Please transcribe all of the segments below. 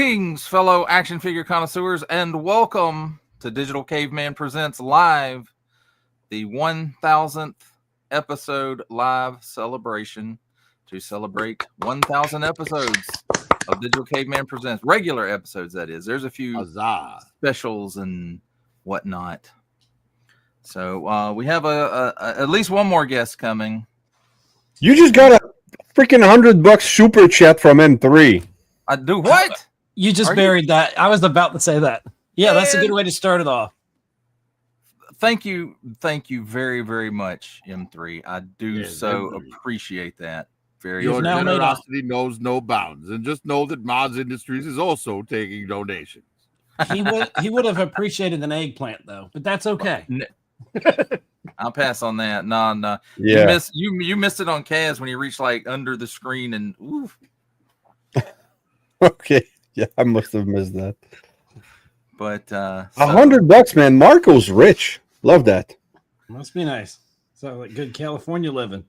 Greetings, fellow action figure connoisseurs, and welcome to Digital Caveman Presents Live, the 1000th episode live celebration to celebrate 1000 episodes of Digital Caveman Presents. Regular episodes, that is. There's a few specials and whatnot. So we have at least one more guest coming. You just got a freaking $100 super chat from M3. I do what? You just buried that. I was about to say that. Yeah, that's a good way to start it off. Thank you very, very much, M3. I do appreciate that. Your generosity knows no bounds, and just know that Mods Industries is also taking donations. He would have appreciated an eggplant though, but that's okay. I'll pass on that. No. Yeah. You missed it on Kaz when he reached like under the screen and oof. Okay. Yeah, I must have missed that. But $100, man. Marco's rich. Love that. Must be nice. So like good California living.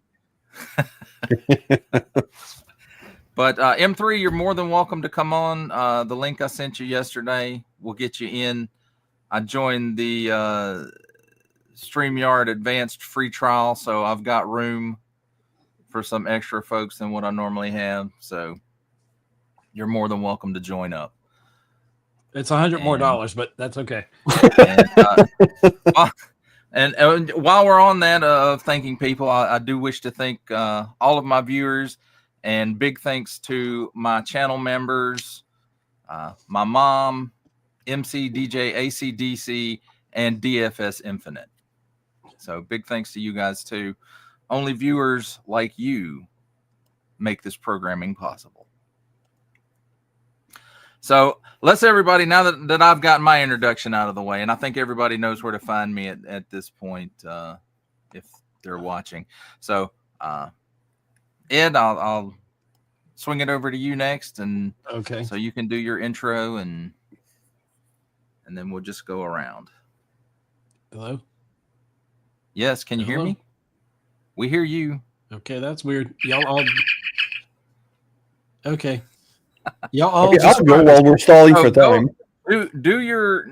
But M3, you're more than welcome to come on. The link I sent you yesterday will get you in. I joined the StreamYard Advanced free trial, so I've got room for some extra folks than what I normally have. So you're more than welcome to join up. It's $100 more, but that's okay. And while we're on that of thanking people, I do wish to thank all of my viewers, and big thanks to my channel members, my mom, MC, DJ, ACDC, and DFS Infinite. So big thanks to you guys too. Only viewers like you make this programming possible. So let's everybody, now that I've gotten my introduction out of the way, and I think everybody knows where to find me at this point if they're watching. So Ed, I'll swing it over to you next, and okay, so you can do your intro, and then we'll just go around. Hello? Yes, can you hear me? We hear you. Okay, that's weird. Y'all all okay. Y'all all okay, I'll go while we're stalling for time. Do your,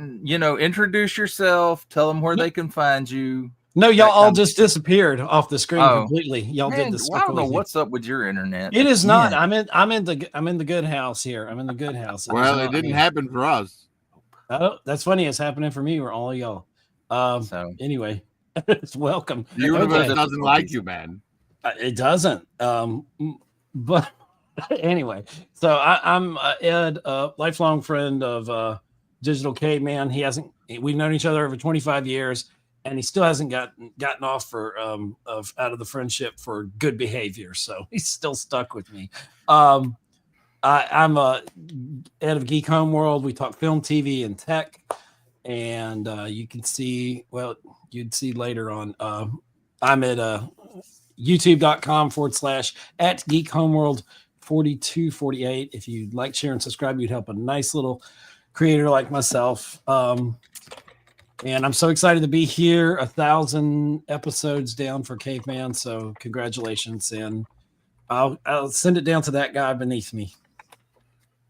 introduce yourself, tell them where they can find you. No, y'all all just disappeared off the screen completely. Y'all did this. I don't know what's up with your internet. It is not. I'm in the good house here. I'm in the good house. Well, it didn't happen for us. Oh, that's funny. It's happening for me. We're all y'all. So anyway, it's welcome. The universe doesn't like you, man. It doesn't. But anyway, so I'm Ed, a lifelong friend of Digital Caveman. We've known each other over 25 years, and he still hasn't gotten off for out of the friendship for good behavior. So he's still stuck with me. I'm Ed of Geek Homeworld. We talk film, TV, and tech. And you can see, you'd see later on. I'm at youtube.com/@geekhomeworld4248. If you'd like, share, and subscribe, you'd help a nice little creator like myself. And I'm so excited to be here. 1,000 episodes down for Caveman. So congratulations. And I'll send it down to that guy beneath me.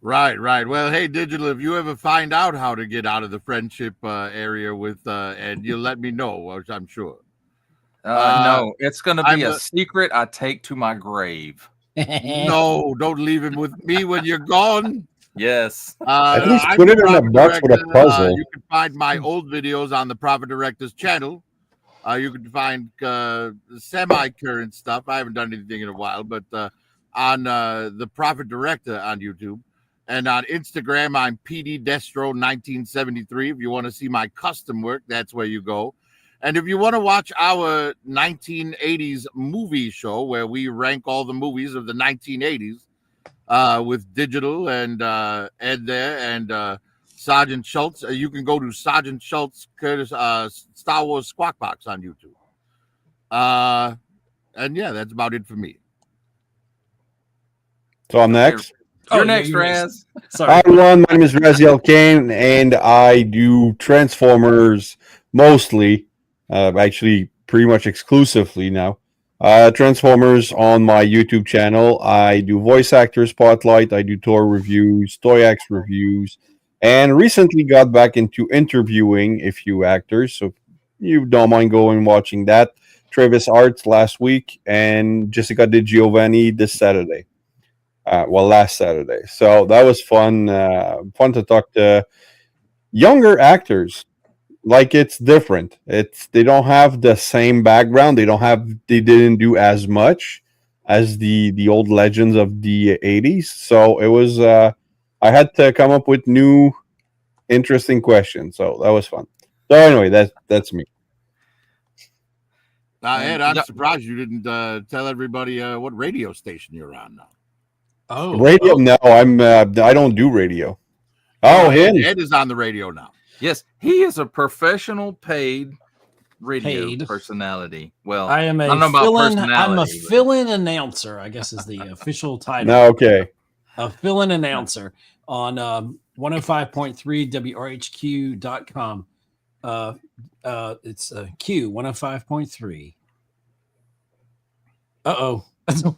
Right. Well, hey, Digital, if you ever find out how to get out of the friendship area with, and you'll let me know, I'm sure. No, it's going to be a secret I take to my grave. No, don't leave him with me when you're gone. Yes. At least put it in a box with a puzzle. You can find my old videos on the Profit Director's channel. You can find semi-current stuff. I haven't done anything in a while, but on the Profit Director on YouTube. And on Instagram, I'm PD Destro 1973. If you want to see my custom work, that's where you go. And if you want to watch our 1980s movie show, where we rank all the movies of the 1980s with Digital and Ed there and Sergeant Schultz, you can go to Sergeant Schultz Curtis Star Wars Squawk Box on YouTube. And yeah, that's about it for me. So I'm next. You're next, Raz. Sorry. Hi, everyone. My name is Raziel Kane, and I do Transformers mostly, actually pretty much exclusively now. Transformers on my YouTube channel. I do voice actor spotlight. I do toy reviews, Toy X reviews, and recently got back into interviewing a few actors. So if you don't mind going and watching that. Travis Arts last week and Jessica Di Giovanni this Saturday. Last Saturday. So that was fun. Fun to talk to younger actors. Like it's different. They don't have the same background. They didn't do as much as the old legends of the 80s. So it was I had to come up with new interesting questions. So that was fun. So anyway, that's me. Ed, I'm surprised you didn't tell everybody what radio station you're on now. Radio? No, I don't do radio. Oh, him. Ed is on the radio now. Yes, he is a professional paid radio personality. Well, I am I'm a fill-in announcer, I guess is the official title. No, okay. A fill-in announcer on 105.3 WRHQ.com. It's Q 105.3. Uh-oh.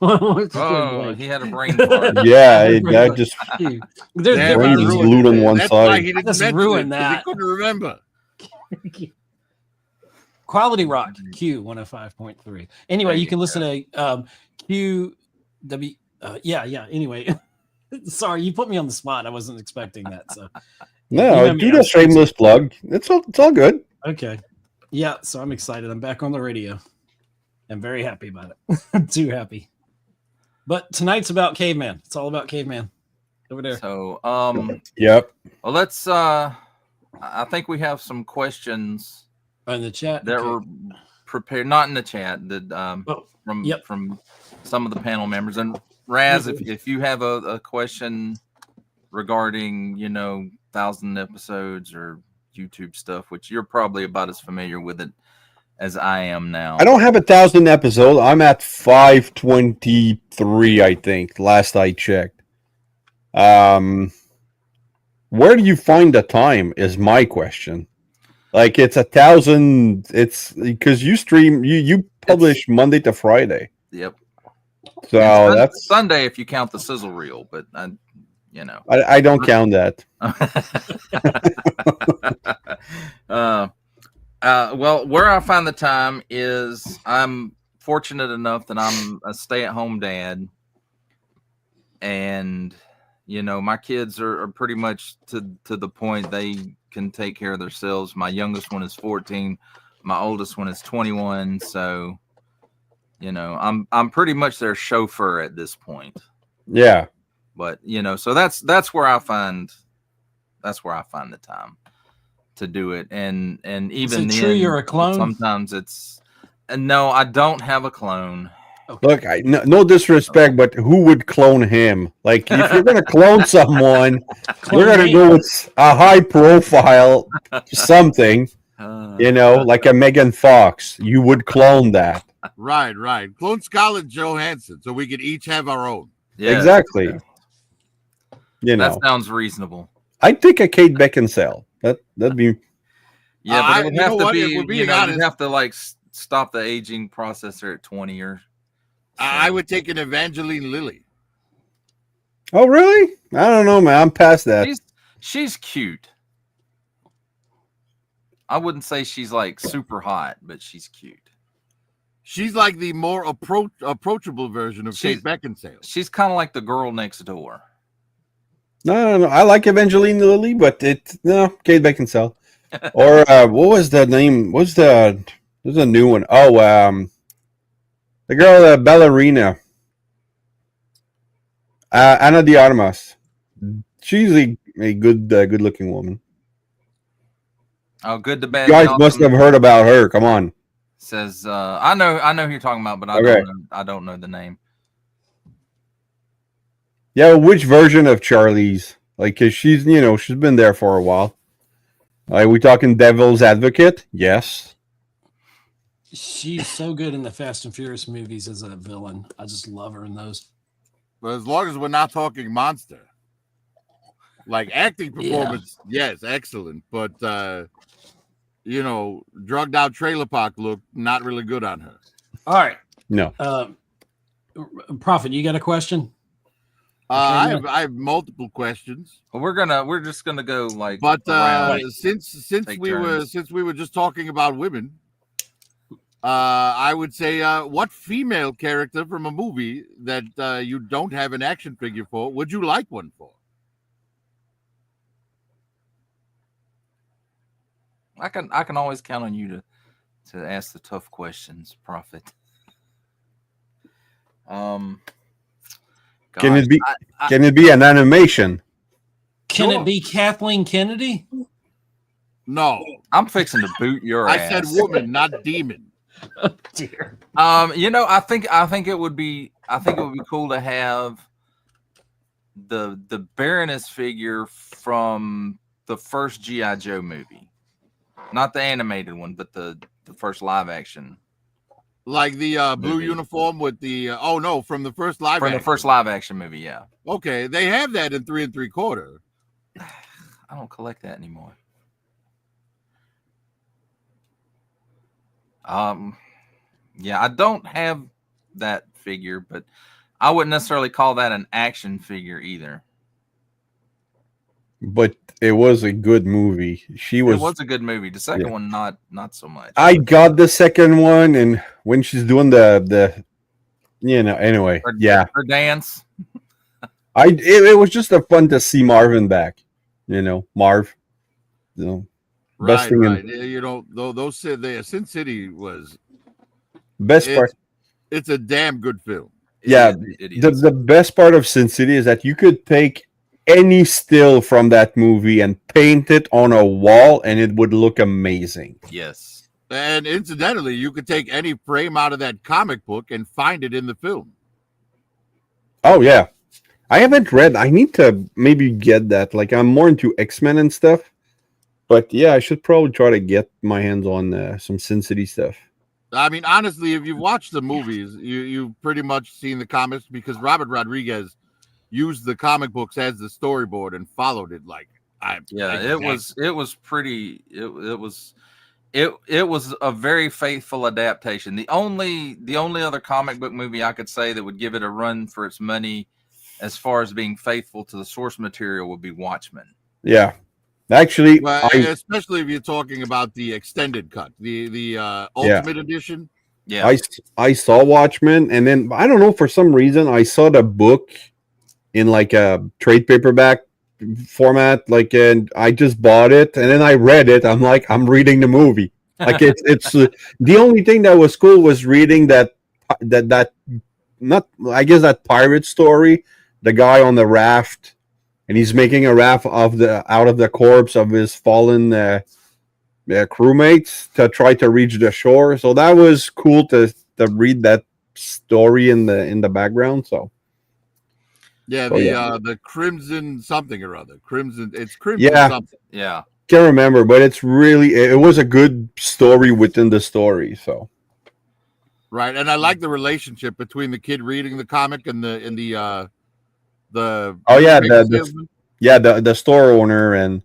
Oh, he had a brain fart. Yeah, that just there's brain is glued on one That's side. why he didn't ruin that. He couldn't remember. Quality Rock Q 105.3. Anyway, you can listen to QW. Yeah. Anyway, sorry, you put me on the spot. I wasn't expecting that. So no, do the shameless plug. It's all good. Okay. Yeah, so I'm excited. I'm back on the radio. I'm very happy about it. I'm too happy. But tonight's about Caveman. It's all about Caveman over there. So, yep. Well, let's. I think we have some questions in the chat that were prepared, not in the chat, that from some of the panel members. And Raz, if you have a question regarding 1,000 episodes or YouTube stuff, which you're probably about as familiar with it as I am now. I don't have 1,000 episodes. I'm at 523, I think, last I checked. Where do you find the time is my question. Like it's 1,000. It's because you stream, you publish Monday to Friday. Yep. So that's Sunday if you count the sizzle reel, but I don't count that. Well, where I find the time is I'm fortunate enough that I'm a stay-at-home dad, and my kids are pretty much to the point they can take care of themselves. My youngest one is 14, my oldest one is 21, so I'm pretty much their chauffeur at this point. Yeah, but so that's where I find the time to do it, and even then, true you're a clone? Sometimes it's no, I don't have a clone. Okay. Look, no disrespect, but who would clone him? Like, if you're gonna clone someone, you're gonna go with a high profile something, like a Megan Fox. You would clone that, right? Clone Scarlett Johansson, so we could each have our own. Yeah, exactly. That sounds reasonable. I'd pick a Kate Beckinsale. That'd be. Yeah, but it would have to be. You'd have to stop the aging processor at 20 or. So. I would take an Evangeline Lilly. Oh really? I don't know, man. I'm past that. She's cute. I wouldn't say she's like super hot, but she's cute. She's like the more approachable version of Kate Beckinsale. She's kind of like the girl next door. No. I like Evangeline Lilly, but Kate Beckinsale. Or what was the name? There's a new one. Oh, the girl, the ballerina, Ana de Armas. She's a good-looking woman. Oh, good to bad. You guys must have heard about her. Come on. Says I know who you're talking about, but I don't know the name. Yeah, which version of Charlie's? Like, cause she's been there for a while. Are we talking Devil's Advocate? Yes. She's so good in the Fast and Furious movies as a villain. I just love her in those. But as long as we're not talking monster, like acting performance, yes, excellent. But drugged out trailer park look not really good on her. All right, No. Prophet, you got a question? I have multiple questions, Well, we're just gonna go like but around. since Take we turns. were just talking about women, I would say, what female character from a movie that you don't have an action figure for would you like one for? I can always count on you to ask the tough questions, Prophet. Can Gosh, it be? I- Can it be an animation? Can Sure. it be Kathleen Kennedy? No, I'm fixing to boot your I ass. said woman, not demon. Oh, dear. I think it would be cool to have the Baroness figure from the first G.I. Joe movie. Not the animated one, but the first live action. Like the blue Movie. uniform with the from the first live From action. the first live action movie, yeah. Okay, they have that in 3 3/4. I don't collect that anymore. Yeah, I don't have that figure, but I wouldn't necessarily call that an action figure either. But it was a good movie. It was a good movie. The second one, not so much. I got the second one, and when she's doing the anyway, her dance. it was just a fun to see Marvin back. Marv. Best thing Right. Those Sin City was best part. It's a damn good film. Yeah, It is. the best part of Sin City is that you could take any still from that movie and paint it on a wall, and it would look amazing. Yes. And incidentally, you could take any frame out of that comic book and find it in the film. Oh yeah, I haven't read. I need to maybe get that. Like I'm more into X-Men and stuff, but yeah, I should probably try to get my hands on some Sin City stuff. I mean, honestly, if you've watched the movies, you've pretty much seen the comics because Robert Rodriguez used the comic books as the storyboard and followed it it was pretty. It was a very faithful adaptation. The only other comic book movie I could say that would give it a run for its money, as far as being faithful to the source material, would be Watchmen. Yeah, actually, especially if you're talking about the extended cut, the Ultimate Edition. Yeah, I saw Watchmen, and then I don't know, for some reason I saw the book in like a trade paperback format, and I just bought it, and then I read it. I'm like, I'm reading the movie. Like it's the only thing that was cool was reading that not, I guess, that pirate story, the guy on the raft, and he's making a raft out of the corpse of his fallen crewmates to try to reach the shore. So that was cool to read that story in the background. So the Crimson something or other. It's Crimson something. Yeah. Can't remember, but it was a good story within the story. So right, and I like the relationship between the kid reading the comic and the the store owner, and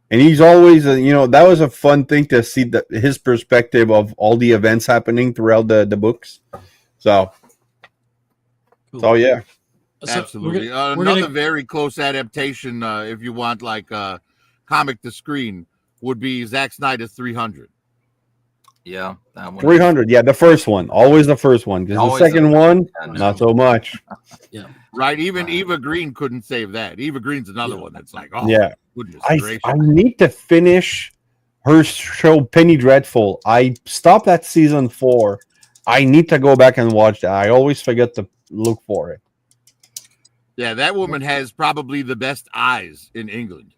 he's always that was a fun thing to see his perspective of all the events happening throughout the books. So yeah. Absolutely. Another very close adaptation, if you want, like comic to screen, would be Zack Snyder's 300. Yeah, that one. 300. Yeah, the first one. Always the first one. Because the second one, not so much. Yeah. Right. Even Eva Green couldn't save that. Eva Green's another one that's like, goodness gracious. I need to finish her show, Penny Dreadful. I stopped at season 4. I need to go back and watch that. I always forget to look for it. Yeah, that woman has probably the best eyes in England.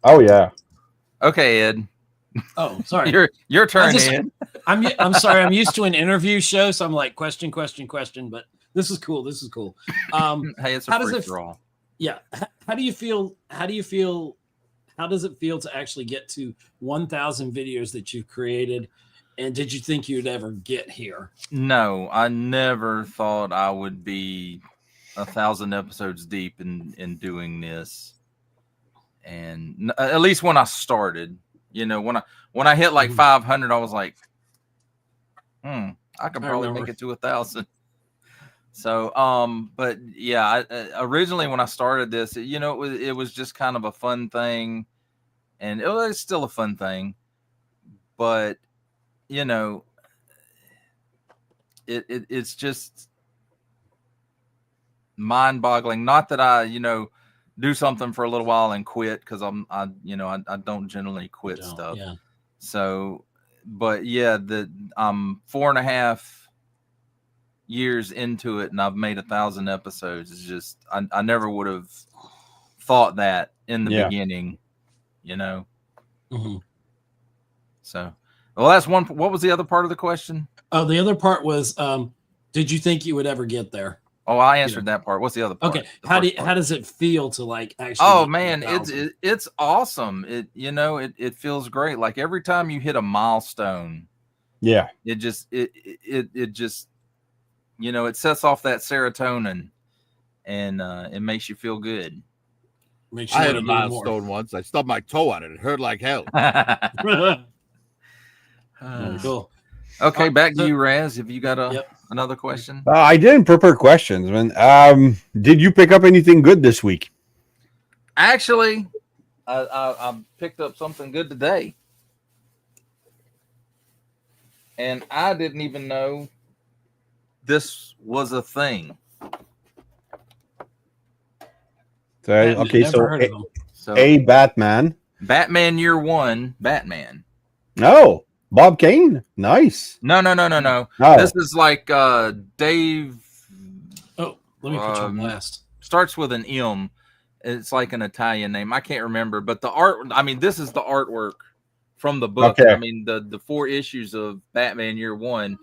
Oh yeah. Okay, Ed. Oh, sorry. Your turn, Ed. I'm sorry. I'm used to an interview show, so I'm like question. But this is cool. Hey, it's a free for all. Yeah. How do you feel? How does it feel to actually get to 1,000 videos that you've created? And did you think you'd ever get here? No, I never thought I would be 1,000 episodes deep in doing this. And at least when I started, when I hit like 500, I was like, I can I probably remember. make it to 1,000. So, but yeah, originally when I started this, it was just kind of a fun thing, and it was still a fun thing, but it's just mind-boggling. Not that I, do something for a little while and quit, because I don't generally quit stuff. Yeah. So, but yeah, I'm 4.5 years into it, and I've made 1,000 episodes. It's just I never would have thought that in the beginning, Mm-hmm. So, well, that's one. What was the other part of the question? Oh, the other part was, did you think you would ever get there? Oh, I answered that part. What's the other part? Okay. How does it feel to like actually? Oh man, it's awesome. It feels great. Like every time you hit a milestone, it just it sets off that serotonin, and it makes you feel good. Makes you I had a wanna do more. milestone once. I stubbed my toe on it. It hurt like hell. Cool. Okay, back to you, Raz. Have you got another question? I didn't prepare questions, man. Did you pick up anything good this week? Actually, I picked up something good today, and I didn't even know this was a thing. Okay, so heard of them. Batman Year One, Batman. Oh, Bob Kane, nice. No. Oh. This is like Dave. Oh, let me put you on blast. Starts with an M. It's like an Italian name. I can't remember, but the art. I mean, this is the artwork from the book. Okay. I mean, the 4 issues of Batman Year One.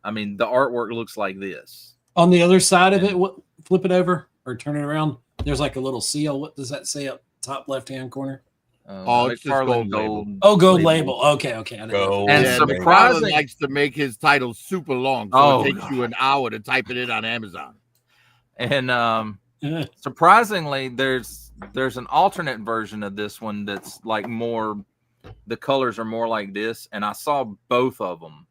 I mean, the artwork looks like this. On the other side of it, flip it over or turn it around. There's like a little seal. What does that say up top left-hand corner? It's just gold label. Oh, gold label. Okay. I didn't know. And surprisingly, likes to make his titles super long, so it takes you an hour to type it in on Amazon. And surprisingly, there's an alternate version of this one that's like more. The colors are more like this, and I saw both of them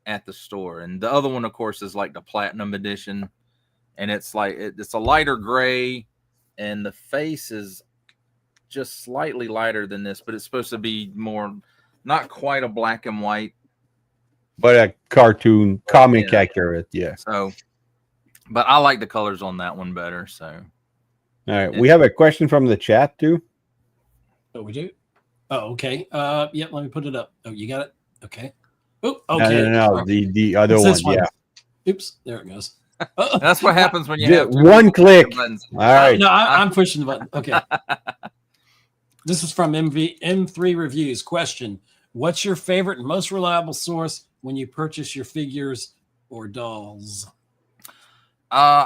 at the store. And the other one, of course, is like the platinum edition, and it's like it's a lighter gray, and the face is just slightly lighter than this, but it's supposed to be more, not quite a black and white, but a cartoon comic accurate. Yeah. So, but I like the colors on that one better. So, all right, we have a question from the chat too. Oh, we do. Oh, okay. Yep. Let me put it up. Oh, you got it. Okay. Oh, okay. No. The other one. Yeah. Oops. There it goes. That's what happens when you have one click. All right. No, I'm pushing the button. Okay. This is from M3 Reviews. Question: what's your favorite and most reliable source when you purchase your figures or dolls? I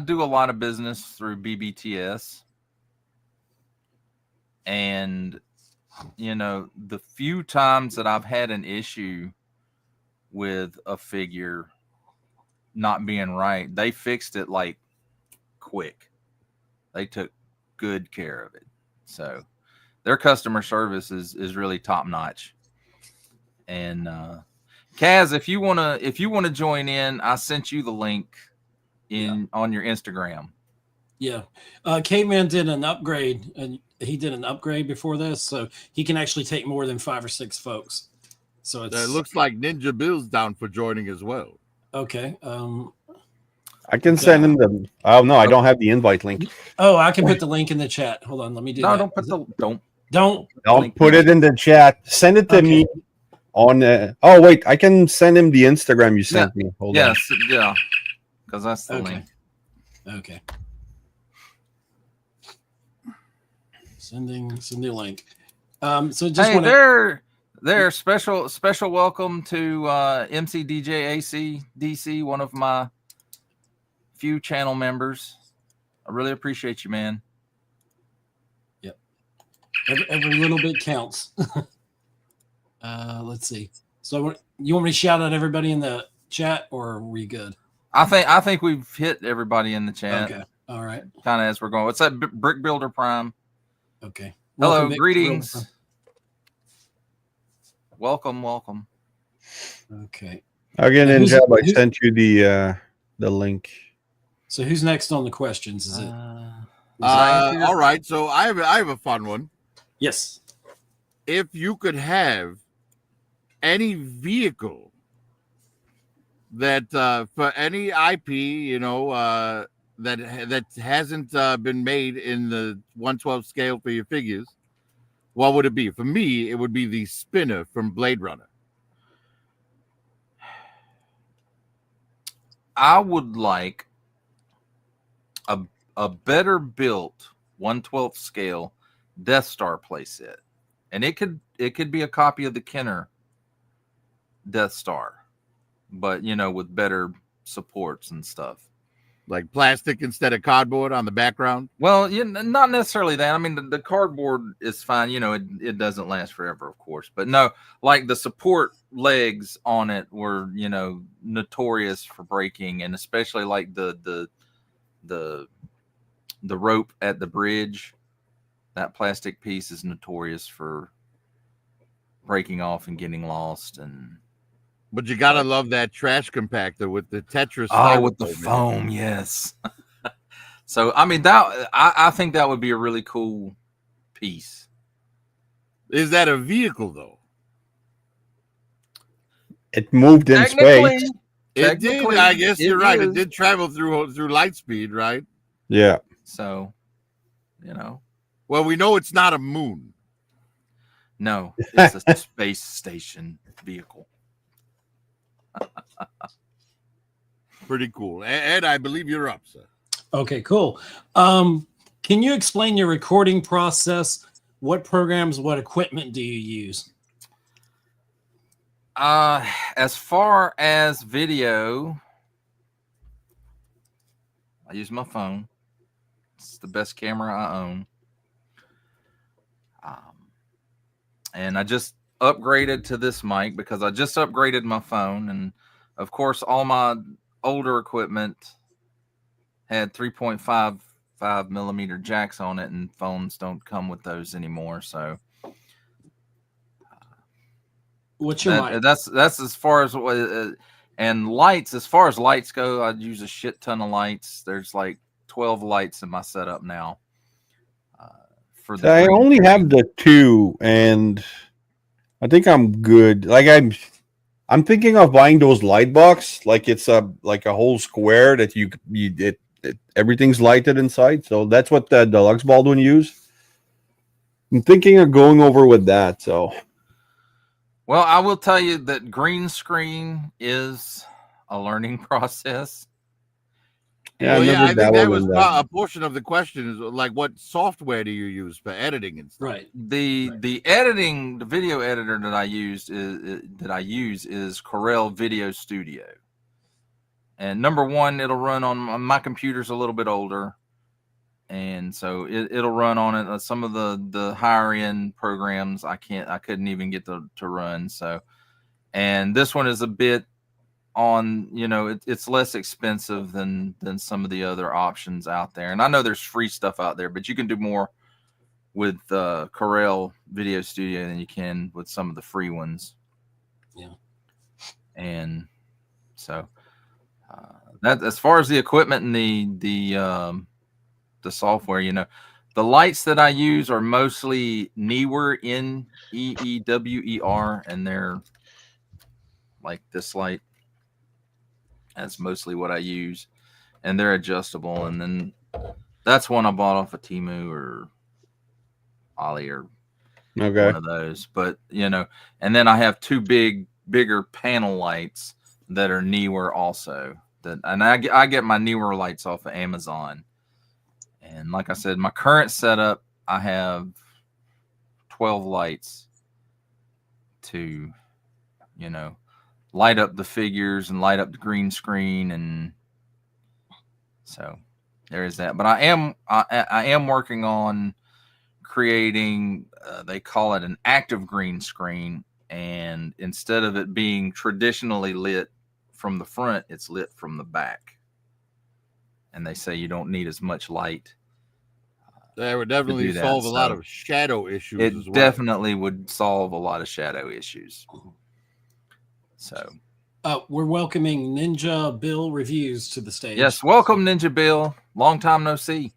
do a lot of business through BBTS, and the few times that I've had an issue with a figure not being right, they fixed it like quick. They took good care of it. So their customer service is really top notch. And Kaz, if you wanna join in, I sent you the link on your Instagram. Yeah, Caveman did an upgrade, and he did an upgrade before this, so he can actually take more than 5 or 6 folks. So it looks like Ninja Bill's down for joining as well. Okay. I can send him the. Oh no, I don't have the invite link. Oh, I can put the link in the chat. Hold on, let me do that. Don't put Don't put it in the chat. Send it to me on. Oh wait, I can send him the Instagram you sent me. Hold on. Yeah, because that's the link. Okay. Sending the link. So just they're special welcome to MCDJ ACDC, one of my few channel members. I really appreciate you, man. Yep. Every little bit counts. Let's see. So you want me to shout out everybody in the chat, or are we good? I think we've hit everybody in the chat. Okay. All right. Kind of as we're going. What's that? Brick Builder Prime. Okay. Hello. Greetings. Welcome. Okay. Again, Now, in who's- Jab, I who- sent you the link. So who's next on the questions? Is it? All right. So I have a fun one. Yes. If you could have any vehicle that for any IP, that hasn't been made in the 1/12 scale for your figures, what would it be? For me, it would be the spinner from Blade Runner. I would like a better built 1/12 scale Death Star playset, and it could be a copy of the Kenner Death Star, but with better supports and stuff. Like plastic instead of cardboard on the background. Well, not necessarily that. I mean, the cardboard is fine. It doesn't last forever, of course. But no, like the support legs on it were, notorious for breaking, and especially like the rope at the bridge. That plastic piece is notorious for breaking off and getting lost. But you gotta love that trash compactor with the Tetris. Oh, with the styrofoam in it. foam, yes. So I mean I think that would be a really cool piece. Is that a vehicle though? It moved in space. It did. I guess you're right. It did travel through light speed, right? Yeah. So, Well, we know it's not a moon. No, it's a space station vehicle. Pretty cool. Ed, I believe you're up, sir. Okay, cool. Can you explain your recording process? What programs, what equipment do you use? As far as video, I use my phone. It's the best camera I own. And I just upgraded to this mic because I just upgraded my phone. And of course, all my older equipment had 3.55 millimeter jacks on it, and phones don't come with those anymore. So what's your mic? That's as far as and lights. As far as lights go, I use a shit ton of lights. There's like 12 lights in my setup now. I only have the 2, and I think I'm good. Like I'm thinking of buying those light box, like it's a whole square that everything's lighted inside. So that's what the Deluxe Baldwin used. I'm thinking of going over with that. So, well, I will tell you that green screen is a learning process. Yeah, well, I think that was a portion of the question. Is like, what software do you use for editing and stuff? Right. The editing, the video editor that I use is Corel Video Studio. And number one, it'll run on my computer's a little bit older, and so it'll run on it. Some of the higher end programs I couldn't even get to run. So, and this one is a bit on, it's less expensive than some of the other options out there. And I know there's free stuff out there, but you can do more with Corel Video Studio than you can with some of the free ones. Yeah. And so that, as far as the equipment and the software, the lights that I use are mostly Neewer, Neewer, and they're like this light. That's mostly what I use, and they're adjustable. And then that's one I bought off of Temu or Ali or one of those. But and then I have 2 bigger panel lights that are Neewer also. And I get my Neewer lights off of Amazon. And like I said, my current setup, I have 12 lights to, light up the figures and light up the green screen. And so there is that. But I am working on creating, they call it an active green screen. And instead of it being traditionally lit from the front, it's lit from the back. And they say you don't need as much light. That would definitely solve a lot of shadow issues as well. It definitely would solve a lot of shadow issues. So We're welcoming Ninja Bill Reviews to the stage. yes, welcome Ninja Bill. Long time no see.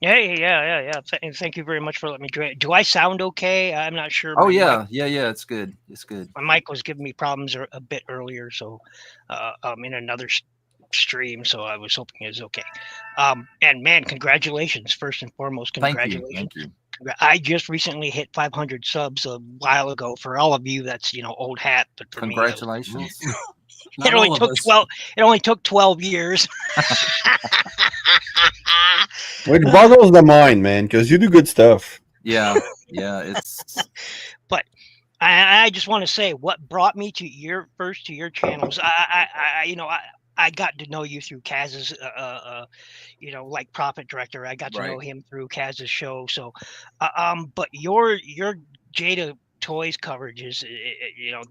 Yeah. Thank you very much for letting me join. Do I sound okay? I'm not sure. Oh My yeah, it's good. It's good. My mic was giving me problems a bit earlier, so I'm in another stream, so I was hoping it was okay. And man, congratulations! First and foremost, congratulations. Thank you. I just recently hit 500 subs a while ago. For all of you, that's old hat, but for Congratulations. me, it only took 12. It only took 12 years. Which boggles the mind, man, because you do good stuff. Yeah, it's. But I just want to say what brought me to your channels. I got to know you through Kaz's, like Profit Director. I got to know him through Kaz's show. So, but your Jada Toys coverage is,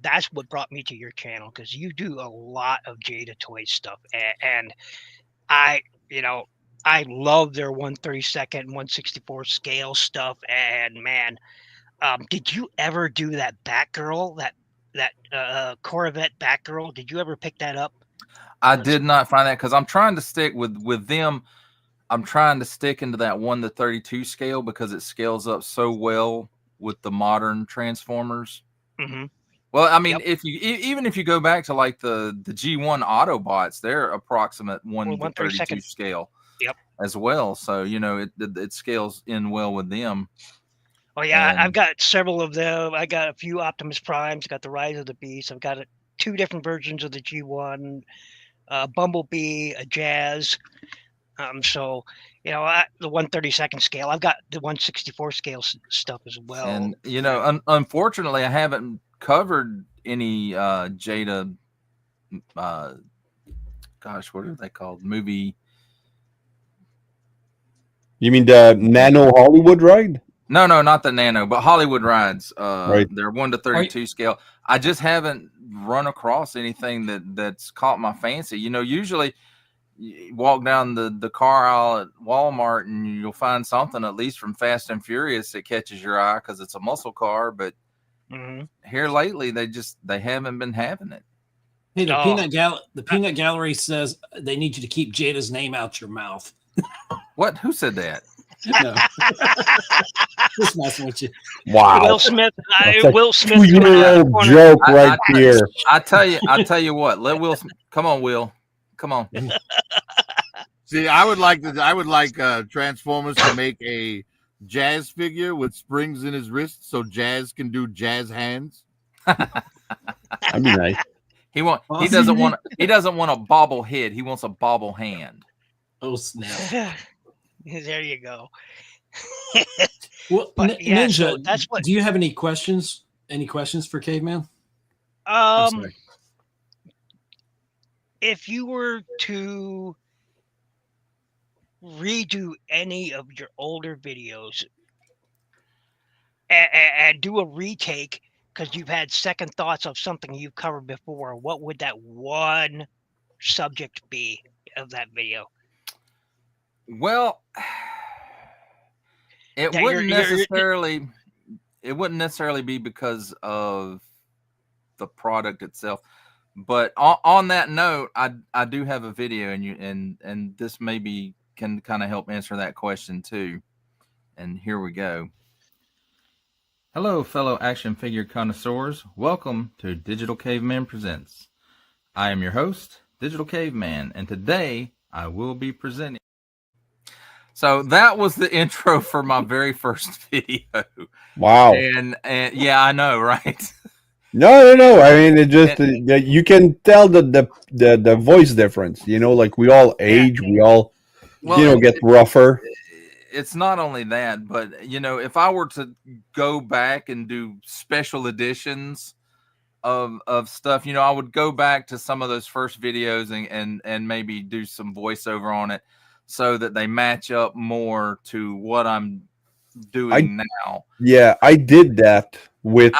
that's what brought me to your channel, because you do a lot of Jada Toys stuff, and I love their 1/32, 1/64 scale stuff. And man, did you ever do that Batgirl, that Corvette Batgirl? Did you ever pick that up? I did not find that, because I'm trying to stick with them. I'm trying to stick into that 1/32 scale because it scales up so well with the modern Transformers. Mm-hmm. Well, I mean, even if you go back to like the G1 Autobots, they're approximate 1/32 scale. Yep. As well, so it scales in well with them. Oh yeah, I've got several of them. I got a few Optimus Primes. Got the Rise of the Beast. I've got two different versions of the G1, Bumblebee, a Jazz. So the 1/32 scale. I've got the 1/64 scale stuff as well. And unfortunately, I haven't covered any Jada. Gosh, what are they called? Movie. You mean the Nano Hollywood ride? No, not the Nano, but Hollywood rides. Right. They're 1/32 scale. I just haven't run across anything that's caught my fancy. Usually you walk down the car aisle at Walmart and you'll find something, at least from Fast and Furious, that catches your eye because it's a muscle car. But here lately, they haven't been having it. Hey, the Peanut Gallery says they need you to keep Jada's name out your mouth. What? Who said that? No. Just messing with you. Wow. Will Smith. Will Smith. 2-year-old joke here. I tell you what. Let Will. Come on, Will. Come on. See, I would like Transformers to make a Jazz figure with springs in his wrists, so Jazz can do jazz hands. That'd be nice. He doesn't want a bobble head. He wants a bobble hand. Oh snap! There you go. Well, Ninja, so that's what. Do you have any questions? Any questions for Caveman? If you were to redo any of your older videos and do a retake because you've had second thoughts of something you've covered before, what would that one subject be of that video? Well, it wouldn't necessarily be because of the product itself. But on that note, I do have a video, and this maybe can kind of help answer that question too. And here we go. Hello, fellow action figure connoisseurs. Welcome to Digital Caveman Presents. I am your host, Digital Caveman, and today I will be presenting. So that was the intro for my very first video. Wow. And yeah, I know, right? No. I mean, it just you can tell the voice difference. Like we all age, we all get rougher. It's not only that, but if I were to go back and do special editions of stuff, I would go back to some of those first videos and maybe do some voiceover on it so that they match up more to what I'm doing now. Yeah, I did that with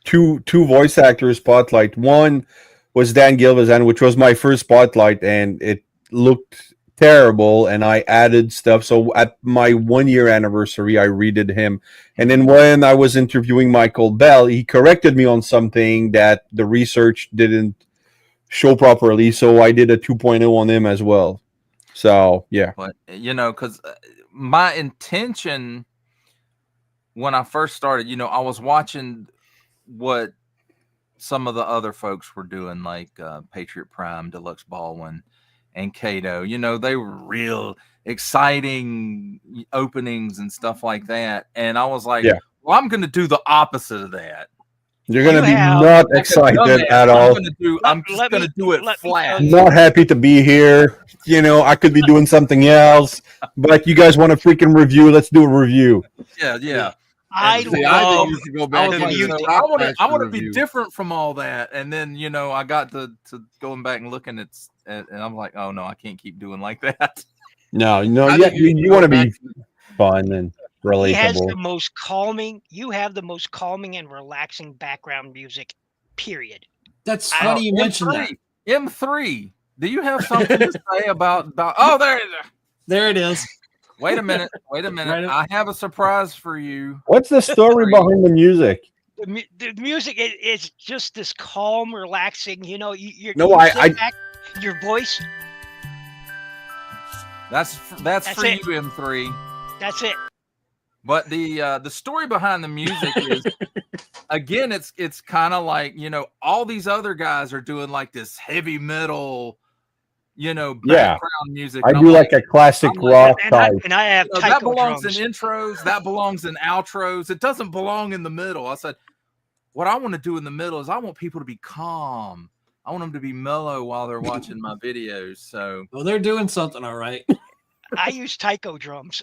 two voice actors spotlight. One was Dan Gilvezan, which was my first spotlight, and it looked terrible, and I added stuff. So at my 1 year anniversary, I redid him. And then when I was interviewing Michael Bell, he corrected me on something that the research didn't show properly. So I did a 2.0 on him as well. So, yeah. But, because my intention when I first started, I was watching what some of the other folks were doing, like Patriot Prime, Deluxe Baldwin, and Cato. They were real exciting openings and stuff like that. And I was like, well, I'm going to do the opposite of that. You're going to be not excited at all. I'm just going to do it flat. Not happy to be here. I could be doing something else, but you guys want a freaking review? Let's do a review. Yeah. I used to go back I want to be different from all that, and then I got to going back and looking at, and I'm like, oh no, I can't keep doing like that. No, you want to be fun and relatable. He has the most calming. You have the most calming and relaxing background music. Period. That's funny you mentioned that. M3. Do you have something to say about? Oh, there it is. There it is. Wait a minute. Right. I have a surprise for you. What's the story behind the music? The music is just this calm, relaxing. Your voice. That's for you, M3. That's it. But the story behind the music is, again, it's kind of like all these other guys are doing like this heavy metal. Background music. I do like a classic rock type. And I have that belongs drums. in intros. That belongs in outros. It doesn't belong in the middle. I said, what I want to do in the middle is I want people to be calm. I want them to be mellow while they're watching my videos. So, well, they're doing something all right. I use taiko drums.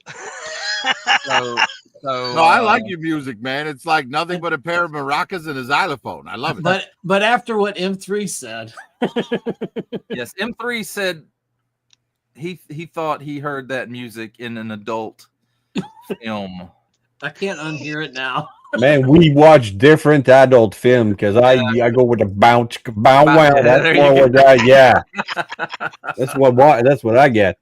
No, I like your music, man. It's like nothing but a pair of maracas and a xylophone. I love it. But after what M3 said, yes, M3 said he thought he heard that music in an adult film. I can't unhear it now. Man, we watch different adult film because I go with a bounce. Wow, that's what that. Yeah, that's what I get.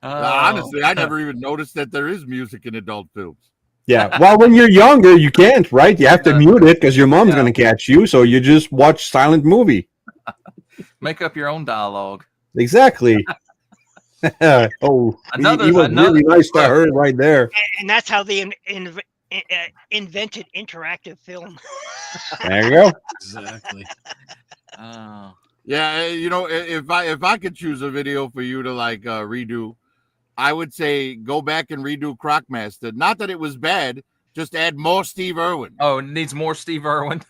Honestly, I never even noticed that there is music in adult films. Yeah, well, when you're younger, you can't, right? You have to mute it because your mom's going to catch you, so you just watch silent movie. Make up your own dialogue. Exactly. He was really nice to her right there. And that's how they invented interactive film. There you go. Exactly. Yeah, if I could choose a video for you to redo, I would say go back and redo Crockmaster. Not that it was bad, just add more Steve Irwin. Oh, it needs more Steve Irwin.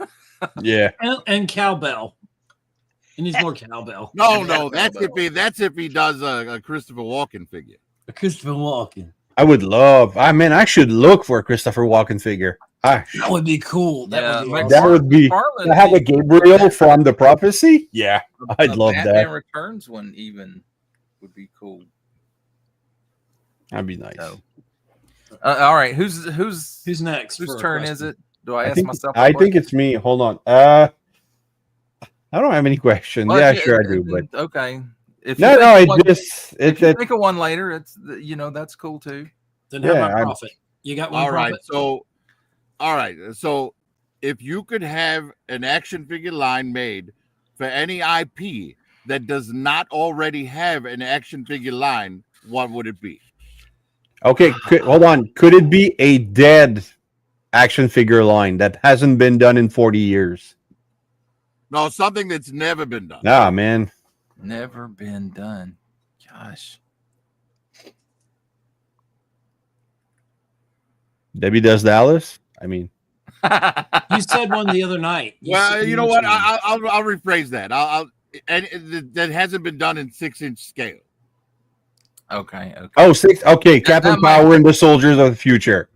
Yeah, and cowbell. It needs more cowbell. No, that's if he does a Christopher Walken figure. A Christopher Walken. I would love. I should look for a Christopher Walken figure. That would be cool. That would be. I have a Gabriel from The Prophecy. Yeah, I'd love Batman that. Returns one even would be cool. That'd be nice. So, all right, who's next? Whose turn is it? Do I ask myself? I think it's me. Hold on. I don't have any questions. Well, yeah, sure I do. But okay. If no, if you think of one later, it's that's cool too. Then how about Prophet? You got one. All right. So if you could have an action figure line made for any IP that does not already have an action figure line, what would it be? Okay, hold on. Could it be a dead action figure line that hasn't been done in 40 years? No, something that's never been done. Ah, man. Never been done. Gosh. Debbie Does Dallas? I mean. You said one the other night. You know what? I'll rephrase that. That hasn't been done in 6-inch scale. Okay. Oh, 6. Okay, Captain Power and the Soldiers of the Future.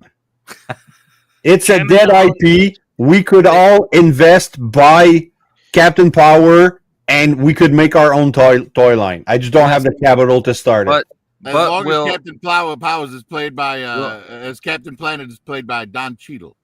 It's a dead IP. We could all invest, buy Captain Power, and we could make our own toy line. I just don't have the capital to start it. As long as Captain Powers is played by, as Captain Planet is played by Don Cheadle.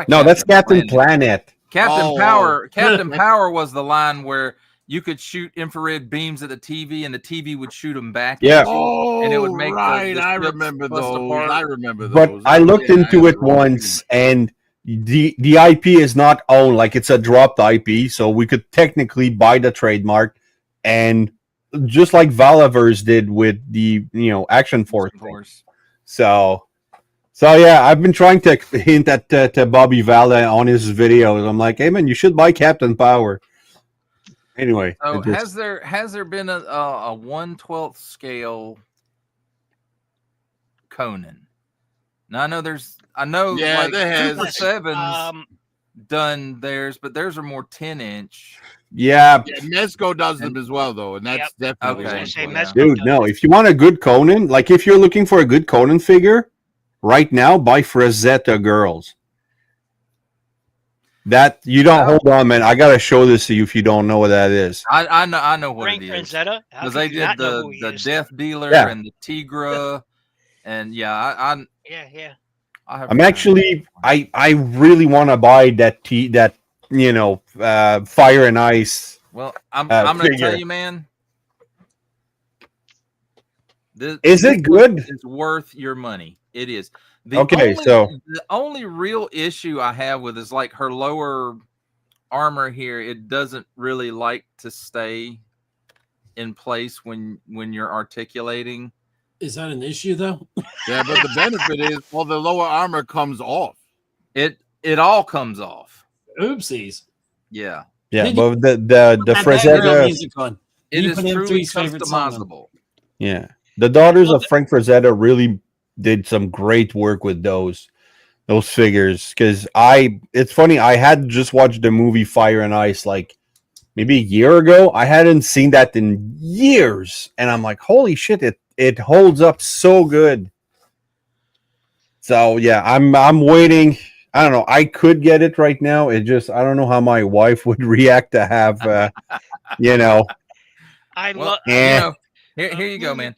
No, that's Captain Planet. Captain Power. Captain Power was the line where you could shoot infrared beams at the TV, and the TV would shoot them back. Yeah. At you, Oh, and it would make right. the I ships remember bust those. apart. I remember those. But I looked into it once, and the IP is not owned. Like, it's a dropped IP, so we could technically buy the trademark, and just like Valaverse did with the Action Force thing. So yeah, I've been trying to hint at to Bobby Vala on his videos. I'm like, hey man, you should buy Captain Power. Anyway, So has there been a 1/12 scale Conan? Now I know Yeah, like there has. Super Sevens done theirs, but theirs are more 10-inch. Yeah, Mezco does them as well, though, and that's definitely Okay. Say Yeah. Mezco dude, does no. it. If you want a good Conan, like if you're looking for a good Conan figure, right now buy Frazetta Girls. That you don't hold on, man. I gotta show this to you if you don't know what that is. I know what Frank it is. Franzetta? How Because could they you did not know who he the is? Death Dealer Yeah. and the Tigra, and yeah, Yeah. I have. I'm actually, I really want to buy that Fire and Ice. Well, I'm gonna tell figure. you, man. Is it good? It's worth your money. It is. The only real issue I have with is like her lower armor here. It doesn't really like to stay in place when you're articulating. Is that an issue though? Yeah, but the benefit is all the lower armor comes off. It all comes off. Oopsies. Yeah. Yeah, Did but the That Frazetta, background music on. It You is put in truly Three's favorite song on. customizable. yeah, the daughters of Frank Frazetta really did some great work with those figures. Because it's funny, I had just watched the movie Fire and Ice like maybe a year ago. I hadn't seen that in years, and I'm like, holy shit, it holds up so good. So yeah, I'm waiting. I don't know. I could get it right now. It just I don't know how my wife would react to have I Well, love. here you go, man.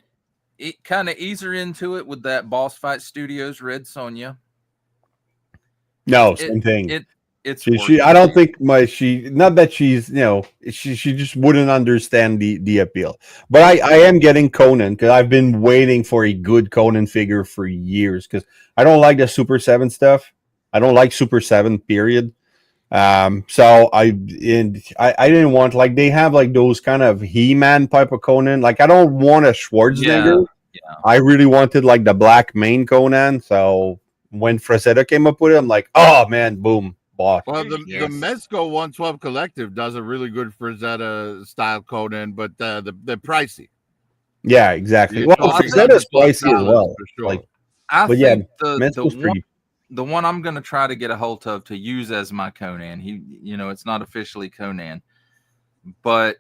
It kind of ease her into it with that Boss Fight Studios Red Sonja. No, same thing. It's She I don't think not that she's she just wouldn't understand the appeal. But I am getting Conan because I've been waiting for a good Conan figure for years because I don't like the Super 7 stuff. I don't like Super 7 period. So I didn't want, like, they have like those kind of He-Man type of Conan. Like, I don't want a Schwarzenegger. Yeah. I really wanted like the black mane Conan. So when Frazetta came up with it, I'm like, oh man, boom, bought. Well, the Yes. Mezco 112 Collective does a really good Frazetta style Conan, but they're pricey. Yeah, exactly. You're Well, talking Frazetta's $100 pricey as well. for sure. Like, I but yeah, think Mezco's pretty. the one I'm going to try to get a hold of to use as my Conan. It's not officially Conan, but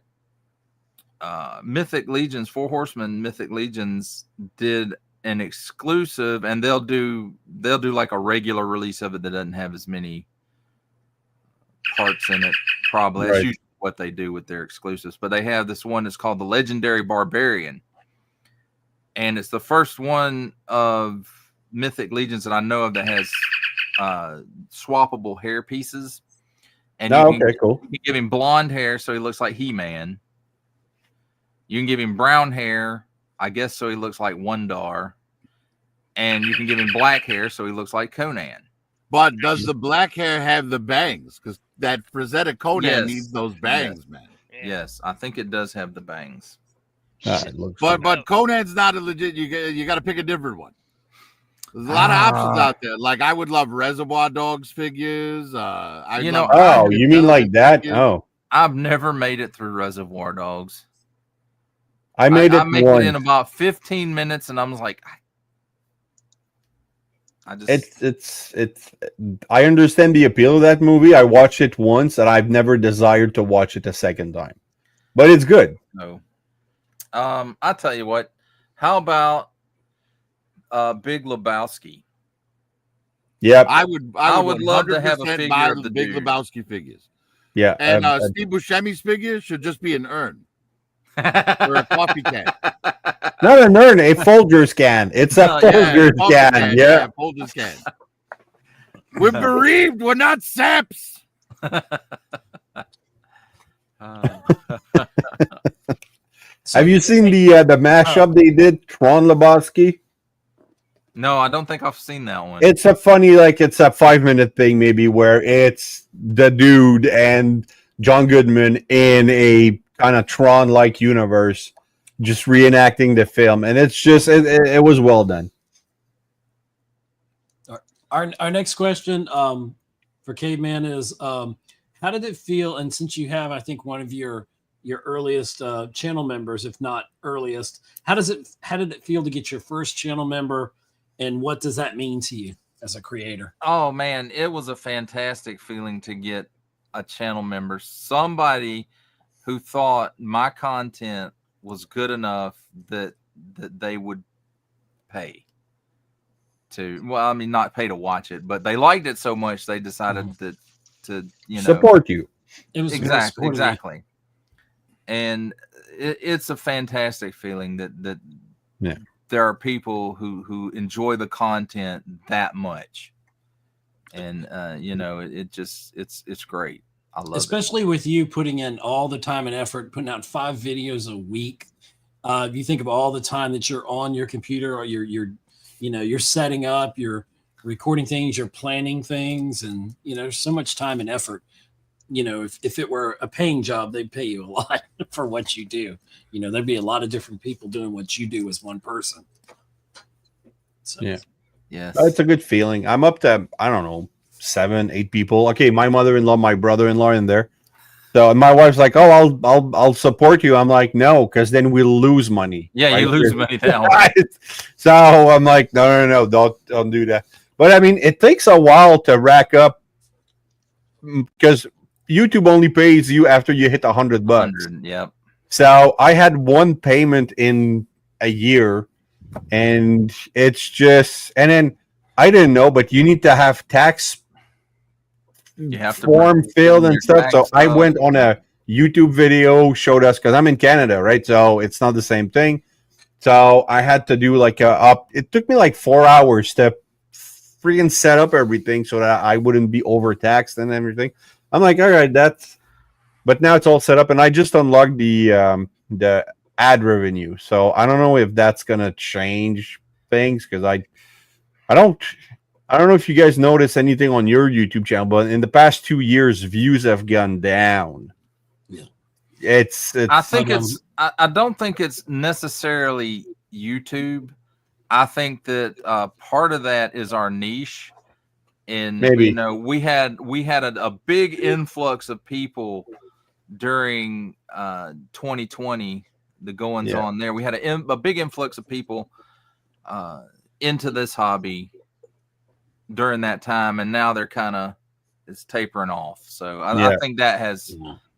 Mythic Legions, Four Horsemen Mythic Legions did an exclusive, and they'll do like a regular release of it that doesn't have as many parts in it. Probably that's Right. usually what they do with their exclusives. But they have this one that's called the Legendary Barbarian, and it's the first one of Mythic Legions that I know of that has swappable hair pieces. And Oh, you can, okay, cool. you can give him blonde hair so he looks like He-Man. You can give him brown hair, I guess, so he looks like Wondar. And you can give him black hair so he looks like Conan. But does the black hair have the bangs? Because that Frazetta Conan Yes. needs those bangs, man. Yeah. Yes, I think it does have the bangs. It looks But Conan's not a legit. You got to pick a different one. There's a lot of options out there. Like, I would love Reservoir Dogs figures. oh, you mean like that? Oh, I've never made it through Reservoir Dogs. I made I it make once. it in about 15 minutes, and I was like, I just It's I understand the appeal of that movie. I watched it once and I've never desired to watch it a second time. But it's good. no. I tell you what. How about Big Lebowski? Yep. I would love to have a 100% figure buy of the the Big dude. Lebowski figures. Yeah. And Steve Buscemi's figure should just be an urn or a coffee can. not an urn, a Folgers can. It's a Folgers can. Yeah. Folgers can. We're bereaved. We're not saps. So, Have you seen the mashup they did, Tron Lebowski? No, I don't think I've seen that one. It's a funny, like it's a 5 minute thing maybe where it's the dude and John Goodman in a kind of Tron like universe, just reenacting the film, and it's just it was well done. our next question for Caveman is how did it feel? And since you have, I think, one of your earliest channel members, if not earliest, how did it feel to get your first channel member, and what does that mean to you as a creator? Oh man, it was a fantastic feeling to get a channel member, somebody who thought my content was good enough that they would pay to, well, I mean, not pay to watch it, but they liked it so much they decided that to, you know, Support you. It was exactly. And it's a fantastic feeling that Yeah. there are people who enjoy the content that much, and you know, it's great. I love especially with you putting in all the time and effort, putting out 5 videos a week. You think of all the time that you're on your computer, or you're setting up, you're recording things, you're planning things, and there's so much time and effort. If it were a paying job, they'd pay you a lot for what you do. There'd be a lot of different people doing what you do as one person. So, Yeah. Yes, It's a good feeling. I'm up to, I don't know, 7, 8 people. Okay, my mother-in-law, my brother-in-law in there. So and my wife's like, "Oh, I'll support you." I'm like, "No, because then we'll lose money." yeah, right? you lose money now. Right? So I'm like, no, don't do that. But I mean, it takes a while to rack up because YouTube only pays you after you hit $100. 100, yep. So I had one payment in a year, and it's just, and then I didn't know, but you need to have tax You have to form fill filled in and your stuff. So tax I stuff. went on a YouTube video, showed us, because I'm in Canada, right? So it's not the same thing. So I had to do like it took me like 4 hours to freaking set up everything so that I wouldn't be overtaxed and everything. I'm like, all right, but now it's all set up, and I just unlocked the ad revenue. So I don't know if that's gonna change things, because I don't know if you guys notice anything on your YouTube channel, but in the past 2 years, views have gone down. Yeah. It's I think I don't think it's necessarily YouTube. I think that part of that is our niche, and Maybe. we had a big influx of people during 2020, the goings on there. We had a big influx of people into this hobby during that time, and now they're kind of, it's tapering off. So I think that has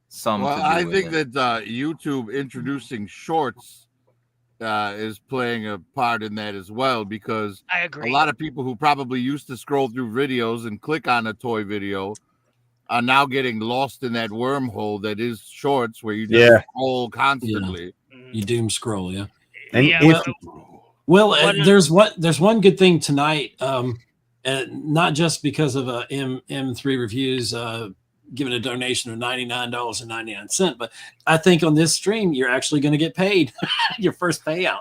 some to do I with think it. that YouTube introducing shorts is playing a part in that as well, because I agree. a lot of people who probably used to scroll through videos and click on a toy video are now getting lost in that wormhole that is shorts, where you just scroll constantly. You doom scroll, yeah. And there's one good thing tonight, not just because of M3 Reviews giving a donation of $99.99, but I think on this stream you're actually going to get paid your first payout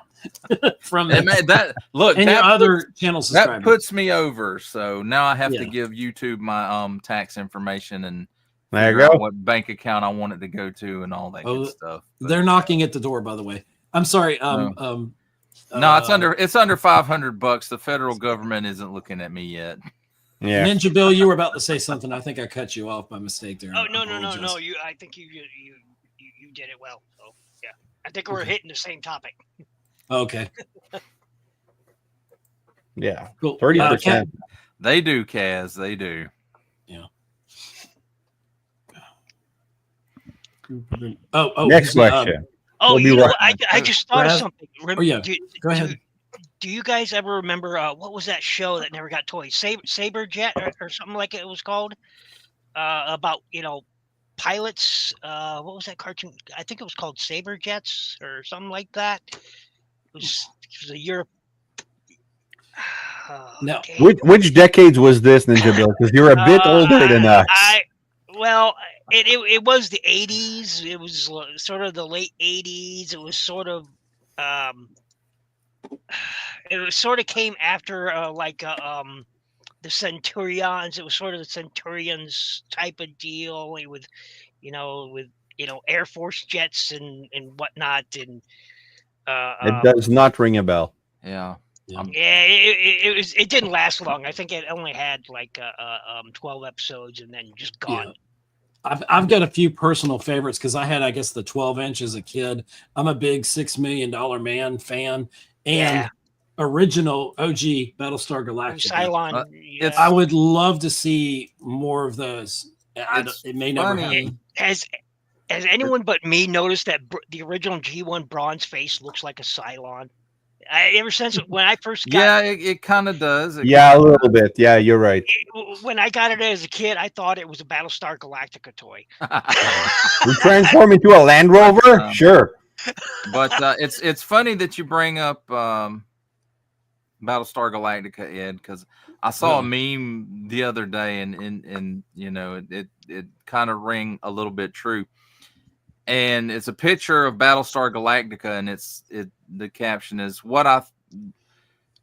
from that. Look, and that your other channel subscribers. That puts me over. So now I have to give YouTube my tax information and figure out what bank account I want it to go to and all that good stuff. But they're knocking at the door, by the way. I'm sorry. No, it's under $500. The federal government isn't looking at me yet. Yeah. Ninja Bill, you were about to say something. I think I cut you off by mistake there. Oh no! I think you did it well. So yeah, I think we're hitting the same topic. Okay. Yeah. Cool. 30%. They do, Kaz. They do. Yeah. Next question. I just thought of something. Go ahead. Do you guys ever remember what was that show that never got toys? Saber Jet or something like it was called? About pilots. What was that cartoon? I think it was called Saber Jets or something like that. It was a Europe. No. Which decades was this, Ninja Bill? Because you're a bit older than us. Well, it was the 80s. It was sort of the late 80s. It was sort of um, it was sort of came after the Centurions. It was sort of the Centurions type of deal with with Air Force jets and whatnot and It does not ring a bell. Yeah. Yeah. yeah, it didn't last long. I think it only had like 12 episodes and then just gone. Yeah. I've got a few personal favorites because I had, I guess, the 12-inch as a kid. I'm a big $6 Million Man fan and Yeah. original OG Battlestar Galactica. Cylon. it's- I would love to see more of those. It's It may never funny. happen. Has anyone but me noticed that the original G1 Bronze face looks like a Cylon? Ever since when I first got Yeah, it kind of does. Yeah, a little bit. Yeah, you're right. when I got it as a kid, I thought it was a Battlestar Galactica toy. You transform into a Land Rover? Sure. But it's funny that you bring up Battlestar Galactica, Ed, because I saw a meme the other day, and it kind of rang a little bit true. And it's a picture of Battlestar Galactica, and the caption is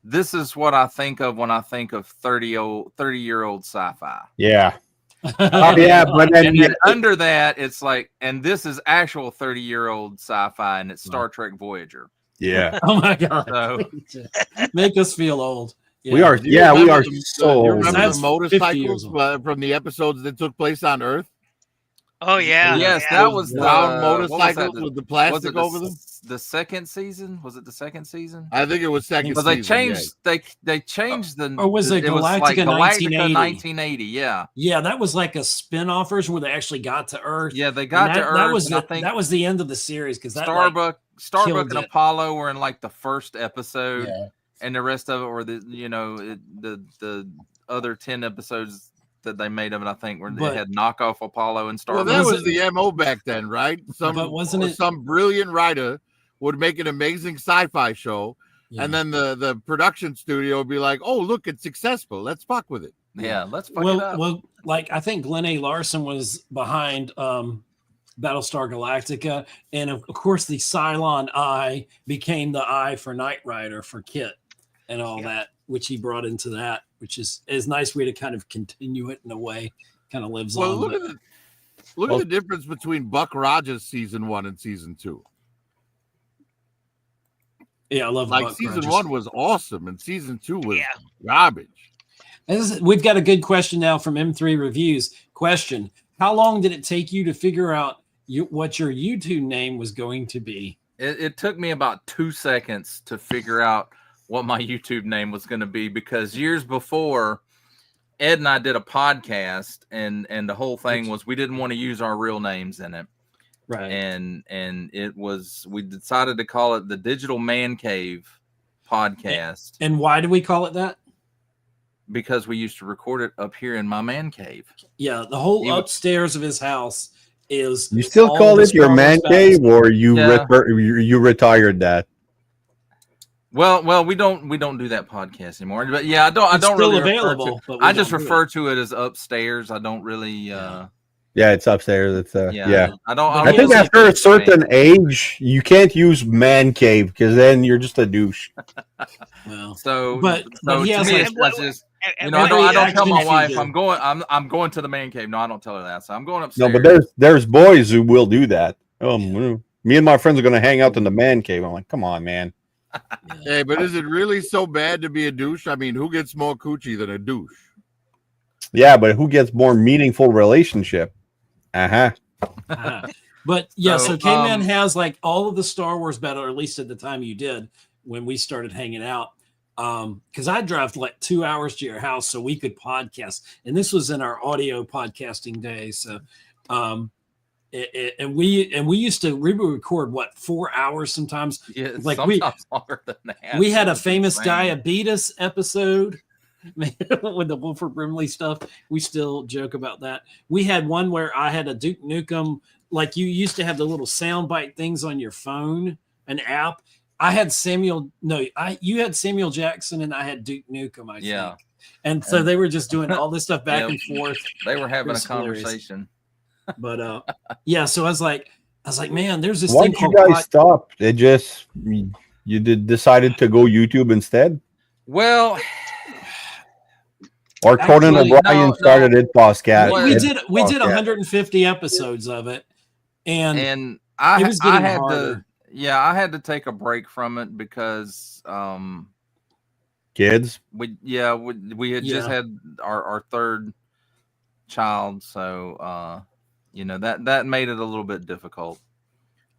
this is what I think of when I think of 30-year-old sci-fi. Yeah. Oh, yeah, but then And then under that, it's like, and this is actual 30-year-old sci-fi, and it's Star Trek Voyager. yeah. Oh my god! So Make us feel old. We are. Do you Yeah, we remember are the- so. Do you old. remember That's the 50 years motorcycles from the episodes that took place on Earth? Oh yeah, yes, yeah. that was the Brown what was that, motorcycles with the was plastic it the, over them. the second season? Was it the second season? I think it was second Because they season. changed they changed the Or was it was like Galactica Galactica 1980? 1980, yeah. Yeah, that was like a spin-off version where they actually got to Earth. Yeah, they got to Earth. That was and I think that was the end of the series because that Starbuck killed and it. Apollo were in like the first episode, yeah. and the rest of it were the other 10 episodes that they made of it. I think where they But- had knockoff Apollo and Well, Starbuck. that Was was the MO back then, right? But wasn't it- some brilliant writer would make an amazing sci-fi show, Yeah. and then the production studio would be like, "Oh, look, it's successful. Let's fuck with it." yeah, let's fuck it up. Well, like I think Glenn A. Larson was behind Battlestar Galactica, and of course the Cylon Eye became the eye for Knight Rider for Kit and all that, which he brought into that, which is nice way to kind of continue it in a way, kind of lives Well, on. look but- at the difference between Buck Rogers season 1 and season 2. Yeah, I love Like Buck season Rogers. 1 was awesome, and season 2 was Yeah. garbage. We've got a good question now from M3 Reviews. Question: how long did it take you to figure out what your YouTube name was going to be? It took me about 2 seconds to figure out what my YouTube name was going to be, because years before, Ed and I did a podcast, and the whole thing was we didn't want to use our real names in it, Right. and we decided to call it the Digital Man Cave podcast And why do we call it that? because we used to record it up here in my man cave. Yeah, the whole You- upstairs of his house is. You still all call the it your Star Wars man battles. cave, or you Yeah. you retired that? Well, we don't do that podcast anymore. But yeah, I don't It's still really available, refer to, but we I just don't do refer to it as upstairs. I don't really Yeah. Yeah, it's upstairs. It's yeah. I don't. But I he think has after a certain age, you can't use man cave because then you're just a douche. Well, So, But so he to has, me, like- it's just, I Every don't tell my action wife figure. I'm going to the man cave. No, I don't tell her that. So I'm going No, upstairs. but there's boys who will do that. Me and my friends are gonna hang out in the man cave. I'm like, come on, man. Hey, but is it really so bad to be a douche? I mean, who gets more coochie than a douche? Yeah, but who gets more meaningful relationship? But yeah, so So, K-Man has like all of the Star Wars battle, or at least at the time you did when we started hanging out. Because I drive like 2 hours to your house so we could podcast, and this was in our audio podcasting days. So, and we used to we would record 4 hours sometimes. Yeah, like sometimes longer than that. We had a It's famous insane. diabetes episode with the Wilford Brimley stuff. We still joke about that. We had one where I had a Duke Nukem, like you used to have the little soundbite things on your phone, an app. I had you had Samuel Jackson and I had Duke Nukem, I think. Yeah. And so they were just doing all this stuff back Yeah. and forth. They were having a It's hilarious. conversation. But yeah, so I was like, man, there's this Why'd thing you called guys stop? It just decided to go YouTube instead, Well, or Conan Actually, O'Brien started it podcast. What- we it did podcast. 150 episodes of it, and and it was getting had harder. I had to take a break from it because Kids. we had just Yeah. had our third child, so that made it a little bit difficult.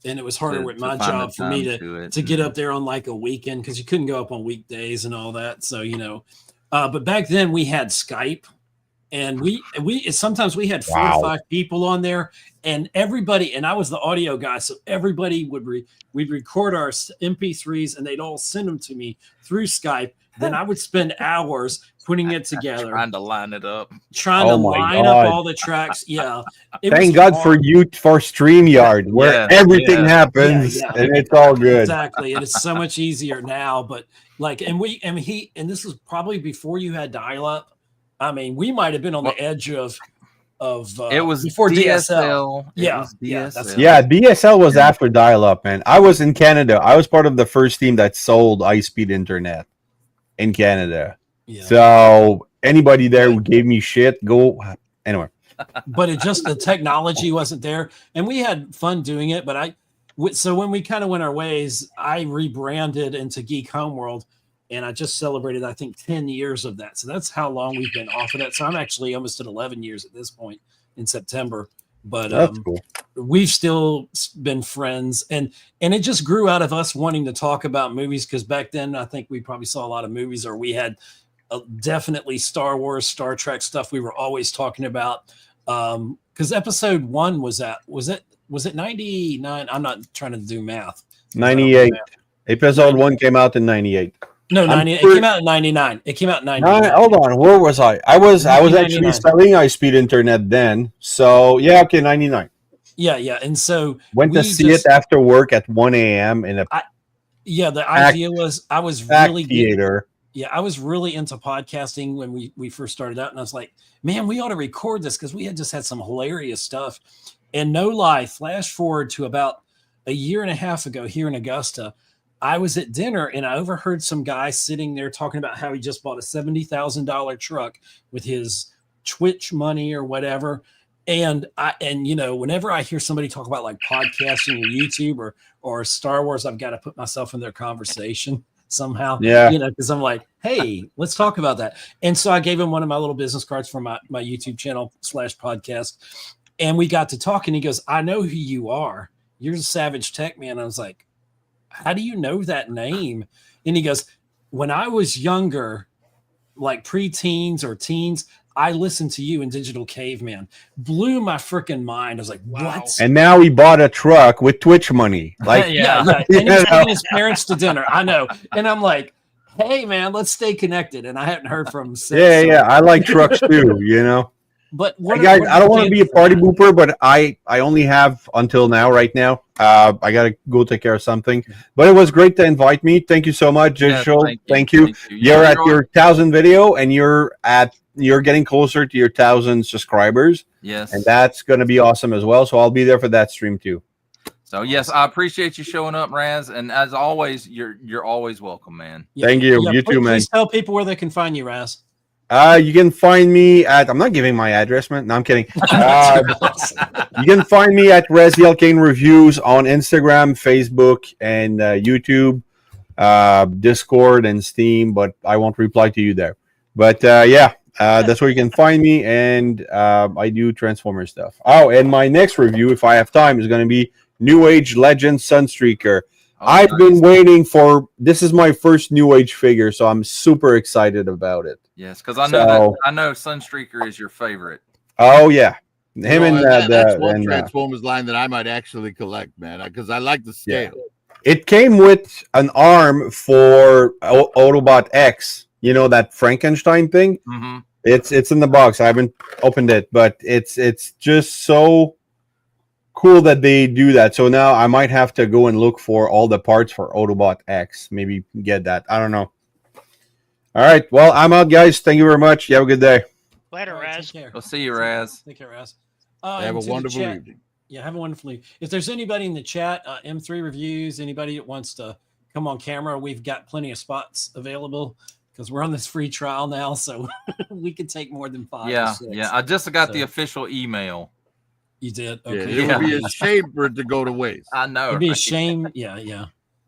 And it was harder to- with to my find the job for me time it. to get up there on like a weekend, because you couldn't go up on weekdays and all that. So but back then we had Skype, and we sometimes we had 4 or 5 people on there, and everybody, and I was the audio guy, so everybody we'd record our MP3s, and they'd all send them to me through Skype. Then I would spend hours putting it together, trying to line it up. trying to Oh my line God. up all the tracks. Yeah. It Thank was God hard. for StreamYard, where Yeah, everything yeah. happens Yeah. and it's all good. Exactly. And it's so much easier now. But like, and this was probably before you had dial up. I mean, we might have been on the edge of It was before DSL. DSL. It Yeah, was yeah, DSL. that's- Yeah, DSL was after dial-up, man. I was in Canada. I was part of the first team that sold high-speed internet in Canada. Yeah. So anybody there who gave me shit, go anyway. But the technology wasn't there, and we had fun doing it. But so when we kind of went our ways, I rebranded into Geek Homeworld, and I just celebrated, I think, 10 years of that. So that's how long we've been off of that. So I'm actually almost at 11 years at this point in September. But That's cool. we've still been friends, and it just grew out of us wanting to talk about movies, because back then I think we probably saw a lot of movies, or we had definitely Star Wars, Star Trek stuff we were always talking about. Because episode 1 was it 99? I'm not trying to do math. 98. Episode 1 came out in 98. No, 90. It came out in 99. It came out in 99. Hold on, where was I? I was actually 1999. selling high-speed internet then. So yeah, okay, 99. Yeah, and so Went to we see just- it after work at 1 a.m. in a the idea was I was packed really theater. I was really into podcasting when we first started out, and I was like, man, we ought to record this, because we had just had some hilarious stuff. And no lie, flash forward to about a year and a half ago here in Augusta, I was at dinner and I overheard some guy sitting there talking about how he just bought a $70,000 truck with his Twitch money or whatever. And whenever I hear somebody talk about like podcasting or YouTube or Star Wars, I've got to put myself in their conversation somehow. Yeah. Because I'm like, hey, let's talk about that. And so I gave him one of my little business cards for my YouTube channel /podcast. And we got to talk, and he goes, I know who you are. You're the Savage Tech Man. I was like, how do you know that name? And he goes, when I was younger, like pre-teens or teens, I listened to you in Digital Caveman. Blew my freaking mind. I was like, what? And now he bought a truck with Twitch money. Like, yeah. And he's taking his parents to dinner. I know. And I'm like, hey, man, let's stay connected. And I hadn't heard from him since. yeah. I like trucks too, But guys, I don't want to be a party booper, but I only have until now, right now. I got to go take care of something. But it was great to invite me. Thank you so much, Digital. Thank you. You're at your 1,000 video, and you're getting closer to your 1,000 subscribers. Yes. And that's going to be awesome as well. So I'll be there for that stream too. So yes, I appreciate you showing up, Raz. And as always, you're always welcome, man. Thank you. You too, man. Please tell people where they can find you, Raz. You can find me at, I'm not giving my address, man. No, I'm kidding. You can find me at Raziel Reviews on Instagram, Facebook, and YouTube, Discord, and Steam, but I won't reply to you there. But that's where you can find me, and I do Transformer stuff. Oh, and my next review, if I have time, is going to be New Age Legend Sunstreaker. I've been waiting for, this is my first New Age figure, so I'm super excited about it. Yes, because I know Sunstreaker is your favorite. Oh yeah, him and that's one Transformers line that I might actually collect, man, because I like the scale. Yeah. It came with an arm for Autobot X. You know that Frankenstein thing? Mm-hmm. It's in the box. I haven't opened it, but it's just so cool that they do that. So now I might have to go and look for all the parts for Autobot X. Maybe get that. I don't know. All right. Well, I'm out, guys. Thank you very much. You have a good day. Later, All right, Raz. take care. We'll see you, Raz. Take care, Raz. Have a into the wonderful chat. evening. Yeah, have a wonderful evening. If there's anybody in the chat, M3 Reviews, anybody that wants to come on camera, we've got plenty of spots available because we're on this free trial now, so we can take more than 5 or Yeah, 6. yeah. I just got the So- official email. You did? Yeah, Okay. it would be a Please. shame for it to go to waste. I know. It'd be a right? shame. Yeah, yeah.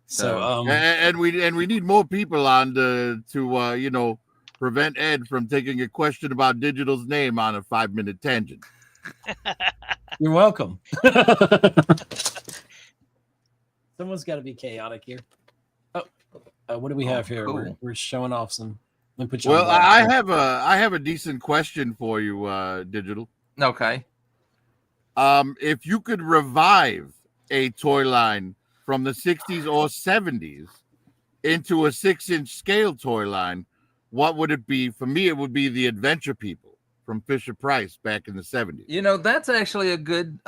So, And we need more people on to prevent Ed from taking a question about Digital's name on a 5-minute tangent. you're welcome. Someone's got to be chaotic here. Oh, what do we have here? Cool. We're showing off some. Let me put you Well, on blast. I have a decent question for you, Digital. Okay. If you could revive a toy line from the 60s or 70s into a 6-inch scale toy line, what would it be? For me, it would be the Adventure People from Fisher Price back in the 70s. You know, that's actually a good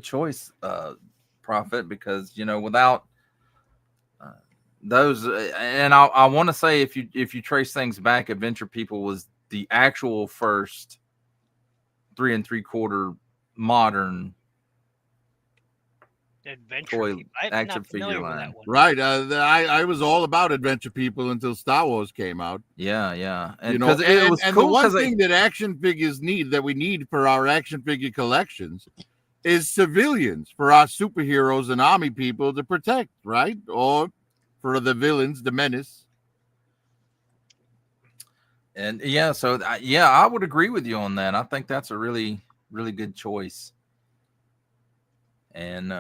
choice, Prophet, because without those, and I want to say if you trace things back, Adventure People was the actual first 3 3/4 modern Adventure toy People. I'm action not familiar figure with line. that one. Right. I was all about Adventure People until Star Wars came out. Yeah, yeah, and And it was cool the one 'cause thing that action figures that we need for our action figure collections is civilians for our superheroes and army people to protect, right? Or for the villains, the menace. And yeah, so yeah, I would agree with you on that. I think that's a really, really good choice. And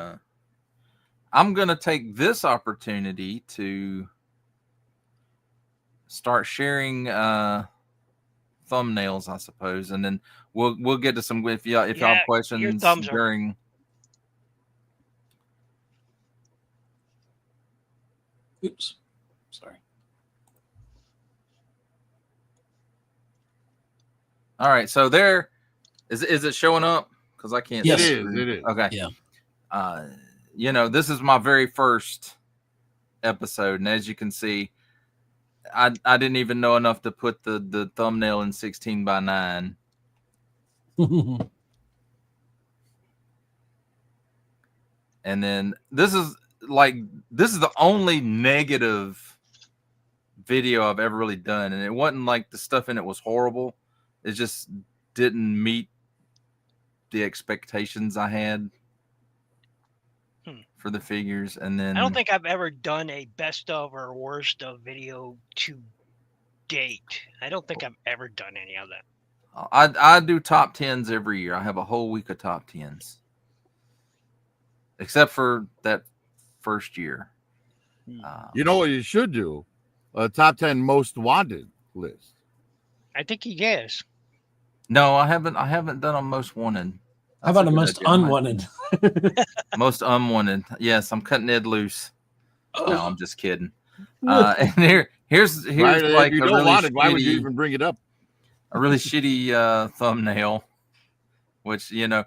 I'm going to take this opportunity to start sharing thumbnails, I suppose, and then we'll get to some if y'all have questions thumbs are- during. Oops. Sorry. All right, so there is it showing up? Because I can't. Yes. see It is. It is. Okay. Yeah. This is my very first episode, and as you can see, I didn't even know enough to put the thumbnail in 16:9. And then this is the only negative video I've ever really done, and it wasn't like the stuff in it was horrible. It just didn't meet the expectations I had for the figures. And then I don't think I've ever done a best of or worst of video to date. I don't think I've ever done any of that. I do top 10s every year. I have a whole week of top 10s, except for that first year. You know what you should do? A top 10 most wanted list. I think he is. No, I haven't done a most wanted. How about a most unwanted? Most unwanted. Yes, I'm cutting Ed loose. No, I'm just kidding. And here's Right? like If you a don't really want it, why would you shitty- even bring it up? a really shitty thumbnail, which look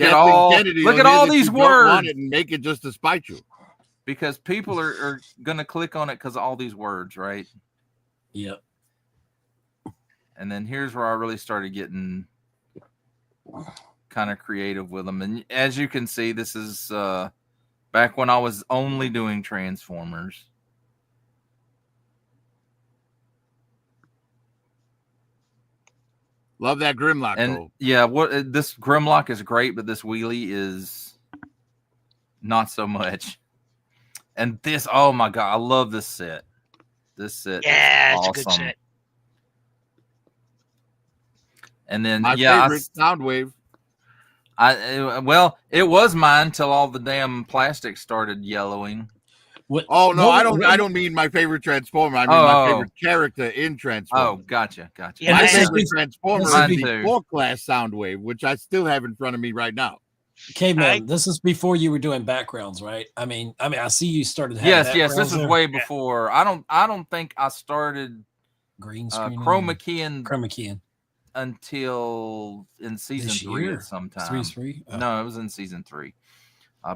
Kathleen at all Kennedy look will at hear all that these you don't want words, it and make it just to spite you. because people are gonna click on it because of all these words, right? Yep. And then here's where I really started getting kind of creative with them. And as you can see, this is back when I was only doing Transformers. Love that Grimlock, And though. yeah, this Grimlock is great, but this wheelie is not so much. And this, oh my god, I love this set. This set, Yeah, is it's awesome. a good set. And then My favorite Soundwave. Well, it was mine till all the damn plastic started yellowing. Oh no, I don't mean my favorite Transformer. I mean my favorite character in Transformer. Oh, gotcha. Yeah, My this is favorite Transformer is mine the too. 4-class Soundwave, which I still have in front of me right now. Caveman, this is before you were doing backgrounds, right? I mean, I see you started having Yes. backgrounds This is there. way before. I don't think I started green screen chroma keying until in season 3 at some time. 3? Oh. No, it was in season 3.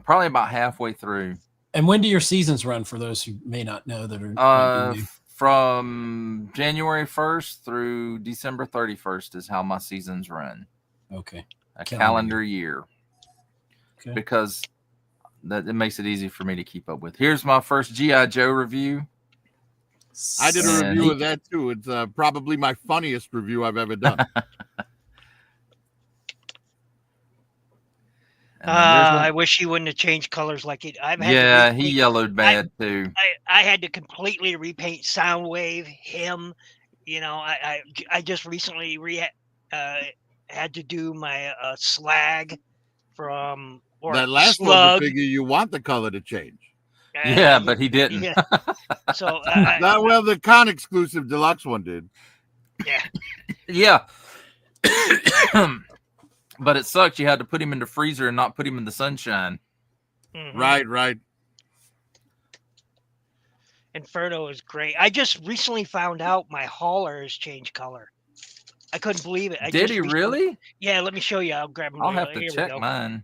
Probably about halfway through. And when do your seasons run, for those who may not know that are from January 1st through December 31st is how my seasons run. Okay. A Calendar calendar year. Okay. Because that it makes it easy for me to keep up with. Here's my first G.I. Joe review. I did a And- review of that too. It's probably my funniest review I've ever done. And then there's I wish he wouldn't have changed colors like it. I've had yeah, to he repaint. yellowed bad too. I had to completely repaint Soundwave, him. You know, I just recently had to do my slag from or That last slug. one, figure you want the color to change. Yeah, but he didn't. Yeah. So Well, the con exclusive deluxe one did. yeah, Yeah. But it sucked. You had to put him in the freezer and not put him in the sunshine. mhm. Right. Inferno is great. I just recently found out my hauler has changed color. I couldn't believe it. Did he really? Yeah, let me show you. I'll grab them. I'll have to Here we check go. mine.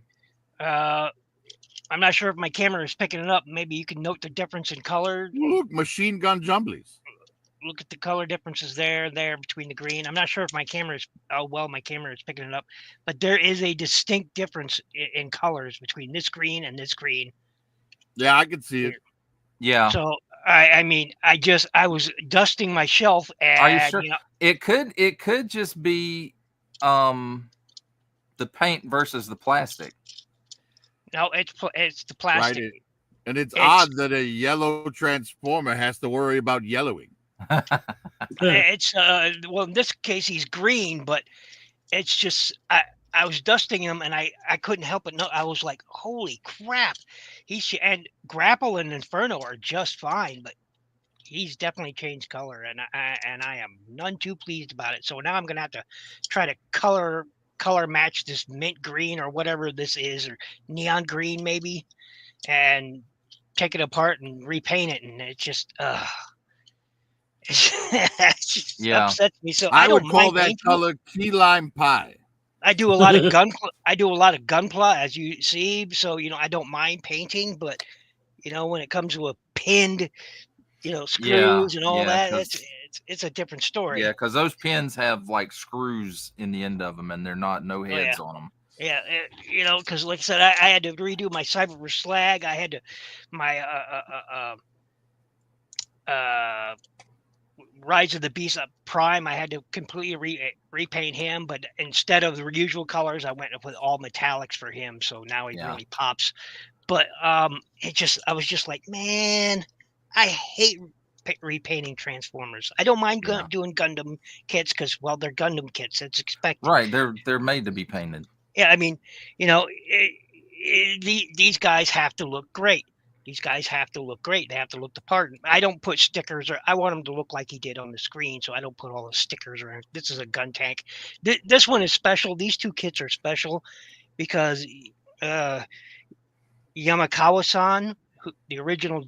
I'm not sure if my camera is picking it up. Maybe you can note the difference in color. Look, machine gun jumblies. Look at the color differences there between the green. I'm not sure if my camera is my camera is picking it up, but there is a distinct difference in colors between this green and this green. Yeah, I can see it. Yeah. So I mean, I was dusting my shelf and Are you sure? you know, It could just be the paint versus the plastic. no, it's the Right. plastic. And it's It's- odd that a yellow transformer has to worry about yellowing. It's well, in this case he's green, but it's just I was dusting him and I couldn't help it. No, I was like, holy crap, and Grapple and Inferno are just fine, but he's definitely changed color, and I am none too pleased about it. So now I'm gonna have to try to color match this mint green or whatever this is, or neon green maybe, and take it apart and repaint it, and it just it just Yeah. upsets me. So I don't would call mind that painting. color key lime pie. I do a lot of gunpla, as you see. So you know, I don't mind painting, but you know, when it comes to a pinned, you know, screws and all that, it's a different story. Yeah, because those pins have like screws in the end of them, and they're not no heads on them. Yeah, you know, because like I said, I had to redo my Cyber Slag. I had to my Rise of the Beast Prime. I had to completely repaint him, but instead of the usual colors, I went with all metallics for him. So now he really pops. But I was just like, man, I hate repainting Transformers. I don't mind doing Gundam kits because, well, they're Gundam kits. It's expected. Right, they're made to be painted. Yeah, I mean, you know, these guys have to look great. These guys have to look great. They have to look the part. I don't put stickers, or I want them to look like he did on the screen, so I don't put all the stickers around. This is a gun tank. This one is special. These two kits are special because Yamakawa-san, the original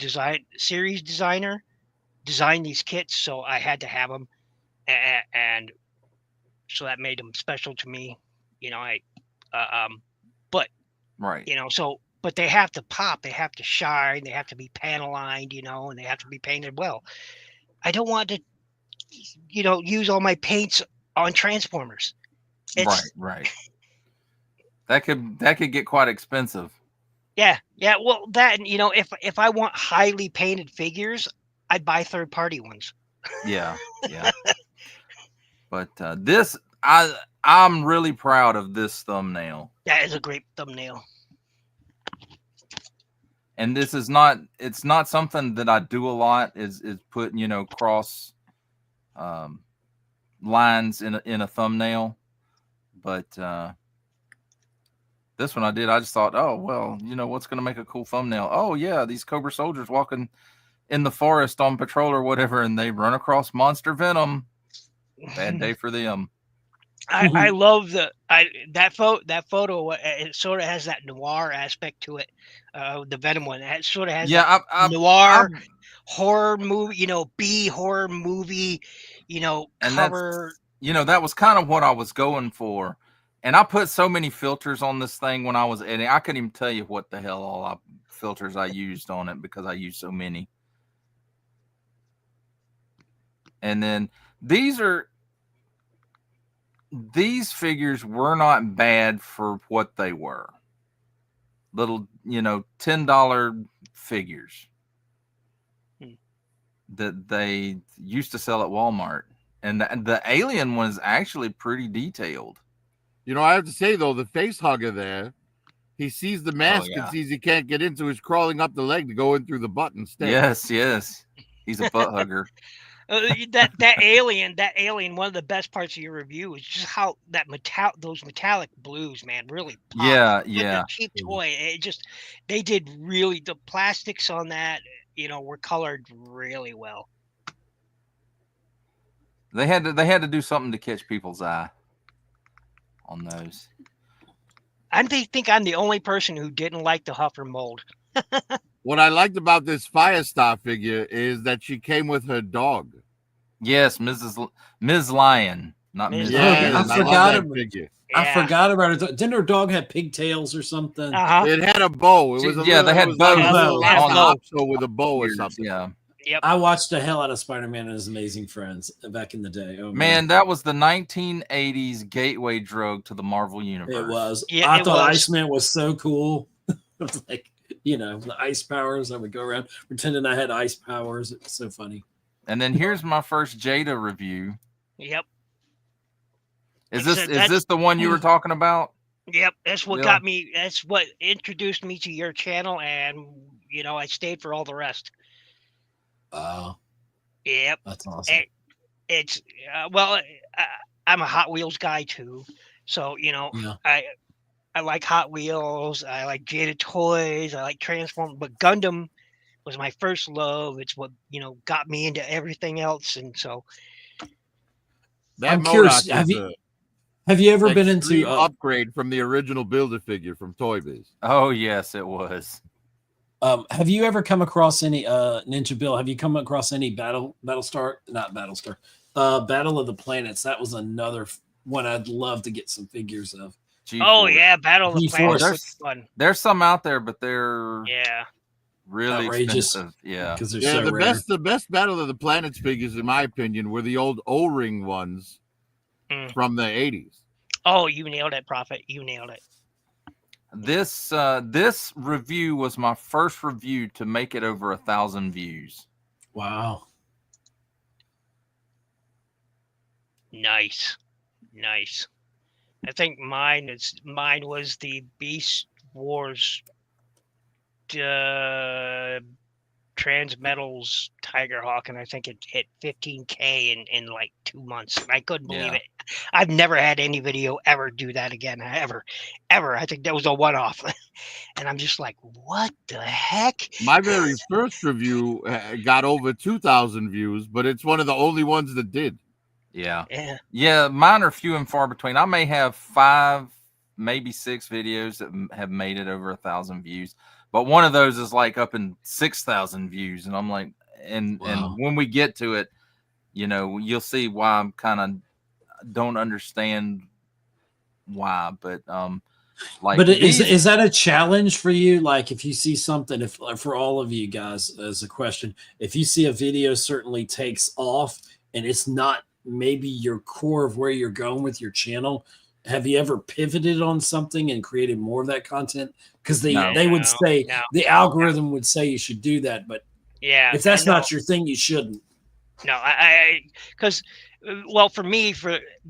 series designer, designed these kits, so I had to have them, and so that made them special to me. You know, but right, you know, but they have to pop, they have to shine, they have to be panel lined, you know, and they have to be painted well. I don't want to, you know, use all my paints on Transformers. Right. That could get quite expensive. Yeah. Well, that, you know, if I want highly painted figures, I'd buy third party ones. Yeah. But this, I'm really proud of this thumbnail. That is a great thumbnail. And this is it's not something that I do a lot, is put, you know, cross lines in a thumbnail. But this one I did. I just thought, oh, well, you know, what's going to make a cool thumbnail? Oh, yeah, these Cobra soldiers walking in the forest on patrol or whatever, and they run across Monster Venom. Bad day for them. I love that photo. It sort of has that noir aspect to it. The Venom one, it sort of has noir horror movie, you know, B horror movie, you know, and cover. You know, that was kind of what I was going for. And I put so many filters on this thing when I was editing. I couldn't even tell you what the hell all filters I used on it because I used so many. And then these are these figures were not bad for what they were. Little, $10 figures that they used to sell at Walmart. And the alien was actually pretty detailed. I have to say, though, the face hugger there, he sees the mask and sees he can't get in, so he's crawling up the leg to go in through the butt instead. Yes. He's a butt hugger. That alien, one of the best parts of your review is just how those metallic blues, man, really pop. Yeah. A cheap toy. They did really, the plastics on that, were colored really well. They had to do something to catch people's eye on those. I think I'm the only person who didn't like the Huffer mold. What I liked about this Firestar figure is that she came with her dog. Yes, Ms. Lion, not Ms. Yeah, I forgot about figure. I forgot about it. Didn't her dog have pigtails or something? It had a bow. It was they had bows so with a bow or something. Yeah. Yep. I watched the hell out of Spider-Man and His Amazing Friends back in the day. Oh, man, that was the 1980s gateway drug to the Marvel universe. It was. Yeah, I thought Iceman was so cool. It was like, the ice powers. I would go around pretending I had ice powers. It was so funny. And then here's my first Jada review. Yep. Is this the one you were talking about? Yep, that's what got me. That's what introduced me to your channel, and I stayed for all the rest. Yep, that's awesome. It's I'm a Hot Wheels guy too, so I like Hot Wheels. I like Jada toys. I like Transformers, but Gundam was my first love. It's what got me into everything else, and so. I'm curious. Have you ever been into upgrade from the original Build-A-Figure from Toy Biz? Oh yes, it was. Have you ever come across any Ninja Bill? Have you come across any Battle of the Planets? That was another one I'd love to get some figures of. G4. Oh yeah, Battle of the Planets was fun. There's some out there, but they're really outrageous. Expensive. Yeah, because they're so rare. The best Battle of the Planets figures, in my opinion, were the old O-ring ones from the 80s. Oh, you nailed it, Prophet. You nailed it. This review was my first review to make it over 1,000 views. Wow. Nice. I think mine was the Beast Wars Transmetals Tiger Hawk, and I think it hit 15K in like 2 months. And I couldn't believe it. I've never had any video ever do that again, ever. I think that was a one-off, and I'm just like, what the heck? My very first review got over 2,000 views, but it's one of the only ones that did. Yeah. Mine are few and far between. I may have 5, maybe 6 videos that have made it over 1,000 views. But one of those is like up in 6,000 views, and I'm like, and when we get to it, you'll see why I'm kind of don't understand why, but is that a challenge for you? Like, if you see something, if for all of you guys, as a question, if you see a video certainly takes off and it's not maybe your core of where you're going with your channel, have you ever pivoted on something and created more of that content? Because they would say the algorithm would say you should do that, but if that's not your thing, you shouldn't. No, because for me,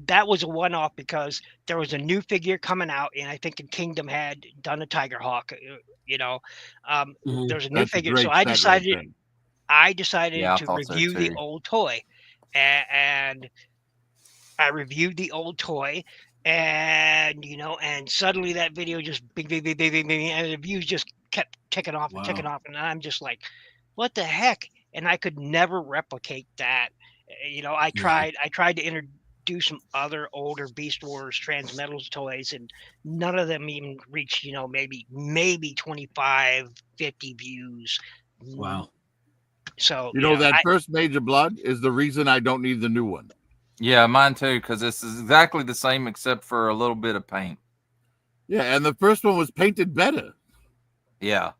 that was a one-off because there was a new figure coming out, and I think Kingdom had done a Tiger Hawk. There's a new figure, so I decided to review the old toy, and I reviewed the old toy. And and suddenly that video just big, and the views just kept ticking off, and I'm just like, what the heck? And I could never replicate that. I tried to introduce some other older Beast Wars Transmetals toys, and none of them even reached maybe 25, 50 views. Wow. So that first Major Blood is the reason I don't need the new one. Yeah, mine too, because this is exactly the same except for a little bit of paint. Yeah, and the first one was painted better. Yeah.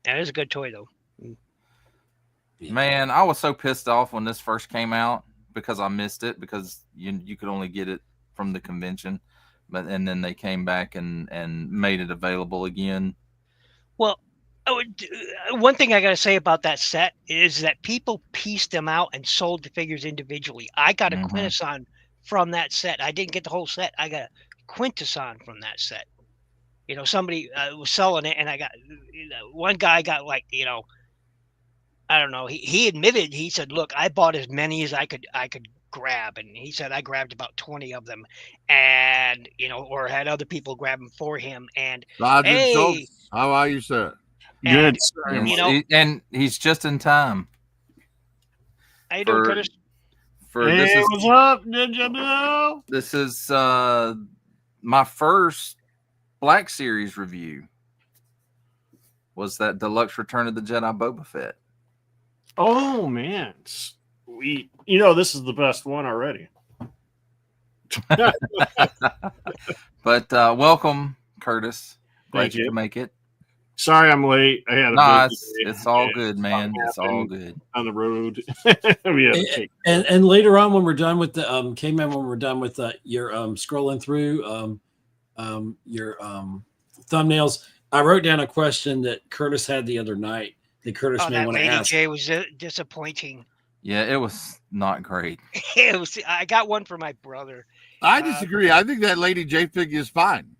That is a good toy, though. Man, I was so pissed off when this first came out because I missed it because you could only get it from the convention, and then they came back and made it available again. Well, one thing I got to say about that set is that people pieced them out and sold the figures individually. I got a Mhm. Quintesson from that set. I didn't get the whole set. I got a Quintesson from that set. You know, somebody was selling it, and I got one guy got like, you know, I don't know. He admitted, he said, "Look, I bought as many as I could grab," and he said I grabbed about 20 of them, and you know, or had other people grab them for him. And Sergeant hey, Schultz, how are you, sir? Good. and, Yes, you know, and he's just in time how you doing, for Curtis? Hey, this is what's up, Ninja Bill? this is my first Black Series review. Was that deluxe Return of the Jedi Boba Fett? Oh man, sweet! You know this is the best one already. But welcome, Curtis. Glad Thank you you. could make it. Sorry, I'm late. I had a No, busy day. it's all Yeah, good, man. It's all happened good. on the road. We had to take. And later on, when we're done with the K-Man, when we're done with your scrolling through your thumbnails, I wrote down a question that Curtis had the other night that Curtis Oh, may that want to Lady ask. J was disappointing. Yeah, it was not great. It was. I got one for my brother. I disagree. I think that Lady J figure is fine.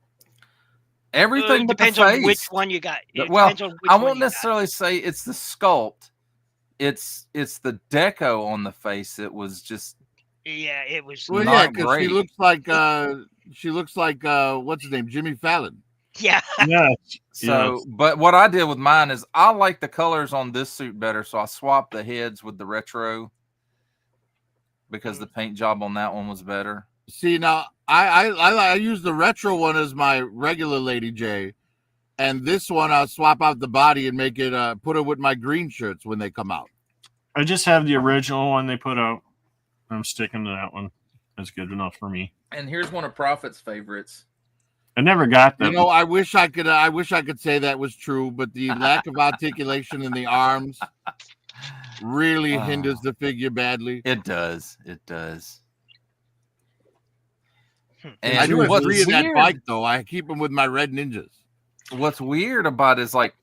Everything It but the depends on face. which one you got. It Well, depends on which I one won't you got. necessarily say it's the sculpt. It's the deco on the face. It was just Yeah, it was. Well, Not yeah, because great. she looks like what's his name, Jimmy Fallon. Yeah, Yes. so. Yes. But what I did with mine is I like the colors on this suit better, so I swapped the heads with the retro because the paint job on that one was better. See, now I use the retro one as my regular Lady J, and this one I'll swap out the body and make it put it with my green shirts when they come out. I just have the original one they put out. I'm sticking to that one. That's good enough for me. And here's one of Prophet's favorites. I never got that. You know, I wish I could say that was true, but the lack of articulation in the arms really hinders the figure badly. It does. It does. I And do have what's 3 in that weird- bike though. I keep them with my red ninjas. What's weird about it is like,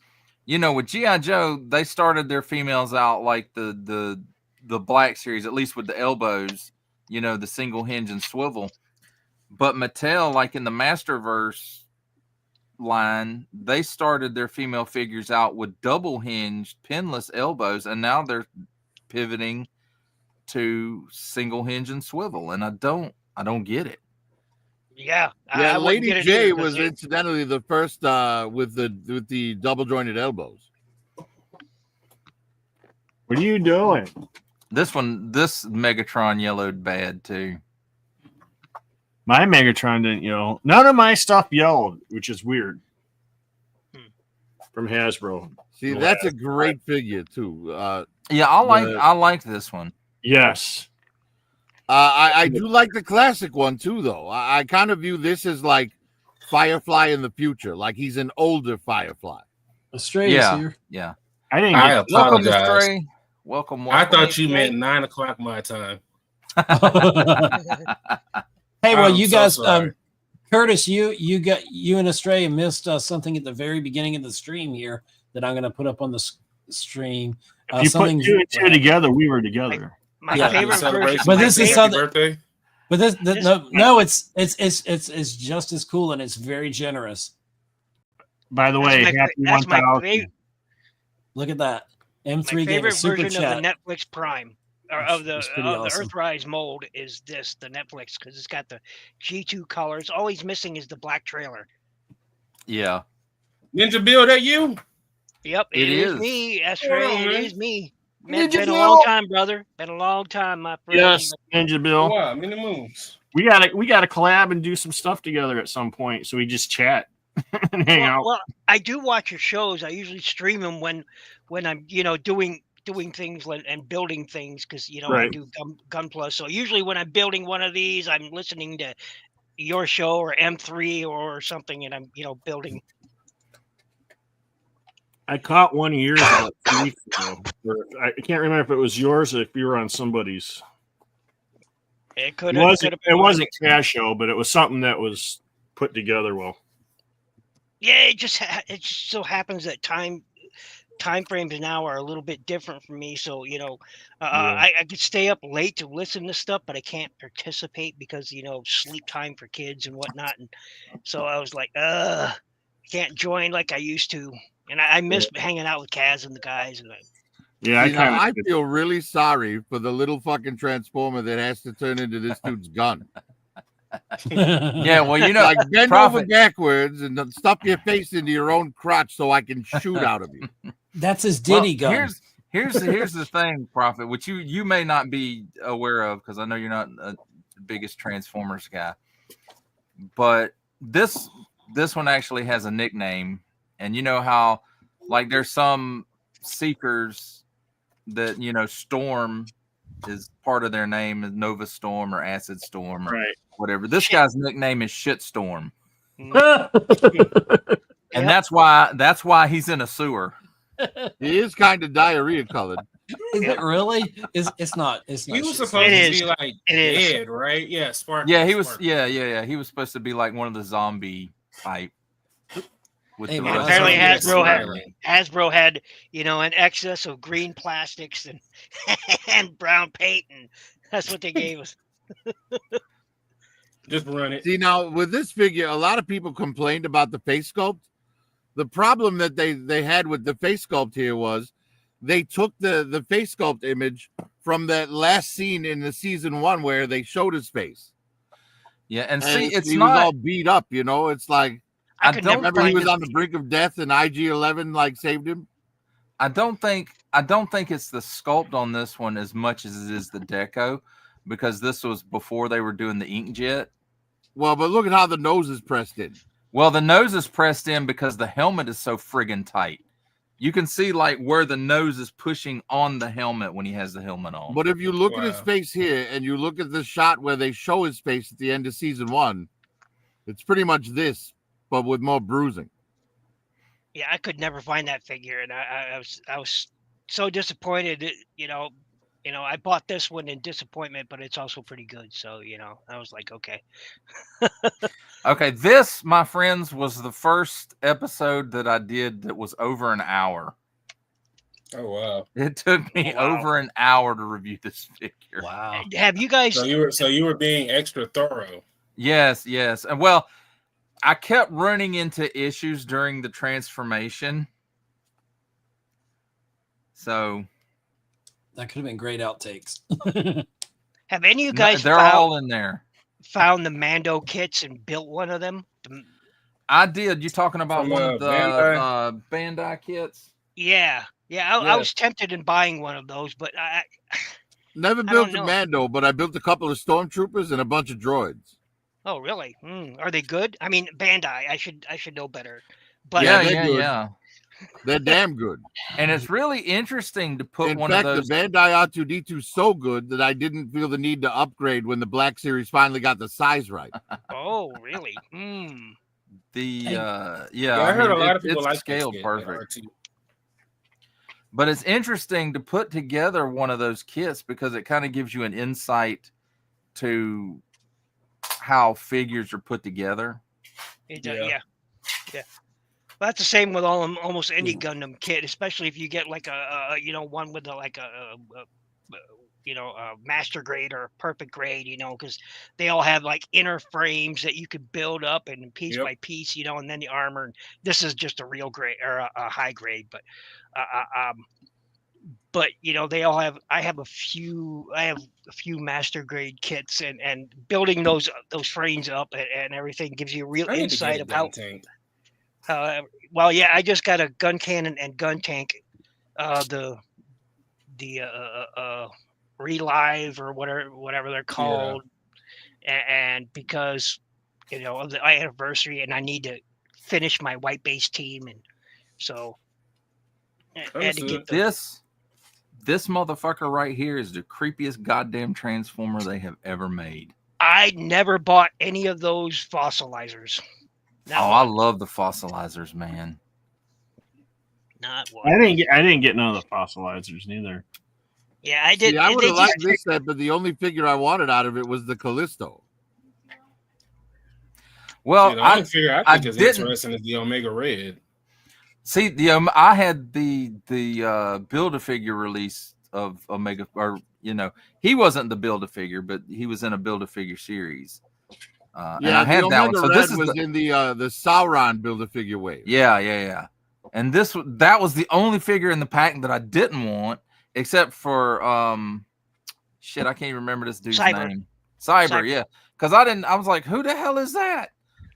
you know, with G.I. Joe, they started their females out like the Black Series, at least with the elbows, you know, the single hinge and swivel. But Mattel, like in the Masterverse line, they started their female figures out with double hinged, pinless elbows, and now they're pivoting to single hinge and swivel. And I don't get it. yeah. Yeah, I wouldn't Lady get it J either, 'cause was incidentally the first with the double jointed elbows. What are you doing? This Megatron yellowed bad too. My Megatron didn't yell. None of my stuff yelled, which is weird. From Hasbro. See, that's a great figure too. Yeah, I like this one. Yes. I do like the classic one too, though. I kind of view this as like Firefly in the future, like he's an older Firefly. Astray Yeah. is here. Yeah. I didn't I get Welcome, apologize. Stray. Welcome. I thought you Stray. meant 9 o'clock my time. Hey, well, I'm you so guys, sorry. Curtis, you and Astray missed something at the very beginning of the stream here that I'm going to put up on the stream. If you put 2 and 2 together, we were together. My Yeah. favorite Celebration. version. But my this is favorite- something- birthday. But it's just as cool and it's very generous. By the way, happy that's my 1000. Look at that. My M3 gave a favorite super version chat. of the Netflix Prime or of the It's pretty awesome. Earthrise mold is this, the Netflix, because it's got the G2 colors. All he's missing is the black trailer. Yeah. Ninja Bill, that you? Yep, It it is is. me. That's Hold right. on, It man. is me. Man, it's Ninja been a Bill. long time, brother. Been a long time, my friend. Yes, Ninja Bill. Wow, many moons. We gotta collab and do some stuff together at some point. So we just chat and hang out. Well, I do watch your shows. I usually stream them when I'm, doing things and building things, because I Right. do Gun Plus. So usually when I'm building one of these, I'm listening to your show or M3 or something, and I'm building. I caught one of yours about 2 weeks ago. I can't remember if it was yours or if you were on somebody's. It could It have. wasn't. It wasn't Casio, but it was something that was put together well. Yeah, it just so happens that time frames now are a little bit different for me. So I could stay up late to listen to stuff, but I can't participate because sleep time for kids and whatnot. And so I was like, can't join like I used to. And I miss hanging out with Kaz and the guys. And Yeah, See, now, I feel really sorry for the little fucking transformer that has to turn into this dude's gun. Yeah, well, Like bend over Prophet, backwards and then stuff your face into your own crotch so I can shoot out of you. That's his well, Diddy gun. here's the thing, Prophet, which you may not be aware of because I know you're not the biggest Transformers guy, but this one actually has a nickname, and you know how like there's some seekers that Storm is part of their name, is Nova Storm or Acid Storm or right. whatever. This guy's nickname is Shitstorm, mm, and Yep. that's why he's in a sewer. He is kind of diarrhea colored. Is it really? It's not. It's not. He was shit. supposed It to is. be like It is. dead, right? Yeah, Spark. Yeah, he was. Spark. Yeah. He was supposed to be like one of the zombie type. With Hey, the man, rest Apparently of That's the Hasbro had an excess of green plastics and and brown paint, and that's what they gave us. Just run it. See, now with this figure, a lot of people complained about the face sculpt. The problem that they had with the face sculpt here was they took the face sculpt image from that last scene in the season 1 where they showed his face. Yeah, and And see, it's he not. was all beat up, It's like I could don't never remember he find was this on the brink of death and IG-11 like saved him. I don't think it's the sculpt on this one as much as it is the deco, because this was before they were doing the inkjet. Well, but look at how the nose is pressed in. Well, the nose is pressed in because the helmet is so friggin' tight. You can see like where the nose is pushing on the helmet when he has the helmet on. But if you look at his Wow. face here and you look at the shot where they show his face at the end of season 1, it's pretty much this, but with more bruising. Yeah, I could never find that figure, and I was so disappointed. I bought this one in disappointment, but it's also pretty good. So I was like, okay. Okay, this, my friends, was the first episode that I did that was over an hour. Oh wow. It took me Oh, wow. over an hour to review this figure. Wow. Have you guys? So you were being extra thorough. Yes. And well, I kept running into issues during the transformation. So That could have been great outtakes. Have any of you guys they're all in there. found the Mando kits and built one of them? I did. You talking about From, one of the Bandai? Bandai kits? Yeah. I Yes. was tempted in buying one of those, but I Never I built don't a know. Mando, but I built a couple of stormtroopers and a bunch of droids. Oh, really? Are they good? I mean, Bandai. I should know better. But Yeah, Yeah, they're good. yeah. They're damn good. And it's really interesting to put In one fact, of those. the Bandai R2D2 is so good that I didn't feel the need to upgrade when the Black Series finally got the size right. oh, really? Yeah, I heard a lot of people it's like scaled this kit, perfect. RT. But it's interesting to put together one of those kits because it kind of gives you an insight to how figures are put together. Yeah. Well, that's the same with almost any Gundam kit, especially if you get like a one with a master grade or a perfect grade, because they all have like inner frames that you could build up and piece Yep. by piece, and then the armor. And this is just a real grade or a high grade, but they all have. I have a few master grade kits, and building those frames up and everything gives you a real I need insight to of get a how. gun tank. Well, yeah, I just got a gun cannon and gun tank, the Relive or whatever they're called, and because of the anniversary, and I need to finish my white base team, and so I had to get This motherfucker right here is the creepiest goddamn transformer they have ever made. I never bought any of those fossilizers. I love the fossilizers, man. Not one. I didn't get none of the fossilizers neither. Yeah, I did. See, I would They have just liked this set, but the only figure I wanted out of it was the Callisto. Well, See, the only figure I I think is didn't interesting is the Omega Red. see the I had the Build-A-Figure release of Omega, or he wasn't the Build-A-Figure, but he was in a Build-A-Figure series. And Yeah, I the had that one. Omega So Red this is was in the Sauron Build-A-Figure wave. yeah. And that was the only figure in the pack that I didn't want, except for shit, I can't even remember this dude's Cyber. name. Cyber, Cyber. yeah. Because I was like, who the hell is that?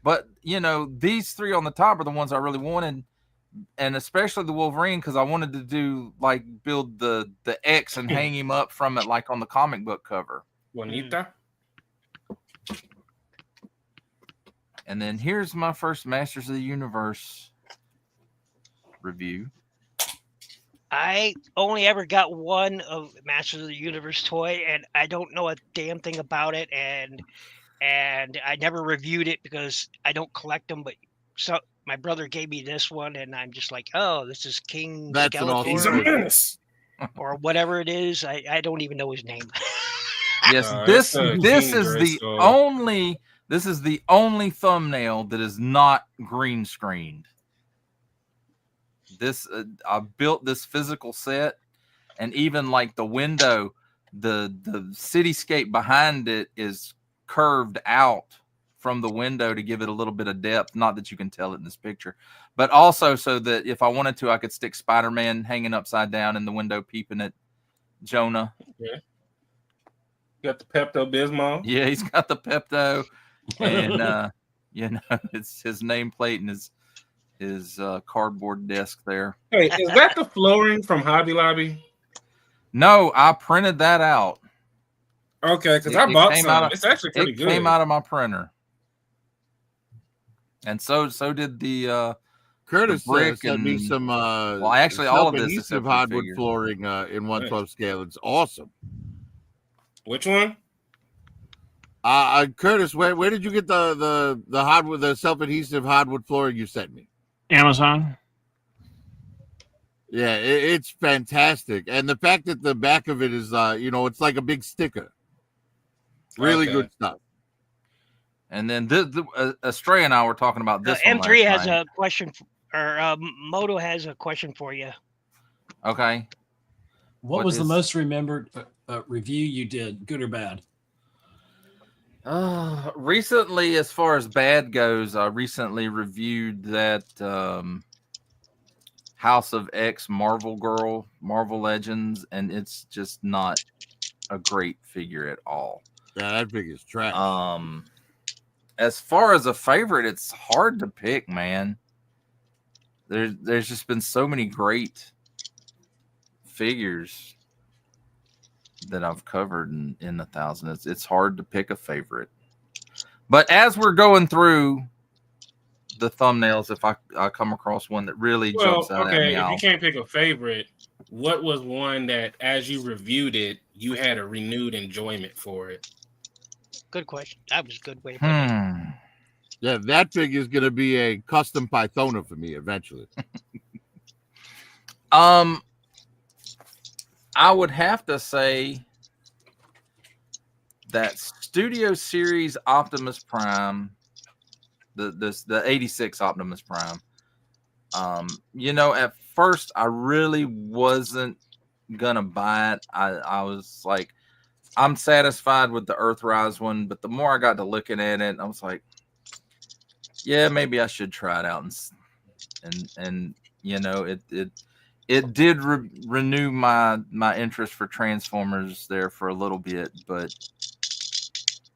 But these three on the top are the ones I really wanted, and especially the Wolverine, because I wanted to do build the X and hang him up from it like on the comic book cover. Juanita. And then here's my first Masters of the Universe review. I only ever got one of Masters of the Universe toy, and I don't know a damn thing about it, and I never reviewed it because I don't collect them. But so my brother gave me this one, and I'm just like, oh, this is King That's an awesome He's a Skeletor menace. or whatever it is. I don't even know his name. Yes, It's this King is the Grayskull. only thumbnail that is not green screened. This I built this physical set, and even like the window, the cityscape behind it is curved out from the window to give it a little bit of depth. Not that you can tell it in this picture, but also so that if I wanted to, I could stick Spider-Man hanging upside down in the window, peeping at Jonah. Yeah. Got the Pepto-Bismol. Yeah, he's got the Pepto, and it's his nameplate and his cardboard desk there. Hey, is that the flooring from Hobby Lobby? No, I printed that out. Okay, because I bought came some. out It's actually pretty good. It came out of my printer, and so did the Curtis brick sent me and- some well, actually, all of this except self-adhesive for hardwood figures. flooring in 1/12 scale. It's awesome. Which one? Curtis, where did you get the hardwood, the self-adhesive hardwood flooring you sent me? Amazon. Yeah, it's fantastic, and the fact that the back of it is it's like a big sticker. Really Okay. good stuff. And then Astray and I were talking about this one M3 last has night. a question, or Moto has a question for you. Okay. What was the most remembered review you did, good or bad? Recently, as far as bad goes, I recently reviewed that House of X Marvel Girl, Marvel Legends, and it's just not a great figure at all. Yeah, that figure's trash. As far as a favorite, it's hard to pick, man. There's just been so many great figures that I've covered in 1,000. It's hard to pick a favorite. But as we're going through the thumbnails, if I come across one that really jumps out at me, if you can't pick a favorite, what was one that, as you reviewed it, you had a renewed enjoyment for it? Good question. That was a good way to put it. Yeah, that figure is going to be a custom Pythona for me eventually. I would have to say that Studio Series Optimus Prime, the 86 Optimus Prime. At first I really wasn't gonna buy it. I was like, I'm satisfied with the Earthrise one, but the more I got to looking at it, I was like, yeah, maybe I should try it out, and it did renew my interest for Transformers there for a little bit, but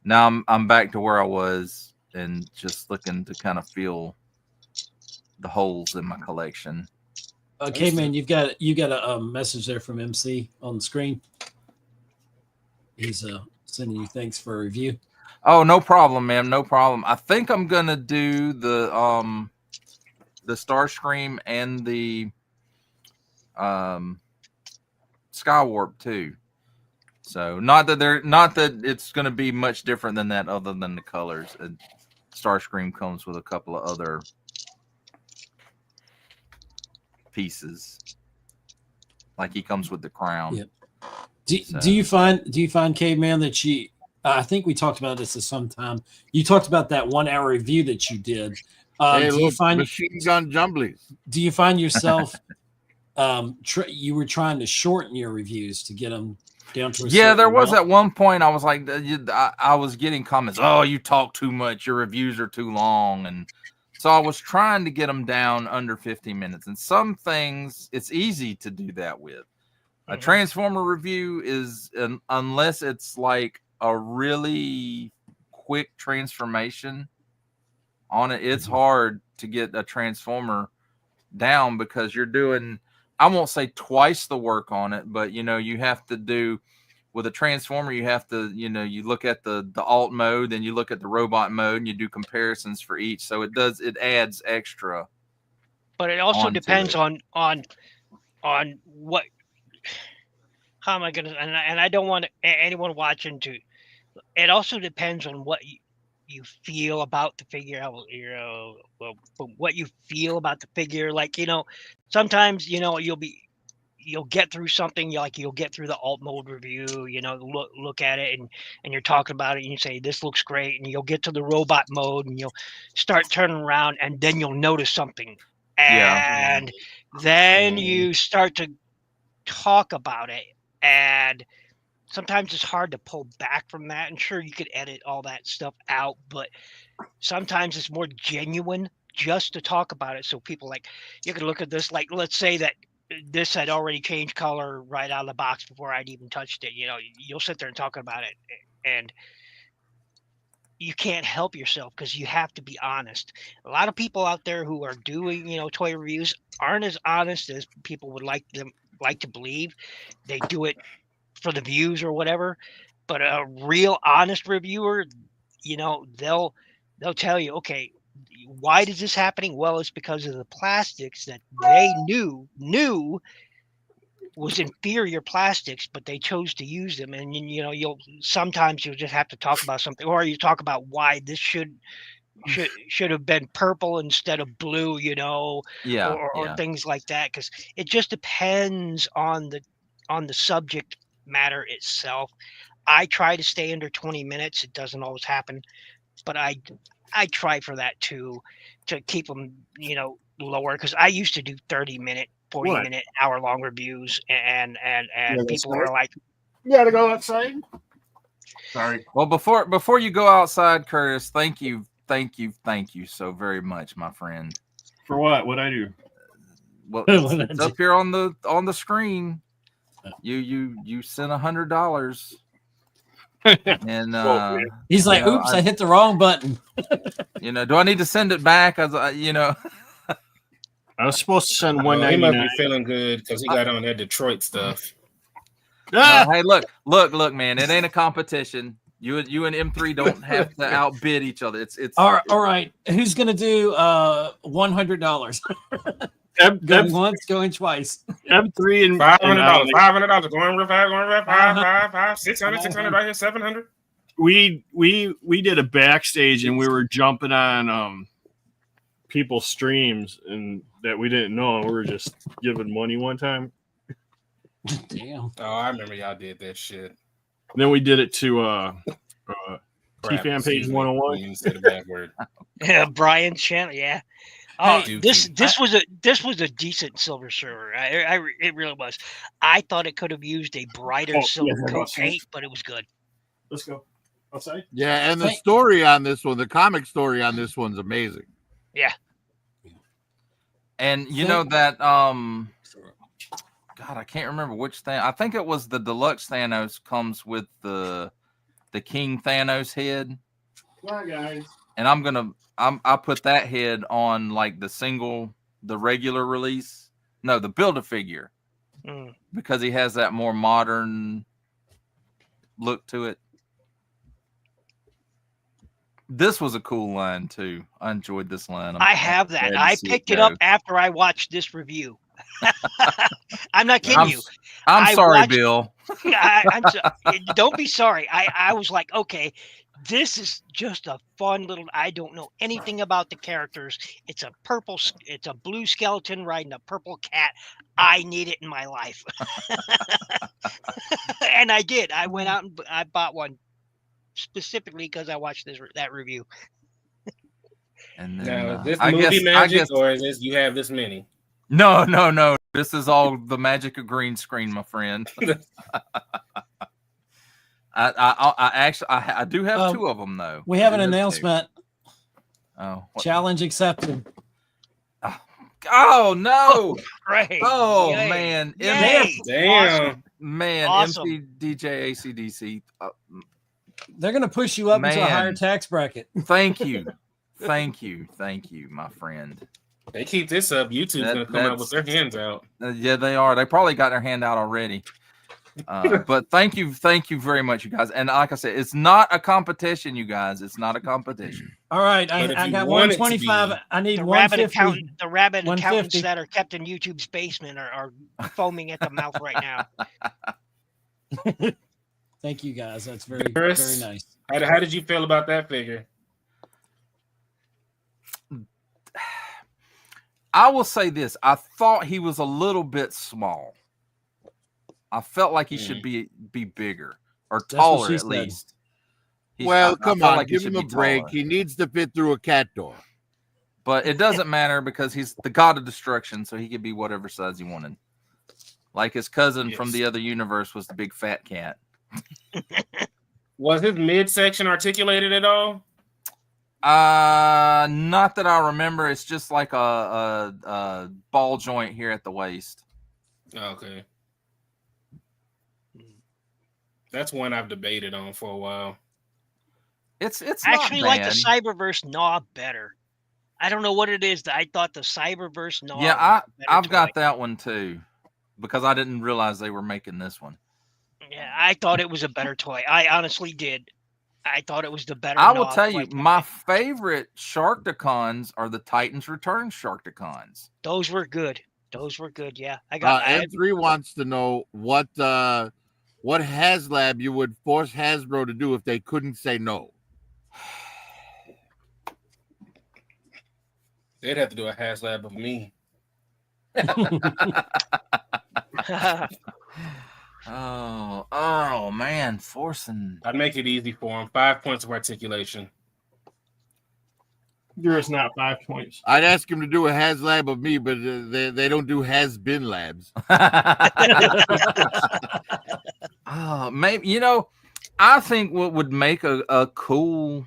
now I'm back to where I was and just looking to kind of fill the holes in my collection. Caveman, you got a message there from MC on the screen. He's sending you thanks for a review. Oh, no problem, man. No problem. I think I'm gonna do the Starscream and the Skywarp too. So not that it's gonna be much different than that, other than the colors. Starscream comes with a couple of other pieces, like he comes with the crown. Yep. Do you find Caveman that she? I think we talked about this at some time. You talked about that 1 hour review that you did. Hey, Do you look, find machine gun jumblies. Do you find yourself you were trying to shorten your reviews to get them down to a Yeah, certain there was amount? at one point I was like, I was getting comments. Oh, you talk too much. Your reviews are too long, and so I was trying to get them down under 15 minutes. And some things it's easy to do that with. A Transformer review is unless it's like a really quick transformation on it, it's hard to get a Transformer down because you're doing, I won't say twice the work on it, but you have to do with a Transformer, you have to, you look at the alt mode, then you look at the robot mode, and you do comparisons for each. So it adds extra. But it also depends on what. How am I gonna? And I don't want anyone watching to. It also depends on what you feel about the figure. What you feel about the figure. Like sometimes you'll get through something. You'll get through the alt mode review. Look at it and you're talking about it and you say this looks great, and you'll get to the robot mode and you'll start turning around and then you'll notice something, and then you start to talk about it, and sometimes it's hard to pull back from that. And sure, you could edit all that stuff out, but sometimes it's more genuine just to talk about it. So people you could look at this, like, let's say that this had already changed color right out of the box before I'd even touched it. You'll sit there and talk about it, and you can't help yourself because you have to be honest. A lot of people out there who are doing, toy reviews aren't as honest as people would like to believe. They do it for the views or whatever, but a real honest reviewer, they'll tell you, okay, why is this happening? Well, it's because of the plastics that they knew was inferior plastics, but they chose to use them. And you'll just have to talk about something, or you talk about why this should have been purple instead of blue, or things like that, because it just depends on the subject matter itself. I try to stay under 20 minutes. It doesn't always happen, but I try for that too, to keep them lower, because I used to do 30-minute, 40-minute, hour-long reviews, and people are like, "You gotta go outside." Sorry. Well, before you go outside, Curtis, thank you so very much, my friend. For what? What'd I do? Well, it's up here on the screen. You sent $100, and he's like, "Oops, I hit the wrong button." Do I need to send it back? As I was supposed to send $199. He must be feeling good because he got on that Detroit stuff. Hey, look, man! It ain't a competition. You and M3 don't have to outbid each other. It's all right. Who's gonna do $100? Going once, going twice. M3 and $500. $500 going real fast. 5, 600 right here, 700. We did a backstage and we were jumping on people's streams and that we didn't know. We were just giving money one time. Damn. Oh, I remember y'all did that shit. And then we did it to T-Fan Page 101. You said a bad word. Yeah, Brian's channel. Yeah. Oh, this was a decent Silver Surfer. It really was. I thought it could have used a brighter silver coat paint, but it was good. Let's go outside. Yeah, and the story on this one, the comic story on this one's amazing. Yeah. And that God, I can't remember which thing. I think it was the deluxe Thanos comes with the King Thanos head. Come on, guys. And I put that head on like the regular release. No, the Build-A-Figure. Because he has that more modern look to it. This was a cool line too. I enjoyed this line. I have that. I picked it up after I watched this review. I'm not kidding you. I'm sorry, Bill. Don't be sorry. I was like, okay, This is just a fun little. I don't know anything about the characters. It's a blue skeleton riding a purple cat. I need it in my life, and I did. I went out and I bought one specifically because I watched that review. And then Now, is this I movie guess magic, or is this you have this many? no. This is all the magic of green screen, my friend. I actually do have two of them though. We have I an do two. announcement. Oh, what? Challenge accepted. Oh no! Right. Oh Yay. man, Yay. Damn. man, Awesome. MC DJ ACDC. They're going to push you up into a higher Man. tax bracket. Thank you, my friend. They keep this up. YouTube's gonna come out with their hands out. Yeah, they are. They probably got their hand out already. But thank you very much, you guys. And like I said, it's not a competition, you guys. It's not a competition. All right, But if I you got want it to 125. be- I need The rabbit 150. accountants 150. that are kept in YouTube's basement are foaming at the mouth right now. Thank you, guys. That's very Chris? nice. How did you feel about that figure? I will say this. I thought he was a little bit small. I felt like he should be bigger or what taller she at said. least. Well, I come felt on, like he give should him a be break. taller. He needs to fit through a cat door. But it doesn't matter because he's the god of destruction, so he could be whatever size he wanted. Like his cousin from Yes. the other universe was the big fat cat. Was his midsection articulated at all? Not that I remember. It's just like a ball joint here at the waist. Okay. That's one I've debated on for a while. It's I actually not like bad. the Cyberverse Gnaw better. I don't know what it is that I thought the Cyberverse Gnaw. Yeah, was the better I've got toy. that one too, because I didn't realize they were making this one. Yeah, I thought it was a better toy. I honestly did. I thought it was the better. I will Gnaw tell toy. you, my favorite Sharkticons are the Titans Return Sharkticons. Those were good. Those were good. Yeah, I got. N3 wants to know what HasLab you would force Hasbro to do if they couldn't say no. They'd have to do a HasLab of me. Oh man, forcing. I'd make it easy for him. 5 points of articulation. Yours not 5 points. I'd ask him to do a HasLab of me, but they don't do has-been labs. Maybe I think what would make a cool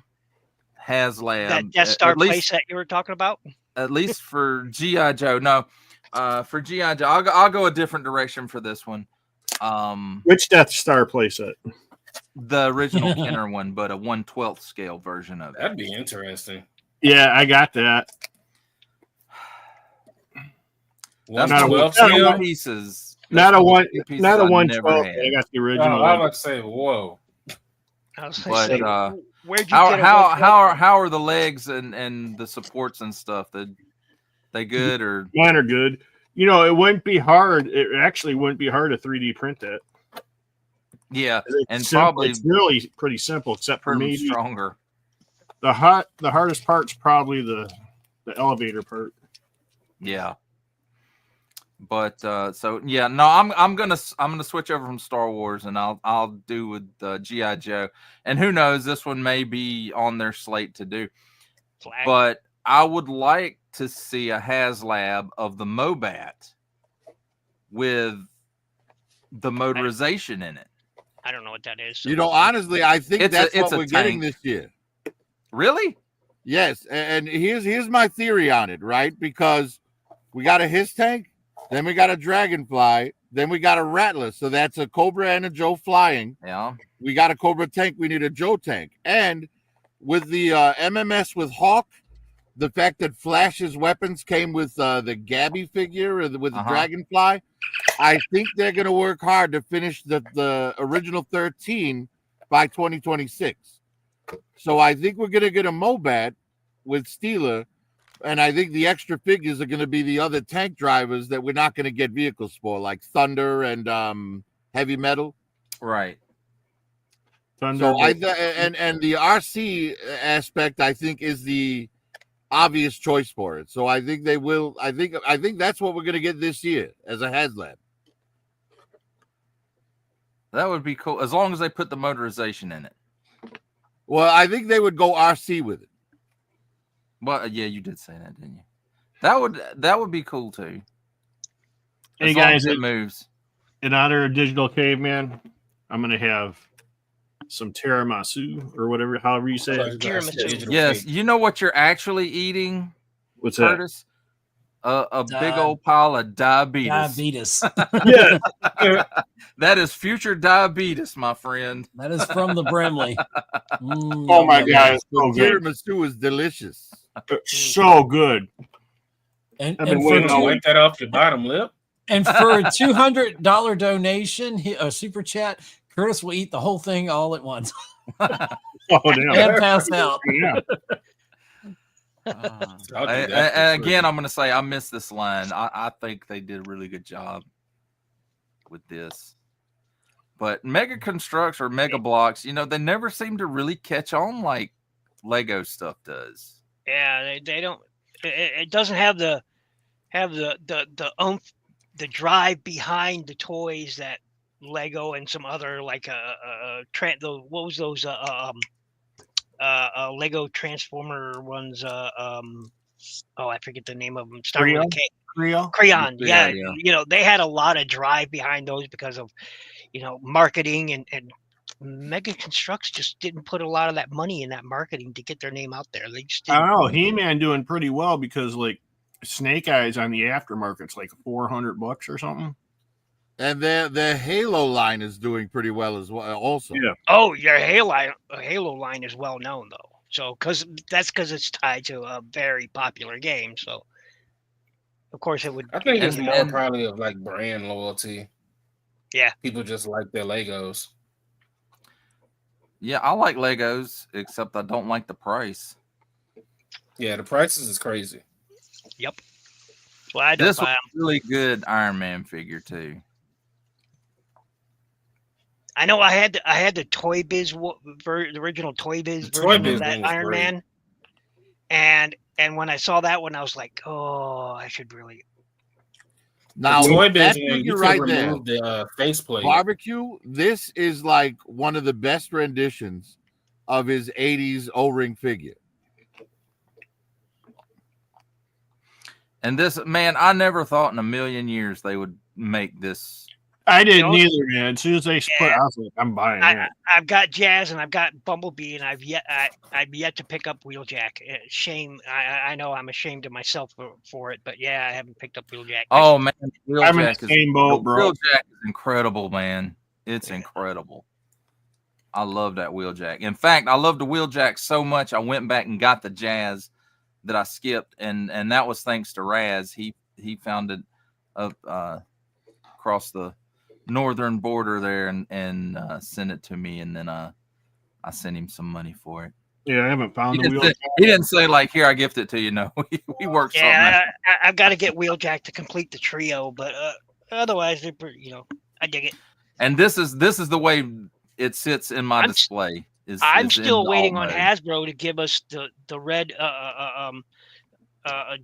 HasLab that Death Star at least, playset you were talking about. at least for GI Joe. No, for GI Joe, I'll go a different direction for this one. Which Death Star playset? The original Kenner one, but a 1/12 scale version of it. That'd be interesting. Yeah, I got that. That's Not a 1/12 one- scale? pieces. Not a That's one. two pieces Not a I've 112. never I had. got the Oh, original. I was about to say, whoa. I was But say, where'd you how get a how 112? how are the legs and the supports and stuff? They good or Mine are good. It wouldn't be hard. It actually wouldn't be hard to 3D print it. yeah, It's and simple. probably It's really pretty simple, except for pretty maybe stronger. the hardest part's probably the elevator part. Yeah. But so yeah, no, I'm gonna switch over from Star Wars and I'll do with GI Joe, and who knows, this one may be on their slate to do. Flag. But I would like to see a HasLab of the Mobat with the motorization in it. I don't know what that is. Honestly, I think It's that's what a we're getting tank. this year. Really? Yes, and here's my theory on it, right? Because we got a His tank, then we got a Dragonfly, then we got a Rattler. So that's a Cobra and a Joe flying. Yeah. We got a Cobra tank, we need a Joe tank. And with the MMS with Hawk, the fact that Flash's weapons came with the Gabby figure or with the Dragonfly, I think they're going to work hard to finish the original 13 by 2026. So I think we're going to get a Mobat with Steeler, and I think the extra figures are going to be the other tank drivers that we're not going to get vehicles for, like Thunder and Heavy Metal. Right. So and the RC aspect, I think, is the obvious choice for it. So I think they will. I think that's what we're going to get this year as a HasLab. That would be cool as long as they put the motorization in it. Well, I think they would go RC with it. Well, yeah, you did say that, didn't you? That would be cool too. Hey As long guys, as it moves. In honor of Digital Caveman, I'm gonna have some tiramisu or whatever, however you say it. Tiramisu. Yes, you know what you're actually eating, What's Curtis? A big old pile of diabetes. Yeah. That is future diabetes, my friend. That is from the Brimley. Oh my God, it's so good. Tiramisu is delicious. So good. And waiting to wipe that off your bottom lip. And for a $200 donation, a super chat, Curtis will eat the whole thing all at once. Oh, damn. And pass out. Yeah. And again, I'm going to say I missed this line. I think they did a really good job with this. But Mega Constructs or Mega Blocks, you know, they never seem to really catch on like Lego stuff does. Yeah, they don't. It doesn't have the oomph, the drive behind the toys that Lego and some other like what was those Lego Transformer ones? I forget the name of them. Starting with a K. Creon. Yeah, you know, they had a lot of drive behind those because of, you know, marketing and Mega Constructs just didn't put a lot of that money in that marketing to get their name out there. They just didn't. I don't know. He-Man doing pretty well because like Snake Eyes on the aftermarket's like $400 or something. And their Halo line is doing pretty well as well. Also, yeah. Oh, your Halo line is well known though. So because it's tied to a very popular game. So of course it would. I think it's more probably of like brand loyalty. Yeah, people just like their Legos. Yeah, I like Legos, except I don't like the price. Yeah, the prices is crazy. Yep. Well, I don't this buy was them. a really good Iron Man figure too. I know I had the Toy Biz the original Toy Biz version of that Iron Man, and when I saw that one, I was like, oh, I should really. Now, that figure right there, the faceplate. Barbecue, this is like one of the best renditions of his 80s O-ring figure. And this, man, I never thought in a million years they would make this. I didn't either, man. As soon as they split, I was like, I'm buying it. I've got Jazz and I've got Bumblebee, and I've yet to pick up Wheeljack. Shame. I know I'm ashamed of myself for it, but yeah, I haven't picked up Wheeljack. Oh man, I'm in the same boat, bro. Wheeljack is incredible, man. It's incredible. I love that Wheeljack. In fact, I love the Wheeljack so much, I went back and got the Jazz that I skipped, and that was thanks to Raz. He found it up across the northern border there and sent it to me, and then I sent him some money for it. Yeah, I haven't found the Wheeljack. He didn't say like, here, I gift it to you. No, we worked something out. I've got to get Wheeljack to complete the trio, but otherwise they're pretty, you know, I dig it. And this is the way it sits in my display. I'm still waiting on Hasbro to give us the red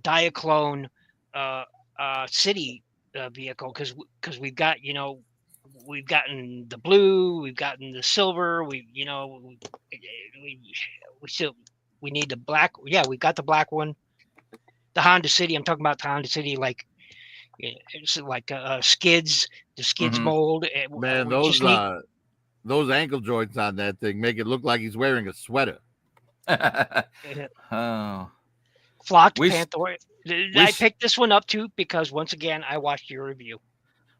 Diaclone City vehicle, because we've got, you know, we've gotten the blue, we've gotten the silver, we need the black. Yeah, we got the black one. The Honda City. I'm talking about the Honda City, like it's like skids, the skids mold. Man, those ankle joints on that thing make it look like he's wearing a sweater. Oh, Flocked Panther. I picked this one up too because once again I watched your review.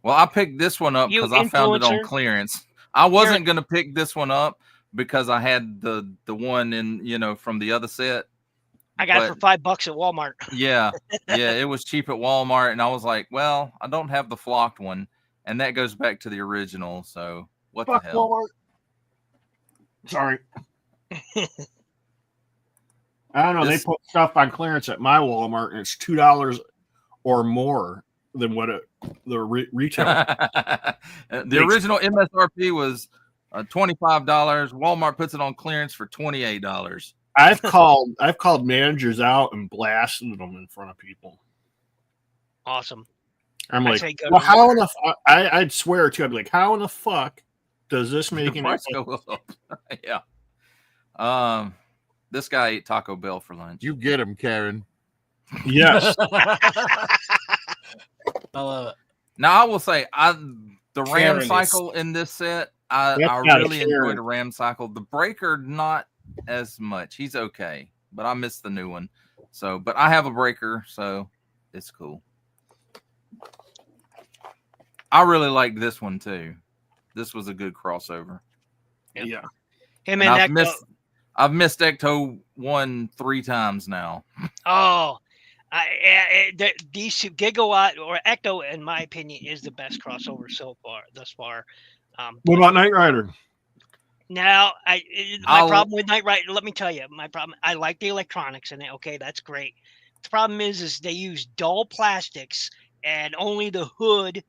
Well, I picked this one up because I found it on clearance. I wasn't going to pick this one up because I had the one in, you know, from the other set. I got it for $5 at Walmart. Yeah, it was cheap at Walmart, and I was like, well, I don't have the flocked one, and that goes back to the original. So what the hell? Walmart. Sorry. I don't know. They put stuff on clearance at my Walmart, and it's $2 or more than what the retail. The original MSRP was $25. Walmart puts it on clearance for $28. I've called managers out and blasted them in front of people. Awesome. I'm I'd like, say go well, to how Walmart. in the I'd swear to, I'd be like, how in the fuck does this make The any price go up. Yeah. This guy ate Taco Bell for lunch. You get him, Karen. Yes. I love it. Now I will say, the ram Karen is- cycle in this set, I That's not a really enjoyed Karen. the ram cycle. The breaker, not as much. He's okay, but I missed the new one. So, but I have a breaker, so it's cool. I really liked this one too. This was a good crossover. Yeah. Him And and Ecto. I've missed Ecto 1 3 times now. Oh, these two, Gigawatt or Ecto, in my opinion, is the best crossover thus far. What about Knight Rider? Now, my I'll- problem with Knight Rider, let me tell you, my problem. I like the electronics in it. Okay, that's great. The problem is they use dull plastics, and only the hood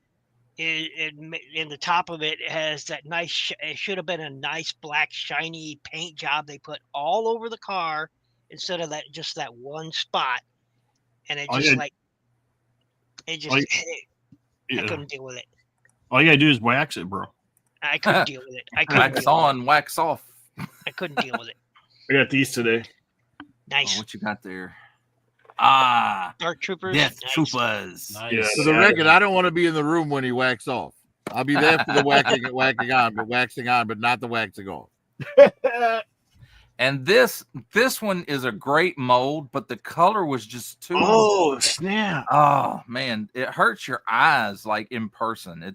in the top of it has that nice. It should have been a nice black shiny paint job they put all over the car instead of just that one spot. And it Oh, just yeah. like it just Oh, I Yeah. couldn't deal with it. All you gotta do is wax it, bro. I couldn't deal with it. I couldn't Wax deal with on, wax off. it. I couldn't deal with it. I got these today. Oh, Nice. what you got there? Dark Troopers. Death nice. Troopers. Nice. Yeah. For the record, I don't want to be in the room when he whacks off. I'll be there for the waxing on, but not the waxing off. And this one is a great mold, but the color was just too. Oh snap! Oh man, it hurts your eyes like in person.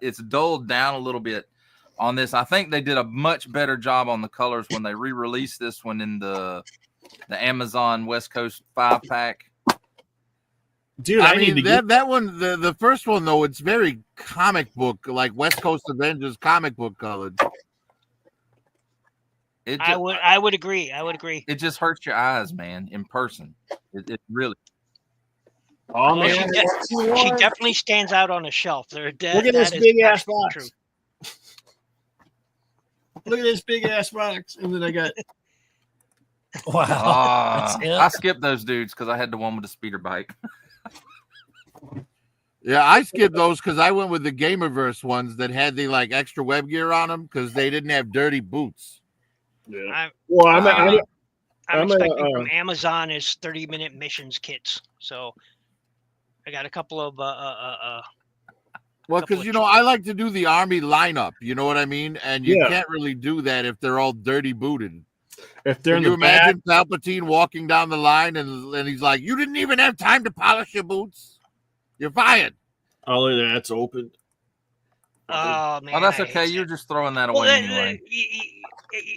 It's dulled down a little bit on this. I think they did a much better job on the colors when they re-released this one in the Amazon West Coast 5-pack. Dude, I need mean to that one, the first one though, it's very comic book, like West Coast Avengers comic book colored. I would agree. I would agree. It just hurts your eyes, man, in person. It really. Oh Well, man, she definitely stands out on a shelf. Look at this big ass box. Look at this big ass box, and then I got. Wow. I That's it. skipped those dudes because I had the one with the speeder bike. Yeah, I skipped those because I went with the Gamerverse ones that had the like extra web gear on them because they didn't have dirty boots. Yeah. Well, I'm I'm expecting from Amazon is 30-minute missions kits. So I got a couple of Well, couple because of I like to do the army lineup. You know what I mean? And you Yeah. can't really do that if they're all dirty booted. if they're Can in you the back, imagine Palpatine walking down the line and he's like, "You didn't even have time to polish your boots. You're fired." all of that's open. oh man. Oh, that's I okay. hate You're that. just throwing that Well, away anyway.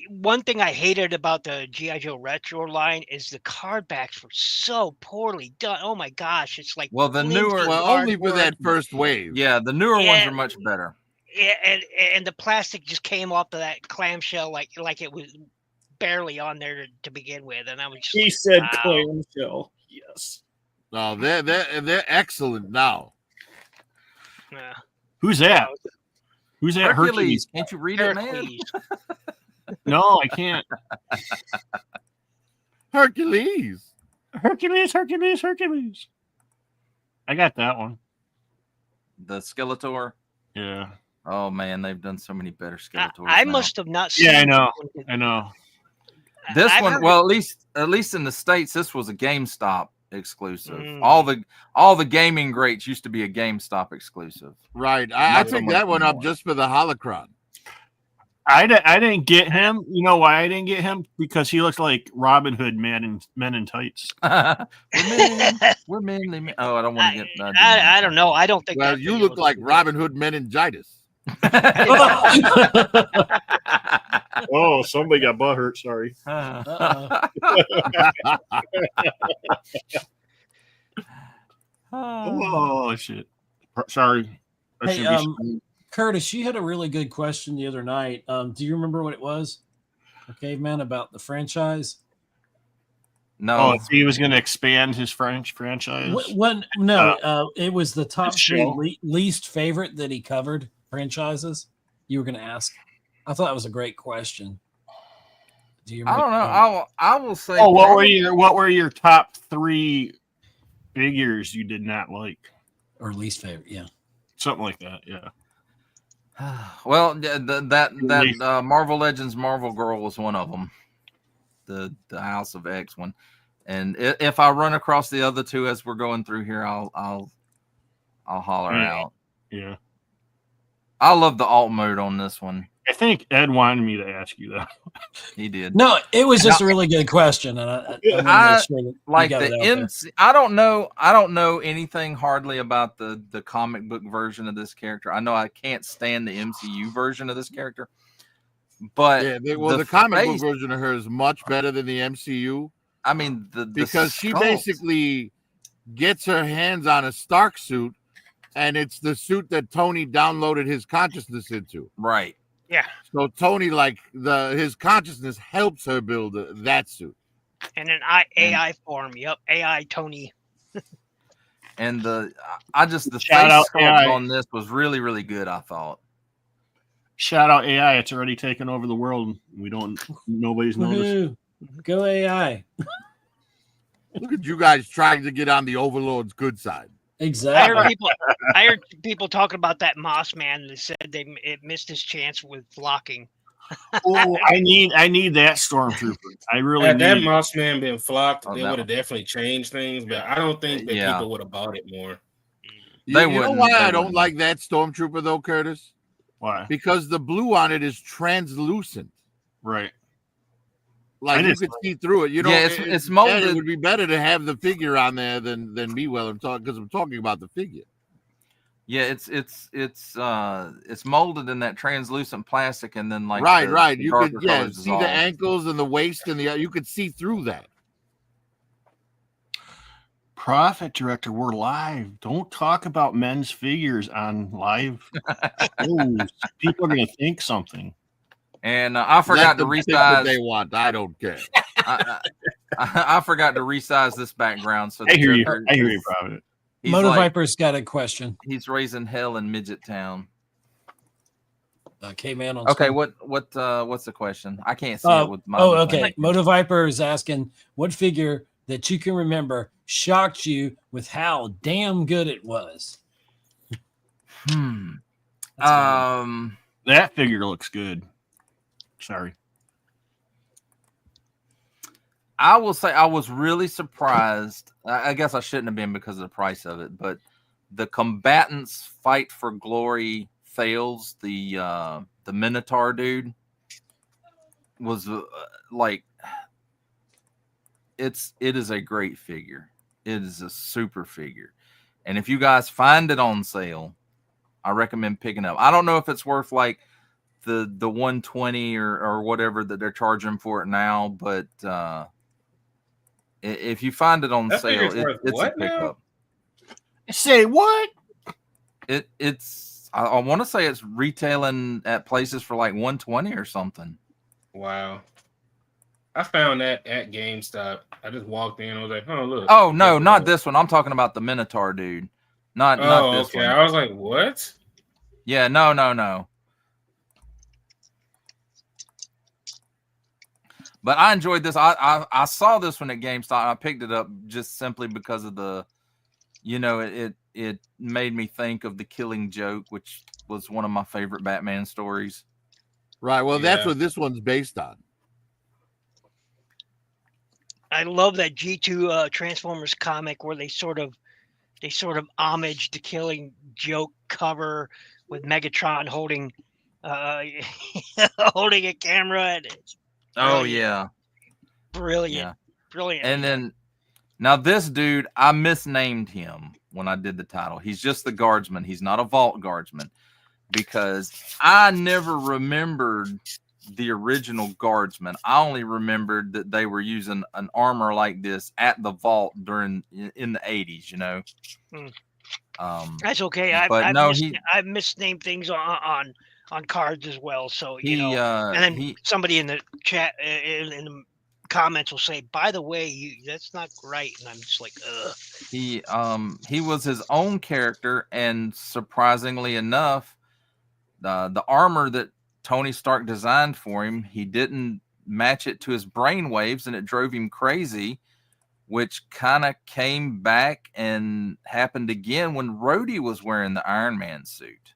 one thing I hated about the G.I. Joe Retro line is the card backs were so poorly done. Oh my gosh, it's like Well, the flimsy newer- Well, cardboard. only for that first wave. Yeah, the newer ones Yeah. are much better. Yeah, and the plastic just came off of that clamshell like it was barely on there to begin with, and I was just He like, said wow. clamshell. Yes. No, they're excellent now. Yeah. Who's that? Who's that? Hercules, can't you read it, man? Hercules. No, I can't. Hercules. Hercules. I got that one. The Skeletor. Yeah. Oh man, they've done so many better Skeletors. I now. must have not seen Yeah, I know. this one. I know. This I've one, heard well, at least in the States, this was a GameStop exclusive. Mm. All the gaming greats used to be a GameStop exclusive. Right. I Not so picked much that one up anymore. just for the holocron. I didn't get him. You know why I didn't get him? Because he looks like Robin Hood men in tights. We're mainly men. Oh, I don't want to get. I don't know. I don't think. Well, that you video look like Robin Hood meningitis. Oh, somebody got butthurt. Sorry. Oh shit. Sorry. I Hey, should be- Curtis, you had a really good question the other night. Do you remember what it was? Okay, man, about the franchise. No, if he was going to expand his French franchise. It was the top show. three least favorite that he covered franchises. You were going to ask. I thought that was a great question. Do you I don't know. I will say. Oh, probably- what were your top 3 figures you did not like? or least favorite? Yeah. Something like that. Yeah. Well, that Marvel Legends Marvel Girl was one of them. The House of X one, and if I run across the other 2 as we're going through here, I'll holler out. Yeah. I love the alt mode on this one. I think Ed wanted me to ask you that. He did. No, it was just a really good question, and I wanted to make sure that Like you got the it out there. MC, I don't know anything hardly about the comic book version of this character. I know I can't stand the MCU version of this character, but the comic book version of her is much better than the MCU. I mean, because she sculpt. basically gets her hands on a Stark suit, and it's the suit that Tony downloaded his consciousness into. Right. Yeah. So Tony, like his consciousness helps her build that suit. And an AI form. Yep. AI Tony. And the face Shout out sculpt AI. on this was really, really good, I thought. Shout out AI. It's already taken over the world. Nobody's noticed. Woohoo. Go AI. Look at you guys trying to get on the Overlord's good side. Exactly. I heard people talking about that Moss Man that said it missed his chance with flocking. Oh, I need that stormtrooper. I really Had that need. Moss Man been flocked, Oh, they that would have definitely changed things. But I don't think that people would have bought it more. They You know wouldn't- why they I don't wouldn't. like that Stormtrooper though, Curtis? Why? Because the blue on it is translucent. Right. Like I you just- could see through it. You know, Yeah, it's molded. It would be better to have the figure on there than me while I'm talking, because I'm talking about the figure. Yeah, it's molded in that translucent plastic, and then like right. the You darker could colors see dissolve. the ankles and the waist and you could see through that. Profit director, we're live. Don't talk about men's figures on live. shows. People are going to think something. And I forgot Let to them think what they resize. want. I don't care. I forgot to resize this background. So I hear you. Joker I hear you, is- Profit. He's Motor like, Viper's got a question. he's raising hell in Midget Town. K-Man on Okay, screen. what's the question? I can't see it with my. Oh, other okay. thing. Motor Viper is asking what figure that you can remember shocked you with how damn good it was. That's fine. That figure looks good. Sorry. I will say I was really surprised. I guess I shouldn't have been because of the price of it, but the Combatants Fight for Glory fails. The Minotaur dude was like, it is a great figure. It is a super figure, and if you guys find it on sale, I recommend picking up. I don't know if it's worth like the 120 or whatever that they're charging for it now, but if you find it on That sale, figure's worth it's a what now? pickup. Say what? It's I want to say it's retailing at places for like 120 or something. Wow. I found that at GameStop. I just walked in. I was like, oh, look. Oh no, not this one. I'm talking about the Minotaur dude. Not this okay. one. I was like, what? Yeah, no. But I enjoyed this. I saw this one at GameStop. And I picked it up just simply because of the, it made me think of the Killing Joke, which was one of my favorite Batman stories. Right. Well, that's Yeah. what this one's based on. I love that G2 Transformers comic where they sort of homage the Killing Joke cover with Megatron holding holding a camera. And it's Oh brilliant. yeah. Brilliant. Yeah. Brilliant. And then now this dude, I misnamed him when I did the title. He's just the guardsman. He's not a vault guardsman because I never remembered the original guardsman. I only remembered that they were using an armor like this at the vault in the 80s, That's okay. but I've misnamed things on cards as well. So he and then he somebody in the chat in the comments will say, "By the way, that's not right," and I'm just like, ugh. he was his own character, and surprisingly enough, the armor that Tony Stark designed for him, he didn't match it to his brain waves, and it drove him crazy, which kind of came back and happened again when Rhodey was wearing the Iron Man suit.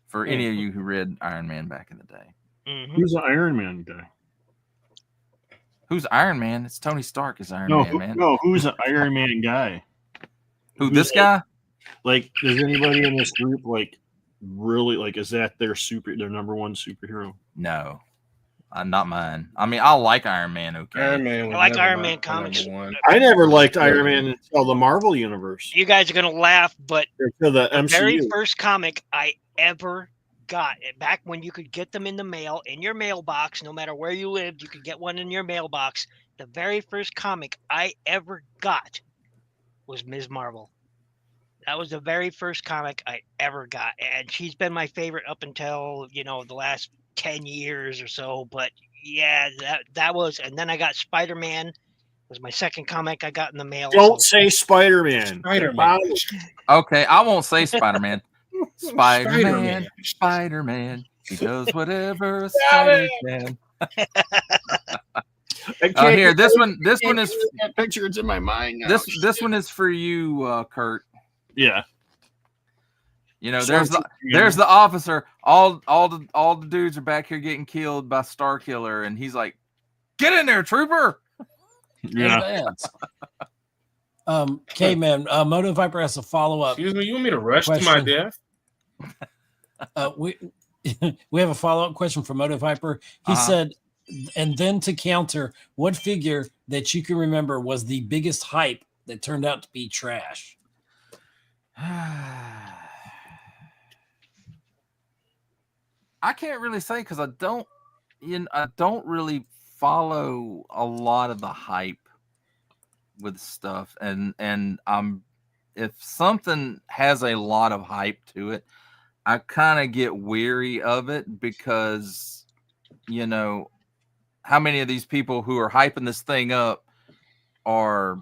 For any of you who read Iron Man back in the day. Mhm. Who's the Iron Man guy? Who's Iron Man? It's Tony Stark is Iron Man, man. No, who's the Iron Man guy? Who, Who's this guy? Like, does anybody in this group like really like? Is that their number one superhero? No, not mine. I mean, I like Iron Man. Okay, Iron Man. I was like never Iron my Man comics. number one. I never liked Iron Man until the Marvel universe. You guys are gonna laugh, but Until the the very MCU. first comic I ever got, back when you could get them in the mail, in your mailbox, no matter where you lived, you could get one in your mailbox. The very first comic I ever got was Ms. Marvel. That was the very first comic I ever got, and she's been my favorite up until, you know, the last 10 years or so. But yeah, that was, and then I got Spider-Man. Was my second comic I got in the mail. Don't so- say Spider-Man. Spider-Man. okay. I won't say Spider-Man. Spider-Man. Spider-Man. He does whatever a spider can. Here, this one is that picture. It's in my mind now. this one is for you, Kurt. Yeah. You know, there's the officer. All the dudes are back here getting killed by Starkiller, and he's like, "Get in there, trooper!" Yeah. Caveman, Moto Viper has a follow-up. Excuse me, you want me to rush to my Question. death? We have a follow-up question from Moto Viper. He said, and then to counter, what figure that you can remember was the biggest hype that turned out to be trash? I can't really say because I don't really follow a lot of the hype with stuff, and if something has a lot of hype to it, I kind of get weary of it because, you know, how many of these people who are hyping this thing up are,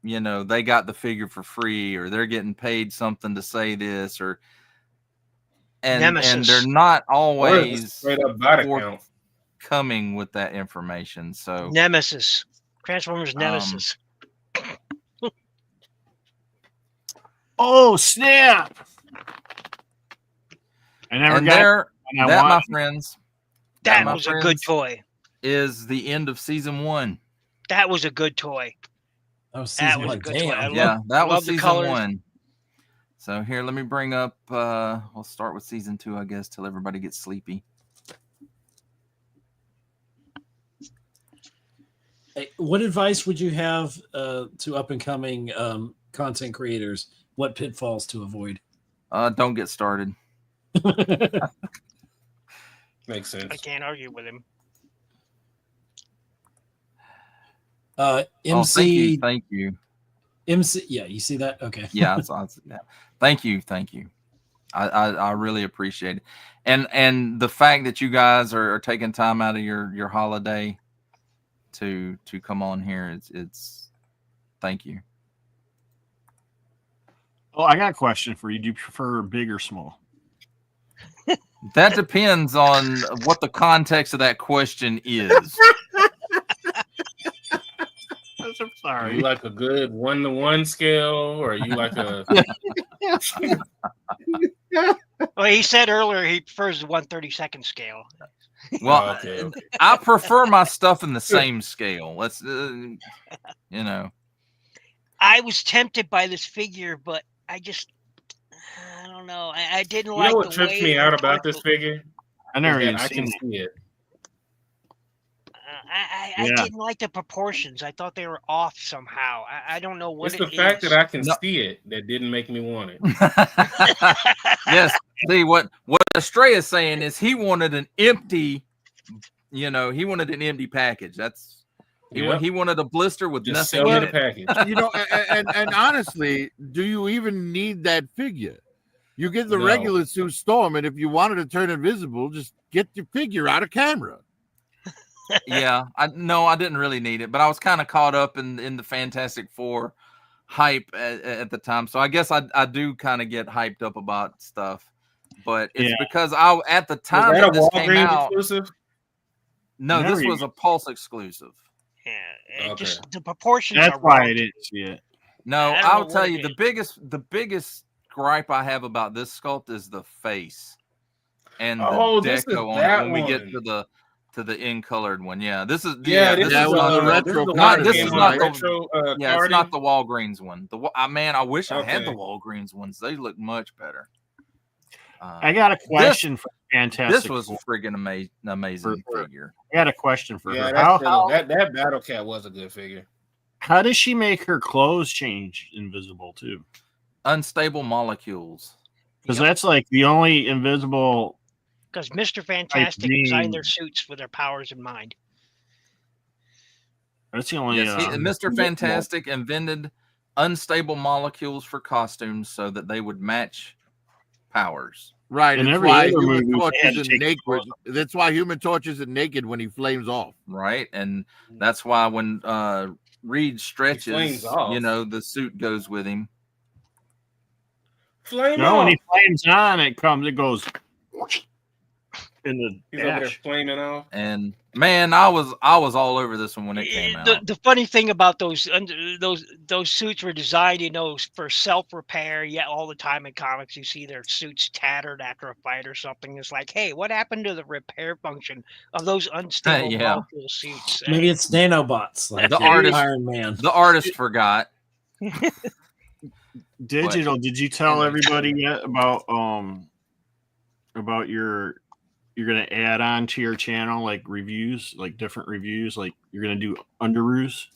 you know, they got the figure for free, or they're getting paid something to say this, or and they're not always straight up bot account. coming with that information. So Nemesis, Transformers Nemesis. Oh snap! I never and got there, I that, want- my friends, That my was a good friends, toy. is the end of season 1. That was a good toy. That was That season was a one. good toy. I Damn. Yeah, that was love the season colors. 1. So here, let me bring up. We'll start with season 2, I guess, till everybody gets sleepy. Hey, what advice would you have to up and coming content creators? What pitfalls to avoid? Don't get started. Makes sense. I can't argue with him. MC, Thank you. MC. Yeah, you see that? Okay. Yeah, yeah. Thank you. I really appreciate it, and the fact that you guys are taking time out of your holiday to come on here. It's thank you. Oh, I got a question for you. Do you prefer big or small? That depends on what the context of that question is. I'm Are sorry. you like a good 1-to-1 scale, or are you like a Well, he said earlier he prefers the 1/32 scale. Well, okay. I prefer my stuff in the same scale. Let's, you know. I was tempted by this figure, but I don't know. I didn't You like know what the trips way me it out about worked. this figure? I never Is even that I seen can it. see it. I Yeah. didn't like the proportions. I thought they were off somehow. I don't know what It's the it fact is. that I can No. see it that didn't make me want it. Yes. See what Astray is saying is he wanted an empty, he wanted an empty package. That's Yep. he wanted a blister with Just nothing sell me in the it. package. You know, and honestly, do you even need that figure? You get the No. regular Sue Storm, and if you wanted to turn invisible, just get your figure out of camera. Yeah, I didn't really need it, but I was kind of caught up in the Fantastic Four hype at the time. So I guess I do kind of get hyped up about stuff. but it's Yeah. because at the Was time that that a this came Walgreens out. exclusive? No, Never this was a Pulse exclusive. Yeah, Okay. just the proportions That's are why wrong. I didn't see it. No, I don't I'll know tell what you it the biggest gripe I have about this sculpt is the face and Oh, the this is deco on it that when we get one. to the in colored one. Yeah, this is Yeah, this this Yeah, is with not the the retro this is the not one that this came is on not the the retro yeah, it's carding. not the Walgreens one. Man, I wish I had the Okay. Walgreens ones. They look much better. I got a question for Fantastic. This was a friggin' amazing For- figure. I got a question for Yeah, her. that's true. That Battle Cat was a good figure. How does she make her clothes change invisible too? Unstable molecules. Because Yep. that's like the only invisible. Because Mr. Fantastic being- designed their suits with their powers in mind. That's the only. Yes, Mr. Fantastic invented unstable molecules for costumes so that they would match powers. Right. In That's every why other Human movie, Torch they had to isn't take naked. clothes That's why Human Torch isn't naked when he flames off. Right, and that's why when Reed stretches, flames off. you know, the suit goes with him. Flame No, when off. he flames on, it goes in the He's over there dash. flaming off. And man, I was all over this one when it came out. The funny thing about those suits were designed, for self repair. Yet all the time in comics, you see their suits tattered after a fight or something. It's like, hey, what happened to the repair function of those unstable Yeah. molecule suits? Maybe it's nanobots like The artist- Iron Man. The artist forgot. Digital. Did you tell everybody yet about you're gonna add on to your channel like reviews, like different reviews, like you're gonna do underoos?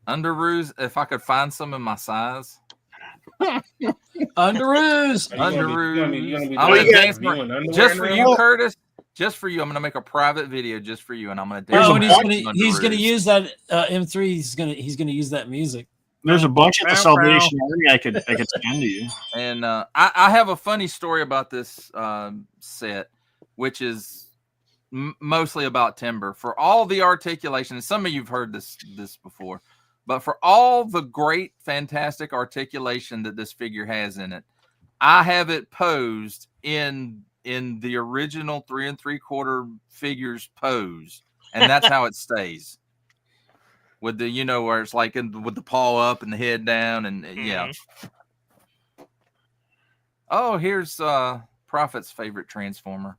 Underoos, if I could find some in my size. Underoos. Underoos. I'm Just for you, Curtis. Just for you, I'm gonna make a private video just for you, and I'm gonna. Oh, and Underoos. he's gonna use that M3. He's gonna use that music. There's a bunch at the Salvation Army I could send to you. And I have a funny story about this set, which is mostly about timber. For all the articulation, and some of you've heard this before, but for all the great, fantastic articulation that this figure has in it, I have it posed in the original 3 3/4 figures pose, and that's how it stays. With the, where it's like with the paw up and the head down, and yeah. Oh, here's Prophet's favorite Transformer.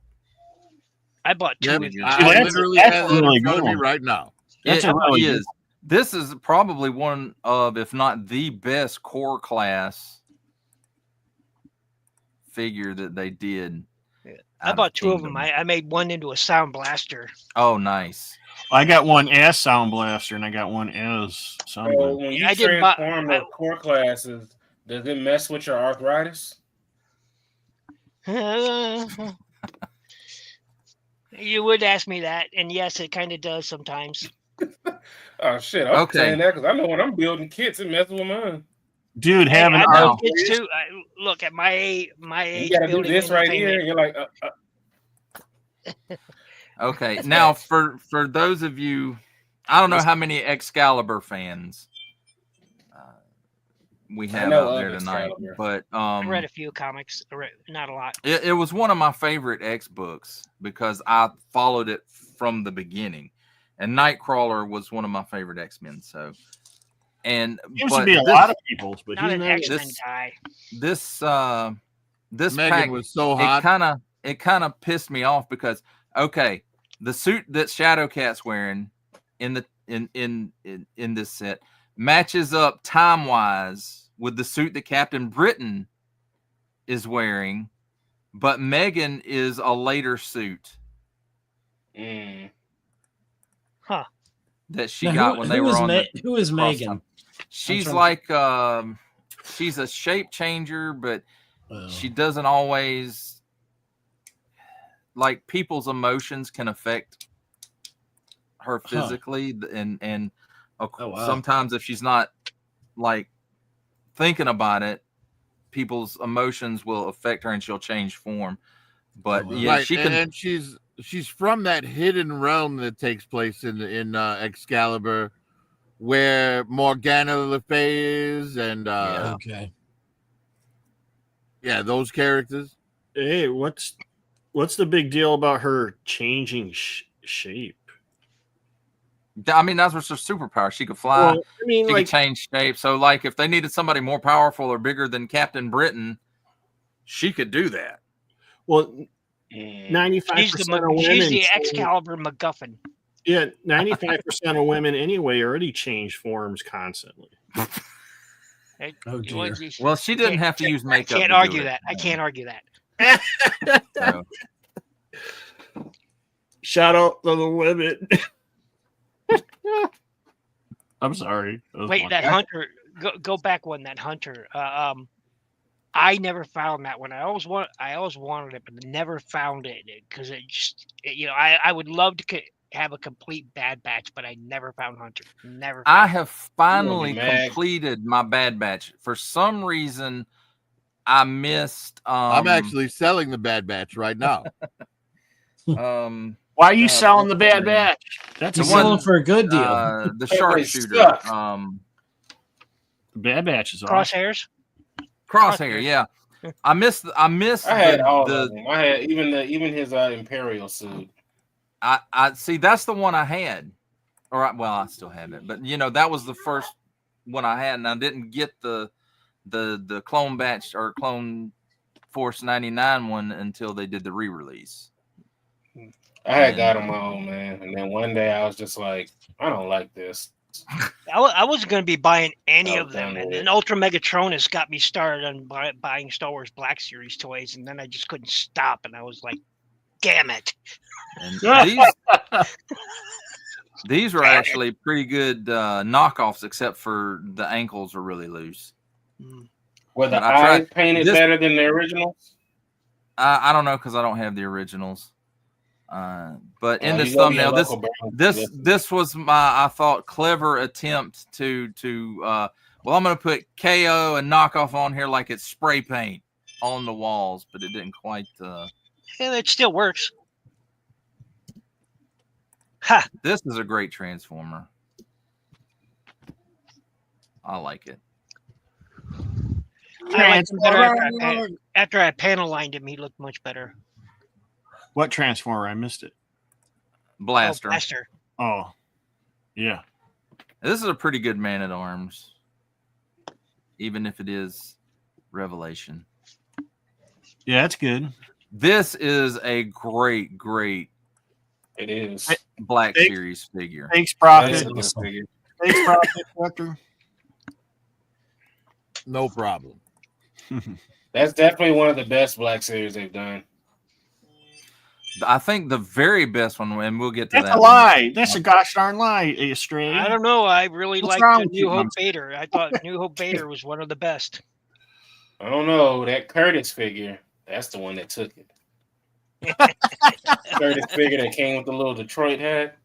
I bought 2 Yep, of these. I literally have that really in front of me good one. right now. That's It a really is. This is probably one of, if not the best core class figure that they did. I bought 2 of them. I made one into a sound blaster. Oh, nice. I got one as Sound Blaster, and I got one as Sound So Blaster. when you I didn't buy- transform the core classes, does it mess with your arthritis? You would ask me that, and yes, it kind of does sometimes. Oh shit! I'm Okay. saying that because I know when I'm building kits, it messes with mine. Dude, Hey, having I built out. kids too. Look at my age. You gotta do building this right anything here. that- And you're like, Okay. Now, for those of you, I don't know how many Excalibur fans we I have know out of there tonight, Excalibur. but I read a few comics, not a lot. it was one of my favorite X books because I followed it from the beginning, and Nightcrawler was one of my favorite X-Men. So, Seems but to be a this, lot of people's, but Not he's an not. X-Men guy. this Megan pack, was so it hot. kind of pissed me off because the suit that Shadowcat's wearing in this set matches up time-wise with the suit that Captain Britain is wearing, but Megan is a later suit that she got when they were on who is Megan? She's trying like she's a shape changer, but she doesn't always, like, people's emotions can affect her physically, and sometimes if she's not like thinking about it, people's emotions will affect her and she'll change form. But yeah, Right, she can. and she's from that hidden realm that takes place in Excalibur, where Morgana Le Fay is, and Okay. yeah, those characters. Hey, what's the big deal about her changing shape? I mean, that's what's her superpower. She could fly. Well, I mean, She like, could change shape. So, like, if they needed somebody more powerful or bigger than Captain Britain, she could do that. well, Mm. 95% She's of women. the Excalibur MacGuffin. Yeah, 95% of women anyway already change forms constantly. Oh dear. Well, she didn't have to use makeup. I can't to argue do it. that. I can't argue that. So, Shout out to the women. I'm sorry. Wait, that hunter. Go back one. That hunter. I never found that one. I always wanted it, but never found it because I would love to have a complete Bad Batch, but I never found Hunter. Never. I have finally mad. completed my Bad Batch. For some reason, I missed. I'm actually selling the Bad Batch right now. Why are you selling the Bad Batch? That's You're the one- selling for a good deal. The sharpshooter. suck. The Bad Batch is awesome. Crosshairs. Crosshair. Yeah, I missed. I had all the. of them. I had even his Imperial suit. I see. That's the one I had. All right. Well, I still have it, but that was the first one I had, and I didn't get the Clone Batch or Clone Force 99 one until they did the re-release. I had got on my own, man, and then one day I was just like, I don't like this. I wasn't going to be buying any Oh, of them, damn and it. then Ultra Megatronus got me started on buying Star Wars Black Series toys, and then I just couldn't stop, and I was like, "Damn it!" And these were actually pretty good knockoffs, except for the ankles are really loose. Were the But I tried- eyes painted this- better than the originals? I don't know because I don't have the originals. But in You this go to your thumbnail, local brand. this was my, I thought, clever attempt to well, I'm going to put KO and knockoff on here like it's spray paint on the walls, but it didn't quite. Yeah, it still works. Ha! This is a great Transformer. I like it. I liked him better after I panel lined him. He looked much better. What Transformer? I missed it. Blaster. Oh, Blaster. Oh, yeah. This is a pretty good Man at Arms, even if it is Revelation. Yeah, that's good. This is a great It is. Black Thanks. Series figure. Thanks, That is Prophet. a good figure. Thanks, Prophet Collector. No problem. That's definitely one of the best Black Series they've done. I think the very best one, and we'll get to That's that. a lie. That's a gosh darn lie, Stray. I don't know. I really What's liked wrong the with you, New Hope Mom? Vader. I thought New Hope Vader was one of the best. I don't know. That Curtis figure, that's the one that took it. Curtis figure that came with the little Detroit hat.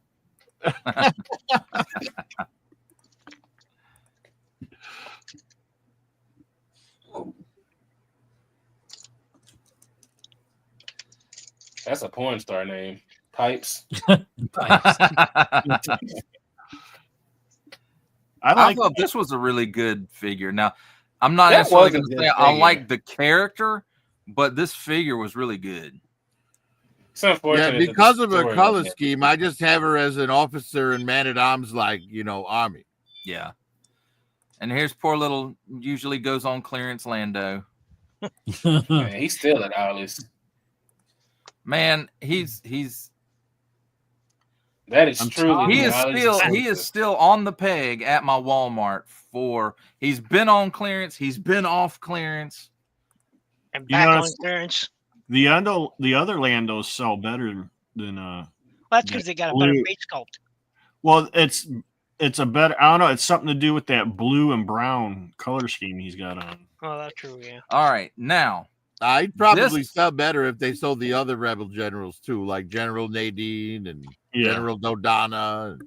That's a porn star name. Pipes. I I like thought this was a really good figure. Now, I'm not That necessarily was a going to good say I figure. like the character, but this figure was really good. It's unfortunate. Yeah, that because the of her story color wasn't- scheme, I just have her as an officer and man at arms, like army. Yeah. And here's poor little, usually goes on clearance Lando. Man, he's still at Alice. Man, he's That is I'm truly. he the is Alice still exclusive. on the peg at my Walmart he's been on clearance, he's been off clearance. And You back know, on it's- clearance. the other Landos sell better than Well, that's because they got a blue- better face sculpt. well, it's a better, I don't know, it's something to do with that blue and brown color scheme he's got on. Oh, that's true. Yeah. All right, now I'd probably This- sell better if they sold the other rebel generals too, like General Nadine and Yeah. General Dodonna.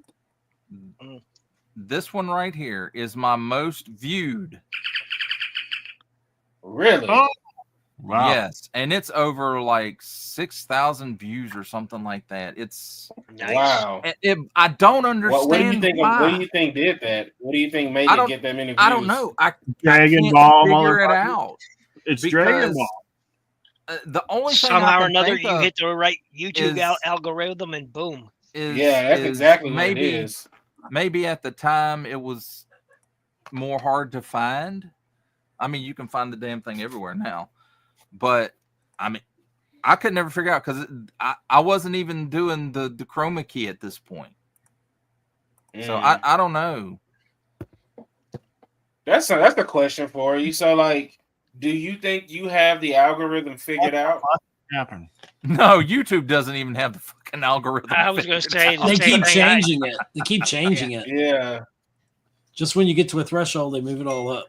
this one right here is my most viewed. Really? Oh, wow. Yes, and it's over like 6,000 views or something like that. It's Nice. Wow. I don't understand What do you think? why. What do you think did that? What do you think made I it don't- get that many views? I don't know. I Dragon can't Ball, figure it motherfucker. out. It's Because- Dragon Ball. the only thing Somehow I or can another, think you of hit the right YouTube is- algorithm, and boom. Yeah, that's exactly what it maybe is. maybe at the time it was more hard to find. I mean, you can find the damn thing everywhere now, but I mean, I could never figure out because I wasn't even doing the chroma key at this point. So I don't know. That's the question for you. So, like, do you think you have the algorithm figured out? Happen. No, YouTube doesn't even have the fucking algorithm. I was going to say the They same keep thing. changing it. They keep changing it. Yeah. Just when you get to a threshold, they move it all up.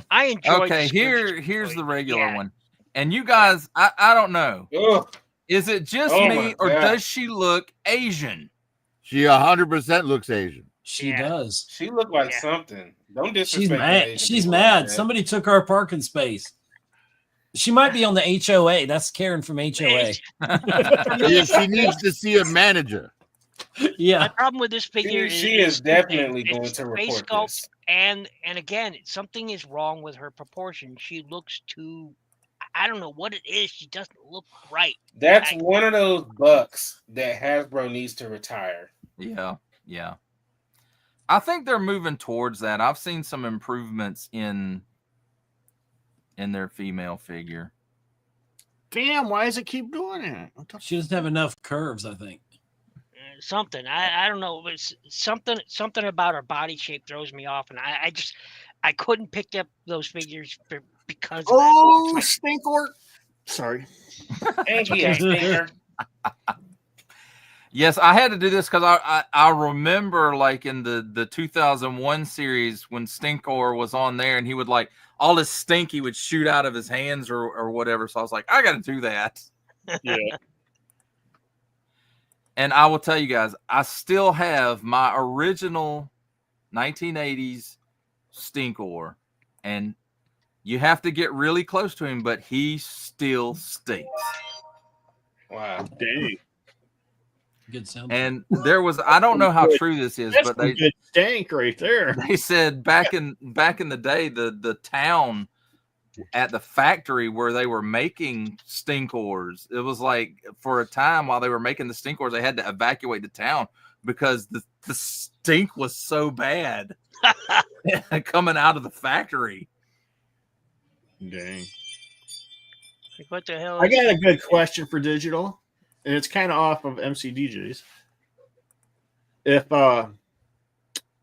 I enjoy. Okay, descriptions, here's so, the regular yeah. one. And you guys, I don't know. Ugh. Is it just Oh me my or God. does she look Asian? She 100% looks Asian. She Yeah. does. She looked like Yeah. something. Don't disrespect She's them mad. Asian She's people like mad. that. Somebody took our parking space. She might be on the HOA. That's Karen from HOA. She needs to see a manager. My Yeah. problem with this figure She is two things. definitely going It's to the face report sculpt, this. and again, something is wrong with her proportion. She looks too. I don't know what it is. She doesn't look right. That's one of those bucks that Hasbro needs to retire. Yeah. I think they're moving towards that. I've seen some improvements in their female figure. Damn, why does it keep doing it? What the She doesn't have enough curves, I think. Something I don't know. But something about her body shape throws me off, and I couldn't pick up those figures because of Oh, that. Stinkor. Sorry. And he a stinker. Yes, I had to do this because I remember like in the 2001 series when Stinkor was on there and he would like all his stink he would shoot out of his hands or whatever. So I was like, I got to do that. Yeah. And I will tell you guys, I still have my original 1980s Stinkor, and you have to get really close to him, but he still stinks. Wow. Dang. Good sound. And there was, I don't know how true this is, That's but some good stank right there. they said back in the day, the town at the factory where they were making Stinkors, it was like for a time while they were making the Stinkors, they had to evacuate the town because the stink was so bad coming out of the factory. Dang. Like, what the hell? I got a good question for digital, and it's kind of off of MCDJs.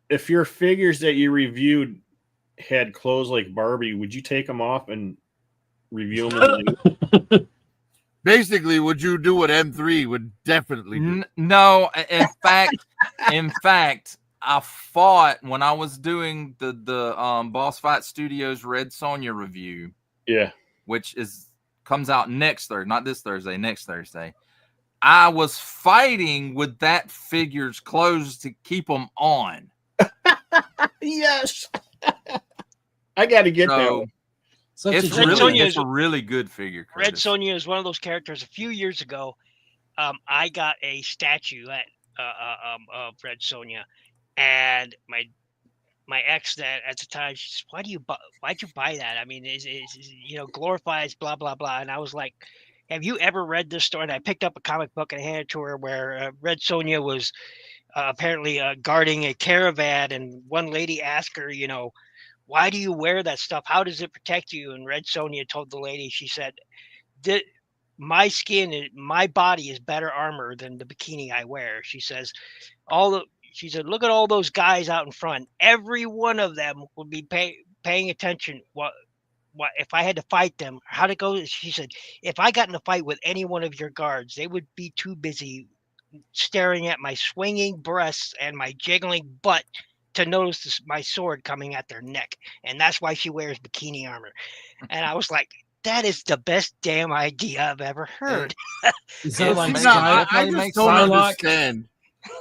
If your figures that you reviewed had clothes like Barbie, would you take them off and review them? Basically, would you do what M3 would definitely do? No, in fact, I fought when I was doing the Boss Fight Studios Red Sonja review. Yeah. Which comes out next Thursday, not this Thursday, next Thursday. I was fighting with that figure's clothes to keep them on. Yes. I got to get that one. It's a really good figure. Red Curtis. Sonja is one of those characters. A few years ago, I got a statue of Red Sonja, and my ex that at the time, she said, why'd you buy that? I mean, is glorifies blah blah blah. And I was like, have you ever read this story? And I picked up a comic book and handed it to her where Red Sonja was apparently guarding a caravan, and one lady asked her, why do you wear that stuff? How does it protect you? And Red Sonja told the lady, she said, my body is better armor than the bikini I wear. She says, she said, look at all those guys out in front. Every one of them would be paying attention. What if I had to fight them? How'd it go? She said, if I got in a fight with any one of your guards, they would be too busy staring at my swinging breasts and my jiggling butt to notice my sword coming at their neck. And that's why she wears bikini armor. And I was like, that is the best damn idea I've ever heard. Is that like I just don't Psylocke? understand.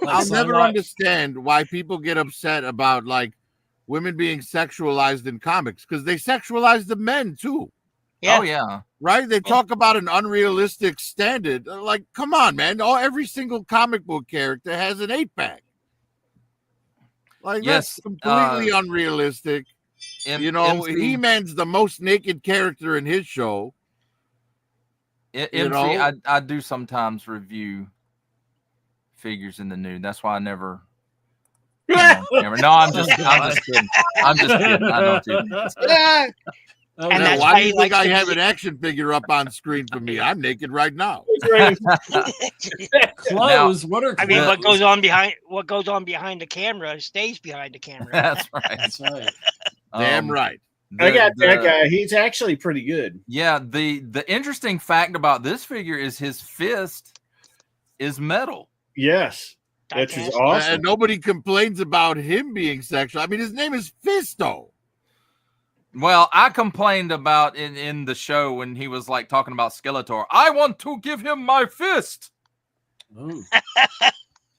Like I'll never Psylocke? understand why people get upset about like women being sexualized in comics, because they sexualize the men too. Yeah. Oh yeah. Right? They talk about an unrealistic standard. Like, come on, man. Every single comic book character has an 8-pack. Like, Yes, that's completely unrealistic. MC He-Man's the most naked character in his show. MC, I do sometimes review figures in the nude. That's why I never. No, I'm just kidding. I'm just kidding. I don't do that. And that's why why do he you think likes I to have be- an action figure up on screen for me? I'm naked right now. Clothes. What are clothes? I mean, what goes on behind the camera stays behind the camera. That's right. That's right. Damn right. I got that guy. He's actually pretty good. Yeah, the interesting fact about this figure is his fist is metal. Yes. That's Fantastic. awesome. And nobody complains about him being sexual. I mean, his name is Fisto. Well, I complained about in the show when he was like talking about Skeletor. I want to give him my fist. Ooh.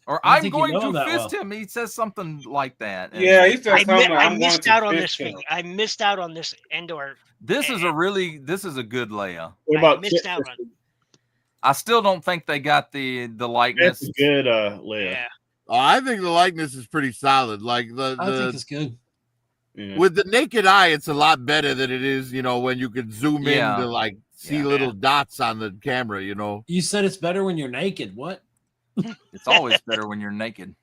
Or I I'm think you going know to him that fist well. him. He says something like that. And Yeah, he said something. I I'm missed going out to on this fist him. figure. I missed out on this Endor. this is a good Leia. What I about missed out on. I still don't think they got the likeness. That's good, Leia. Yeah. Oh, I think the likeness is pretty solid. Like I think it's good. Yeah. with the naked eye, it's a lot better than it is, when you can zoom in to like see little dots on the camera, You said it's better when you're naked. What? It's always better when you're naked.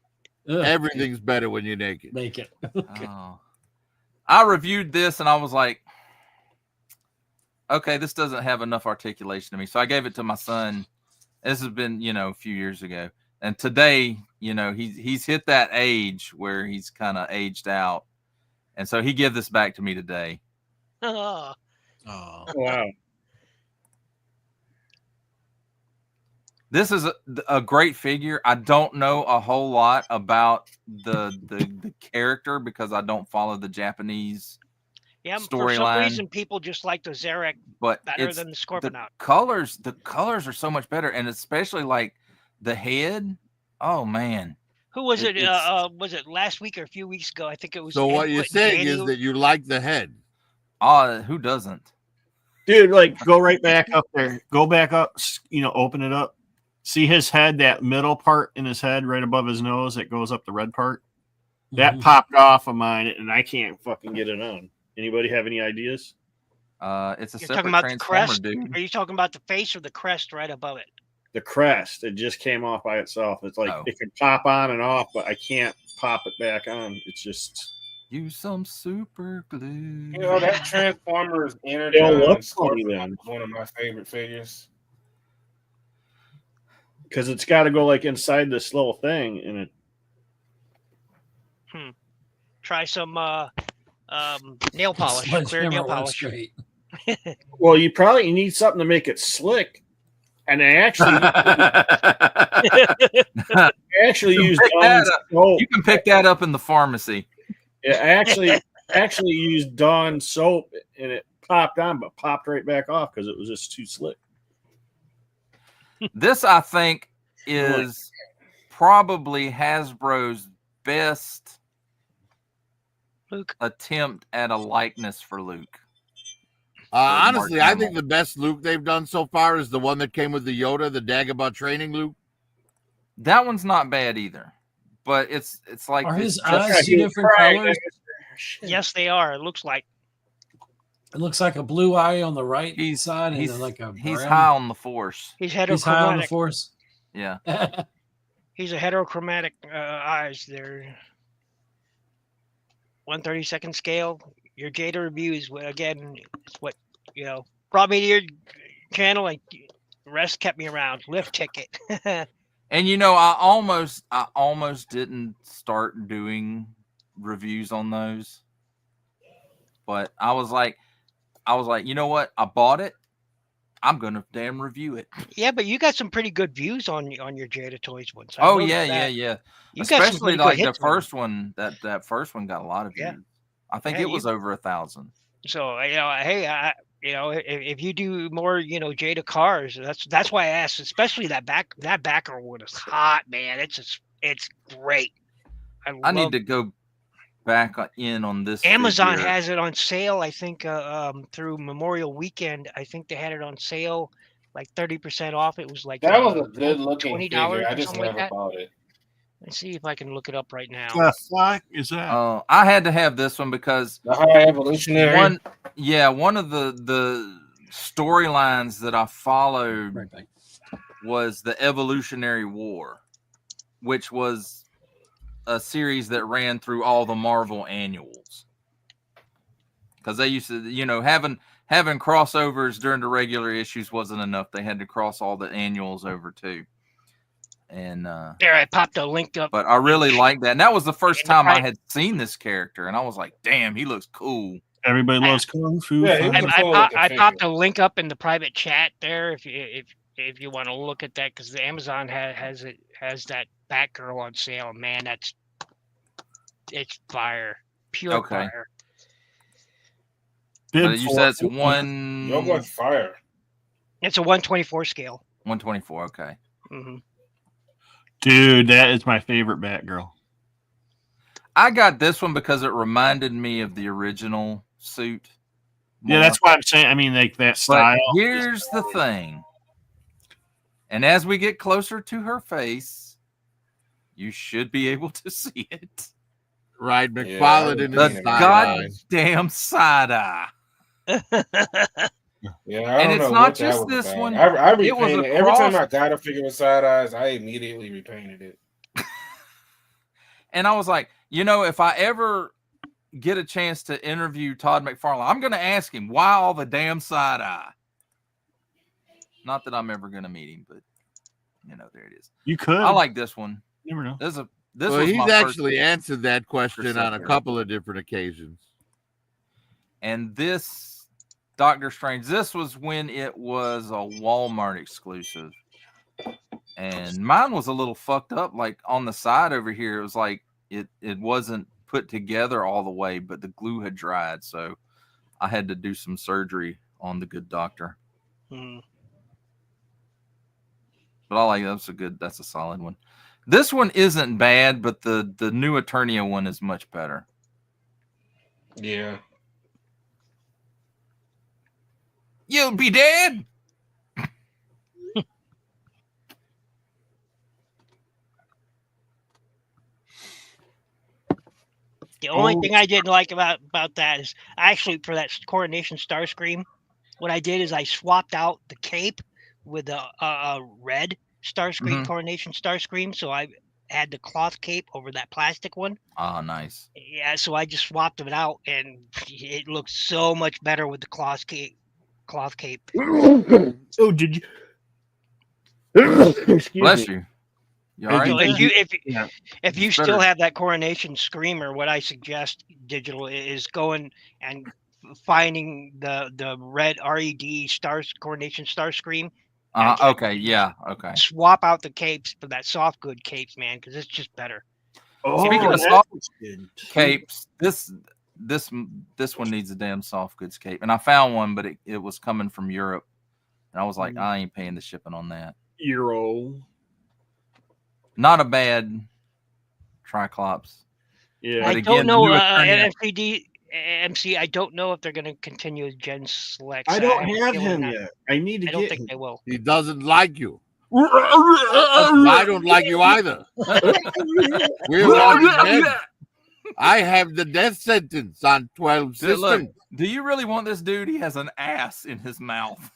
Ugh. Everything's better when you're naked. Naked. Okay. Oh. I reviewed this and I was like, okay, this doesn't have enough articulation to me. So I gave it to my son. This has been, a few years ago. And today, he's hit that age where he's kind of aged out. And so he gave this back to me today. Oh. Oh. Wow. This is a great figure. I don't know a whole lot about the character because I don't follow the Japanese Yeah, for some storyline. reason, people just like the Zarek But better it's than the the Scorponok. colors. The colors are so much better, and especially like the head. Oh man, Who was it- it? it's- Was it last week or a few weeks ago? I think it was. So what you're Edward saying is Daniel. that you like the head. who doesn't? Dude, like go right back up there. Go back up, open it up. See his head, that middle part in his head right above his nose that goes up the red part? That Mhm. popped off of mine and I can't fucking get it on. Anybody have any ideas? It's a You're separate talking about the transformer, crest? dude. Are you talking about the face or the crest right above it? The crest, it just came off by itself. It's like Oh. it can pop on and off, but I can't pop it back on. It's just Use some super glue. You know, that Transformers They don't look Energon funny Scorponok then. is one of my favorite figures. because it's got to go like inside this little thing and it. Try some nail polish, clear nail Sledgehammer works polish. great. Well, you probably need something to make it slick, and I actually used pick that Dawn's up. soap. You can pick that up in the pharmacy. Yeah, I actually used Dawn soap, and it popped on, but popped right back off because it was just too slick. This, I think, is probably Hasbro's best Luke. attempt at a likeness for Luke. Honestly, Mark I Hamill. think the best Luke they've done so far is the one that came with the Yoda, the Dagobah training Luke. That one's not bad either, but it's like Are his it's just- eyes two different colors? Yes, they are. It looks like. It looks like a blue eye on the right He's- side, and he's then like a he's brown. high on the force. He's He's high on the heterochromatic. force. Yeah. He's a heterochromatic eyes. They're 1/32 scale. Your Jada reviews again. It's what brought me to your channel. And the rest kept me around. Lift ticket. And I almost didn't start doing reviews on those. But I was like, you know what? I bought it. I'm gonna damn review it. Yeah, but you got some pretty good views on your Jada Toys ones. I Oh noticed yeah, that. yeah. You got some Especially pretty good like the hits on it. first one. That first one got a lot of views. Yeah. I think Yeah, it was over 1,000. So hey, if you do more, Jada cars, that's why I asked. Especially that backer one is hot, man. It's great. I need to go back in on this. Amazon figure. has it on sale. I think through Memorial Weekend. I think they had it on sale, like 30% off. It was like That was a good looking $20 figure. I or just something like never that. bought it. Let's see if I can look it up right now. The fuck is that? I had to have this one because The High Evolutionary. one of the storylines that I followed Right back. was the Evolutionary War, which was a series that ran through all the Marvel annuals. Because they used to, having crossovers during the regular issues wasn't enough. They had to cross all the annuals over too. And There, I popped a link up. but I really like that. And that was the first In the time I pri- had seen this character, and I was like, "Damn, he looks cool." Everybody loves kung fu. Yeah, he was fighting. a cool looking I figure. popped a link up in the private chat there if you want to look at that, because the Amazon has that Batgirl on sale. Man, it's fire, pure Okay. fire. Bib But you for- said it's one Youngblood's fire. It's a 124 scale. 124. Okay. Hmm. Dude, that is my favorite Batgirl. I got this one because it reminded me of the original suit. Yeah, more. that's why I'm saying. I mean, like that But style. here's the thing. And as we get closer to her face, you should be able to see it. Right, Yeah, McFarlane in The his God- side. goddamn side eye. Yeah, And I don't it's know not what that just was this about. one. I It was repainted every time across- I got a figure with side eyes. I immediately repainted it. And I was like, if I ever get a chance to interview Todd McFarlane, I'm going to ask him why all the damn side eye. Not that I'm ever going to meet him, but there it is. You could. I like this one. You never know. This Well, was he's my actually answered that question on a Perception. couple of different occasions. And this Doctor Strange, this was when it was a Walmart exclusive. And mine was a little fucked up. Like on the side over here, it was like it wasn't put together all the way, but the glue had dried. So I had to do some surgery on the good doctor. Mhm. But I like that's a solid one. This one isn't bad, but the new Eternia one is much better. Yeah. You'll be dead. The only thing I didn't like about that is actually for that Coronation Starscream, what I did is I swapped out the cape with a red Starscream, Mhm. Coronation Starscream. So I had the cloth cape over that plastic one. Ah, nice. Yeah, so I just swapped it out, and it looks so much better with the cloth cape. Oh, did you? Excuse Bless me. you. You all Hey, right? So Yeah. if you It's still better. have that Coronation Screamer, what I suggest digital is going and finding the red RED Coronation Starscream. Okay, yeah, okay. Swap out the capes for that soft good capes, man, because it's just better. Speaking of that soft was good. Capes, this one needs a damn soft goods cape, and I found one, but it was coming from Europe, and I was like, I ain't paying the shipping on that. Euro. Not a bad Triclops. Yeah. I But don't again, the know new Eternia- MC. I don't know if they're going to continue with Jen Slex. I don't a have feeling him that- yet. I need to I don't get think him. they will. He doesn't like you. I don't like you either. We're walking dead. I have the death sentence on 12 Look, systems. do you really want this dude? He has an ass in his mouth.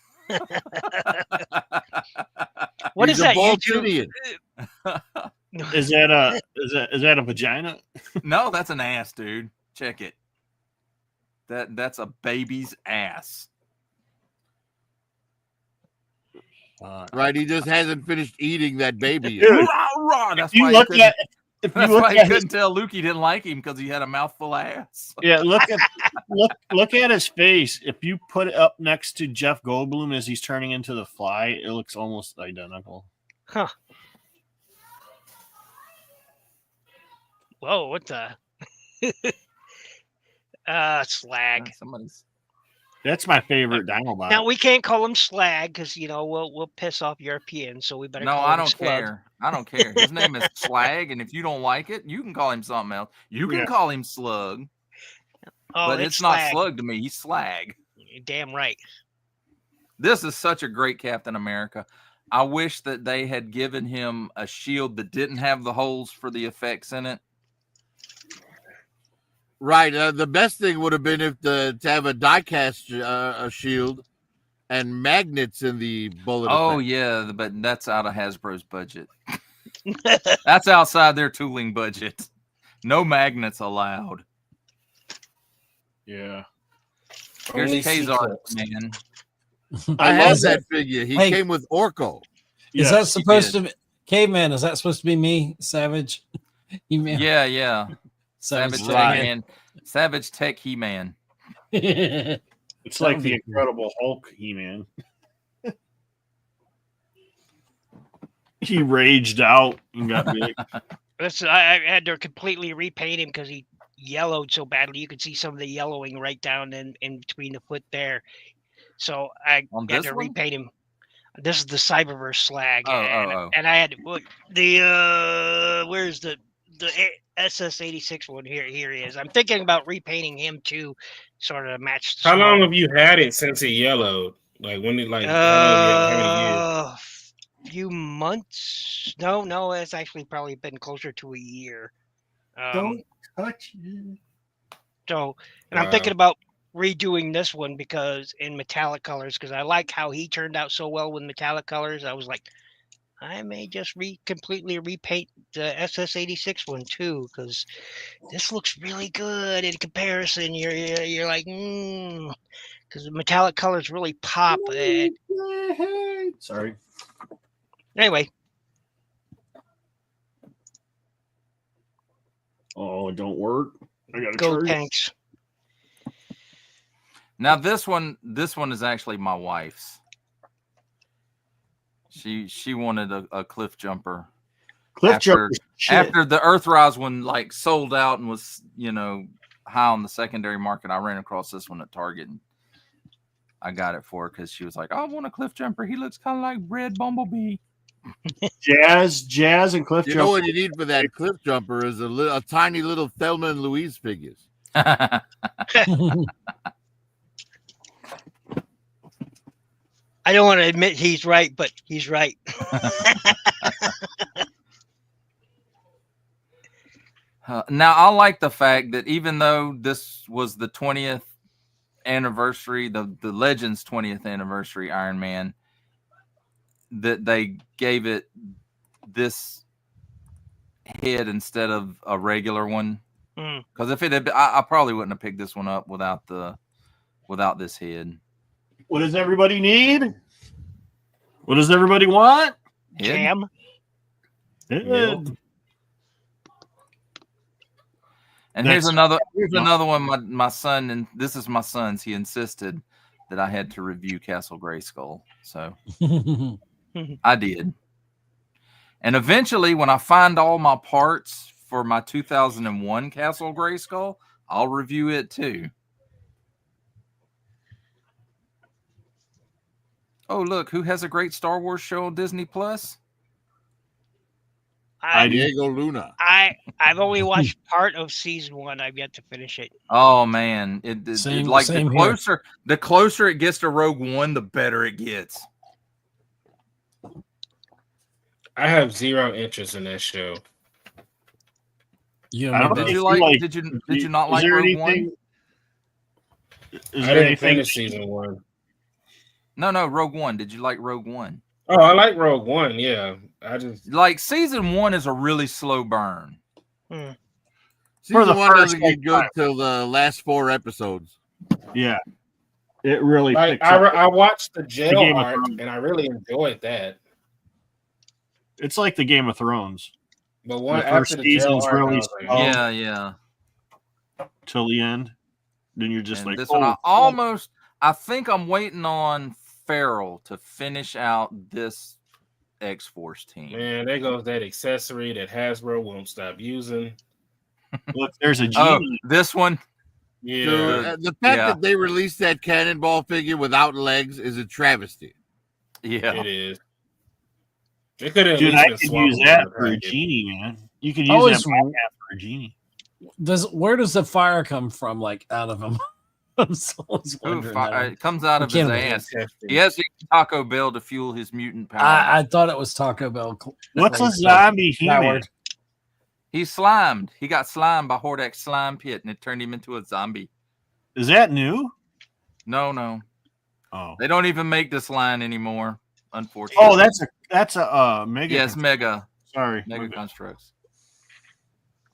What He's is a that Baltinian. Is that a vagina? No, that's an ass, dude. Check it. That's a baby's ass. Right, he just hasn't finished eating that baby yet. Dude, Rah, rah. That's if you why look he at couldn't, if you that's look why he at his, couldn't tell Luke he didn't like him because he had a mouthful of ass. yeah, look at his face. If you put it up next to Jeff Goldblum as he's turning into the Fly, it looks almost identical. Huh. Whoa, what the? Slag. Somebody's. That's my favorite Dinobot. Now we can't call him Slag because we'll piss off Europeans, so we better. No, call I him don't Slug. care. I don't care. His name is Slag, and if you don't like it, you can call him something else. You can Yeah. call him Slug, Oh, but it's not Slag. Slug to me. He's Slag. You're damn right. This is such a great Captain America. I wish that they had given him a shield that didn't have the holes for the effects in it. Right. The best thing would have been if to have a diecast shield and magnets in the bullet. Oh effect. yeah, but that's out of Hasbro's budget. That's outside their tooling budget. No magnets allowed. Yeah. Here's Only Kazar, sequence. man. I love have that. that figure. He Hey. came with Orko. Is that Yes, he supposed did. to be Caveman? Is that supposed to be me, Savage? He-Man? Yeah. Savage Tech Right. Man. Savage Tech He-Man. Man. It's That like would the be cool. Incredible Hulk He-Man. He raged out and got big. I had to completely repaint him because he yellowed so badly. You could see some of the yellowing right down in between the foot there. So I On had this to one? repaint him. This is the Cyberverse slag, Oh. and I had look the where's the SS86 one here? Here he is. I'm thinking about repainting him too, sort of match. The How long small- have you had it since it yellowed? Like when did how long you how many years? Few months? No, it's actually probably been closer to a year. Don't touch it. So, and I'm Wow. thinking about redoing this one because in metallic colors, because I like how he turned out so well with metallic colors. I was like, I may just completely repaint the SS86 one too, because this looks really good in comparison. You're like, because the metallic colors really pop. Sorry. Anyway, Oh, it don't work. I gotta go charge it. tanks. Now this one is actually my wife's. She wanted a cliff jumper. Cliff After- jumper. Shit. After the Earthrise one like sold out and was, high on the secondary market, I ran across this one at Target and I got it for her because she was like, I want a cliff jumper. He looks kind of like Red Bumblebee. Jazz, and cliff You jumper. know what you need for that cliff jumper is a tiny little Thelma and Louise figures. I don't want to admit he's right, but he's right. Now, I like the fact that even though this was the 20th anniversary, the Legends 20th anniversary Iron Man, that they gave it this head instead of a regular one. Because if it had been, I probably wouldn't have picked this one up without this head. What does everybody need? What does everybody want? Head? Jam. Head. And That's- here's another one. My son, and this is my son's. He insisted that I had to review Castle Grayskull, so I did. And eventually, when I find all my parts for my 2001 Castle Grayskull, I'll review it too. Oh, look, who has a great Star Wars show on Disney Plus? Diego Luna. I've only watched part of season 1. I've yet to finish it. Oh man, Same the closer it gets to Rogue One, the better it gets. I have zero interest in that show. You I and don't me Did both. you like- did you not Is like there Rogue anything? One? Is I there didn't anything? finish season 1. No, Rogue One. Did you like Rogue One? Oh, I like Rogue One. Yeah, I just Like season 1 is a really slow burn. Season the 1 first doesn't get good time. till the last 4 episodes. Yeah, it really. like. picks up. I watched the jail Game of arc Thrones. and I really enjoyed that. It's like the Game of Thrones But one The after first the jail season's arc, I really was like, slow. Yeah. till the end. Then you're just And like, this oh, one, I think I'm waiting on Farrell to finish out this X-Force team. man, there goes that accessory that Hasbro won't stop using. look, there's a Oh, genie. this one. Yeah, Dude, the fact Yeah. that they released that Cannonball figure without legs is a travesty. Yeah. it is. They could have Dude, I could use that for a genie, man. You could use Always that podcast for a genie. Where does the fire come from? Like out of him? I'm always Ooh, wondering that. it comes out of his Can't ass. He has to eat Taco Bell to fuel his mutant power. I thought it was Taco Bell. What's a Like, zombie that He-Man? word. He's slimed. He got slimed by Hordak's slime pit, and it turned him into a zombie. Is that new? No. Oh, They don't even make this line anymore, unfortunately. oh, that's a mega. yes, Mega Sorry, Mega Constructs.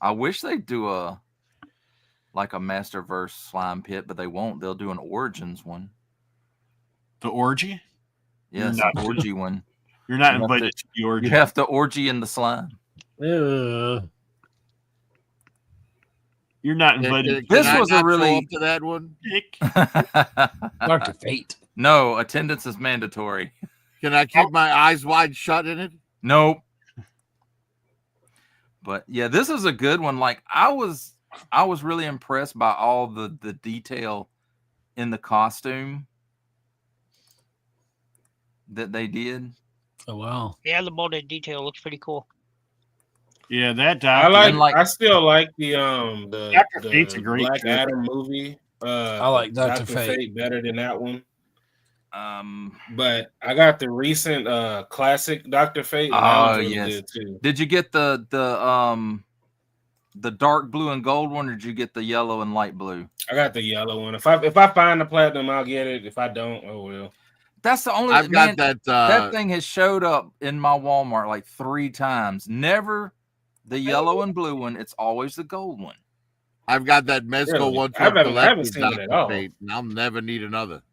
I wish they'd do a Masterverse slime pit, but they won't. They'll do an Origins one. the orgy. Yes, not- an orgy one. You're not You have invited to the orgy. You have to orgy in the slime. Ugh. You're not Can- invited. can This I was a not show really- up to that one. Dick. Dr. Fate. No, attendance is mandatory. Can I keep my eyes wide shut in it? Nope. But yeah, this is a good one. Like I was really impressed by all the detail in the costume that they did. Oh wow. Yeah, the molded detail looks pretty cool. Yeah, that I doc. I still like the Dr. Fate's a great Black character. Adam movie. I like Dr. Fate. better than that one. Um, But I got the recent classic Dr. Fate. And that Oh, was really yes. good too. did you get the dark blue and gold one, or did you get the yellow and light blue? I got the yellow one. If I find the platinum, I'll get it. If I don't, oh well. That's the only. I've got man, that. that thing has showed up in my Walmart like 3 times. Never the yellow and blue one. It's always the gold one. I've got that Mezco Really? one. I haven't seen it at all. And I'll never need another.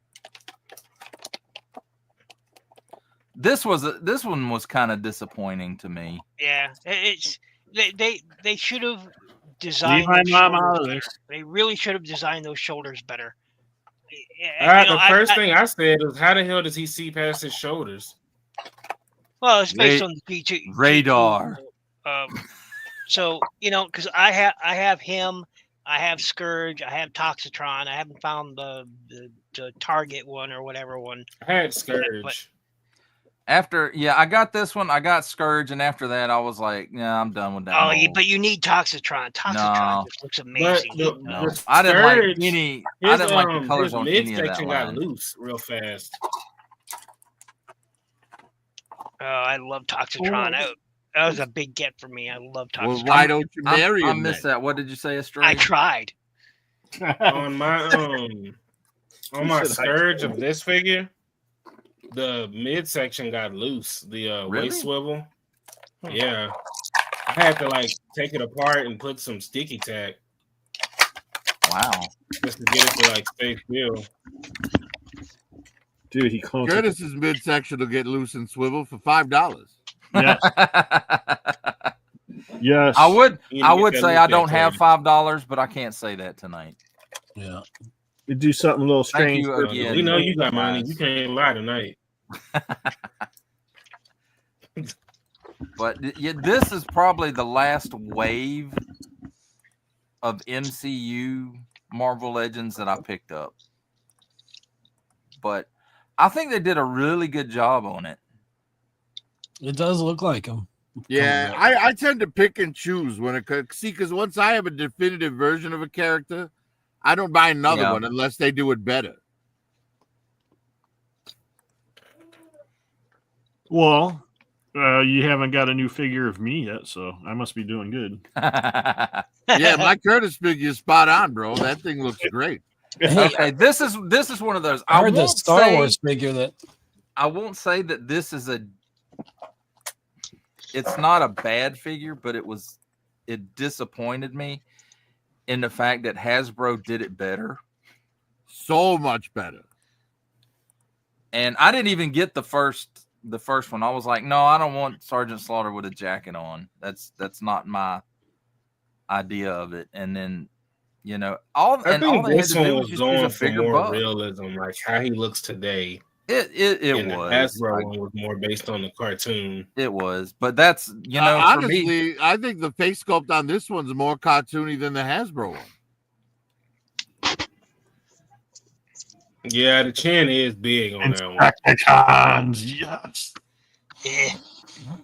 This one was kind of disappointing to me. Yeah, it's they should have designed. Leave my those mom shoulders out of better. this. They really should have designed those shoulders better. The first thing I said was, how the hell does he see past his shoulders? Well, it's based Ra- on the G2 radar. So because I have him, I have Scourge, I have Toxitron. I haven't found the Target one or whatever one. I had Scourge. I got this one. I got Scourge, and after that, I was like, "Yeah, I'm done with that." Oh, mold. but you need Toxitron. Toxitron No. just looks amazing. No, the I didn't like Scourge, any. I didn't like the colors his on any of that midsection got line. loose real fast. Oh, I love Toxitron. That was a big get for me. I love Toxitron. Well, why don't you marry I him? missed then? that. What did you say, Astray? I tried. On my on my Scourge of this figure, the midsection got loose. The Really? waist swivel. Yeah, I had to like take it apart and put some sticky tack Wow. just to get it to like stay still. Dude, he cloned it. Curtis's midsection will get loose and swivel for $5. Yes, yes. I would You I get would that say look I at don't have first. $5, but I can't say that tonight. Yeah. You do something a little Thank strange. you for- again. We know you got money. guys. You can't lie tonight. But this is probably the last wave of MCU Marvel Legends that I picked up. But I think they did a really good job on it. It does look like him. Yeah, I tend to pick and choose when it comes. See, because once I have a definitive version of a character, I don't buy another Yeah. one unless they do it better. Well, you haven't got a new figure of me yet, so I must be doing good. Yeah, my Curtis figure is spot on, bro. That thing looks great. Hey, Okay, this is one of those. I heard the won't Star say- Wars figure that I won't say that this is it's not a bad figure, but it disappointed me in the fact that Hasbro did it better. So much better. And I didn't even get the first one. I was like, no, I don't want Sergeant Slaughter with a jacket on. That's not my idea of it. And then, all I and all think they had this to do one was was just use going a for bigger more bug. realism, like how he looks today. It And the was. Hasbro one was more based on the cartoon. It was. But that's for me. Honestly, I think the face sculpt on this one's more cartoony than the Hasbro one. Yeah, the chin is big on that one. Insecticons, yes. Yeah.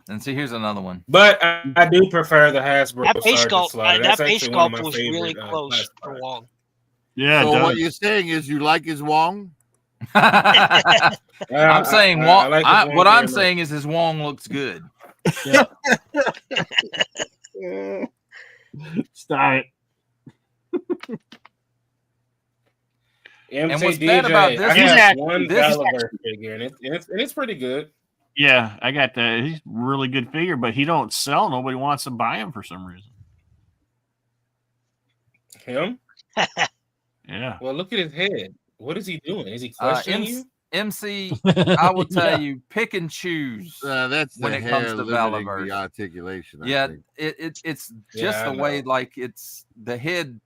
And see, here's another one. But I do prefer the Hasbro. That face Sergeant sculpt, Slaughter. that That's face actually one of my sculpt was really favorite, close classifieds. for long. Yeah, So it what does. you're saying is you like his Wong? I'm saying Wong. like his Wong What I'm very saying is his Wong looks good. Stop it. MC what's DJ, bad about this I is have one this- Gulliver figure, and it's pretty good. Yeah, I got that. He's a really good figure, but he don't sell. Nobody wants to buy him for some reason. Him? Yeah. Well, look at his head. What is he doing? Is he questioning you? MC, I will tell Yeah. you, pick and choose. That's when the it comes hair to limiting Valaverse. the articulation. I Yeah, think. it's Yeah, just I the way, know. like, it's the head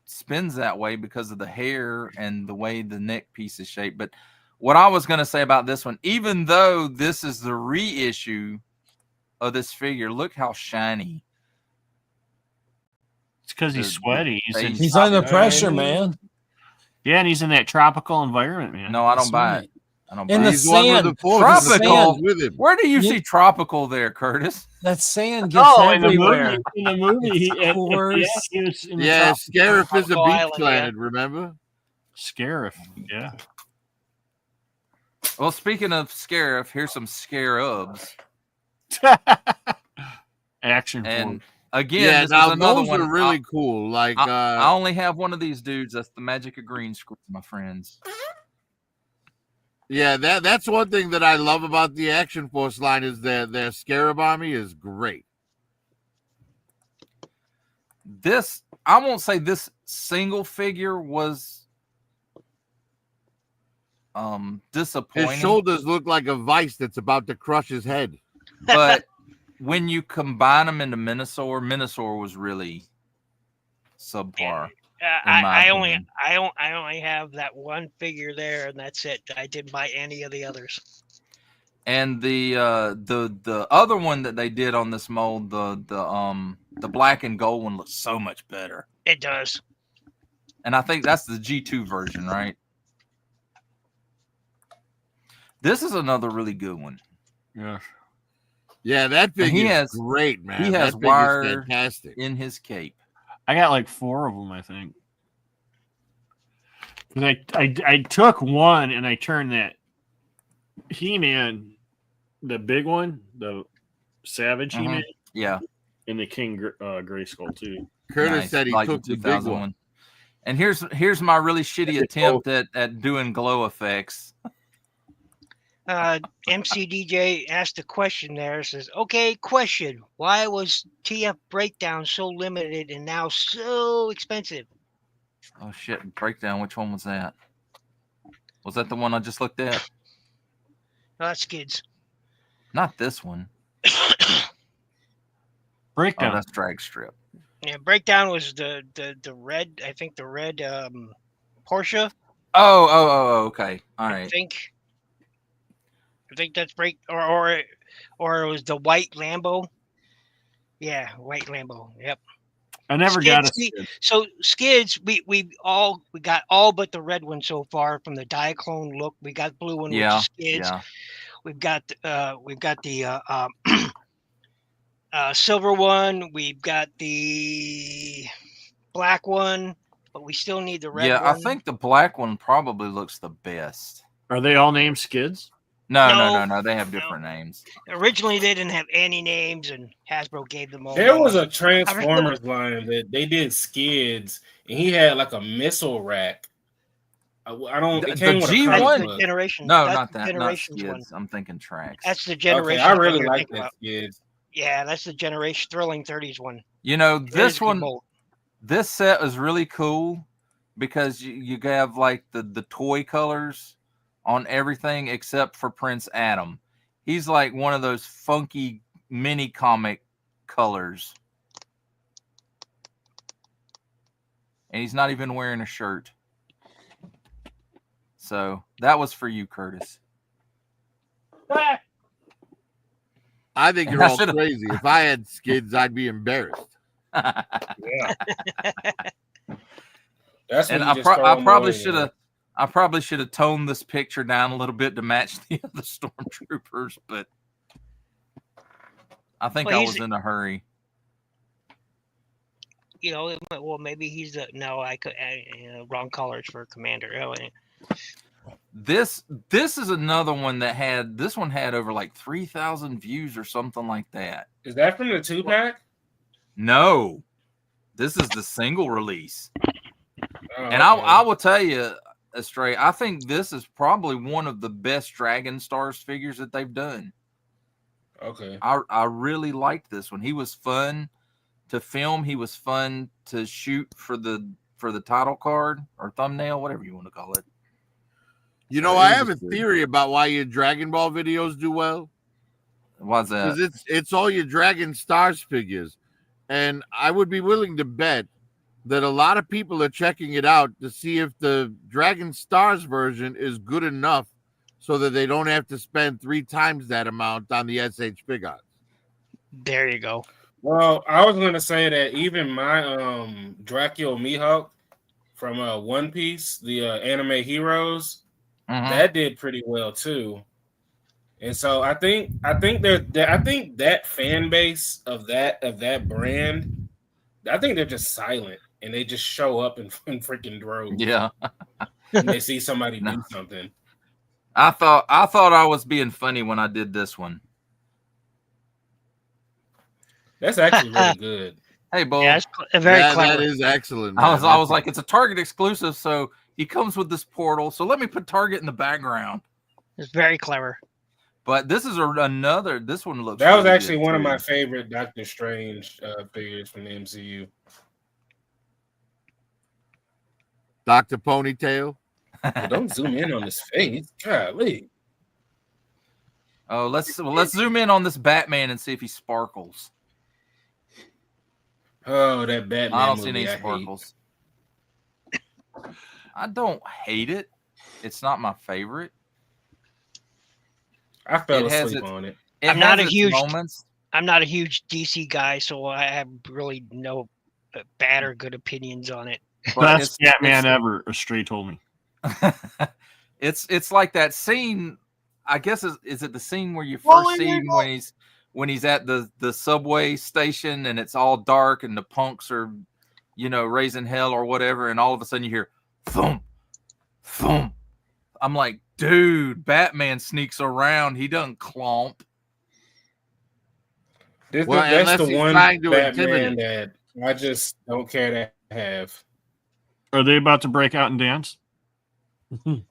spins that way because of the hair and the way the neck piece is shaped. But what I was going to say about this one, even though this is the reissue of this figure, look how shiny. It's because he's sweaty. He's under pressure, man. Yeah, and he's in that tropical environment, man. No, I don't That's buy right. it. I don't In buy the it. He's one with sand, the force of the tropical. force with him. Where do you You- see tropical there, Curtis? That sand gets Oh, everywhere. in the movie, Of course. he was in the Yeah, tropical Scarif is a Tropical beach island, planet. Remember? Scarif. Yeah. Well, speaking of Scarif, here's some Scarabs. Action And force. again, Yeah, this now is another those one. are really cool. Like, I only have one of these dudes. That's the magic of green screen, my friends. yeah, that's one thing that I love about the Action Force line is their Scarab army is great. This, I won't say this single figure was disappointing. His shoulders look like a vice that's about to crush his head. But when you combine them into Minosaur was really subpar. I only opinion. I only have that one figure there, and that's it. I didn't buy any of the others. And the other one that they did on this mold, the black and gold one, looks so much better. It does. And I think that's the G2 version, right? This is another really good one. Yeah. Yeah, that And figure he is has- great, man. he has that figure's wire fantastic. in his cape. I got like 4 of them, I think. 'Cause I took one and I turned that He-Man, the big one, the Savage Uh-huh. He-Man, Yeah. and the King Grayskull too. Curtis Nice. said he Like took the big 2000 one. And here's my really shitty attempt at doing glow effects. MCDJ asked a question there. Says, okay, question. Why was TF Breakdown so limited and now so expensive? Oh shit! Breakdown. Which one was that? Was that the one I just looked at? Oh, that's Skids. Not this one. Breakdown. Oh, that's Drag Strip. Yeah, Breakdown was the red. I think the red Porsche. Oh, okay. All I right. think that's or it was the white Lambo. Yeah, white Lambo. Yep. I never got a Skids, Skid. So Skids, we got all but the red one so far from the Diaclone look. We got blue one, Yeah. which is Skids. Yeah. We've got the silver one. We've got the black one, but we still need the red Yeah. one. I think the black one probably looks the best. Are they all named Skids? No. They have different names. Originally they didn't have any names, and Hasbro gave them all. There was a Transformers line that they did Skids, and he had like a missile rack. I don't. It The came with a G1? comic That's the book. generation. No, that's not the that. Not Generations Skids. one. I'm thinking Tracks. That's the Okay, generation. I one really you're like thinking that about. Skids. Yeah, that's the generation Thrilling 30s one. You know, It is this a good one, mold. this set is really cool because you have like the toy colors on everything except for Prince Adam. He's like one of those funky mini comic colors. And he's not even wearing a shirt. So that was for you, Curtis. I think you're I all should've- crazy. If I had Skids, I'd be embarrassed. Yeah, that's And when I you just throw 'em probably away, should have. I probably should have toned this picture down a little bit to match the other stormtroopers, but I think Well, I he's- was in a hurry. You know, well, maybe he's the no. I could wrong colors for Commander. Oh, This is another one that had over like 3,000 views or something like that. Is that from the 2-pack? No, this is the single release, Oh, and okay. I will tell you, Astray, I think this is probably one of the best Dragon Stars figures that they've done. Okay. I really liked this one. He was fun to film. He was fun to shoot for the title card or thumbnail, whatever you want to call it. You So know, it I was have a just good. theory about why your Dragon Ball videos do well. Why's that? Because it's all your Dragon Stars figures. And I would be willing to bet that a lot of people are checking it out to see if the Dragon Stars version is good enough so that they don't have to spend 3 times that amount on the SH Figures. There you go. Well, I was gonna say that even my Dracula Mihawk from One Piece, the anime heroes, that did pretty well too. And so I think that fan base of that brand, I think they're just silent and they just show up in freaking droves. Yeah. When they see somebody No. do something. I thought I was being funny when I did this one. That's actually really good. Hey, Bo. Yeah, it's very clever. That is excellent. I man. was like, it's a Target exclusive, so he comes with this portal. So let me put Target in the background. It's very clever. But this is another. This one looks. That was really actually good, one of too. my favorite Doctor Strange figures from the MCU. Dr. Ponytail. Well, don't zoom in on his face. Golly. Oh, let's zoom in on this Batman and see if he sparkles. Oh, that Batman I don't movie, see any I hate. sparkles. I don't hate it. It's not my favorite. I fell It has asleep its- on it. It I'm not has a its huge- moments. I'm not a huge DC guy, so I have really no bad or good opinions on it. But Best Batman ever, Astray told me. It's like that scene. I guess is it the scene where you Well, first see him when he's at the subway station and it's all dark and the punks are, raising hell or whatever, and all of a sudden you hear thump, thump. I'm like, dude, Batman sneaks around. He doesn't clomp. That's unless the he's one trying to Batman intimidate. that I just don't care to have. Are they about to break out and dance?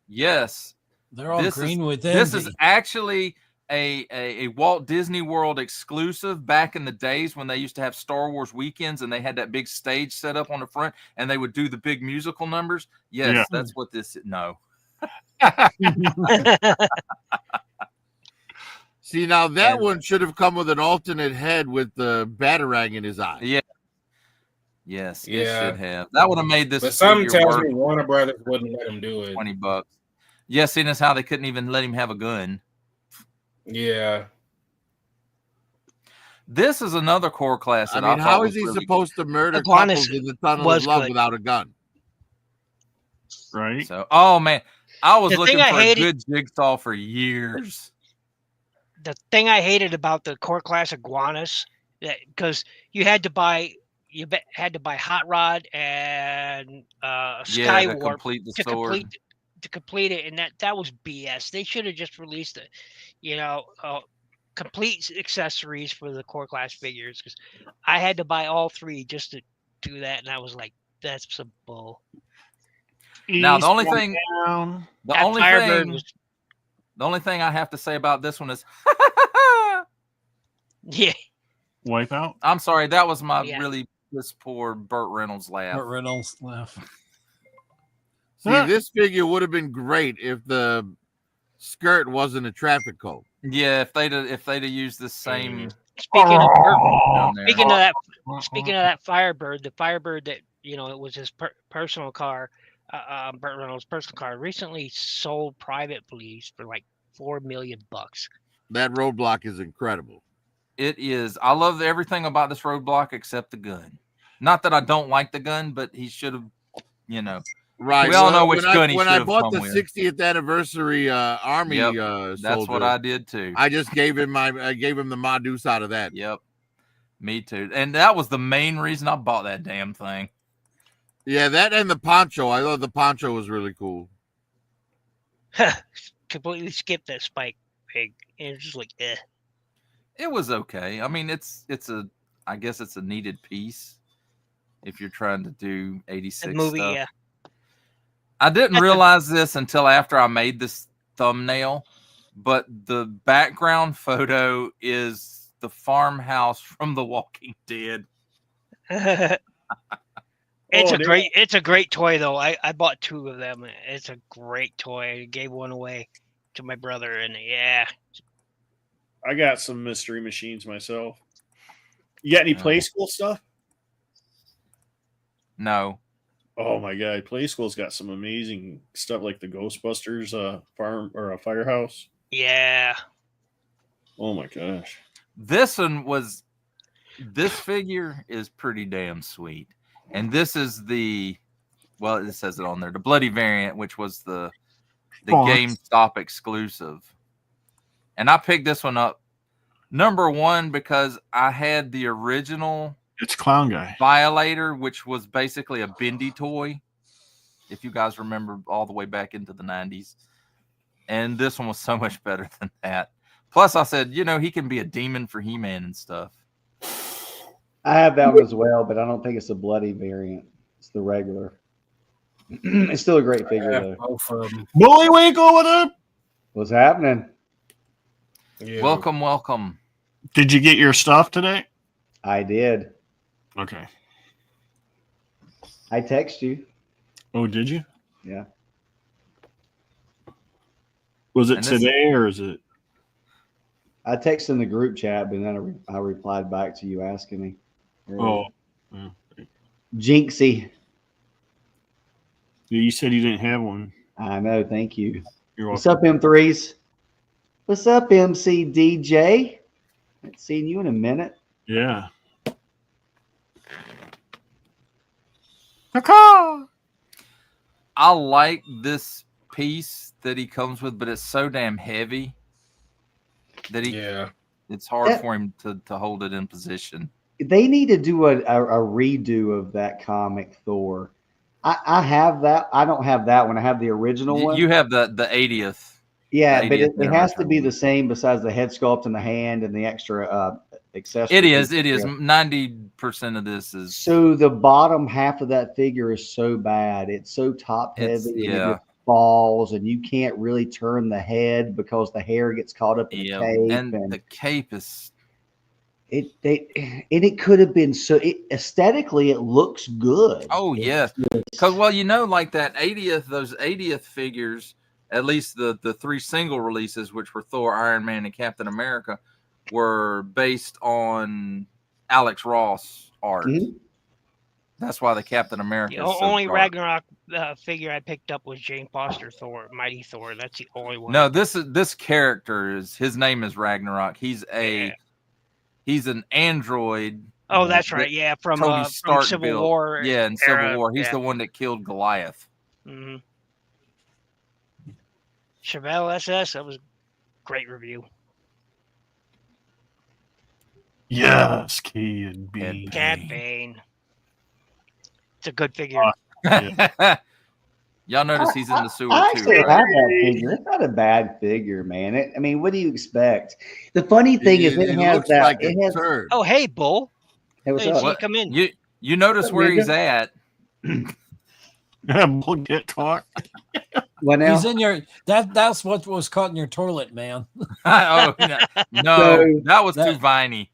Yes, They're all This green is- with this envy. is actually a Walt Disney World exclusive back in the days when they used to have Star Wars weekends and they had that big stage set up on the front and they would do the big musical numbers. Yes, Yeah. that's what this is. No. See, now that And- one should have come with an alternate head with the Batarang in his eye. Yeah. Yes, it Yeah. should have. That would have made this But something figure tells worth me Warner Brothers wouldn't let him do it. $20. Yeah, seeing as how they couldn't even let him have a gun. Yeah. This is another core class I that mean, thought how was is he really supposed to murder Iguanus couples in the tunnel was of love good. without a gun? Right? good. So, oh man, I was The looking thing I for a hated- good jigsaw for years. The thing I hated about the core class Iguanus, because you had to buy Hot Rod and Yeah, to Skywarp complete the to sword. complete it, and that was BS. They should have just released complete accessories for the core class figures, because I had to buy all 3 just to do that, and I was like, that's some bull. Now, the only East, thing, down. the That only Firebird thing, was the only thing I have to say about this one is, yeah. Wipeout. I'm sorry, that was my Yeah. really piss poor Burt Reynolds laugh. Burt Reynolds laugh. See, this figure would have been great if the skirt wasn't a traffic code. Yeah, if they'd have used the same Speaking of down there. speaking of that Firebird, the Firebird that it was his personal car, Burt Reynolds' personal car, recently sold privately for like $4 million. That roadblock is incredible. It is. I love everything about this roadblock except the gun. Not that I don't like the gun, but he should have, Right. We all know which when gun he when should I have bought come the with. 60th anniversary Army Yep, soldier, That's what I did too. I just gave him the Madus out of that. Yep. Me too. And that was the main reason I bought that damn thing. Yeah, that and the poncho. I thought the poncho was really cool. Completely skipped that Spike pig, and it's just like, eh. It was okay. I mean, I guess it's a needed piece if you're trying to do 86 The movie, stuff. yeah. I didn't realize this until after I made this thumbnail, but the background photo is the farmhouse from The Walking Dead. It's Oh, it's a great toy though. I bought 2 of them. It's a great toy. I gave one away to my brother, and yeah. I got some mystery machines myself. You got any Play School stuff? No. Oh my god, Play School's got some amazing stuff like the Ghostbusters farm or a firehouse. Yeah. Oh my gosh. This figure is pretty damn sweet. And this is it says it on there, the bloody variant, which was the GameStop exclusive. And I picked this one up, number one, because I had the original It's Clown Guy Violator, which was basically a bendy toy, if you guys remember all the way back into the 90s. And this one was so much better than that. Plus, I said, he can be a demon for He-Man and stuff. I have that one as well, but I don't think it's a bloody variant. It's the regular. It's still a great figure, though. Bullywink over there. What's happening? Yeah. Welcome. Did you get your stuff today? I did. Okay. I text you. Oh, did you? Yeah. Was it today or is it? I texted in the group chat, but then I replied back to you asking me. Oh. Jinxie. You said you didn't have one. I know. Thank you. You're What's welcome. up, M3s? What's up, MC DJ? Haven't seen you in a minute. Yeah. I like this piece that he comes with, but it's so damn heavy that it's hard for him to hold it in position. They need to do a redo of that comic Thor. I have that. I don't have that one. I have the original one. You have the 80th. Yeah, the but 80th it has to be the same besides the head sculpt and the hand and the extra accessories. It is. 90% of this is. So the bottom half of that figure is so bad. It's so top heavy. And it just falls, and you can't really turn the head because the hair gets caught up in the cape. And the cape is. It could have been so aesthetically it looks good. Oh yes, because like that 80th, those 80th figures, at least the 3 single releases, which were Thor, Iron Man, and Captain America, were based on Alex Ross art. Mm-hmm. That's why the Captain America. The only Ragnarok figure I picked up was Jane Foster Thor, Mighty Thor. That's the only one. No, this character his name is Ragnarok. He's an android. Oh, that's right. Yeah, from Civil War. Yeah, in Civil War. He's the one that killed Goliath. Mm-hmm. Chevelle SS, that was a great review. Yes, Cad Bane. Cad Bane. It's a good figure. Y'all notice he's in the sewer I too, actually right? have that figure. It's not a bad figure, man. What do you expect? The funny thing is it has that. Like it has. Oh, hey, Bull. Hey, what's up? Come in. You notice where he's at? Bull get caught. What now? He's in your. That's what was caught in your toilet, man. No, that was too viney.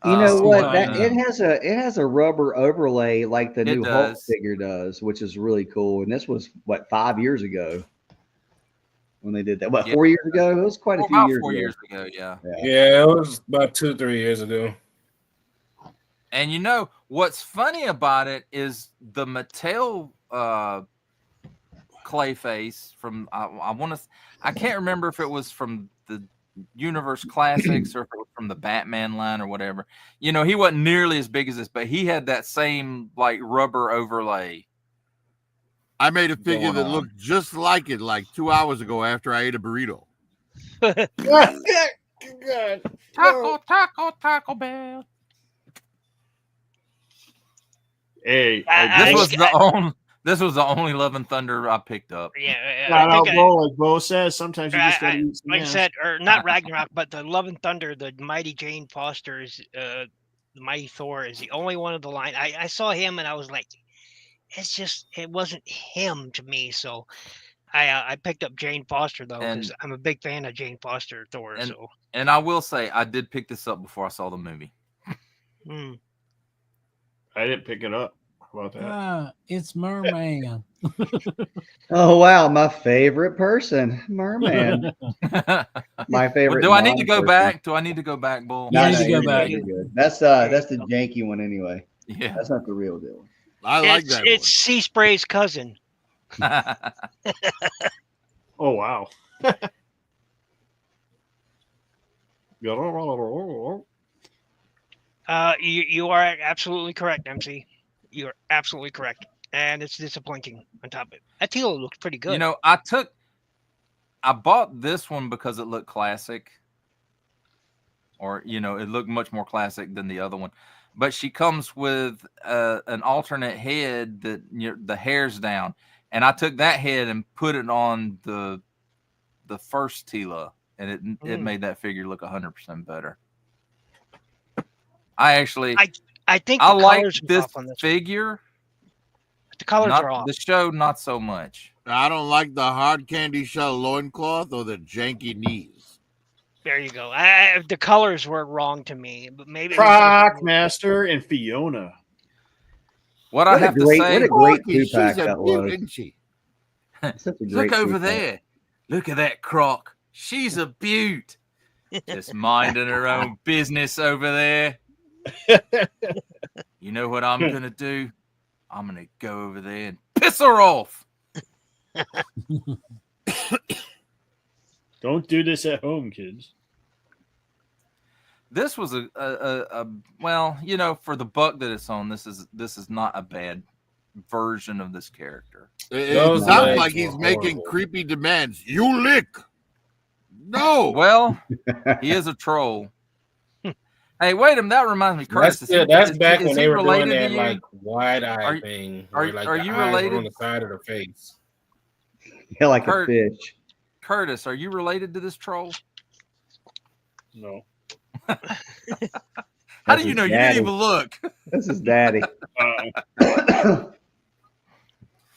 You know what? It has a rubber overlay like the new Hulk figure does, which is really cool. And this was 5 years ago when they did that. 4 years ago? It was quite a few years ago. 4 years ago, yeah. Yeah, it was about 2-3 years ago. And what's funny about it is the Mattel Clayface from I can't remember if it was from the Universe Classics or if it was from the Batman line or whatever. He wasn't nearly as big as this, but he had that same rubber overlay. I made a figure that looked just like it 2 hours ago after I ate a burrito. Taco Bell. Hey, this was the only Love and Thunder I picked up. Yeah, like Bo says, sometimes you just gotta eat some like I said, or not Ragnarok, but the Love and Thunder, the Mighty Jane Foster's, the Mighty Thor is the only one of the line. I saw him and I was like, it's just it wasn't him to me. So I picked up Jane Foster though because I'm a big fan of Jane Foster Thor. And I will say I did pick this up before I saw the movie. I didn't pick it up. How about that? It's Merman. Oh wow, my favorite person, Merman. My favorite. Do I need to go back? Do I need to go back, Bull? You need to go back. You're good. That's the janky one anyway. Yeah, that's not the real deal. I like that. It's Sea Spray's cousin. Oh wow. You are absolutely correct, MC. You are absolutely correct, and it's disappointing on top of it. That teal looks pretty good. You know, I bought this one because it looked classic, or you know, it looked much more classic than the other one. But she comes with an alternate head that the hair's down, and I took that head and put it on the first Tila, and it made that figure look 100% better. I think I like this figure. The colors are off. The show, not so much. I don't like the hard candy shell loincloth or the janky knees. There you go. The colors were wrong to me, but maybe Crockmaster and Fiona. What I have to say, what a great two-pack that was. Isn't she? Look over there. Look at that Croc. She's a beaut. Just minding her own business over there. You know what I'm gonna do? I'm gonna go over there and piss her off. Don't do this at home, kids. This was a well, you know, for the buck that it's on, this is not a bad version of this character. It sounds like he's making creepy demands. You lick. No. Well, he is a troll. Hey, wait a minute. That reminds me, Curtis. That's back when they were doing that like wide-eye thing. Are you related? On the side of the face. Yeah, like a fish. Curtis, are you related to this troll? No. How do you know? You didn't even look. This is Daddy.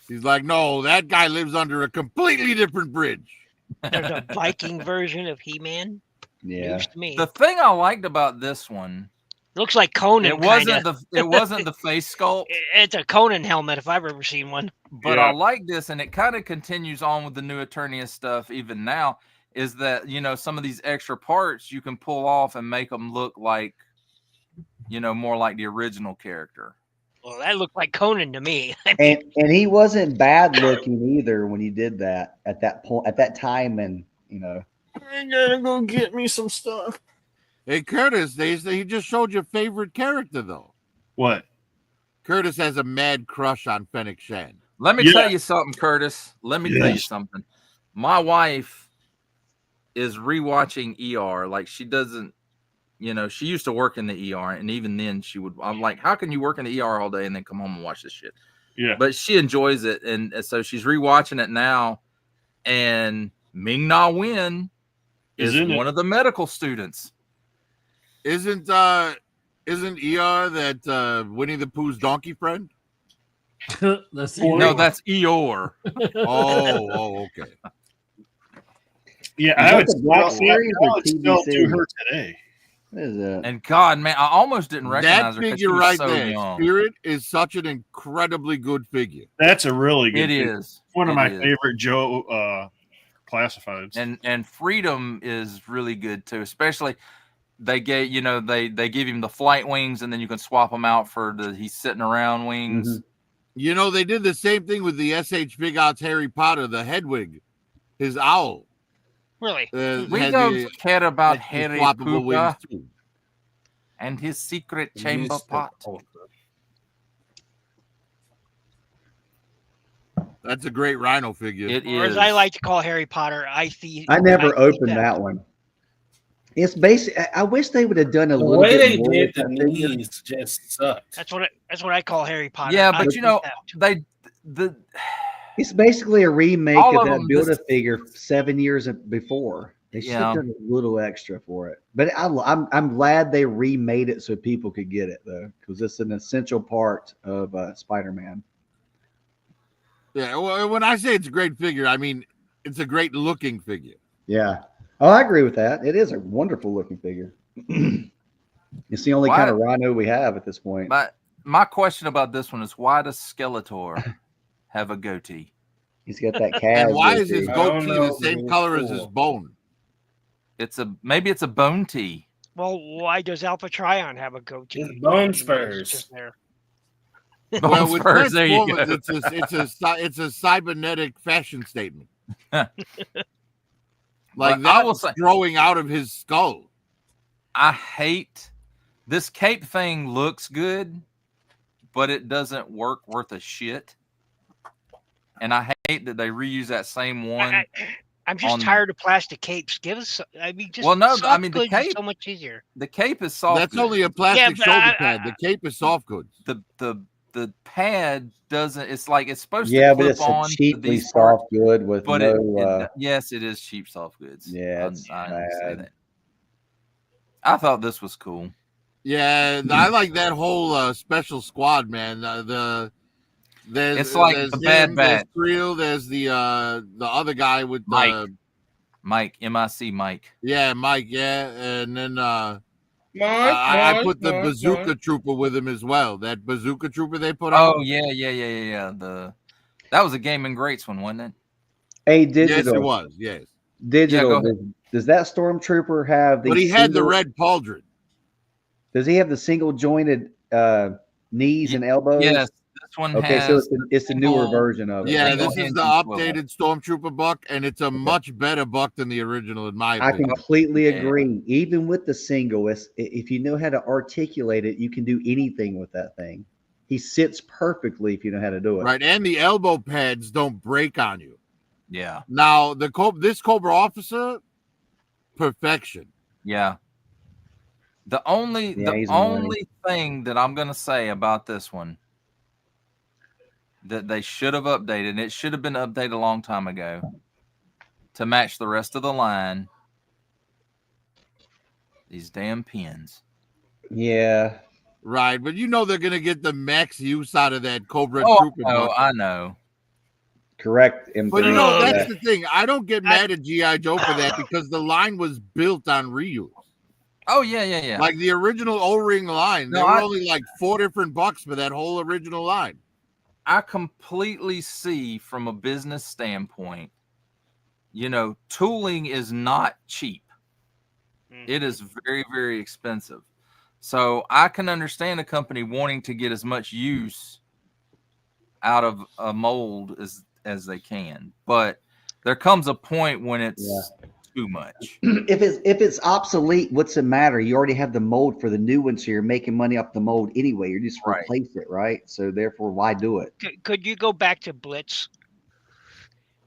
He's like, no, that guy lives under a completely different bridge. There's a Viking version of He-Man. Yeah. News to me. The thing I liked about this one, looks like Conan. It wasn't the face sculpt. It's a Conan helmet if I've ever seen one. But I like this, and it kind of continues on with the new Eternia stuff even now. Is that, you know, some of these extra parts you can pull off and make them look like, you know, more like the original character. Well, that looked like Conan to me. and he wasn't bad looking either when he did that at that point, at that time, and you know. I gotta go get me some stuff. Hey, Curtis, he just showed your favorite character, though. What? Curtis has a mad crush on Fennec Shand. Let me tell you something, Curtis. Let me tell you something. My wife is rewatching ER. Like, she doesn't, you know, she used to work in the ER, and even then I'm like, how can you work in the ER all day and then come home and watch this shit? Yeah. But she enjoys it, and so she's rewatching it now, and Ming-Na Wen is one of the medical students. Isn't ER that Winnie the Pooh's donkey friend? That's that's Eeyore. Oh, okay. Yeah, I would still do her today. What is that? And God, man, I almost didn't recognize that her. figure right so there. Young. Spirit is such an incredibly good figure. That's a really good. It figure. is one of my favorite Joe classifieds. And Freedom is really good too, especially they give him the flight wings, and then you can swap them out for he's sitting around wings. Mm-hmm. You know, they did the same thing with the SH Big Odds Harry Potter, the Hedwig, his owl. Really? We don't care about Harry Potter and his secret chamber pot. That's a great Rhino figure. It or is. as I like to call Harry Potter, I never opened that one. It's basic. I wish they would have done a little bit more. The way they did the knees just sucked. That's what I call Harry Potter. Yeah, but you know, it's basically a remake all of of that them Build a Figure 7 years before. They should have done a little extra for it. But I'm glad they remade it so people could get it though, because it's an essential part of Spider-Man. Yeah, well, when I say it's a great figure, I mean it's a great looking figure. Yeah. Oh, I agree with that. It is a wonderful looking figure. It's the only kind of rhino we have at this point. My question about this one is, why does Skeletor have a goatee? He's got that calf. And why is his goatee the same color as his bone? Maybe it's a bone tee. Well, why does Alpha Trion have a goatee? It's bone spurs. Just there. Well, with Transformers, it's a cybernetic fashion statement. Like that was growing out of his skull. I hate this cape thing. Looks good, but it doesn't work worth a shit. And I hate that they reuse that same one. I'm just tired of plastic capes. Give us, I mean, just the cape is so much easier. The cape is soft. That's only a plastic shoulder pad. The cape is soft goods. The pad doesn't. It's like it's supposed to. Yeah, clip but it's on a cheaply soft good with no. Yes, it is cheap soft goods. Yeah, it's I understand that. I thought this was cool. Yeah, I like that whole special squad, man. It's like the Bad Batch. There's Creel, there's the other guy with Mike, M-I-C, Mike. Yeah, Mike. Yeah, and then I put the Bazooka Trooper with him as well. That Bazooka Trooper they put on. Oh yeah. That was a Game and Greats one, wasn't it? Hey, Digital. Yes, it was. Yes. Digital. Yeah, does that Stormtrooper have the? But he had the red pauldron. Does he have the single jointed knees and elbows? Yes. This one has. So it's the newer version of it. Yeah, this is the updated Stormtrooper buck, and it's a much better buck than the original, in my opinion. I completely agree. Even with the single, if you know how to articulate it, you can do anything with that thing. He sits perfectly if you know how to do it. Right, and the elbow pads don't break on you. Yeah. Now this Cobra officer, perfection. Yeah. The only thing that I'm gonna say about this one that they should have updated, and it should have been updated a long time ago to match the rest of the line. These damn pins. Yeah. Right, but you know they're gonna get the max use out of that Cobra Trooper. I know. Correct. But you know, that's the thing. I don't get mad at G.I. Joe for that because the line was built on reuse. Oh, yeah. Like the original O-ring line. There were only like 4 different bucks for that whole original line. I completely see from a business standpoint, tooling is not cheap. It is very, very expensive. So I can understand a company wanting to get as much use out of a mold as they can, but there comes a point when it's too much. If it's obsolete, what's the matter? You already have the mold for the new one, so you're making money off the mold anyway. You just replace it, right? So therefore, why do it? Could you go back to Blitz?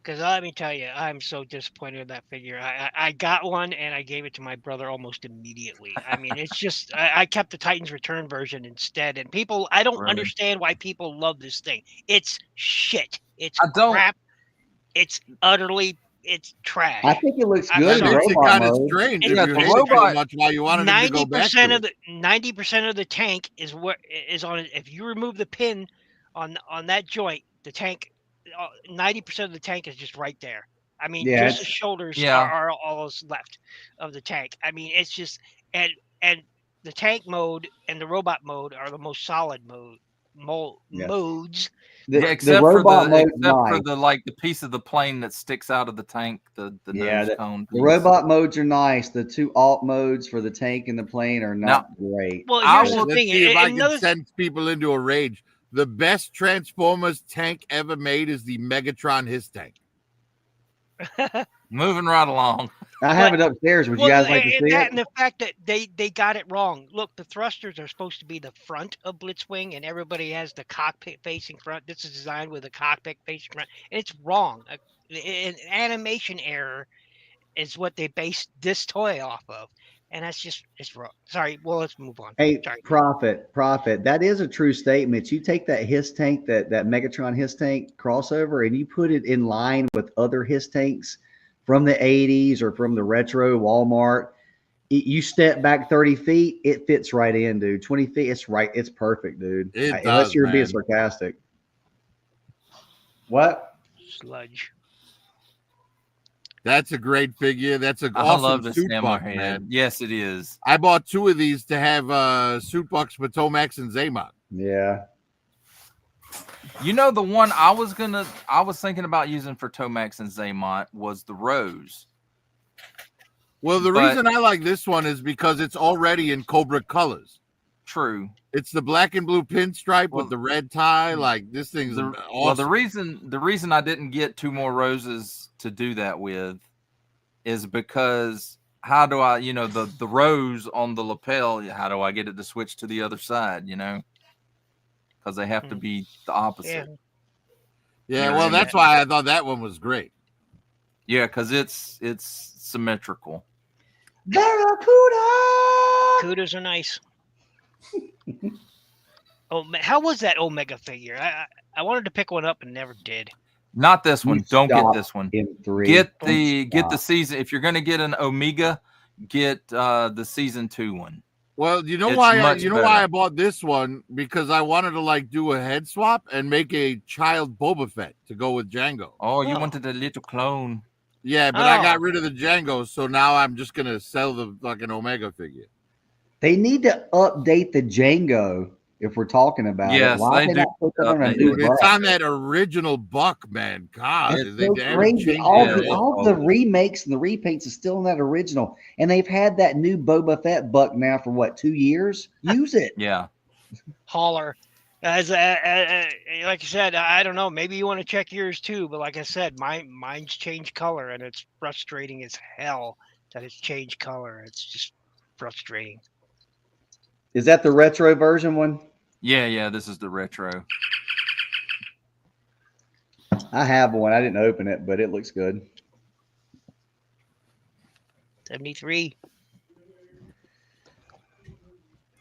Because let me tell you, I'm so disappointed in that figure. I got one and I gave it to my brother almost immediately. I mean, it's just I kept the Titans Return version instead. And people, I don't understand why people love this thing. It's shit. It's crap. It's trash. I think it looks good. It makes it kind of strange. If you hate it so much, why you wanted to go back to it. 90% of the tank is on it. If you remove the pin on that joint, the tank. 90% of the tank is just right there. I mean, just the shoulders are all that's left of the tank. I mean, it's just and the tank mode and the robot mode are the most solid modes. Except for the piece of the plane that sticks out of the tank, the nose cone. The robot modes are nice. The 2 alt modes for the tank and the plane are not great. Well, here's the thing. See if I can send people into a rage. The best Transformers tank ever made is the Megatron His tank. Moving right along. I have it upstairs. Would you guys like to see it? And the fact that they got it wrong. Look, the thrusters are supposed to be the front of Blitzwing, and everybody has the cockpit facing front. This is designed with a cockpit facing front, and it's wrong. An animation error is what they based this toy off of. And it's wrong. Sorry. Well, let's move on. Hey, Sorry. Prophet. That is a true statement. You take that His tank, that Megatron His tank crossover, and you put it in line with other His tanks from the 80s or from the retro Walmart. You step back 30 feet, it fits right in, dude. 20 feet, it's right. It's perfect, dude. Unless you're being sarcastic. What? Sludge. That's a great figure. That's an I awesome love the suit buck, Hammerhead. man. Yes, it is. I bought 2 of these to have suit bucks for Tomax and Zaymont. Yeah. You know, the one I was thinking about using for Tomax and Zaymont was the Rose. Well, the reason I like this one is because it's already in Cobra colors. True. It's the black and blue pinstripe with the red tie. Like, this thing's awesome. Well, the reason I didn't get 2 more roses to do that with is because how do I, the rose on the lapel, how do I get it to switch to the other side, because they have to be the opposite. Yeah, well, that's why I thought that one was great. Yeah, because it's symmetrical. Barracuda! Cudas are nice. Oh, how was that Omega figure? I wanted to pick one up and never did. Not this one. Don't get this one. In 3. Get the season. If you're going to get an Omega, get the season 2 one. Well, you know why I bought this one? Because I wanted to do a head swap and make a child Boba Fett to go with Django. Oh, you wanted a little clone. Yeah, but I got rid of the Django, so now I'm just gonna sell the fucking Omega figure. They need to update the Django if we're talking about it. Why they not put that on a new Dude, it's on that original buck, man. God, it's so crazy. All the remakes and the repaints is still in that original, and they've had that new Boba Fett buck now for what, 2 years? Use it. Yeah. Holler. As like you said, I don't know. Maybe you want to check yours too, but like I said, mine's changed color, and it's frustrating as hell that it's changed color. It's just frustrating. Is that the retro version one? Yeah. This is the retro. I have one. I didn't open it, but it looks good. 73.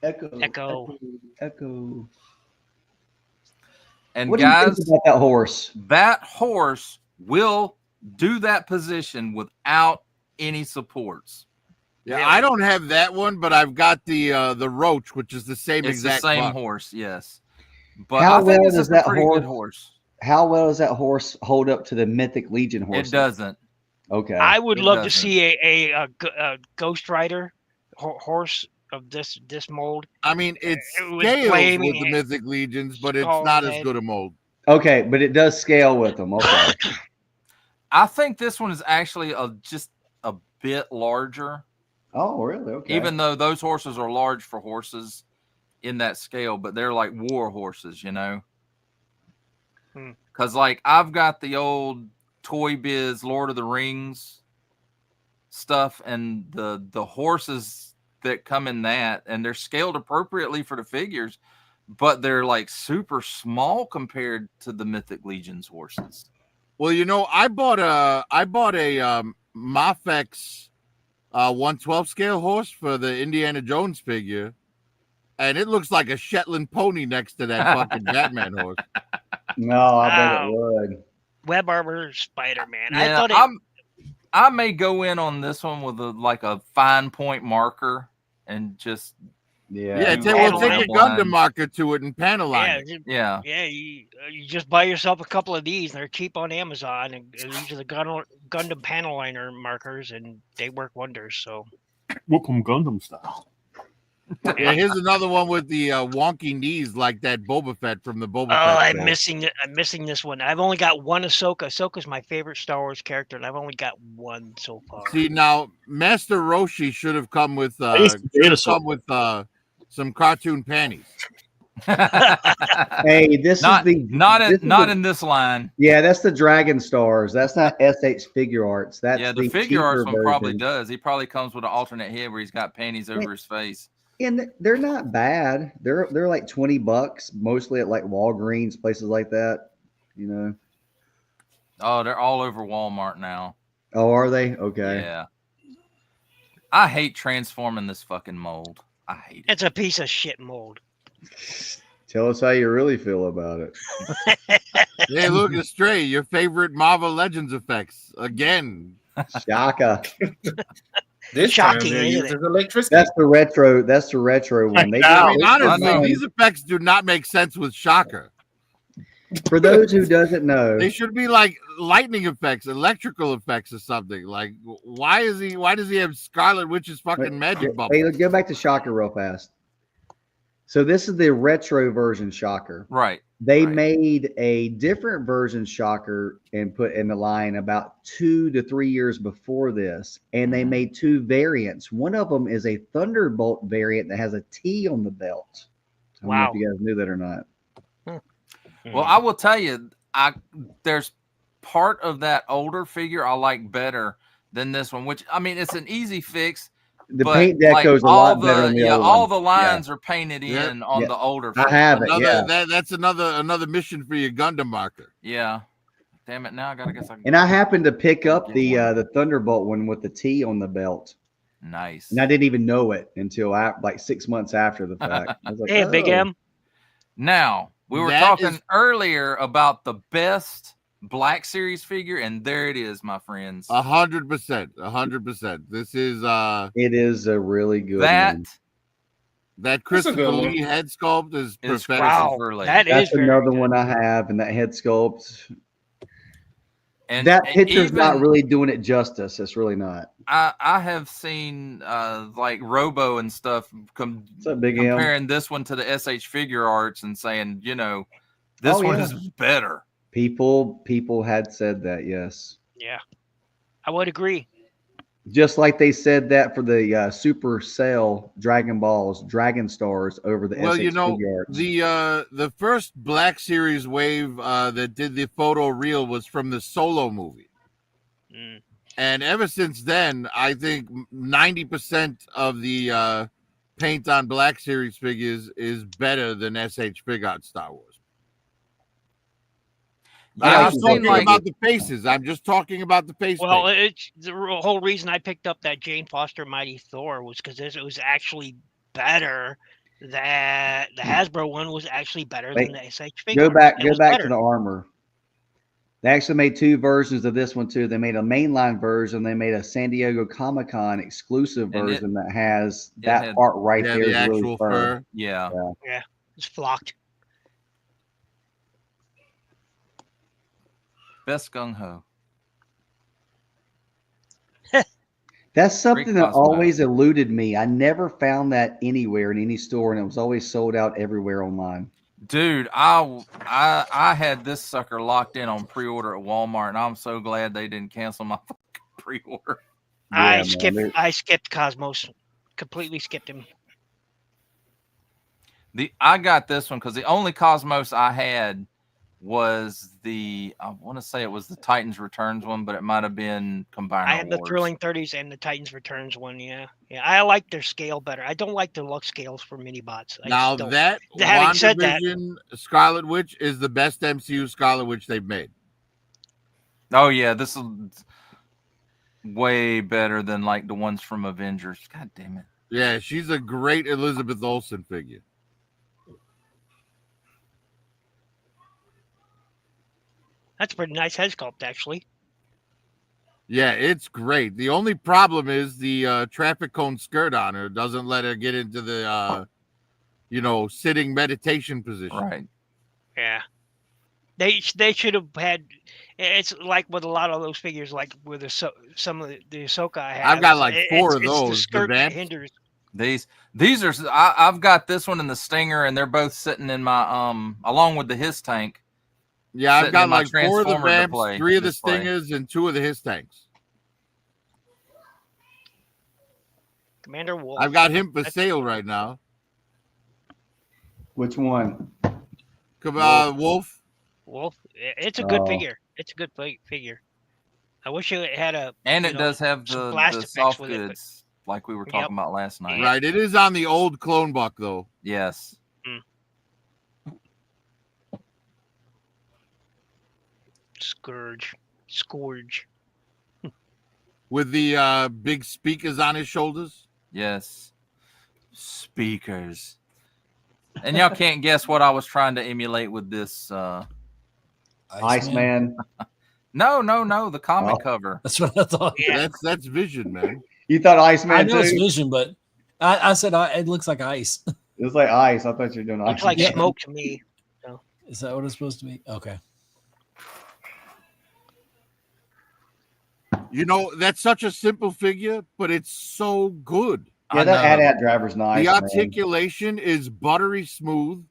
Echo. And what guys, do you think about that horse? That horse will do that position without any supports. Yeah, I don't have that one, but I've got the Roach, which is the same exact same buck. horse, yes. But how I think well this is that a pretty horse? Good horse. How well does that horse hold up to the Mythic Legion horse? It doesn't. Okay. I would love to see a Ghost Rider horse of this mold. I mean, it scales with the Mythic Legions, but it's not as good a mold. Okay, but it does scale with them. Okay. I think this one is actually just a bit larger. Oh, really? Okay. Even though those horses are large for horses in that scale, but they're like war horses, Because I've got the old Toy Biz Lord of the Rings stuff, and the horses that come in that, and they're scaled appropriately for the figures, but they're super small compared to the Mythic Legions horses. Well, I bought a Mafex 112 scale horse for the Indiana Jones figure, and it looks like a Shetland pony next to that fucking Batman horse. No, I bet it would. Web Armor Spider-Man. Yeah, I may go in on this one with a fine point marker and just take a Gundam marker to it and panel line it. Yeah. You just buy yourself a couple of these, and they're cheap on Amazon, and these are the Gundam panel liner markers, and they work wonders. So, welcome Gundam style. Yeah, here's another one with the wonky knees like that Boba Fett from the Boba Fett. I'm missing this one. I've only got one Ahsoka. Ahsoka's my favorite Star Wars character, and I've only got one so far. See, now Master Roshi should have come with some cartoon panties. Hey, this not in this line. Yeah, that's the Dragon Stars. That's not SH Figure Arts. That's the Figure Arts one probably does. He probably comes with an alternate head where he's got panties over his face. And they're not bad. They're like $20, mostly at Walgreens, places like that. Oh, they're all over Walmart now. Oh, are they? Okay. Yeah. I hate transforming this fucking mold. I hate it. It's a piece of shit mold. Tell us how you really feel about it. Hey, look, Astray, your favorite Marvel Legends effects again. Shaka. This shocking, time isn't it? Electricity. That's the retro one. Honestly, these effects do not make sense with Shocker. For those who doesn't know, They should be like lightning effects, electrical effects, or something. Like, why does he have Scarlet Witch's fucking magic bubble? Hey, go back to Shocker real fast. So this is the retro version Shocker. Right. They made a different version Shocker and put in the line about 2 to 3 years before this, and they made two variants. One of them is a Thunderbolt variant that has a T on the belt. I don't know if you guys knew that or not. Well, I will tell you, there's part of that older figure I like better than this one, which, I mean, it's an easy fix. The paint deco's a lot better than the other all one. the lines are painted in on the older figure. I have it, That's another mission for your Gundam marker. Yeah. Damn it, now I gotta guess. And I happened to pick up the Thunderbolt one with the T on the belt. Nice. And I didn't even know it until like 6 months after the fact. I was like, hey, Big M. Now, we were talking earlier about the best Black Series figure, and there it is, my friends. 100%. 100%. This is it is a really good one. That Christopher Lee head sculpt is prophetic. Wow, that's another one I have, and that head sculpt. And that picture's not really doing it justice. It's really not. I have seen like Robo and stuff comparing this one to the SH Figure Arts and saying, you know, this one is better. People had said that, yes. Yeah, I would agree. Just like they said that for the Super Cell Dragon Balls, Dragon Stars over the SH Figure Arts. The first Black Series wave that did the photo reel was from the Solo movie. And ever since then, I think 90% of the paint on Black Series figures is better than SH Figure Arts Star Wars. I'm just talking about the faces. I'm just talking about the face. Well, it's the whole reason I picked up that Jane Foster Mighty Thor was because it was actually better. That the Hasbro one was actually better than the SH figure. Go back to the armor. They actually made two versions of this one too. They made a mainline version. They made a San Diego Comic-Con exclusive version that has that part right there. The actual fur. Yeah, it's flocked. Best gung ho. That's something that always eluded me. I never found that anywhere in any store, and it was always sold out everywhere online. Dude, I had this sucker locked in on pre-order at Walmart, and I'm so glad they didn't cancel my pre-order. I skipped Cosmos. Completely skipped him. I got this one because the only Cosmos I had was I want to say it was the Titans Returns one, but it might have been Combiner I had the Wars. Thrilling 30s and the Titans Returns one. Yeah. I like their scale better. I don't like the Lux scales for mini bots. Now that having said that, Scarlet Witch is the best MCU Scarlet Witch they've made. Oh yeah, this is way better than like the ones from Avengers. God damn it. Yeah, she's a great Elizabeth Olsen figure. That's a pretty nice head sculpt, actually. Yeah, it's great. The only problem is the traffic cone skirt on her doesn't let her get into the, sitting meditation position. Right. Yeah. They should have had. It's like with a lot of those figures, like with some of the Ahsoka I have. I've got like four of those. The skirt that hinders. These are. I've got this one and the Stinger, and they're both sitting in my along with the His tank. Yeah, I've got like 4 of the Vamps, 3 of the Stingers, and 2 of the His tanks. Commander Wolf. I've got him for sale right now. Which one? Wolf. Wolf. It's a good figure. It's a good figure. I wish it had a. And it does have the soft goods, like we were talking about last night. Right. It is on the old clone buck, though. Yes. Scourge. With the big speakers on his shoulders. Yes. Speakers. And y'all can't guess what I was trying to emulate with this Iceman. No, the comic cover. That's what I thought. Yeah. That's Vision, man. You thought Iceman I know too? it's Vision, but I said it looks like ice. It was like ice. I thought you were doing ice. Looks like smoke to me. So. Is that what it's supposed to be? Okay. You know, that's such a simple figure, but it's so good. Yeah, that AT-AT driver's nice. The articulation is buttery smooth.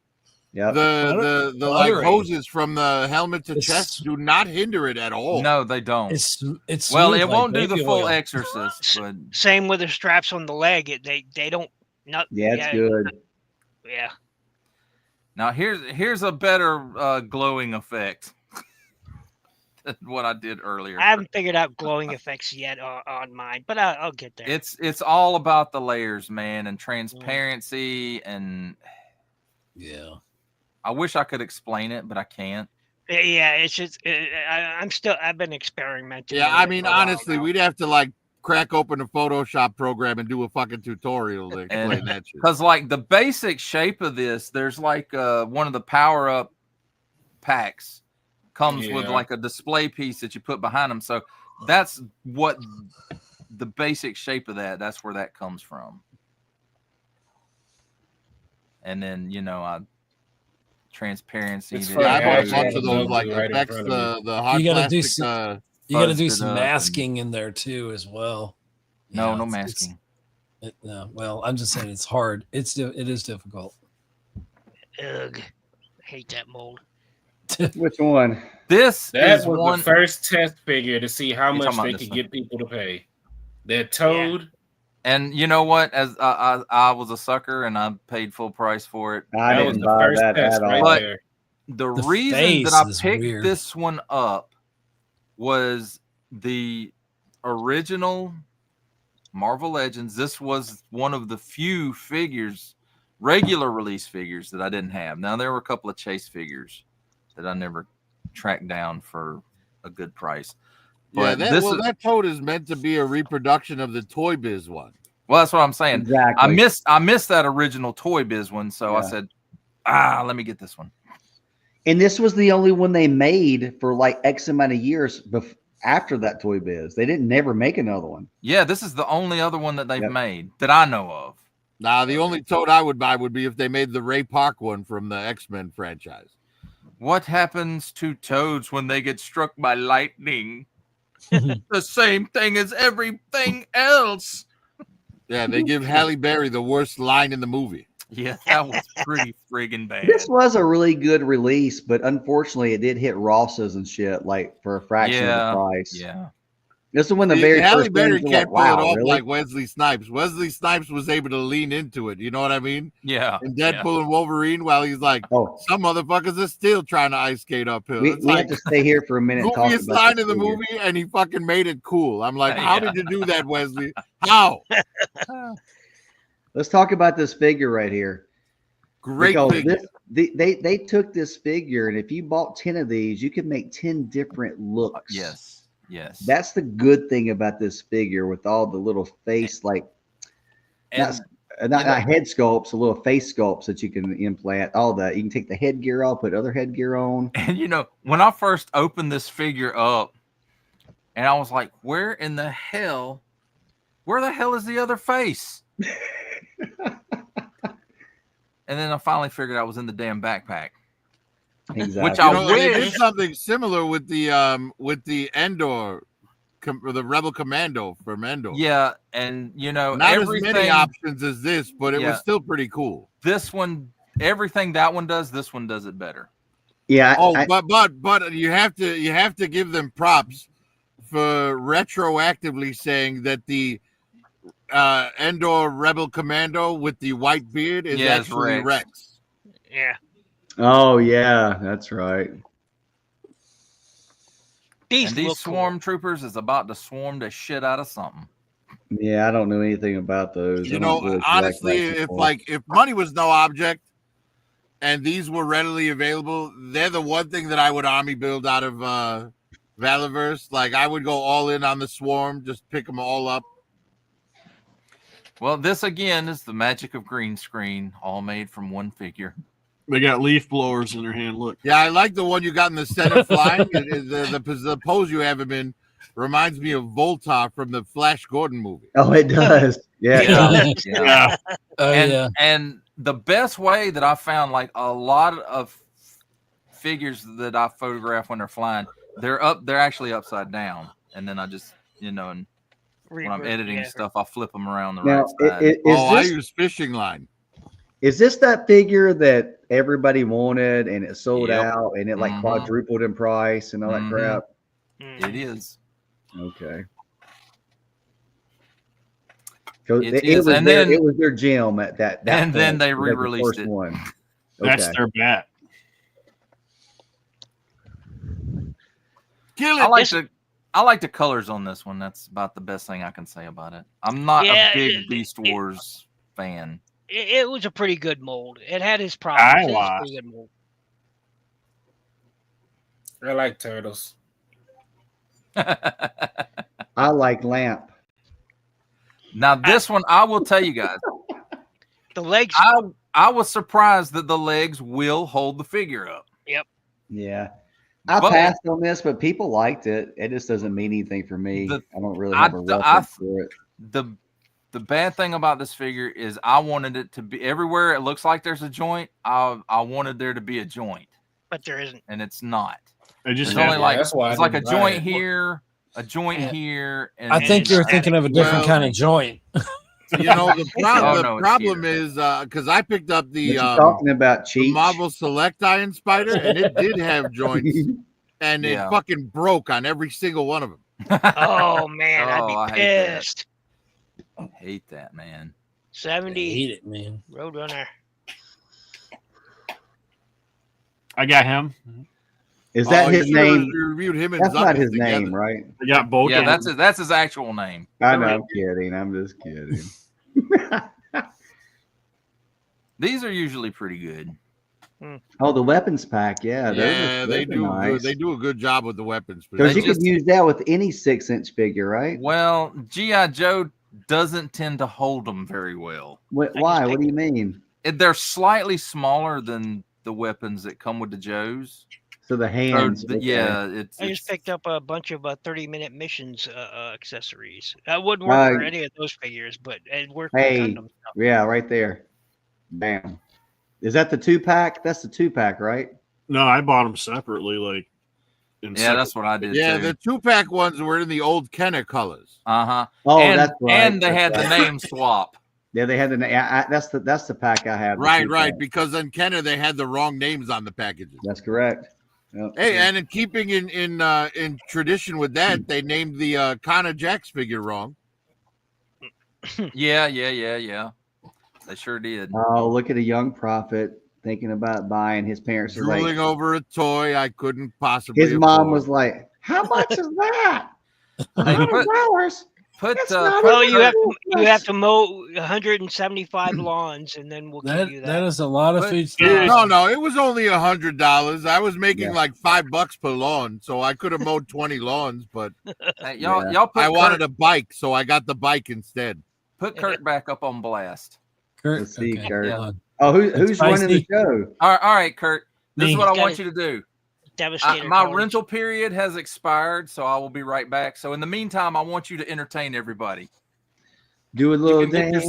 Yeah. The like hoses from the helmet to chest do not hinder it at all. No, they don't. It's well, smooth it like won't do the baby full oil. Exorcist, but Same with the straps on the leg. They don't. Not, yeah, it's good. Yeah. Now here's a better glowing effect than what I did earlier. I haven't figured out glowing effects yet on mine, but I'll get there. It's all about the layers, man, and transparency, and yeah. I wish I could explain it, but I can't. Yeah, it's just I've been experimenting. Yeah, I mean, honestly, we'd have to like crack open a Photoshop program and do a fucking tutorial to explain that shit. Because like the basic shape of this, there's like one of the power up packs comes with like a display piece that you put behind them. So that's what the basic shape of that's where that comes from. And then, you know, transparency. I bought a bunch of those like effects, the hot plastic. You got to do some masking in there too, as well. No, no masking. No, well, I'm just saying it's hard. It is difficult. Ugh, I hate that mold. Which one? That was the first test figure to see how much they could get people to pay. That Toad. Yeah. And you know what? As I was a sucker and I paid full price for it. I didn't buy that at all. But the reason that I picked this one up was the original Marvel Legends. This was one of the few figures, regular release figures, that I didn't have. Now, there were a couple of chase figures that I never tracked down for a good price. But yeah, that Toad is meant to be a reproduction of the Toy Biz one. Well, that's what I'm saying. Exactly. I missed that original Toy Biz one, so I said, let me get this one. And this was the only one they made for like X amount of years after that Toy Biz. They didn't never make another one. Yeah, this is the only other one that they've made that I know of. Now, the only Toad I would buy would be if they made the Ray Park one from the X-Men franchise. What happens to Toads when they get struck by lightning? The same thing as everything else. Yeah, they give Halle Berry the worst line in the movie. Yeah, that was pretty friggin' bad. This was a really good release, but unfortunately, it did hit Ross's and shit like for a fraction of the price. Yeah, this is when the very Halle first Berry can't pull it off really? like Wesley Snipes. Wesley Snipes was able to lean into it. You know what I mean? Yeah. And Deadpool and Wolverine, while he's like, some motherfuckers are still trying to ice skate uphill. We have to stay here for a minute. Goofiest line in the movie, and he fucking made it cool. I'm like, how did you do that, Wesley? How? Let's talk about this figure right here. Great figure. They took this figure, and if you bought 10 of these, you could make 10 different looks. Yes. That's the good thing about this figure with all the little face, not head sculpts, the little face sculpts that you can implant, all that. You can take the headgear off, put other headgear on. And you know, when I first opened this figure up, and I was like, where the hell is the other face? And then I finally figured I was in the damn backpack. Exactly. Which I wish. They did something similar with the Endor, the Rebel Commando from Endor. Yeah, and you know, not as many options as this, but it was still pretty cool. This one, everything that one does, this one does it better. Yeah. But you have to give them props for retroactively saying that the Endor Rebel Commando with the white beard is actually Rex. Yeah. Oh yeah, that's right. These swarm troopers is about to swarm the shit out of something. Yeah, I don't know anything about those. You know, honestly, if money was no object and these were readily available, they're the one thing that I would army build out of Valiverse. Like I would go all in on the swarm, just pick them all up. Well, this again is the magic of green screen, all made from one figure. They got leaf blowers in their hand. Look. Yeah, I like the one you got in the center flying. The pose you have him in reminds me of Voltar from the Flash Gordon movie. Oh, it does. Yeah. And the best way that I found, like a lot of figures that I photograph when they're flying, they're actually upside down, and then I just and when I'm editing stuff, I flip them around the right side. I use fishing line. Is this that figure that everybody wanted and it sold out and it like quadrupled in price and all that crap? It is. Okay. It was their gem at that and point. Then they re-released it. One. That's their bat. Kill it. I like the colors on this one. That's about the best thing I can say about it. I'm not a big Beast Wars fan. It was a pretty good mold. It had its problems. It was a pretty good mold. I like turtles. I like Lamp. Now this one, I will tell you guys. The legs. I was surprised that the legs will hold the figure up. Yep. Yeah. I passed on this, but people liked it. It just doesn't mean anything for me. I don't really have a reference for it. The bad thing about this figure is I wanted it to be everywhere it looks like there's a joint. I wanted there to be a joint, but there isn't, and it's not. It's only like it's like a joint here, a joint here. And I think you're thinking of a different kind of joint. The problem is because I picked up the talking about the Marvel Select Iron Spider, and it did have joints, and it fucking broke on every single one of them. Oh man, I'd be pissed. I hate that, man. 70. I hate it, man. Roadrunner. I got him. Is that his name? We reviewed him and that's not his together. name, right? I got both. Yeah, that's his actual name. I know. I'm kidding. I'm just kidding. These are usually pretty good. Oh, the weapons pack, they do. Nice. They do a good job with the weapons. Because you could use that with any 6-inch figure, right? Well, G.I. Joe doesn't tend to hold them very well. Why? What do you mean? They're slightly smaller than the weapons that come with the Joes. So the hands. I just picked up a bunch of 30-minute missions accessories. That wouldn't work for any of those figures, but it worked for Gundam. Yeah, right there. Bam. Is that the 2-pack? That's the 2-pack, right? No, I bought them separately. That's what I did. Yeah, too. the 2-pack ones were in the old Kenner colors. Oh, that's right. And they had the name swap. Yeah, they had the name. That's the pack I had. Right. Because in Kenner they had the wrong names on the packages. That's correct. Yep. Hey, and in keeping in tradition with that, they named the Connor Jax figure wrong. Yeah. They sure did. Oh, look at a young prophet thinking about buying. His parents are drooling over a toy I couldn't possibly. His mom was like, "How much is that? $100." You have to mow 175 lawns, and then we'll give you that. That is a lot of food. No, it was only $100. I was making like $5 per lawn, so I could have mowed 20 lawns. But y'all I wanted a bike, so I got the bike instead. Put Kurt back up on blast. Kurt, let's see, Kurt. Yeah. Oh, who's running the show? All right, Kurt. This is what I want you to do. Devastator. My rental period has expired, so I will be right back. So in the meantime, I want you to entertain everybody. Do a little dance.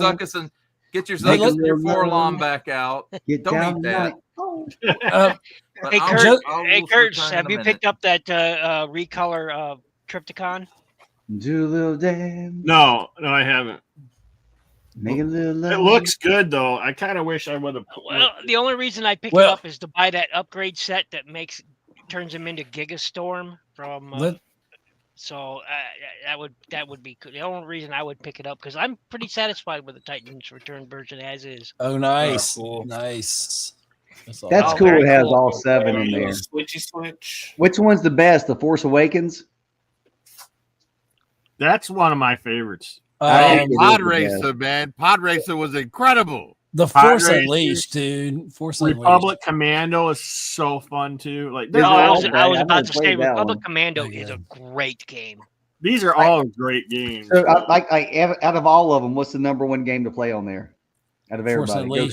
Get your Zuckus and your Forlon back out. Don't eat that. Hey, Kurt, have you picked up that recolor Triptychon? Do a little dance. No, I haven't. Make a little. It looks good though. I kind of wish I would have. Well, the only reason I picked it up is to buy that upgrade set that turns him into Gigastorm from. So that would be the only reason I would pick it up, because I'm pretty satisfied with the Titans Return version as is. Oh, nice, cool. Nice. That's cool. It has all 7 in there. Switch. Which one's the best? The Force Awakens? That's one of my favorites. Pod Racer, man. Pod Racer was incredible. The Force Unleashed, dude. Force Unleashed. Republic Commando is so fun too. Like, I was about to say Republic Commando is a great game. These are all great games. So, out of all of them, what's the number 1 game to play on there? Out of everybody,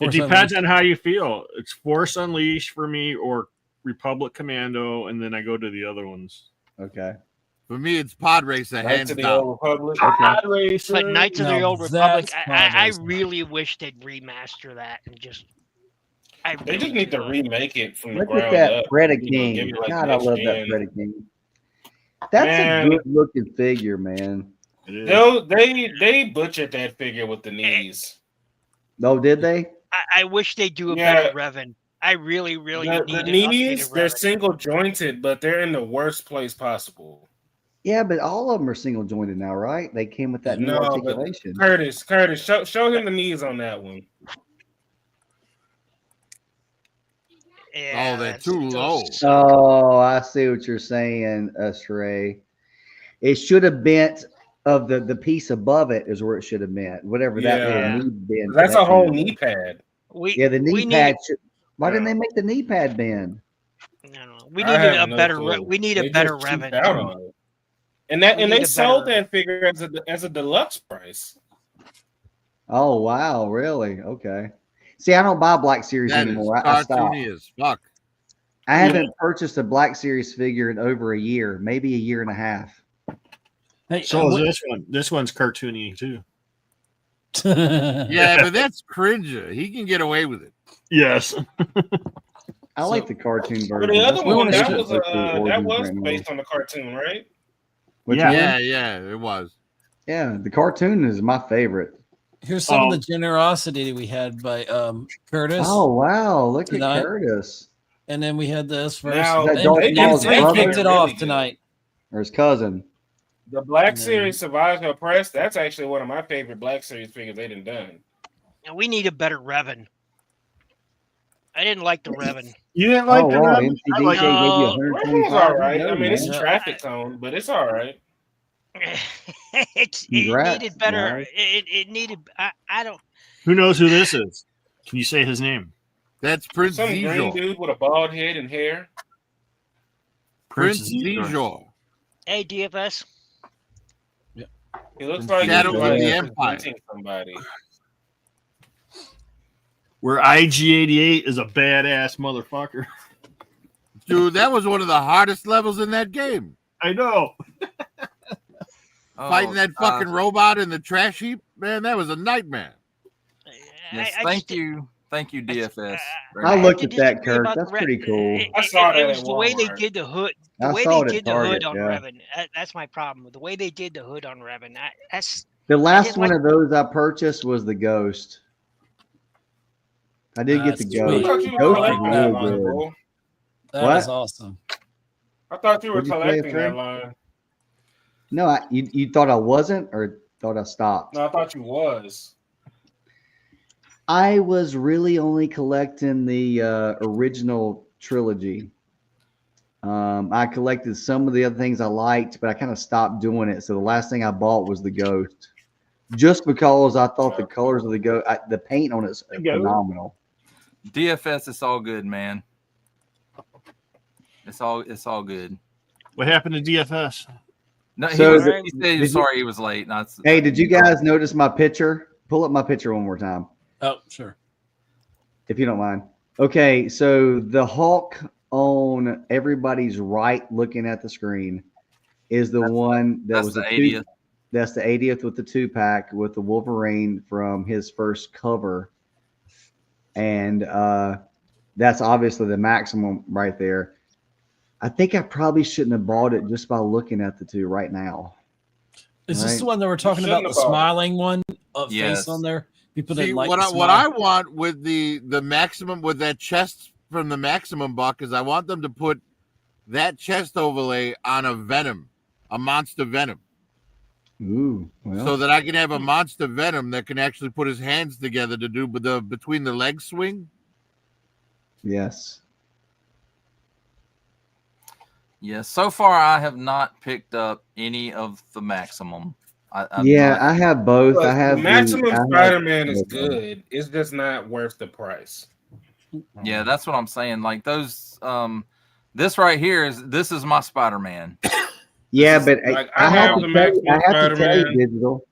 it depends on how you feel. It's Force Unleashed for me, or Republic Commando, and then I go to the other ones. Okay. For me, it's Pod Racer, hands down. Old Republic. Pod Racer. But Knights of the Old Republic, I really wish they'd remaster that and just. They just need to remake it from the Look ground at that up. Predaking. Give it like God, I love that next-gen. Predaking. That's Man. a good looking figure, man. They butchered that figure with the knees. Oh, did they? I wish they do a better Revan. I really need the an knees. updated They're Revan. single jointed, but they're in the worst place possible. Yeah, but all of them are single jointed now, right? They came with that new articulation. Curtis, show him the knees on that one. Yeah, they're too low. Oh, I see what you're saying, Stray. It should have bent of the piece above it is where it should have bent. Whatever that little knee bend. That's a whole knee pad. The knee pad. Why didn't they make the knee pad bend? No. We needed a better. We need a better Revan. And they sold that figure as a deluxe price. Oh wow, really? Okay. See, I don't buy Black Series anymore. I stopped. As fuck. I haven't purchased a Black Series figure in over a year, maybe a year and a half. Hey, so is this one. This one's cartoony too. Yeah, but that's cringe. He can get away with it. Yes. I like the cartoon version. But the other one that was based on the cartoon, right? Yeah, it was. Yeah, the cartoon is my favorite. Here's some of the generosity we had by Curtis. Oh wow, look at Curtis. And then we had this for they kicked it off tonight. Or his cousin. The Black Series survives her press. That's actually one of my favorite Black Series figures they done. And we need a better Revan. I didn't like the Revan. You didn't like the Revan? Revan's all right. I mean, it's a traffic cone, but it's all right. It needed better. Right. It needed. I don't. Who knows who this is? Can you say his name? That's Prince Some green dude with a bald head and hair. Prince Zizor. Hey, DFS. Yeah. He looks like Shadow of the Empire. Somebody. Where IG-88 is a badass motherfucker. Dude, that was one of the hardest levels in that game. I know. Fighting that fucking robot in the trash heap, man, that was a nightmare. Yes, thank you, DFS. I looked at that, Kurt. That's pretty cool. I saw that. It was the way they did the hood. The way they did the hood on Revan. That's my problem. The way they did the hood on Revan. That's the last one of those I purchased was the Ghost. I did get the Ghost. Ghost was really good. That was awesome. I thought you were collecting that line. No, you thought I wasn't, or thought I stopped? No, I thought you was. I was really only collecting the original trilogy. I collected some of the other things I liked, but I kind of stopped doing it. So the last thing I bought was the Ghost, just because I thought the colors of the Ghost, the paint on it's phenomenal. DFS, it's all good, man. It's all good. What happened to DFS? No, he said sorry he was late. Hey, did you guys notice my picture? Pull up my picture one more time. Oh, sure. If you don't mind. Okay, so the Hulk on everybody's right looking at the screen is the one that was the 80th. That's the 80th with the 2-pack with the Wolverine from his first cover. And that's obviously the maximum right there. I think I probably shouldn't have bought it just by looking at the two right now. Is this the one that we're talking about, the smiling one face on there? People didn't like what I want with the maximum, with that chest from the maximum buck, is I want them to put that chest overlay on a Venom, a monster Venom. Ooh, well. So that I can have a monster Venom that can actually put his hands together to do the between the legs swing. Yes. Yes. So far, I have not picked up any of the maximum. I have both. Look, I have maximum Spider-Man is good. It's just not worth the price. Yeah, that's what I'm saying. Like those, this right here this is my Spider-Man. Yeah, but I have to tell you, Digital.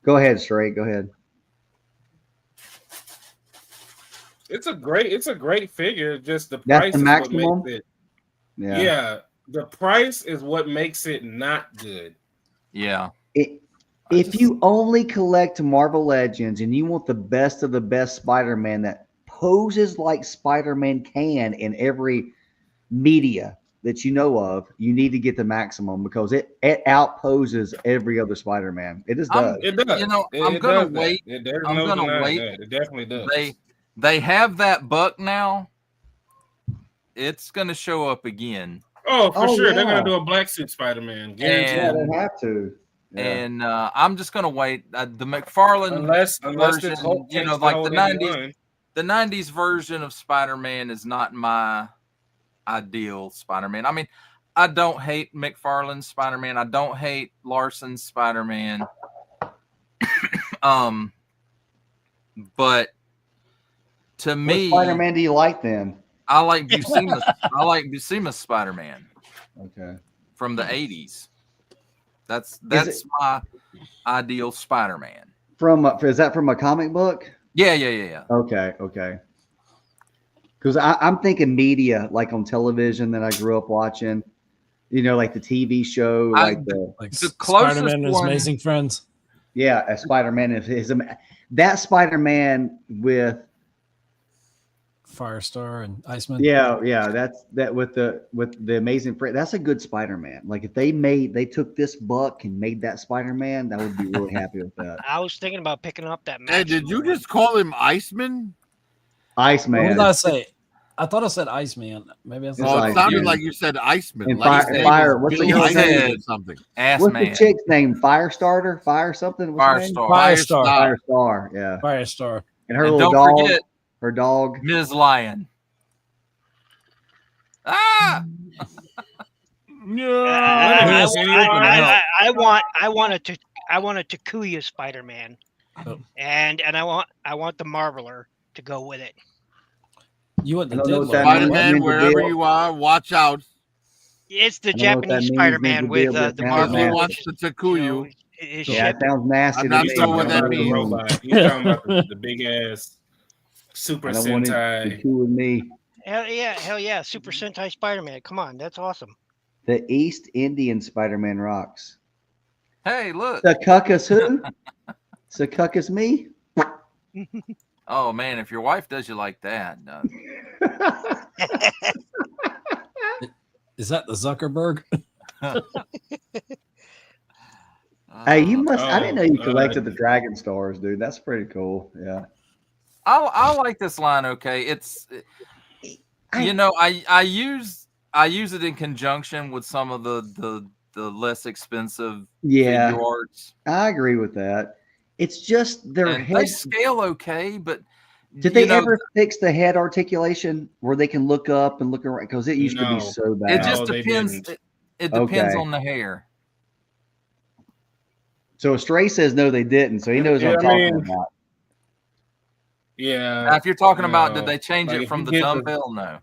Go ahead, Straight. Go ahead. It's a great figure. Just the That's price the is maximum? what makes it. Yeah, the price is what makes it not good. Yeah. If you only collect Marvel Legends and you want the best of the best Spider-Man that poses like Spider-Man can in every media that you know of, you need to get the maximum because it outposes every other Spider-Man. It just does. It does. You know, I'm It gonna does wait. that. There's I'm no gonna denying wait. that. It definitely does. They have that buck now. It's gonna show up again. Oh, for sure. Yeah. They're gonna do a black suit Spider-Man. Guaranteed. Yeah, they have to. Yeah. And I'm just gonna wait. The McFarlane Unless version, this Hulk you know, takes like whole the damn '90s. line. The '90s version of Spider-Man is not my ideal Spider-Man. I mean, I don't hate McFarlane's Spider-Man. I don't hate Larson's Spider-Man. But to me, what Spider-Man do you like then? I like Buscema's. I like Buscema's Spider-Man. Okay. From the '80s. That's my ideal Spider-Man. Is that from a comic book? Yeah. Okay. Because I'm thinking media, like on television that I grew up watching. You know, like the TV show, the Spider-Man and His one, Amazing Friends. Yeah, a Spider-Man that Spider-Man with Firestar and Iceman. Yeah, that's that with the Amazing Friend. That's a good Spider-Man. Like if they took this buck and made that Spider-Man, I would be really happy with that. I was thinking about picking up that. Hey, did you just call him Iceman? Iceman. What did I say? I thought I said Iceman. Maybe I said. Oh, it Iceman. sounded like you said Iceman. And like Fire. What's the girl's name? Something. What's the chick's name? Firestarter? Fire something? Firestar. Firestar. Yeah. Firestar. And her little dog. Forget her dog. Ms. Lion. Ah. I want a Takuya Spider-Man, and I want the Marbler to go with it. You want the Spider-Man wherever you are, watch out. It's the Japanese Spider-Man with the Marbler. He wants the Takuya. It sounds nasty. I'm not sure what that means. You're talking about the big ass Super Sentai. With me. Hell yeah, Super Sentai Spider-Man. Come on, that's awesome. The East Indian Spider-Man rocks. Hey, look. Sakukas who? Sakukas me? Oh man, if your wife does you like that. Is that the Zuckerberg? Hey, you must. I didn't know you collected the Dragon Stars, dude. That's pretty cool. Yeah. I like this line. Okay, it's I use it in conjunction with some of the less expensive figure arts. I agree with that. It's just their head. They scale okay, but did they ever fix the head articulation where they can look up and look around? Because it used to be so bad. It just depends. It depends on the hair. So Stray says no, they didn't. So he knows what I'm talking about. Yeah. Now, if you're talking about did they change it from the dumbbell? No.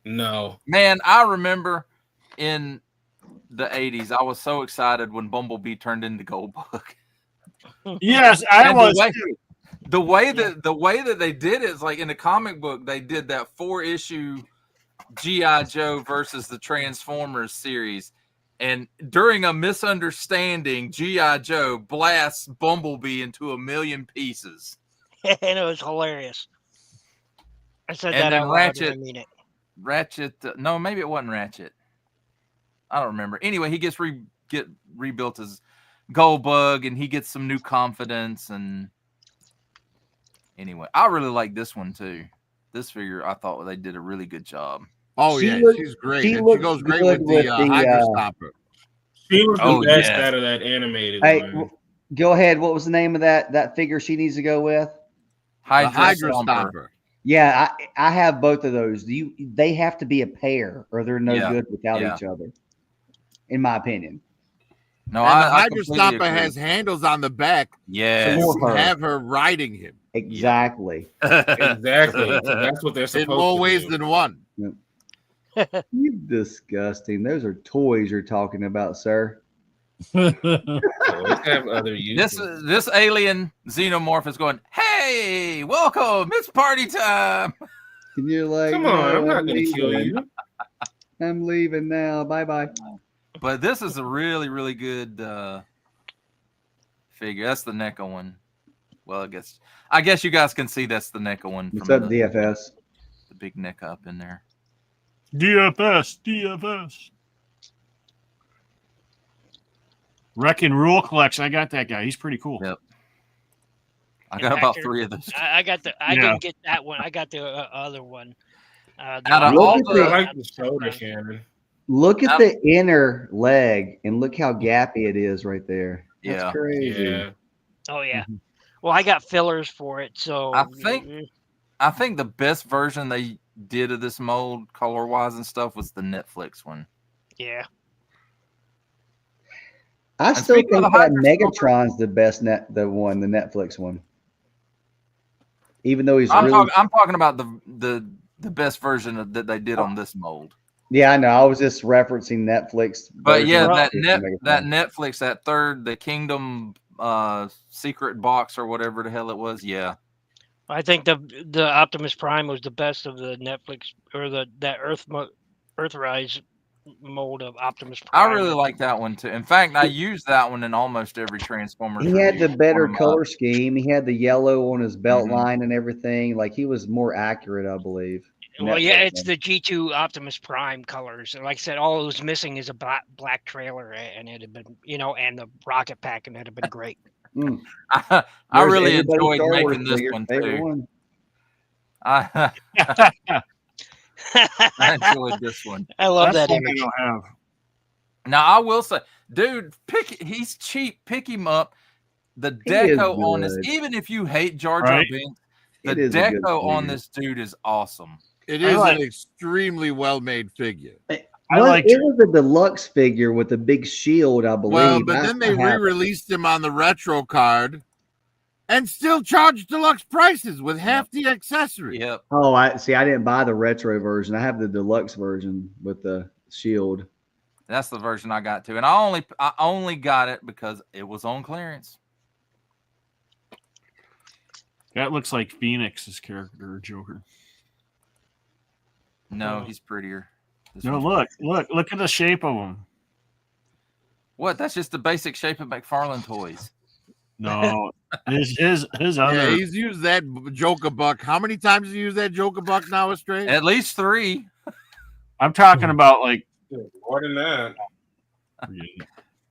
No. Man, I remember in the 80s, I was so excited when Bumblebee turned into Goldbug. Yes, I was too. The way that they did it is like in the comic book, they did that 4-issue G.I. Joe versus the Transformers series. And during a misunderstanding, G.I. Joe blasts Bumblebee into a million pieces. And it was hilarious. I said that out loud, I mean it. Ratchet, no, maybe it wasn't Ratchet. I don't remember. Anyway, he gets rebuilt as Goldbug, and he gets some new confidence. And anyway, I really like this one too. This figure, I thought they did a really good job. Oh she's great. She goes great with the Hydra Stomper. She was the best out of that animated one. Go ahead. What was the name of that figure she needs to go with? Hydra Stomper. Yeah, I have both of those. They have to be a pair, or they're no good without each other, in my opinion. No, the Hydra Stomper has handles on the back. Yeah, so you have her riding him. Exactly. Exactly. That's what they're supposed to do. In more ways than one. You disgusting. Those are toys you're talking about, sir. Have other uses. This alien xenomorph is going, hey, welcome, it's party time. And you're like, come on, I'm not gonna kill you. I'm leaving now. Bye. But this is a really, really good figure. That's the NECA one Well, I guess you guys can see that's the NECA one What's from up, DFS? the big NECA up in there. DFS. Wreck and Rule Collection. I got that guy. He's pretty cool. Yep. I got about 3 of those. I got the. I didn't get that one. I got the other one. Out of all I the, like the shoulder cannon. Look at the inner leg and look how gappy it is right there. That's Yeah. crazy. Yeah. Oh yeah. Well, I got fillers for it, so I think the best version they did of this mold, color wise and stuff, was the Netflix one. yeah. I And still speaking think of the that Hydra Megatron's the best the Netflix one. Even though he's I'm really talking about the best version that they did on this mold. yeah, I know. I was just referencing Netflix. But yeah, version that of Megatron. that Netflix, that third, the Kingdom secret box or whatever the hell it was. Yeah, I think the Optimus Prime was the best of the Netflix or that Earthrise mold of Optimus Prime. I really like that one too. In fact, I used that one in almost every Transformers. He had review. the better One of color mine. scheme. He had the yellow on his belt Mhm. line and everything. Like he was more accurate, I believe. Well, yeah, Netflix it's one. the G2 Optimus Prime colors. And like I said, all it was missing is a black trailer, and it had been, and the rocket pack, and it'd have been great. Mm. I There's really everybody's enjoyed Star Wars making this figure, one favorite too. one. I enjoyed this one. I love That's that one I image. don't have. Now I will say, dude, he's cheap. Pick him up. The He is deco on this, good. even if you hate Jar Jar Right. Binks, It the is a good deco on figure. this dude is awesome. It I is like- an extremely well-made figure. I like it was a deluxe figure with a big shield, I believe. Well, but I- then I they have it. re-released him on the retro card and still charged deluxe prices with half the accessories. Yep. Oh, I see. I didn't buy the retro version. I have the deluxe version with the shield. That's the version I got too. And I only got it because it was on clearance. That looks like Phoenix's character, Joker. No, he's prettier. This No, one's- look at the shape of him. What? That's just the basic shape of McFarlane toys. No, his Yeah, other. he's used that Joker buck. How many times has he used that Joker buck now, Astray? At least 3. I'm talking about like. More than that.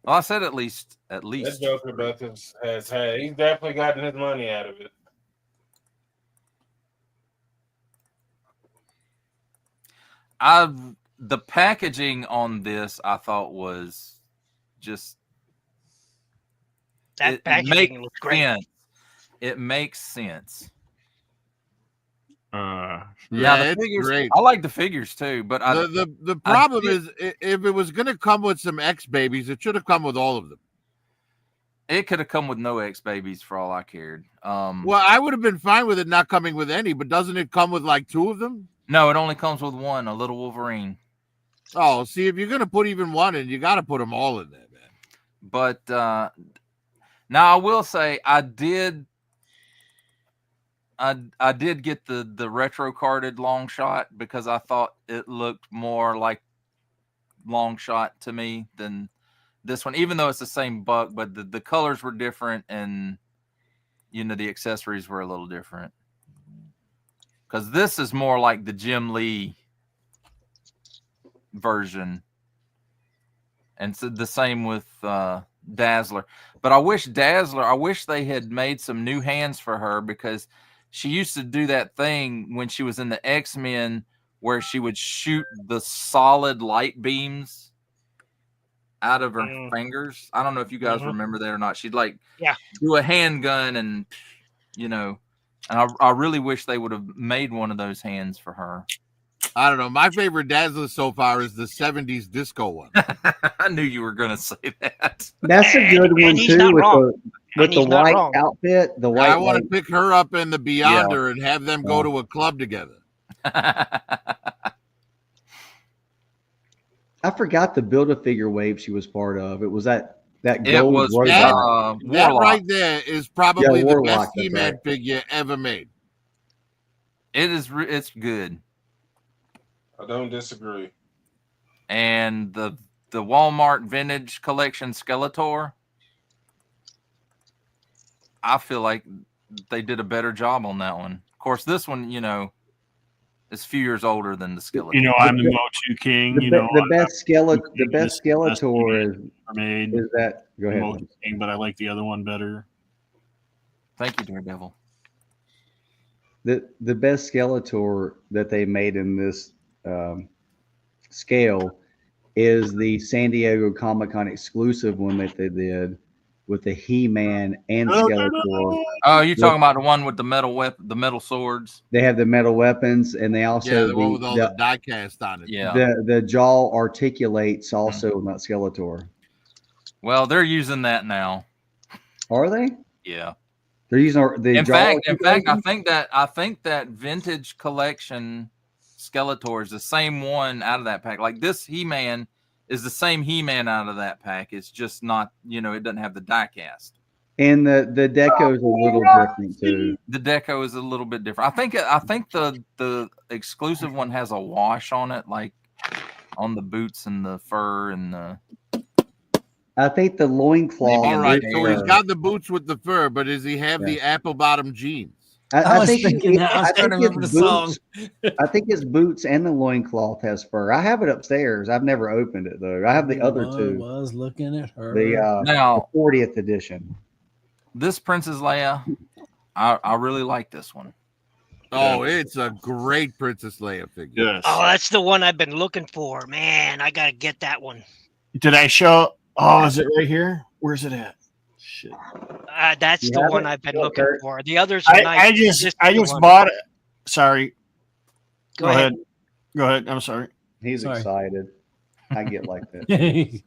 Well, I said at least. That Joker buck has he's definitely gotten his money out of it. The packaging on this I thought was just That packaging looks great. sense. It makes sense. Yeah, Now, the it's figures, great. I like the figures too, but The problem did- is if it was going to come with some X babies, it should have come with all of them. it could have come with no X babies for all I cared. Well, I would have been fine with it not coming with any, but doesn't it come with like 2 of them? No, it only comes with one, a little Wolverine. Oh, see, if you're going to put even one in, you got to put them all in there, man. But now I will say I did get the retro carded long shot because I thought it looked more like long shot to me than this one, even though it's the same buck, but the colors were different and the accessories were a little different. Because this is more like the Jim Lee version. And so the same with Dazzler. But I wish they had made some new hands for her because she used to do that thing when she was in the X-Men where she would shoot the solid light beams out of her fingers. I don't know if you guys remember that or not. She'd do a handgun and, and I really wish they would have made one of those hands for her. I don't know. My favorite Dazzler so far is the 70s disco one. I knew you were going to say that. That's a good one he's too not with wrong. the he's not white wrong. outfit. The white. I want to pick her up and the Beyonder and have them go to a club together. I forgot the Build-A-Figure wave she was part of. It was that It gold was robot. That Warlock. right there is probably the Warlock, best that's He-Man right. figure ever made. It's good. I don't disagree. And the Walmart vintage collection Skeletor, I feel like they did a better job on that one. Of course, this one, is a few years older than the Skeletor. I'm the Motu King. The best Skeletor made. Is that? Go ahead. Motu King, but I like the other one better. Thank you, Daredevil. The best Skeletor that they made in this scale is the San Diego Comic-Con exclusive one that they did with the He-Man and Skeletor. Oh, you're talking about the one with the metal swords? They have the metal weapons, and they also the one with all the die cast on it. Yeah. The jaw articulates also not Skeletor. Well, they're using that now. Are they? Yeah. They're using the In jaw fact, articulation? I think that vintage collection Skeletor is the same one out of that pack. Like this He-Man is the same He-Man out of that pack. It's just not, it doesn't have the die cast. And the deco is a little different too. The deco is a little bit different. I think the exclusive one has a wash on it, like on the boots and the fur and the. I think the loincloth. All right, so he's got the boots with the fur, but does he have the apple bottom jeans? I was thinking that. I was trying to remember the song. I think his boots and the loincloth has fur. I have it upstairs. I've never opened it though. I have the other two. I was looking at her. The 40th edition. This Princess Leia, I really like this one. Oh, it's a great Princess Leia figure. Yes. Oh, that's the one I've been looking for. Man, I gotta get that one. Did I show? Oh, is it right here? Where's it at? Shit. That's the one I've been looking for. The others are nice. I just bought it. Sorry. Go ahead. Go ahead. I'm sorry. He's excited. I get like that.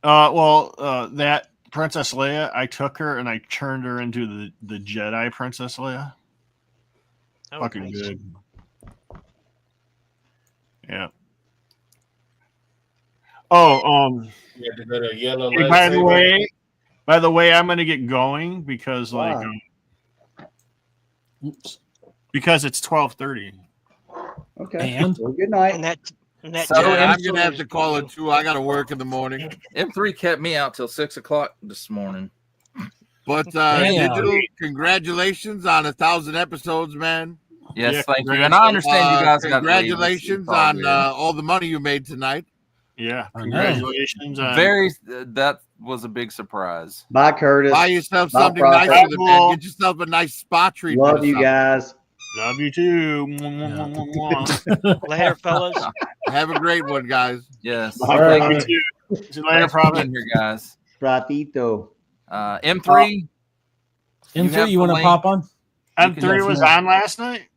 That Princess Leia, I took her and I turned her into the Jedi Princess Leia. Oh, Fucking nice. good. Yeah. Oh, You had to go to a yellow hey, by the way, I'm gonna get going because because it's 12:30. Okay. And well, good night. And that I'm gonna have to call it too. I gotta work in the morning. M3 kept me out till 6:00 this morning. But Digital, congratulations on 1,000 episodes, man. Yes, thank you. And I understand you guys got congratulations on all the money you made tonight. Yeah, congratulations. That was a big surprise. Bye, Curtis. Buy yourself Bye, something Prophet. nice for the bed. Get yourself a nice spa treatment. Love you guys. Love you too. Later, fellas. Have a great one, guys. Yes. All right. See you later, Prophet. Here, guys. Pratito. M3. M3, you want to pop on? M3 was on last night.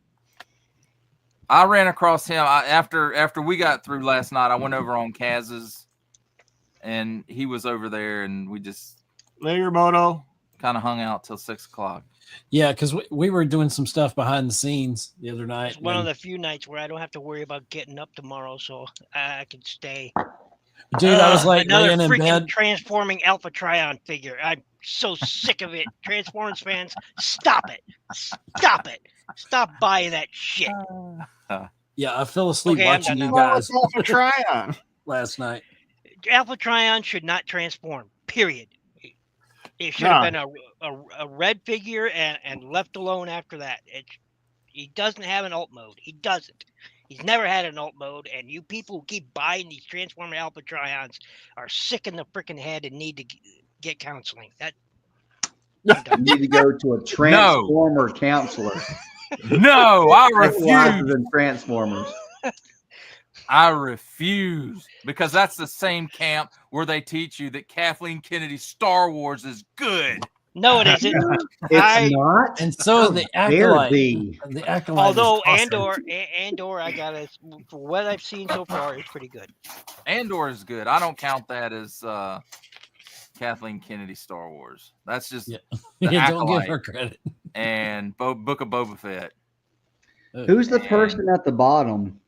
I ran across him after we got through last night. I went over on Kaz's, and he was over there, and we just later, Moto, kind of hung out till 6:00. Yeah, because we were doing some stuff behind the scenes the other night. It's one of the few nights where I don't have to worry about getting up tomorrow, so I can stay. Dude, I was like laying in freaking bed. transforming Alpha Trion figure. I'm so sick of it. Transformers fans, stop it. Stop it. Stop buying that shit. Yeah, I fell asleep Okay, watching you guys Alpha Trion last night. Alpha Trion should not transform, period. It should have been a red figure and left alone after that. He doesn't have an alt mode. He doesn't. He's never had an alt mode, and you people who keep buying these Transformer Alpha Trions are sick in the freaking head and need to get counseling. You need to go to a Transformer counselor. No, I refuse. Than Transformers. I refuse, because that's the same camp where they teach you that Kathleen Kennedy's Star Wars is good. No, it isn't. It's not. And so is the Acolyte. The Acolyte. Although is awesome. Andor, I gotta, for what I've seen so far, it's pretty good. Andor is good. I don't count that as Kathleen Kennedy Star Wars. That's just the don't give Acolyte her credit. and Book of Boba Fett. Who's the person at the bottom?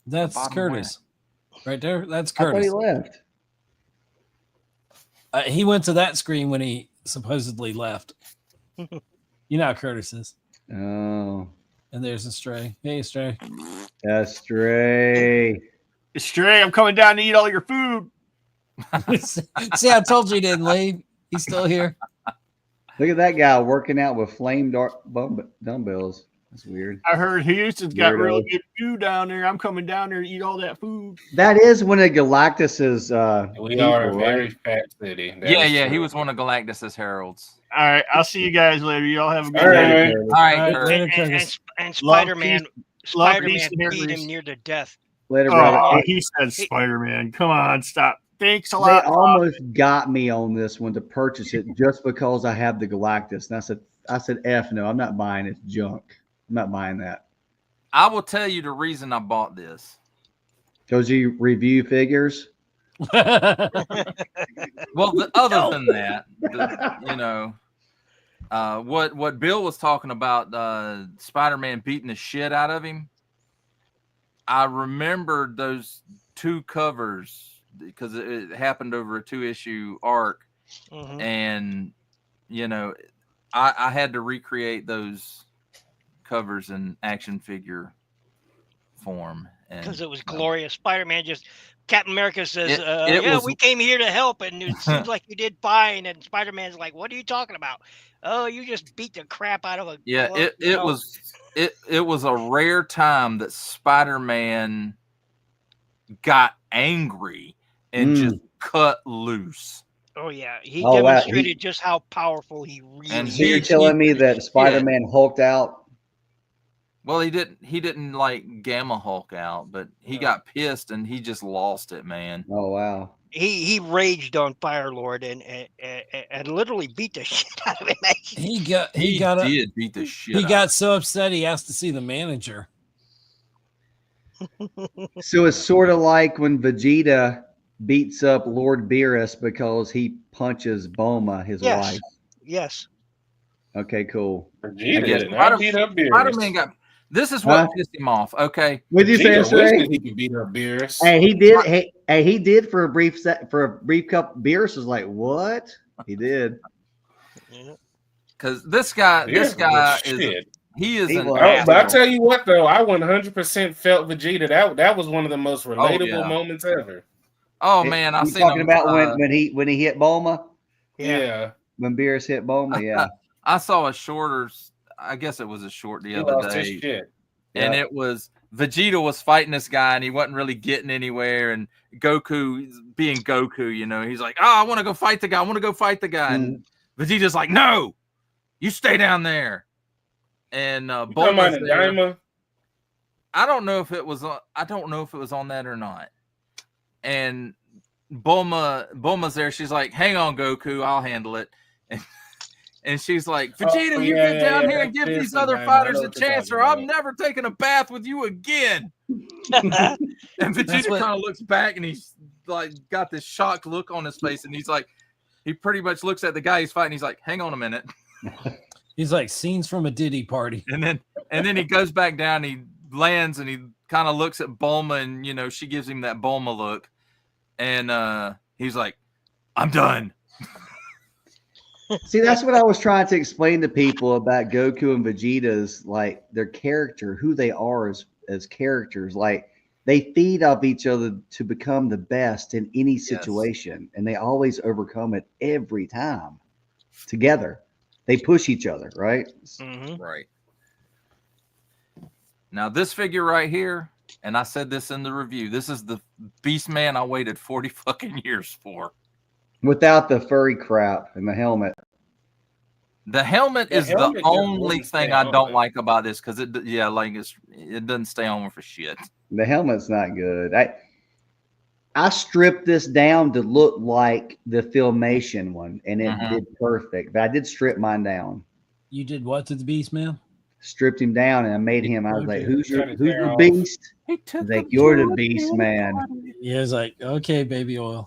That's Bottom Curtis. Right there. That's I thought Curtis. he left. He went to that screen when he supposedly left. You know how Curtis is. Oh. And there's a Stray. Hey, Stray. Stray. Stray, I'm coming down to eat all your food. See, I told you he didn't leave. He's still here. Look at that guy working out with flame dumbbells. That's weird. I heard Houston's got Weirdo. really good food down there. I'm coming down there to eat all that food. That is one of Galactus's We people, are a very right? fat city. That Yeah, is yeah, true. he was one of Galactus's heralds. All right, I'll see you guys later. Y'all have a good All day. right. All right, All right, Kurt. later, And, Curtis. and Love, Spider-Man, peace, love, Spider-Man peace, and hair beat grease. him near to death. Later, brother. Oh, Hey, he said Spider-Man. Come on, stop. Thanks a they lot. almost got me on this one to purchase it just because I have the Galactus. And I said, F no, I'm not buying it. It's junk. I'm not buying that. I will tell you the reason I bought this. Because you review figures. Well, other than that, what Bill was talking about, Spider-Man beating the shit out of him. I remembered those two covers because it happened over a 2-issue arc, and I had to recreate those covers in action figure form Because it was glorious. Spider-Man Captain America says, we came here to help, and it seems like you did fine. And Spider-Man's like, what are you talking about? Oh, you just beat the crap out of a glove, it was a rare time that Spider-Man got angry and just cut loose. Oh yeah, he demonstrated just how powerful he really And is. so you're telling me that Spider-Man hulked out? Well, he didn't like Gamma Hulk out, but he got pissed and he just lost it, man. Oh wow. He raged on Firelord and literally beat the shit out of him. He beat the shit. He got so upset he asked to see the manager. So it's sort of like when Vegeta beats up Lord Beerus because he punches Bulma, his wife. Yes. Okay, cool. Vegeta did not beat up Beerus. Spider-Man got. This is what pissed him off. Okay. What'd you say? He could beat up Beerus. Hey, he did. Hey, he did for a brief couple. Beerus was like, "What?" He did. Because this guy is. He is an asshole. But I tell you what, though, I 100% felt Vegeta. That was one of the most relatable moments ever. Oh man, I seen talking him, about when he hit Bulma. Yeah. When Beerus hit Bulma. Yeah. I saw a shorter. I guess it was a short the other day. And it was Vegeta was fighting this guy and he wasn't really getting anywhere. And Goku, being Goku, he's like, I want to go fight the guy. And Vegeta's like, no, you stay down there. And Bulma's there. I don't know if it was on that or not. And Bulma's there. She's like, hang on, Goku, I'll handle it. And she's like, Vegeta, you get down here and give these other fighters a chance, or I'm never taking a bath with you again. And Vegeta kind of looks back and he's like got this shocked look on his face, and he's like, he pretty much looks at the guy he's fighting. He's like, hang on a minute. He's like scenes from a Diddy party. And then he goes back down, he lands, and he kind of looks at Bulma, and she gives him that Bulma look. And he's like, I'm done. See, that's what I was trying to explain to people about Goku and Vegeta's, like, their character, who they are as characters. Like, they feed off each other to become the best in any situation, and they always overcome it every time together. They push each other, right? Mm-hmm. Right. Now, this figure right here, and I said this in the review, this is the Beast Man I waited 40 fucking years for. Without the furry crap and the helmet. The helmet is the only thing I don't like about this, because it doesn't stay on for shit. The helmet's not good. I stripped this down to look like the Filmation one, and it did perfect. But I did strip mine down. You did what to the Beast Man? Stripped him down, and I made him. I was like, "Who's the Beast?" He's like, "You're the Beast Man." Yeah, it's like, okay, baby oil.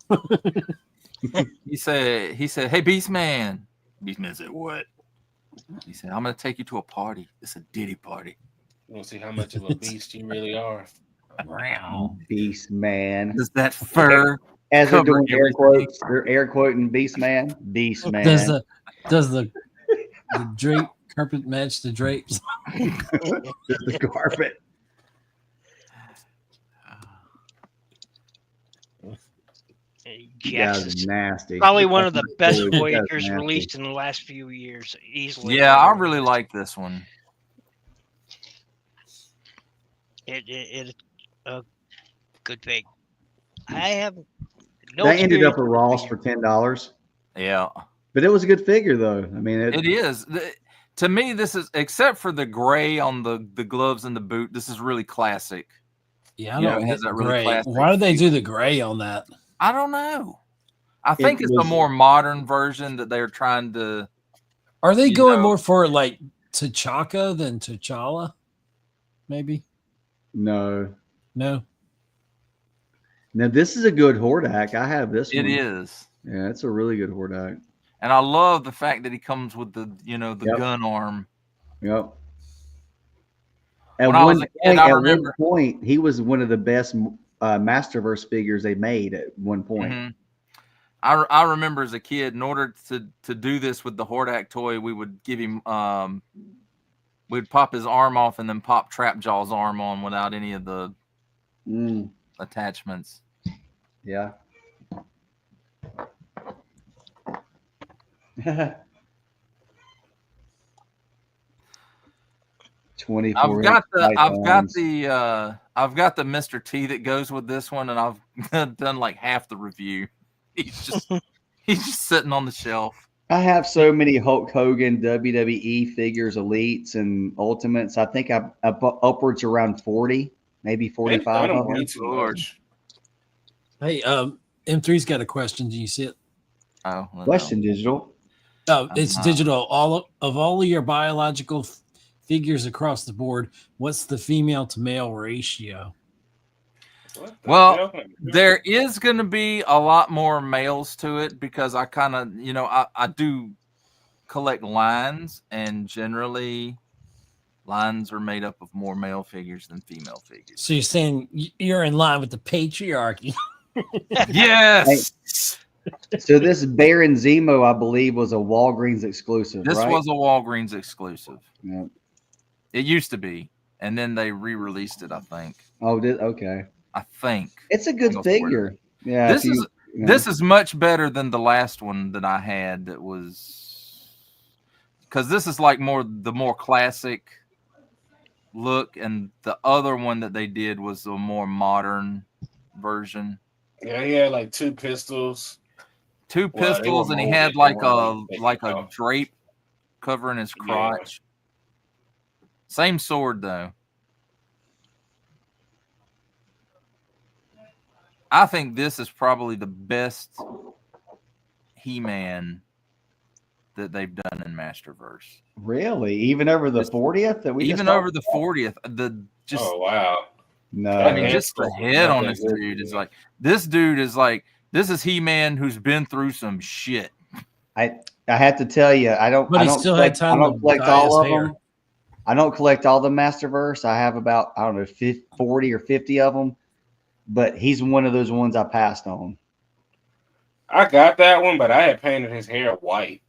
He said, "Hey, Beast Man." Beast Man said, "What?" He said, "I'm gonna take you to a party. It's a Diddy party. You want to see how much of a beast you really are." Wow, Beast Man. Does that fur? As they're doing air quotes, they're air quoting Beast Man. Beast Man. Does the drape carpet match the drapes? The carpet. Guys Yes, are nasty. probably one of the best That's Voyagers nasty. released in the last few years, easily. Yeah, I really like this one. It a good fig. I have no That ended up experience at with this Ross figure. for $10. Yeah, But it was a good figure, though. I mean, it is. To me, this is, except for the gray on the gloves and the boot, this is really classic. Yeah, I You know, don't it get has the that really gray. classic Why did they feel. do the gray on that? I don't know. I think it's a was- more modern version that they're trying to. Are they You going know- more for like T'Chaka than T'Challa? Maybe. No. No. Now, this is a good Hordak. I have this It one. is. Yeah, it's a really good Hordak. And I love the fact that he comes with the, the Yep. gun arm. Yep. When I was a kid, I remember. One point, he was one of the best Masterverse figures they made at one point. Mm-hmm. I remember as a kid, in order to do this with the Hordak toy, we would give him we'd pop his arm off and then pop Trapjaw's arm on without any of the attachments. Yeah. 24. I've got the Mr. T that goes with this one, and I've done like half the review. He's just sitting on the shelf. I have so many Hulk Hogan WWE figures, elites, and ultimates. I think I'm upwards around 40, maybe 45 of them. Hey, M3's got a question. Do you see it? Oh, question, Digital. Oh, it's Digital. All of your biological figures across the board, what's the female to male ratio? Well, there is going to be a lot more males to it because I kind of, I do collect lines, and generally lines are made up of more male figures than female figures. So you're saying you're in line with the patriarchy? Yes. So this Baron Zemo, I believe, was a Walgreens exclusive. This right? was a Walgreens exclusive. Yeah. It used to be, and then they re-released it, I think. Oh, okay. I think it's a good figure. Yeah. This is much better than the last one that I had. That was because this is like the more classic look, and the other one that they did was a more modern version. Yeah, he had like two pistols. And he had like a drape covering his crotch. Yeah. Same sword though. I think this is probably the best He-Man that they've done in Masterverse. Really? Even over the 40th? Over the 40th. Oh, wow. No. I mean, just the head on this dude is like, this is He-Man who's been through some shit. I have to tell you, I don't collect all of them. I don't collect all the Masterverse. I have about, 40 or 50 of them. But he's one of those ones I passed on. I got that one, but I had painted his hair white.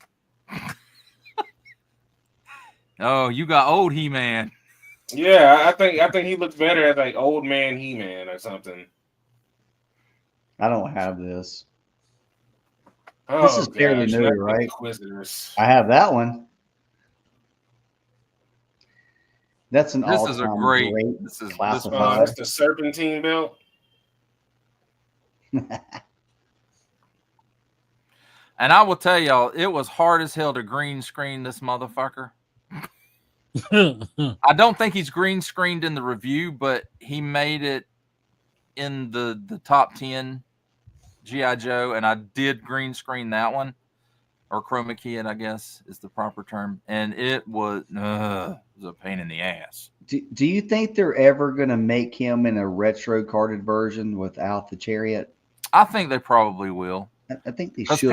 Oh, you got old He-Man. Yeah, I think he looks better as like old man He-Man or something. I don't have this. Oh, this is fairly new, right? Inquisitors. I have that one. That's an This is a great. This is classified. It's the Serpentine belt. And I will tell y'all, it was hard as hell to green screen this motherfucker. I don't think he's green screened in the review, but he made it in the top 10 G.I. Joe, and I did green screen that one, or chroma key it, I guess is the proper term, and it was a pain in the ass. Do you think they're ever going to make him in a retro carded version without the chariot? I think they probably will. I think they should.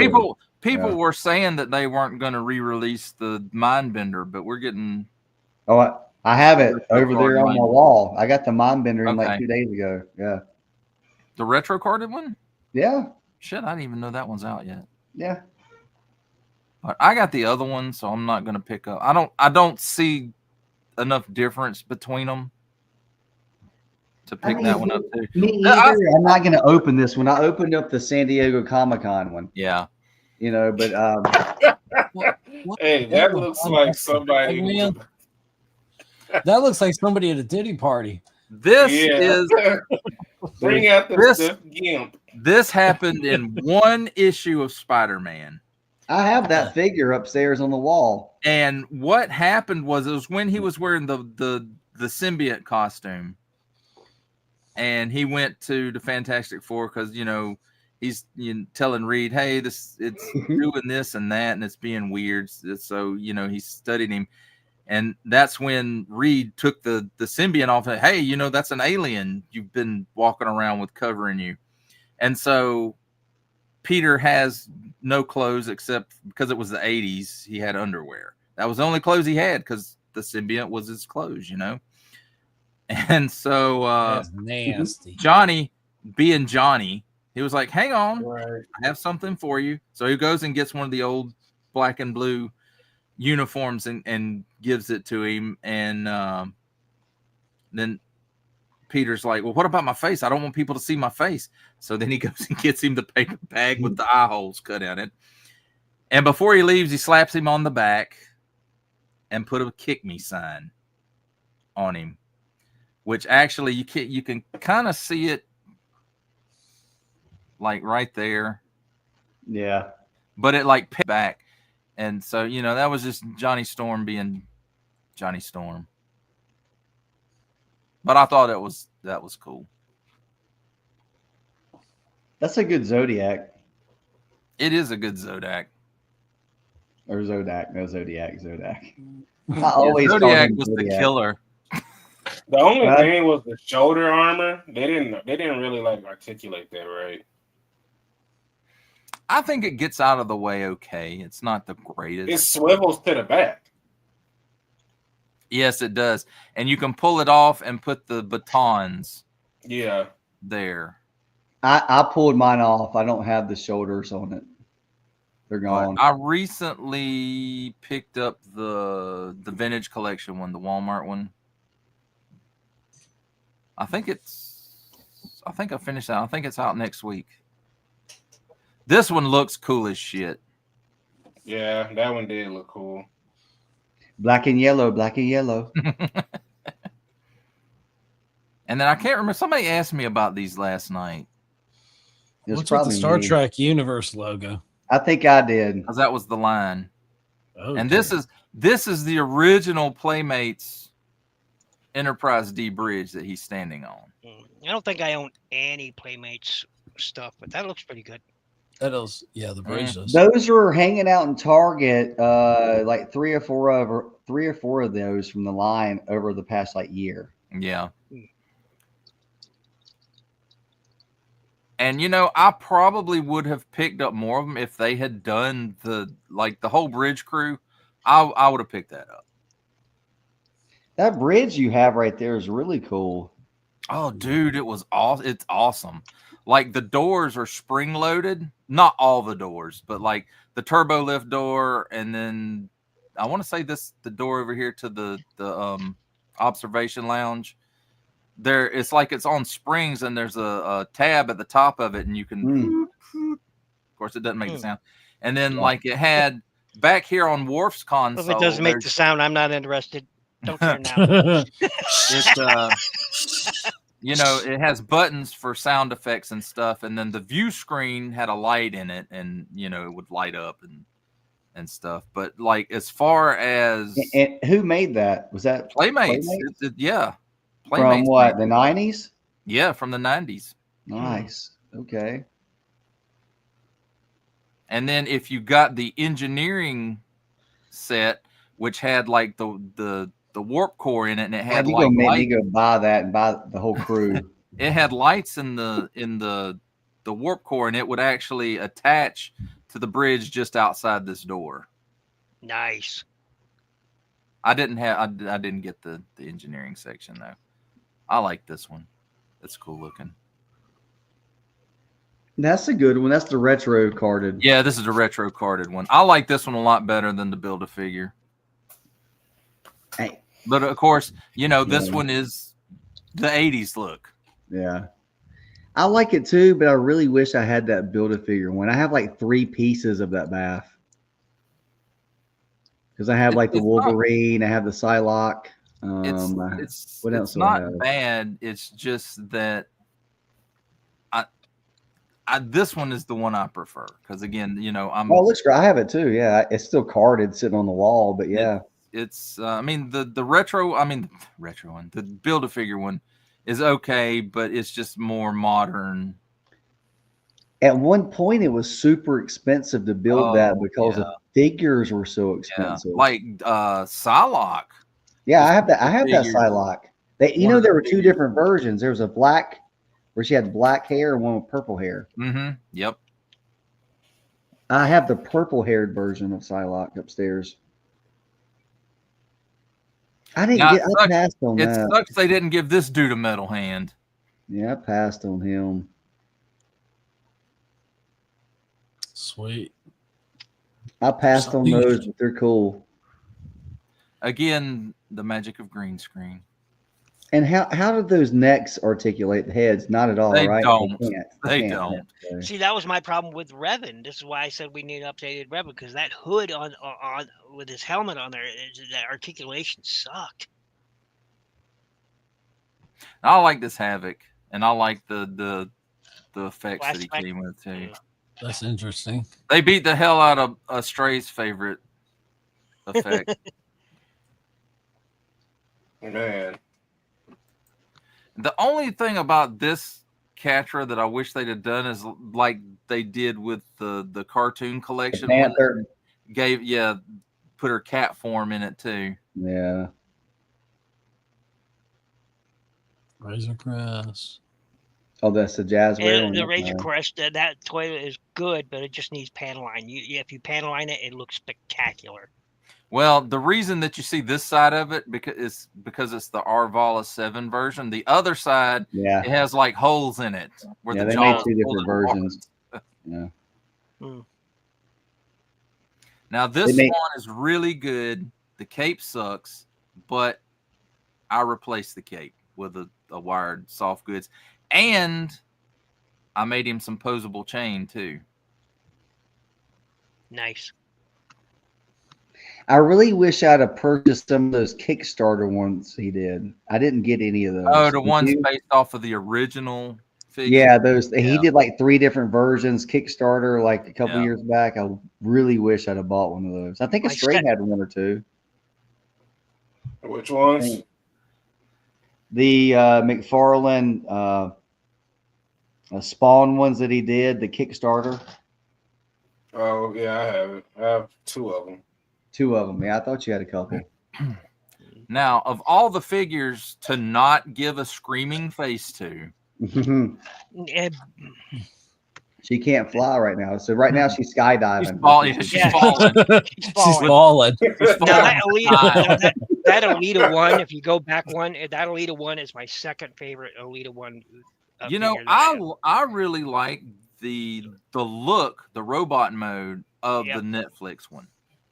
People were saying that they weren't going to re-release the Mindbender, but we're getting. Oh, I have it over there on my wall. I got the Mindbender in like 2 days ago. Yeah. The retro carded one? Yeah. Shit, I didn't even know that one's out yet. Yeah. But I got the other one, so I'm not going to pick up. I don't see enough difference between them to pick that one up too. Me either. I'm not going to open this one. I opened up the San Diego Comic-Con one. Yeah. You know, but hey, that looks like somebody. That looks like somebody at a Diddy party. This is bring out the GIMP. This happened in one issue of Spider-Man. I have that figure upstairs on the wall. And what happened was it was when he was wearing the symbiote costume, and he went to the Fantastic Four because he's telling Reed, hey, it's doing this and that, and it's being weird. So he studied him. And that's when Reed took the symbiont off. And, hey, that's an alien you've been walking around with covering you. And so Peter has no clothes except because it was the 80s. He had underwear. That was the only clothes he had because the symbiont was his clothes, And so that's nasty. Johnny, being Johnny, he was like, hang on, I have something for you. So he goes and gets one of the old black and blue uniforms and gives it to him. And then Peter's like, well, what about my face? I don't want people to see my face. So then he goes and gets him the paper bag with the eye holes cut in it. And before he leaves, he slaps him on the back and put a kick me sign on him, which actually you can kind of see it like right there. Yeah. But it like picked back. And so, that was just Johnny Storm being Johnny Storm. But I thought that was cool. That's a good Zodiac. It is a good Zodiac. Or Zodak. No, Zodiac. Zodak. Zodiac was the killer. The only thing was the shoulder armor. They didn't really articulate that right. I think it gets out of the way okay. It's not the greatest. It swivels to the back. Yes, it does. And you can pull it off and put the batons there. I pulled mine off. I don't have the shoulders on it. They're gone. I recently picked up the vintage collection one, the Walmart one. I think I finished that. I think it's out next week. This one looks cool as shit. Yeah, that one did look cool. Black and yellow, black and yellow. And then I can't remember. Somebody asked me about these last night. What's with the Star Trek Universe logo? I think I did. Because that was the line. Okay. And this is the original Playmates Enterprise D bridge that he's standing on. I don't think I own any Playmates stuff, but that looks pretty good. That is, the bridge does. Those were hanging out in Target, like three or four of those from the line over the past year. Yeah. And I probably would have picked up more of them if they had done the whole bridge crew. I would have picked that up. That bridge you have right there is really cool. Oh, dude, it's awesome. Like the doors are spring loaded, not all the doors, but like the turbo lift door, and then I want to say the door over here to the observation lounge. There, it's like it's on springs, and there's a tab at the top of it, and you can. Of course, it doesn't make the sound. And then it had back here on Worf's console. If it doesn't make the sound, I'm not interested. Don't turn now. It has buttons for sound effects and stuff, and then the view screen had a light in it, and it would light up and stuff. But as far as and who made that? Was that Playmates? Playmates from what, the 90s? Yeah, from the 90s. Nice. Okay. And then if you got the engineering set, which had the warp core in it, and it had make me go buy that and buy the whole crew. It had lights in the warp core, and it would actually attach to the bridge just outside this door. Nice. I didn't get the engineering section though. I like this one. It's cool looking. That's a good one. That's the retro carded. Yeah, this is the retro carded one. I like this one a lot better than the Build-A-Figure. Hey. But of course, this one is the 80s look. Yeah. I like it too, but I really wish I had that Build-A-Figure one. I have like 3 pieces of that bath. Because I have like the Wolverine, I have the Psylocke. What else do I have? Bad. It's just that this one is the one I prefer because again, it looks great. I have it too. Yeah, it's still carded, sitting on the wall. But yeah, it's. I mean the retro. I mean the retro one, the Build-A-Figure one, is okay, but it's just more modern. At one point, it was super expensive to build that because the figures were so expensive. Yeah. Like Psylocke. Yeah, I have that. I have that Psylocke. There were 2 different versions. There was a black where she had black hair and one with purple hair. Mm-hmm. Yep. I have the purple-haired version of Psylocke upstairs. I passed on that. It sucks they didn't give this dude a metal hand. Yeah, I passed on him. Sweet. I passed on those, but they're cool. Again, the magic of green screen. And how did those necks articulate the heads? Not at all, right? They don't. See, that was my problem with Revan. This is why I said we need an updated Revan, because that hood on with his helmet on there, that articulation sucked. I like this Havoc, and I like the effects that he came with too. That's interesting. They beat the hell out of Stray's favorite effect. Man. The only thing about this Catra that I wish they'd have done is like they did with the cartoon collection. Panther Put her cat form in it too. Yeah. Razor Crest. Oh, that's the Jazzware. The Razor Crest, that toilet is good, but it just needs panel line. If you panel line it, it looks spectacular. Well, the reason that you see this side of it because it's the Arvala 7 version. The other side, it has like holes in it. Where they made 2 different versions. Yeah. Now this one is really good. The cape sucks, but I replaced the cape with a wired soft goods, and I made him some posable chain too. Nice. I really wish I'd have purchased some of those Kickstarter ones he did. I didn't get any of those. Oh, the ones based off of the original figure? Yeah, those. Yeah. He did like 3 different versions Kickstarter like a couple years back. I really wish I'd have bought one of those. I think a Stray had 1 or 2. Which ones? The McFarlane Spawn ones that he did, the Kickstarter. Oh, yeah, I have it. I have 2 of them. 2 of them. Yeah, I thought you had a couple. Now, of all the figures to not give a screaming face to, she can't fly right now. So right now she's skydiving. She's falling. She's falling. Now, that Alita one, if you go back one, that Alita one is my second favorite Alita one. I really like the look, the robot mode of the Netflix one.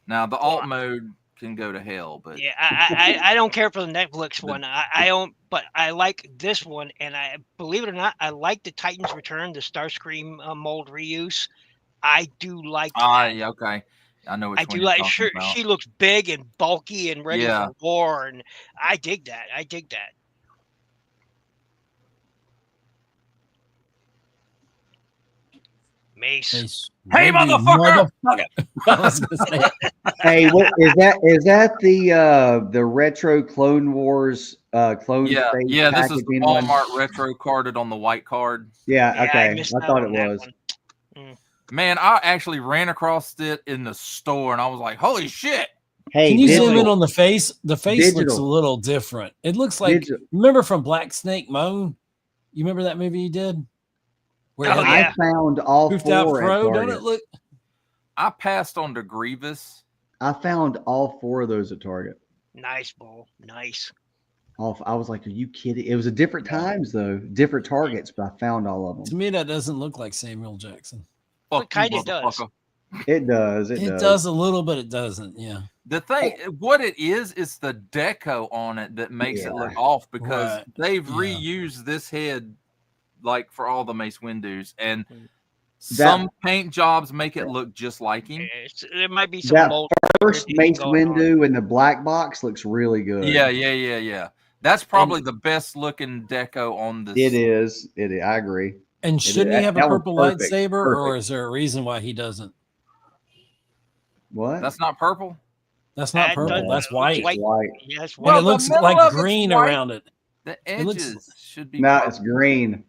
Now the alt mode can go to hell, but I don't care for the Netflix one. I don't, but I like this one, and I believe it or not, I like the Titan's Return, the Starscream mold reuse. I do like that. Yeah, okay. I know what I do like. Sure, she looks big and bulky and ready for war, and I dig that. Mace. Hey, motherfucker! I was gonna say. Hey, what is that? Is that the retro Clone Wars clone? Yeah, this is the Walmart retro carded on the white card. Yeah, okay. I thought it was. Man, I actually ran across it in the store, and I was like, "Holy shit!" Hey, can you zoom in on the face? The face looks a little different. It looks like remember from Black Snake Moan? You remember that movie you did? Where I found all 4 at Target. Don't it look? I passed on to Grievous. I found all 4 of those at Target. Nice, Bull. Nice. I was like, are you kidding? It was at different times, though. Different Targets, but I found all of them. To me, that doesn't look like Samuel Jackson. It kind of does. It does. It does a little, but it doesn't. Yeah. The thing, what it is the deco on it that makes it look off because they've reused this head like for all the Mace Windu's, and some paint jobs make it look just like him. There might be some mold. First Mace Windu in the black box looks really good. Yeah. That's probably the best looking deco on this. It is. I agree. And shouldn't he have a purple lightsaber, or is there a reason why he doesn't? What? That's not purple. That's not purple. That's white. White. Yes, and it looks like green around it. The edges should be. No, it's green.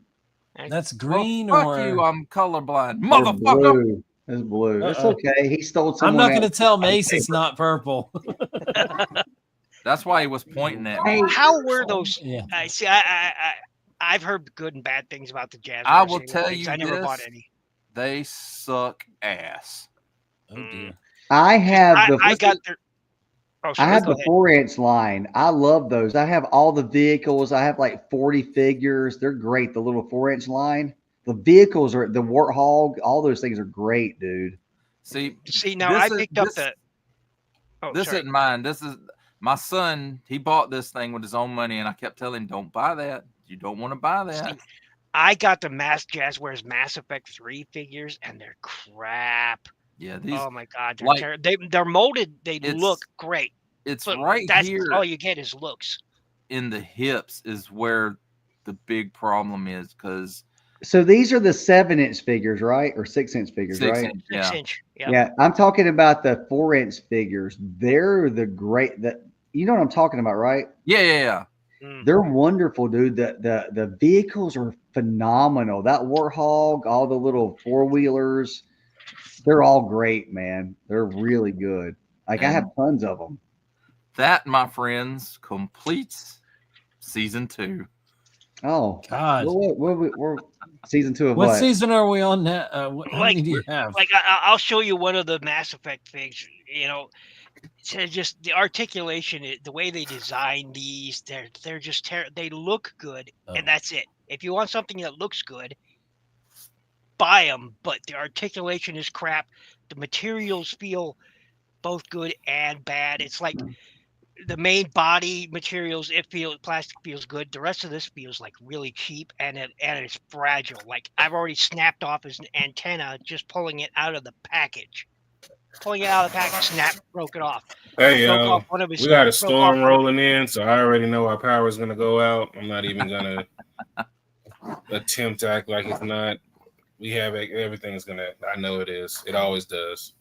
That's green. Well, fuck you! I'm colorblind, motherfucker. It's blue. It's okay. He stole some. I'm not going to tell Mace it's not purple. That's why he was pointing at me. How were those? I see. I've heard good and bad things about the Jazz. I will tell you, I never bought any. They suck ass. Oh dear. I have the. I got their. Oh, I have the 4-inch line. I love those. I have all the vehicles. I have like 40 figures. They're great. The little 4-inch line. The vehicles are the Warthog. All those things are great, dude. See now I picked up the. This isn't mine. This is my son. He bought this thing with his own money, and I kept telling him, "Don't buy that. You don't want to buy that." See, I got the Jazzwares Mass Effect 3 figures, and they're crap. Yeah, these. Oh my god, they're molded. They look great. It's right here. All you get is looks. In the hips is where the big problem is, because. So these are the 7-inch figures, right? Or 6-inch figures, right? 6-inch. Yeah, I'm talking about the 4-inch figures. They're the great. You know what I'm talking about, right? Yeah. They're wonderful, dude. The vehicles are phenomenal. That Warthog, all the little 4-wheelers, they're all great, man. They're really good. Like I have tons of them. That, my friends, completes season 2. Oh God! We're season 2 of what? What season are we on now? How many do you have? Like I'll show you one of the Mass Effect things. You know, just the articulation, the way they design these, they're just they look good, and that's it. If you want something that looks good, buy them. But the articulation is crap. The materials feel both good and bad. It's like the main body materials, plastic feels good. The rest of this feels like really cheap, and it's fragile. Like I've already snapped off his antenna just pulling it out of the package. Snap, broke it off. Hey, yo, we got a storm rolling in, so I already know our power is going to go out. I'm not even going to attempt to act like it's not. We have everything's going to, I know it is. It always does.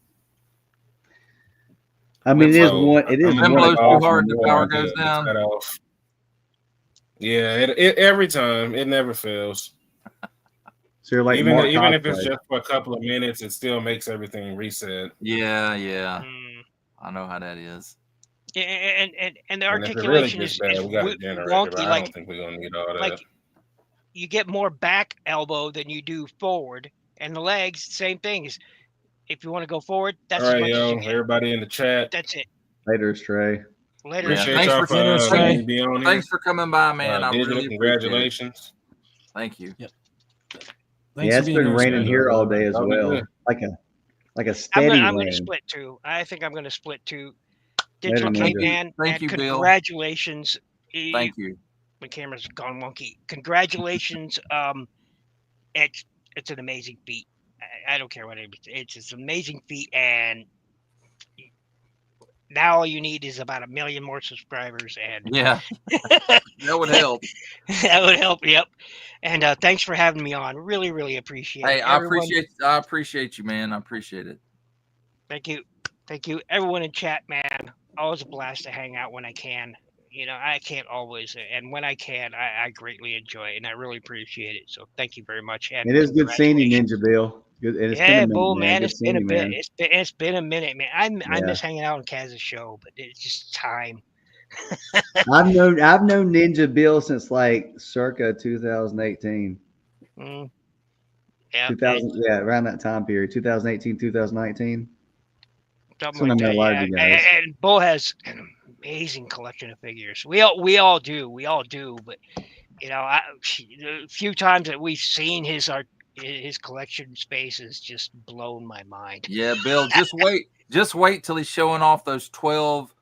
I mean, it is one. It is one blows too hard, the power goes down. Yeah, it every time. It never fails. So you're like even if it's just for a couple of minutes, it still makes everything reset. Yeah. I know how that is. And the articulation is wonky. I don't think we're gonna need all that. Like you get more back elbow than you do forward, and the legs, same thing. Is if you want to go forward, that's all right, yo. Everybody in the chat. That's it. Later, Stray. Later. Appreciate y'all for being on here. Thanks for coming by, man. I really congratulations. Thank you. Yep. Yeah, it's been raining here all day as well. Like a steady rain. I'm going to split two. I think I'm going to split two. Digital Caveman. Thank you, Bill. Congratulations. Thank you. My camera's gone wonky. Congratulations. It's an amazing feat. I don't care what it's an amazing feat, and now all you need is about 1 million more subscribers, and yeah, that would help. That would help. Yep. And thanks for having me on. Really, really appreciate it. Hey, I appreciate you, man. I appreciate it. Thank you, everyone in chat, man. Always a blast to hang out when I can. You know, I can't always, and when I can, I greatly enjoy it, and I really appreciate it. So thank you very much. And it is good seeing you, Ninja Bill. Bull, man. It's been a bit. It's been a minute, man. I miss hanging out on Kaz's show, but it's just time. I've known Ninja Bill since like circa 2018. Yeah, 2000. Yeah, around that time period, 2018, 2019. Something like that, and Bull has an amazing collection of figures. We all do, but you know, a few times that we've seen his collection space has just blown my mind. Yeah, Bill, just wait till he's showing off those 12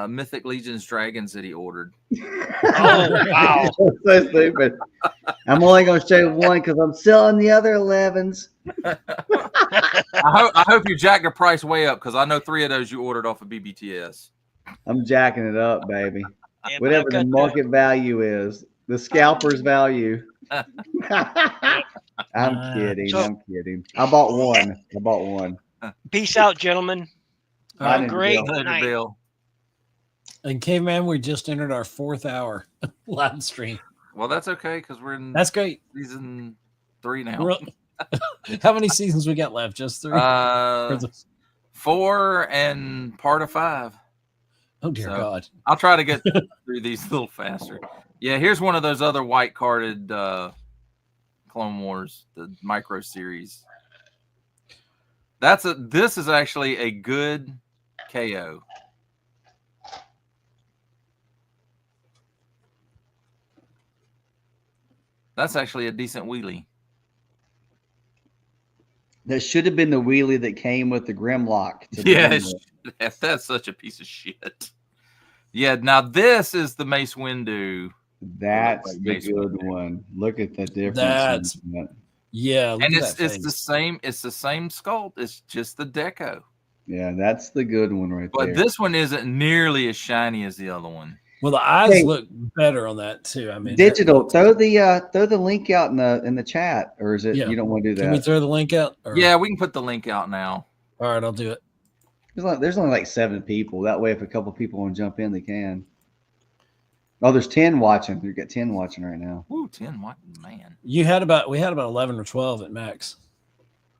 Mythic Legions dragons that he ordered. Oh wow! So stupid. I'm only going to show one because I'm selling the other 11s. I hope you jack the price way up because I know 3 of those you ordered off of BBTS. I'm jacking it up, baby. Yeah, but Whatever I've the got market value is, the scalper's value. I'm kidding. So- I'm kidding. I bought one. Peace out, gentlemen. All Have right. a great Later, night. Bill. And Caveman, we just entered our 4th hour live stream. Well, that's okay because we're in That's great. season 3 now. How many seasons we got left? Just 3? 4 and part of 5. Oh dear God! I'll try to get through these a little faster. Yeah, here's one of those other white carded Clone Wars, the micro series. This is actually a good KO. That's actually a decent wheelie. That should have been the wheelie that came with the Grimlock. Yeah, that's such a piece of shit. Yeah, now this is the Mace Windu. That's the good one. Look at the difference. Yeah, and it's the same. It's the same sculpt. It's just the deco. Yeah, that's the good one right there. But this one isn't nearly as shiny as the other one. Well, the eyes look better on that too. I mean, digital. Throw the link out in the chat, or is it you don't want to do that? Can we throw the link out? Or? Yeah, we can put the link out now. All right, I'll do it. There's only like 7 people. That way, if a couple people want to jump in, they can. Oh, there's 10 watching. We've got 10 watching right now. Ooh, 10 watching, man. We had about 11 or 12 at max,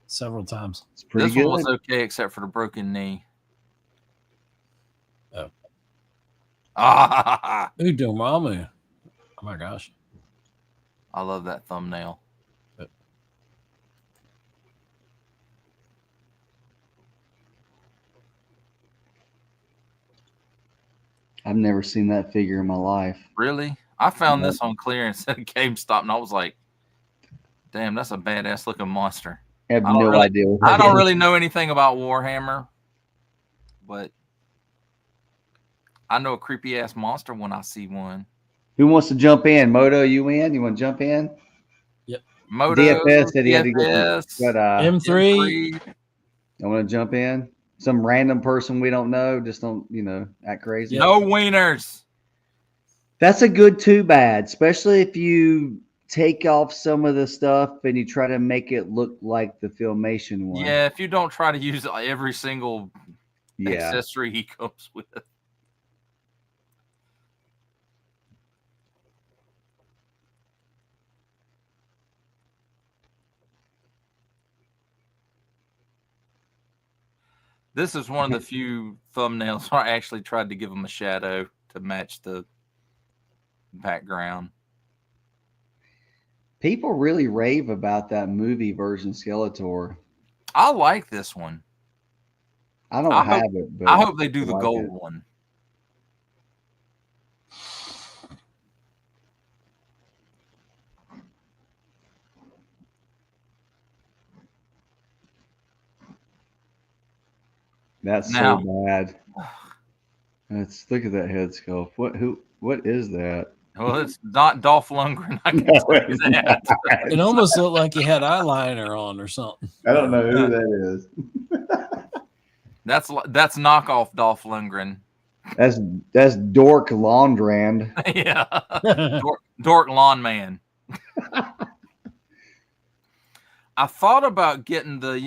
several times. It's pretty this good. One was okay except for the broken knee. Oh. Ah. Udomamu. Oh my gosh. I love that thumbnail. I've never seen that figure in my life. Really? I found this on clearance at GameStop, and I was like, damn, that's a badass looking monster. I have no idea. I don't really know anything about Warhammer, but I know a creepy ass monster when I see one. Who wants to jump in? Moto, you in? You want to jump in? Yep. Moto, DFS said he had to go. But M3. I want to jump in. Some random person we don't know. Just don't, act crazy. No wieners. That's a good too bad, especially if you take off some of the stuff and you try to make it look like the Filmation one. Yeah, if you don't try to use every single accessory he comes with. This is one of the few thumbnails where I actually tried to give him a shadow to match the background. People really rave about that movie version Skeletor. I like this one. I don't have it, but I hope they do the gold one. That's so bad. Look at that head sculpt. What is that? Well, it's not Dolph Lundgren. I can tell you that. It almost looked like he had eyeliner on or something. I don't know who that is. That's knockoff Dolph Lundgren. That's Dork Laundrand. Yeah, Dork Lawn Man. I thought about getting the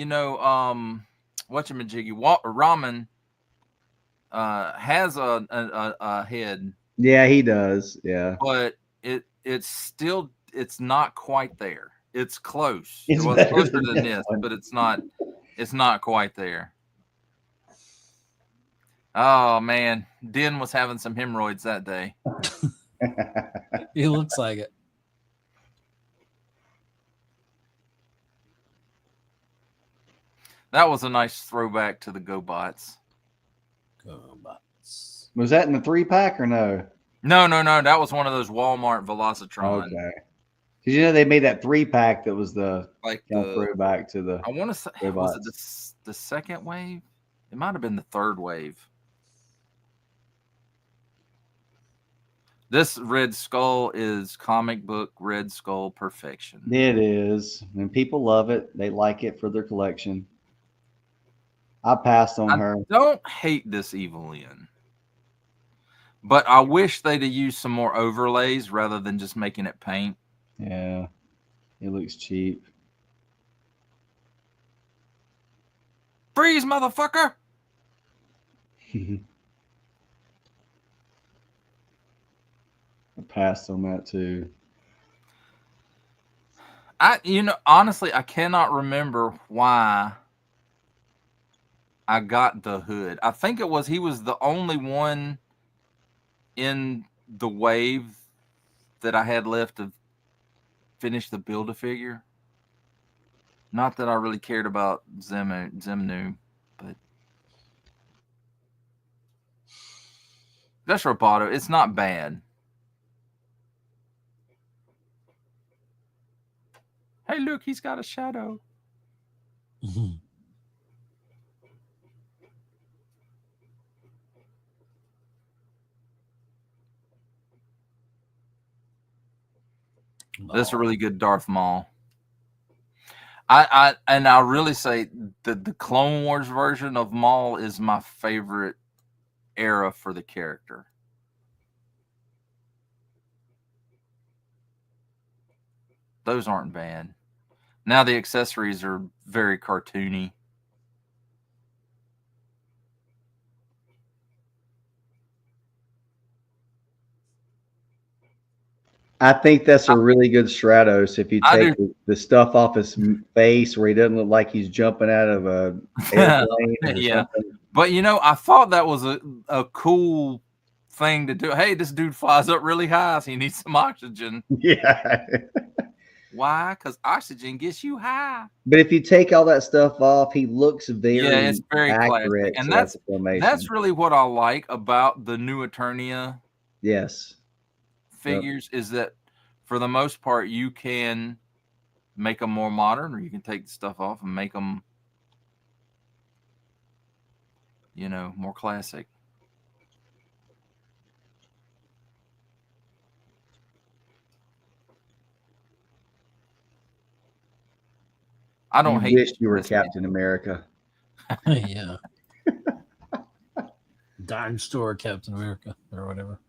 whatchamajiggy ramen has a head. Yeah, he does. Yeah, but it's not quite there. It's close. It's closer than this, but it's not quite there. Oh man, Den was having some hemorrhoids that day. He looks like it. That was a nice throwback to the GoBots. GoBots. Was that in the 3-pack or no? No. That was one of those Walmart Velocitron. Okay. Because they made that 3-pack that was the throwback to the. I want to say GoBots. Was it the second wave? It might have been the third wave. This Red Skull is comic book Red Skull perfection. It is, and people love it. They like it for their collection. I passed on her. Don't hate this Evelyn, but I wish they'd have used some more overlays rather than just making it paint. Yeah, it looks cheap. Freeze, motherfucker! I passed on that too. Honestly, I cannot remember why I got the hood. I think it was he was the only one in the wave that I had left to finish the Build-A-Figure. Not that I really cared about Zemnu, but that's Roboto. It's not bad. Hey, look, he's got a shadow. That's a really good Darth Maul. I really say that the Clone Wars version of Maul is my favorite era for the character. Those aren't bad. Now the accessories are very cartoony. I think that's a really good Stratos. If you take the stuff off his face where he doesn't look like he's jumping out of a airplane or something. But I thought that was a cool thing to do. Hey, this dude flies up really high, so he needs some oxygen. Yeah. Why? Because oxygen gets you high. But if you take all that stuff off, he looks it's very accurate. Classic. And that's really what I like about the new Eternia. Yes. Figures is that for the most part you can make them more modern, or you can take the stuff off and make them more classic. I don't hate. Wish you were Captain America. Yeah. Dime store Captain America or whatever.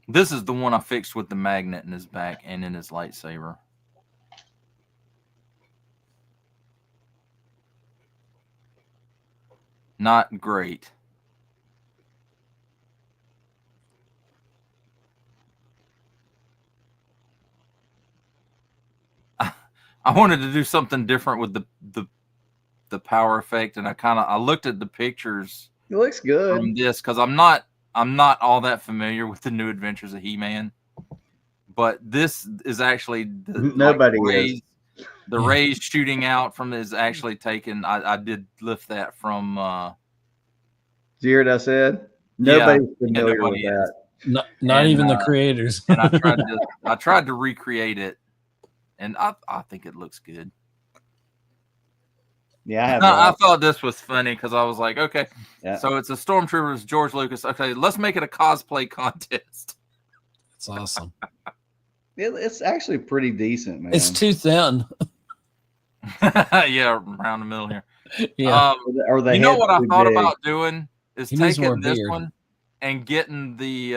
This is the one I fixed with the magnet in his back and in his lightsaber. Not great. I wanted to do something different with the power effect, and I looked at the pictures. It looks good from this because I'm not all that familiar with the New Adventures of He-Man, but this is actually is. The rays shooting out from is actually taken. I did lift that from. Did you hear what I said? Nobody's familiar with that. Not even the creators. And I tried to recreate it, and I think it looks good. Yeah, I thought this was funny because I was like, okay, so it's a Stormtroopers, George Lucas. Okay, let's make it a cosplay contest. It's awesome. It's actually pretty decent, man. It's too thin. Yeah, around the middle here. Yeah. You know what I thought about doing is He needs taking more this beard. one and getting the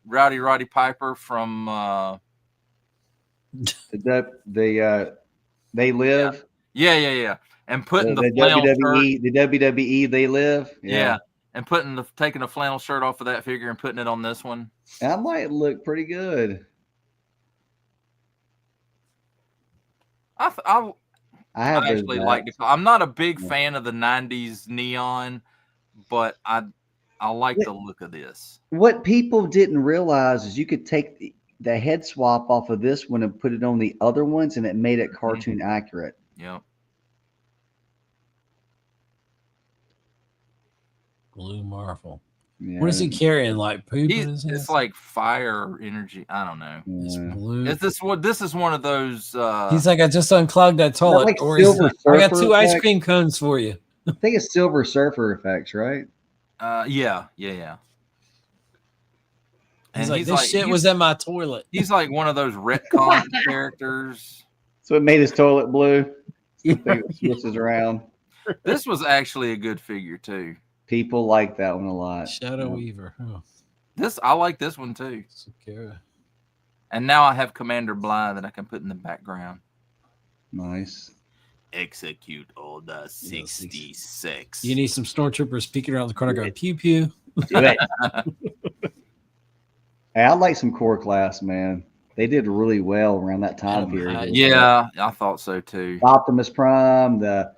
Rowdy Piper from They Live. Yeah. And putting the WWE, shirt. the WWE They Live. Yeah. And taking the flannel shirt off of that figure and putting it on this one. That might look pretty good. I actually like the. I'm not a big fan of the '90s neon, but I like the look of this. What people didn't realize is you could take the head swap off of this one and put it on the other ones, and it made it cartoon accurate. Yep. Blue Marvel. Yeah. What is he carrying? Like poop? It's like fire energy. I don't know. It's blue. This is one of those. He's like, I just unclogged that toilet. Like or Silver I got Surfer 2 ice effect? cream cones for you. I think it's Silver Surfer effects, right? Yeah. He's like, this shit was in my toilet. He's like one of those retcon characters. So it made his toilet blue. The thing that switches around. This was actually a good figure too. People like that one a lot. Shadow Weaver. Oh. I like this one too. Secure. And now I have Commander Bly that I can put in the background. Nice. Execute Order 66. You need some stormtroopers peeking around the corner going pew pew. Hey, I like some core class, man. They did really well around that time period. Yeah, I thought so too. Optimus Prime, the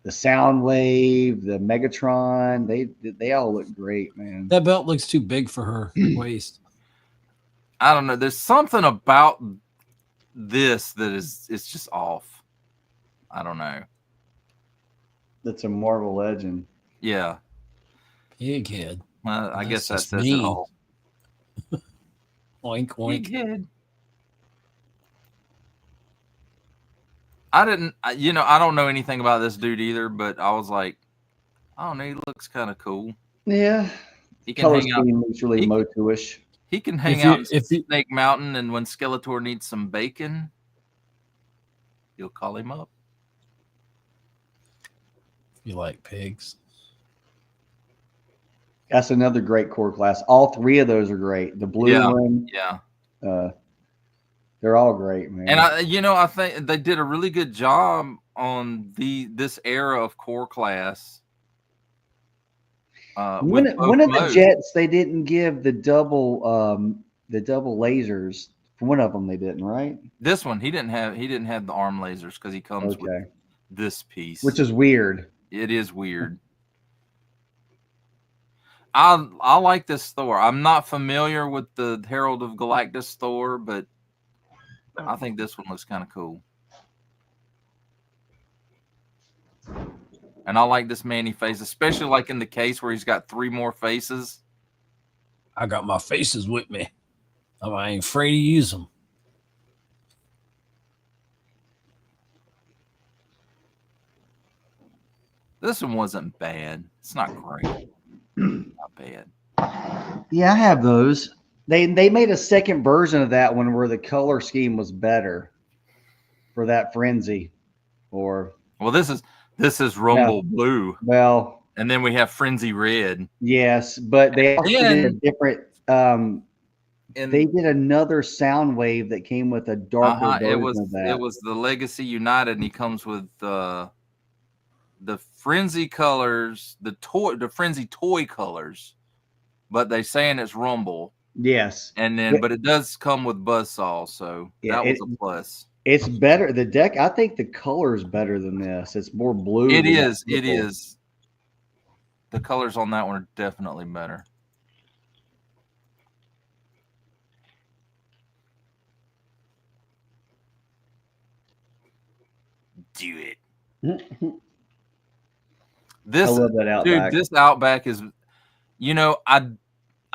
Soundwave, the Megatron, they all look great, man. That belt looks too big for her waist. I don't know. There's something about this that it's just off. I don't know. That's a Marvel legend. Yeah. Big head. Well, I guess that says it all. Oink oink. Big head. I don't know anything about this dude either, but I was like, I don't know, he looks kind of cool. Yeah. He can Color hang out. scheme looks really Motu-ish. He can hang out in Snake Mountain, and when Skeletor needs some bacon, you'll call him up. You like pigs? That's another great core class. All three of those are great. The blue one. Yeah. They're all great, man. And I think they did a really good job on this era of core class. One of the jets they didn't give the double lasers. For one of them they didn't, right? This one he didn't have the arm lasers because he comes with this piece, which is weird. It is weird. I like this Thor. I'm not familiar with the Herald of Galactus Thor, but I think this one looks kind of cool. And I like this Manny face, especially like in the case where he's got 3 more faces. I got my faces with me. I ain't afraid to use them. This one wasn't bad. It's not great. Not bad. Yeah, I have those. They made a second version of that one where the color scheme was better for that Frenzy. This is Rumble Blue. Well, and then we have Frenzy Red. Yes, but they also did a different. They did another Soundwave that came with a darker version of that. It was the Legacy United, and he comes with the Frenzy colors, the Frenzy toy colors, but they saying it's Rumble. Yes, and then but it does come with Buzzsaw, so that was a plus. It's better. The deck, I think the color is better than this. It's more blue. It is. It is. The colors on that one are definitely better. Do it. I love that Outback. Dude, this Outback is,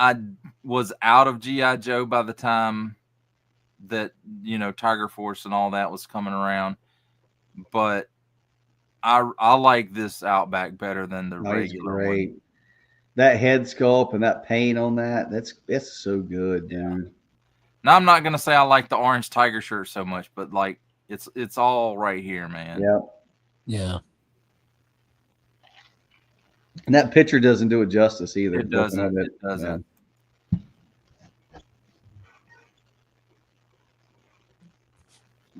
I was out of G.I. Joe by the time that, Tiger Force and all that was coming around. But I like this Outback better than the regular one. That head sculpt and that paint on that's so good, dude. Now, I'm not going to say I like the orange Tiger shirt so much, but like it's all right here, man. Yep. Yeah. And that picture doesn't do it justice either. It doesn't. It doesn't.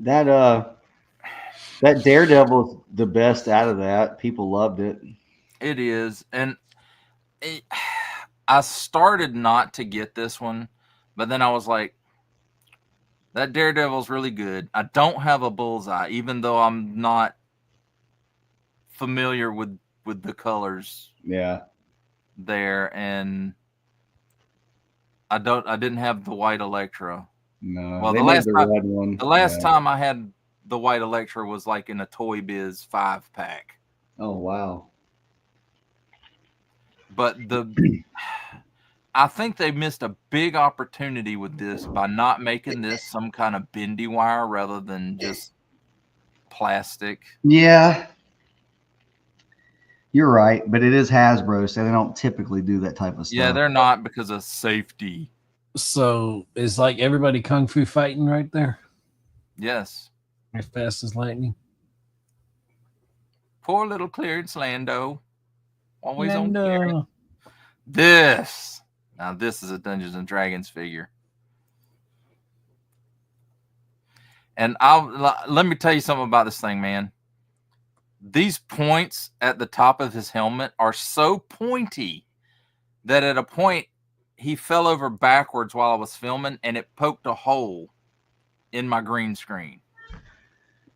Yeah. That Daredevil is the best out of that. People loved it. It is. And I started not to get this one, but then I was like, that Daredevil's really good. I don't have a Bullseye, even though I'm not familiar with the colors. Yeah. There, and I didn't have the white Electra. No. Well, the last time I had the white Electra was like in a Toy Biz 5-pack. Oh wow. But I think they missed a big opportunity with this by not making this some kind of bendy wire rather than just plastic. Yeah. You're right, but it is Hasbro, so they don't typically do that type of stuff. Yeah, they're not because of safety. So it's like everybody kung fu fighting right there. Yes. As fast as lightning. Poor little Clearance Lando. Always on Lando. clearance. This. Now this is a Dungeons and Dragons figure. And let me tell you something about this thing, man. These points at the top of his helmet are so pointy that at a point he fell over backwards while I was filming and it poked a hole in my green screen.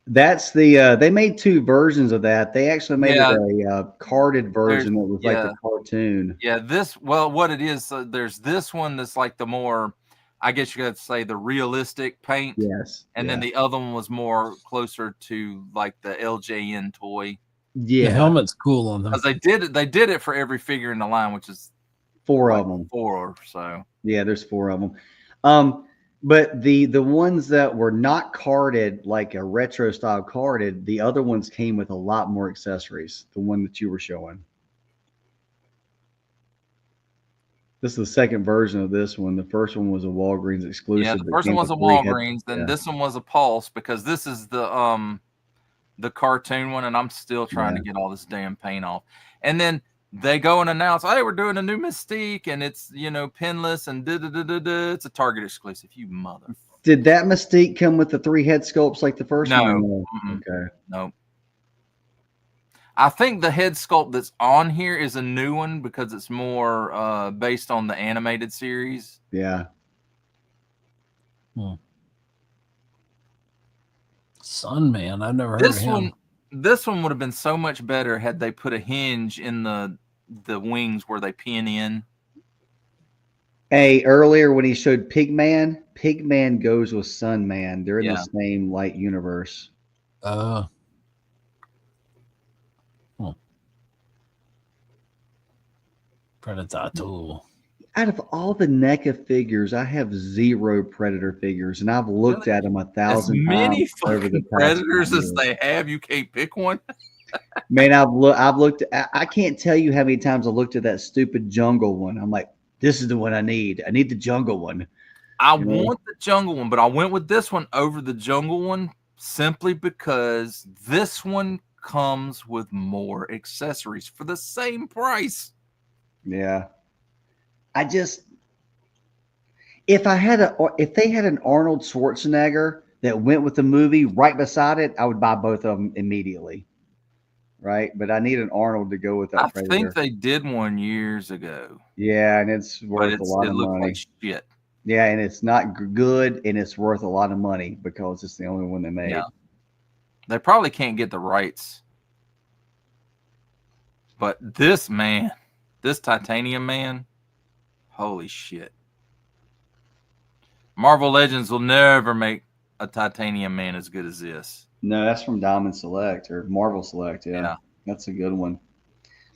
That's the they made 2 versions of that. They actually made it a carded version that was like the cartoon. Yeah, what it is, there's this one that's like the more, I guess you could say, the realistic paint. Yes. And then the other one was more closer to like the LJN toy. Yeah. The helmet's cool on them. Because they did it for every figure in the line, which is 4 of them. 4 or so. Yeah, there's 4 of them. But the ones that were not carded, like a retro style carded, the other ones came with a lot more accessories. The one that you were showing. This is the second version of this one. The first one was a Walgreens exclusive. Yeah, the first one was a Walgreens. Then this one was a Pulse, because this is the cartoon one, and I'm still trying to get all this damn paint off. And then they go and announce, hey, we're doing a new Mystique, and it's, pinless, and it's a Target exclusive. You mother. Did that Mystique come with the 3 head sculpts like the first one? No. Okay. No. I think the head sculpt that's on here is a new one because it's more based on the animated series. Yeah. Sunman, I've never heard of him. This one would have been so much better had they put a hinge in the wings where they pin in. Hey, earlier when he showed Pigman goes with Sunman. They're in the same light universe. Predator tool. Out of all the NECA figures, I have 0 Predator figures, and I've looked at them 1,000 times. Many over the Predators as they have, you can't pick one. Man, I've looked. I can't tell you how many times I looked at that stupid jungle one. I'm like, this is the one I need. I need the jungle one. I want the jungle one, but I went with this one over the jungle one simply because this one comes with more accessories for the same price. Yeah. If they had an Arnold Schwarzenegger that went with the movie right beside it, I would buy both of them immediately. Right? But I need an Arnold to go with that. I think they did one years ago. Yeah, and it's worth a lot of money. Like shit. Yeah, and it's not good, and it's worth a lot of money because it's the only one they made. Yeah. They probably can't get the rights. But this Titanium Man, holy shit. Marvel Legends will never make a Titanium Man as good as this. No, that's from Diamond Select or Marvel Select. Yeah. That's a good one.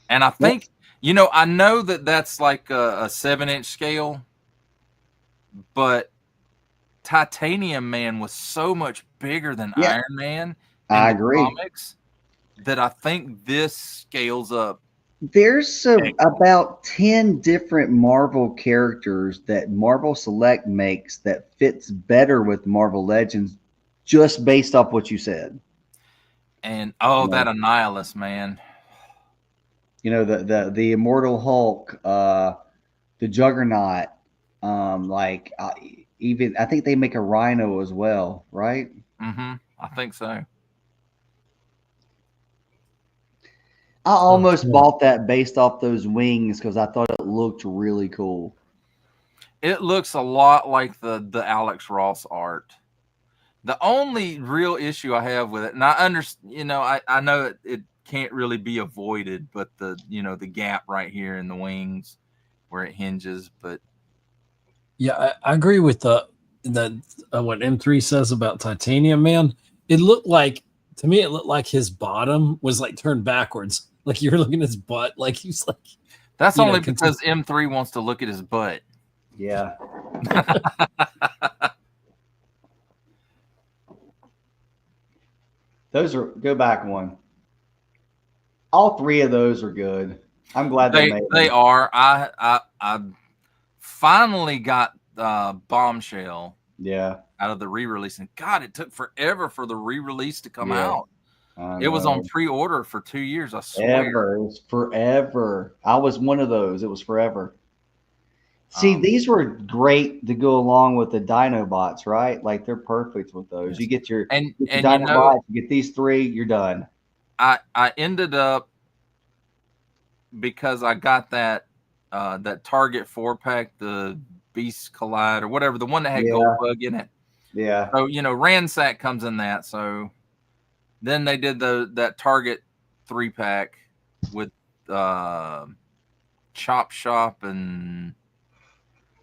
And I think, I know that that's like a 7-inch scale, but Titanium Man was so much bigger than Iron Man. I agree. Comics, that I think this scales up. There's about 10 different Marvel characters that Marvel Select makes that fits better with Marvel Legends just based off what you said. And that Annihilus, man. The Immortal Hulk, the Juggernaut, even I think they make a Rhino as well, right? Mm-hmm. I think so. I almost bought that based off those wings because I thought it looked really cool. It looks a lot like the Alex Ross art. The only real issue I have with it, and I understand, I know it can't really be avoided, but the gap right here in the wings where it hinges. But yeah, I agree with what M3 says about Titanium Man. To me, it looked like his bottom was like turned backwards. Like you were looking at his butt. Like he's like. That's only because M3 wants to look at his butt. Yeah. Go back one. All three of those are good. I'm glad they made They them. are. I finally got Bombshell. Yeah. Out of the re-release, and God, it took forever for the re-release to come Yeah. out. It was on pre-order for 2 years. I swear. It was forever. I was one of those. It was forever. See, these were great to go along with the Dinobots, right? Like they're perfect with those. Yes. You get your Dinobots, you know, you get these three, you're done. I ended up, because I got that Target 4-pack, the Beast Collide or whatever, the one that had Goldbug in it. Yeah. So Ransack comes in that. So then they did that Target 3-pack with Chop Shop and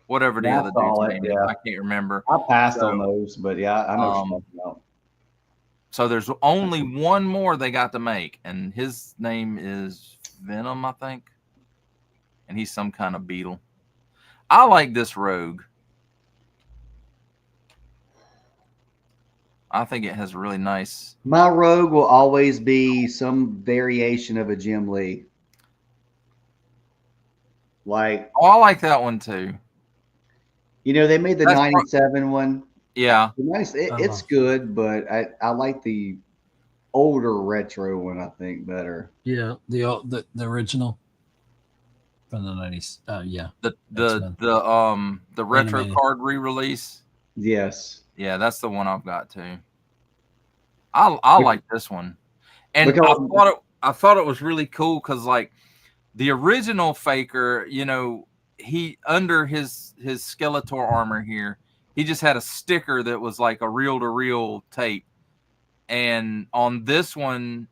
whatever the other dude's name is. I can't remember. I passed on those, but yeah, I know what you're talking about. So there's only one more they got to make, and his name is Venom, I think. And he's some kind of beetle. I like this Rogue. I think it has really nice. My Rogue will always be some variation of a Jim Lee. Like, I like that one too. They made the 97 one. Yeah. It's good, but I like the older retro one, I think, better. Yeah, the original from the 90s. Yeah. The retro Animated. card re-release. Yes. Yeah, that's the one I've got too. I like this one. And I thought it was really cool because like the original Faker, he under his Skeletor armor here, he just had a sticker that was like a reel-to-reel tape. And on this one,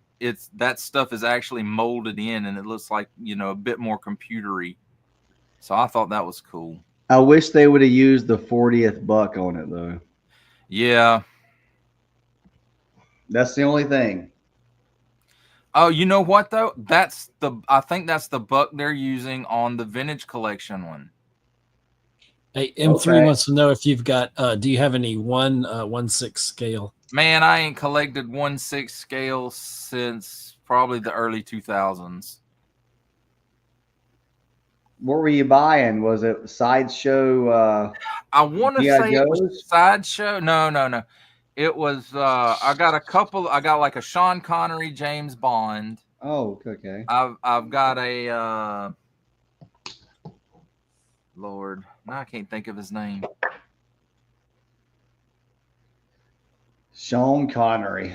that stuff is actually molded in, and it looks like a bit more computery. So I thought that was cool. I wish they would have used the 40th buck on it though. Yeah, that's the only thing. Oh, you know what though? I think that's the buck they're using on the vintage collection one. Hey, M3 wants to know if you've got. Do you have any 1/6 scale? Man, I ain't collected 1/6 scale since probably the early 2000s. What were you buying? Was it Sideshow? I want to say it was Sideshow. No. It was. I got a couple. I got like a Sean Connery, James Bond. Oh, okay. I've got a. Lord, now I can't think of his name. Sean Connery.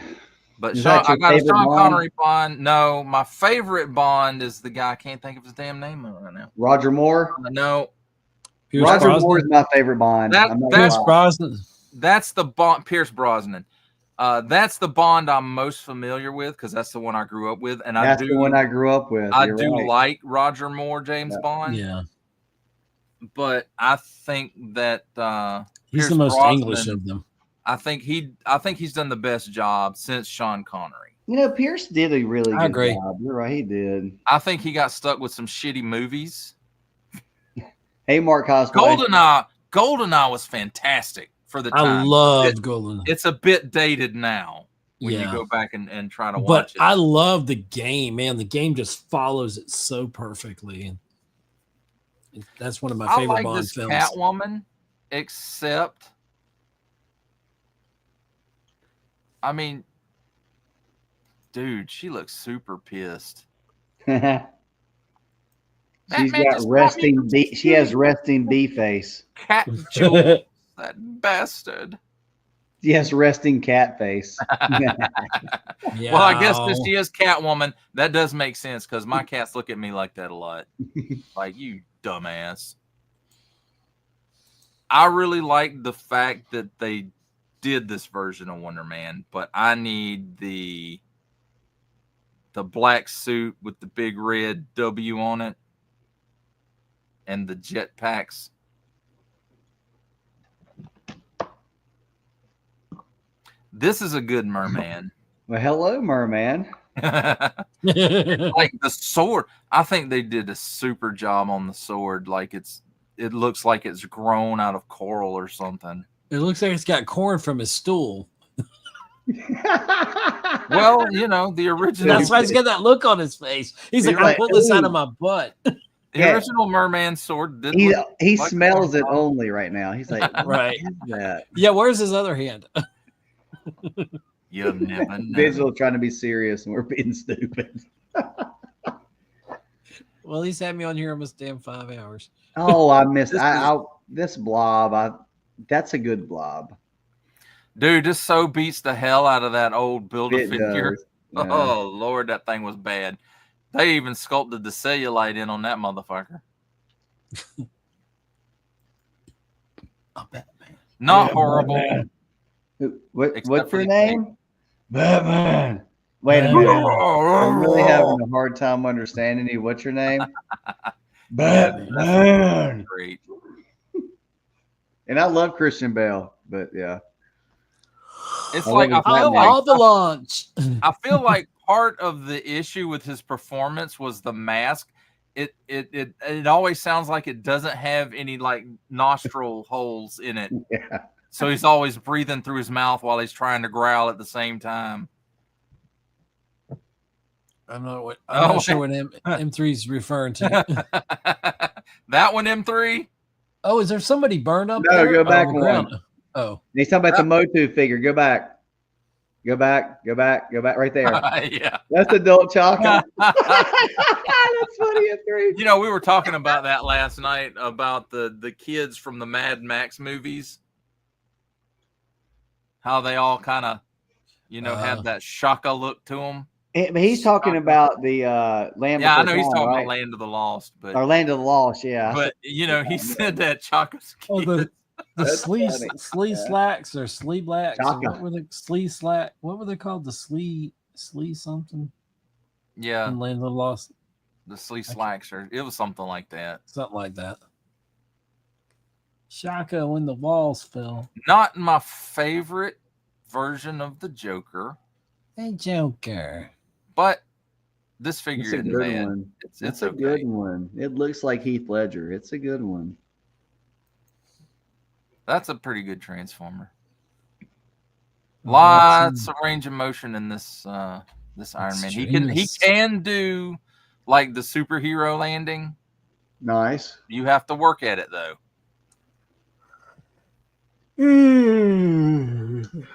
But I got a Sean Connery Bond. No, my favorite Bond is the guy. I can't think of his damn name right now. Roger Moore? No. Roger Moore is my favorite Bond. Pierce Brosnan. That's the Bond. Pierce Brosnan. That's the Bond I'm most familiar with because that's the one I grew up with, and that's the one I grew up with. I do like Roger Moore, James Bond. Yeah, but I think that he's Pierce the most Brosnan, English of them. I think he's done the best job since Sean Connery. Pierce did a really good job. You're right, he did. I think he got stuck with some shitty movies. Hey, Mark Cosplay. GoldenEye was fantastic for the time. I loved GoldenEye. It's a bit dated now when you go back and try to watch it. But I love the game, man. The game just follows it so perfectly. That's one of my favorite Bond films. Catwoman, except, I mean, dude, she looks super pissed. She's got resting B. She has resting B face. Cat Jules, that bastard. She has resting cat face. Yeah. Well, I guess since she is Catwoman, that does make sense because my cats look at me like that a lot. Like, you dumbass. I really like the fact that they did this version of Wonder Man, but I need the black suit with the big red W on it and the jetpacks. This is a good merman. Well, hello, merman. Like the sword, I think they did a super job on the sword. Like it looks like it's grown out of coral or something. It looks like it's got corn from his stool. Well, you know, the original. That's why he's got that look on his face. He's like, I pulled this out of my butt. The original merman sword did. He smells it only right now. He's like, right. That? Yeah, where's his other hand? You'll never know. Digital trying to be serious and we're being stupid. Well, he's had me on here almost damn 5 hours. Oh, I missed this blob. That's a good blob. Dude, this so beats the hell out of that old Build-A-Figure. Yeah. Oh, Lord, that thing was bad. They even sculpted the cellulite in on that motherfucker. Not horrible. What's your name? Batman. Wait a minute. I'm really having a hard time understanding you. What's your name? Batman. Great. And I love Christian Bale, but yeah. It's like I feel like all the launch. I feel like part of the issue with his performance was the mask. It always sounds like it doesn't have any like nostril holes in it. Yeah. So he's always breathing through his mouth while he's trying to growl at the same time. I'm not sure what M3 is referring to. That one, M3? Oh, is there somebody burned up? No, there? go back one. one. Oh. He's talking about the Motu figure. Go back. Go back right there. Yeah. That's adult Chaka. That's funny, M3. You know, we were talking about that last night about the kids from the Mad Max movies. How they all kind of, had that Shaka look to them. He's talking about the Land. Yeah, I know he's talking about Land of the Lost, but Land of the Lost. Yeah, but he said that Chaka's kids. The slee slacks or slee blacks. Or what were the slee slack? What were they called? The slee something. Yeah, in Land of the Lost. The slee slacks, or it was something like that. Something like that. Shaka when the walls fell. Not my favorite version of the Joker. Hey, Joker. But this figure is a good one. It's a good one. It looks like Heath Ledger. It's a good one. That's a pretty good Transformer. Lots of range of motion in this this Iron Man. He can do like the superhero landing. Nice. You have to work at it though.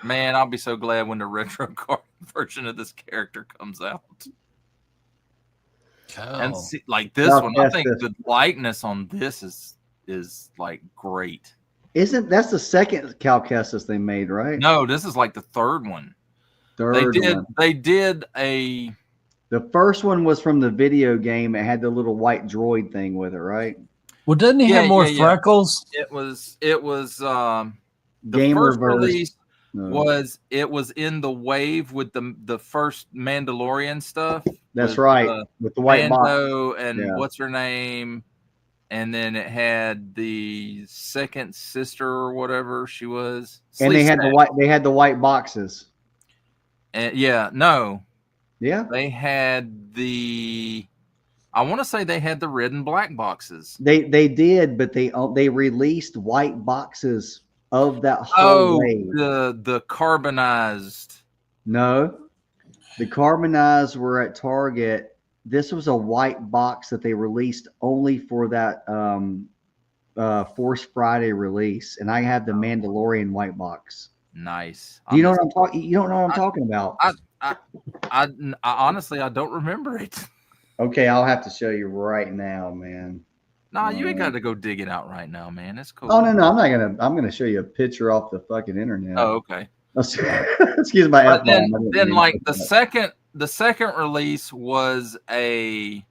Man, I'll be so glad when the retro card version of this character comes out. And see, like this one, I think the likeness on this is like great. That's the second Cal Kestis they made, right? No, this is like the third one. They did a. The first one was from the video game. It had the little white droid thing with it, right? Well, didn't he have more freckles? It was the game first reverse. release was in the wave with the first Mandalorian stuff. That's right, with the white Mando and what's her name, and then it had the second sister or whatever she was. And they had the white boxes. And they had the. I want to say they had the red and black boxes. They did, but they released white boxes of that whole wave. The carbonized. No, the carbonized were at Target. This was a white box that they released only for that Force Friday release, and I have the Mandalorian white box. Nice. You know what I'm talking? You don't know what I'm talking about. I honestly I don't remember it. Okay, I'll have to show you right now, man. Nah, you ain't got to go dig it out right now, man. It's cool. Oh no, I'm not gonna. I'm gonna show you a picture off the fucking internet. Oh, okay. Excuse my F-bomb. Then like the second release was a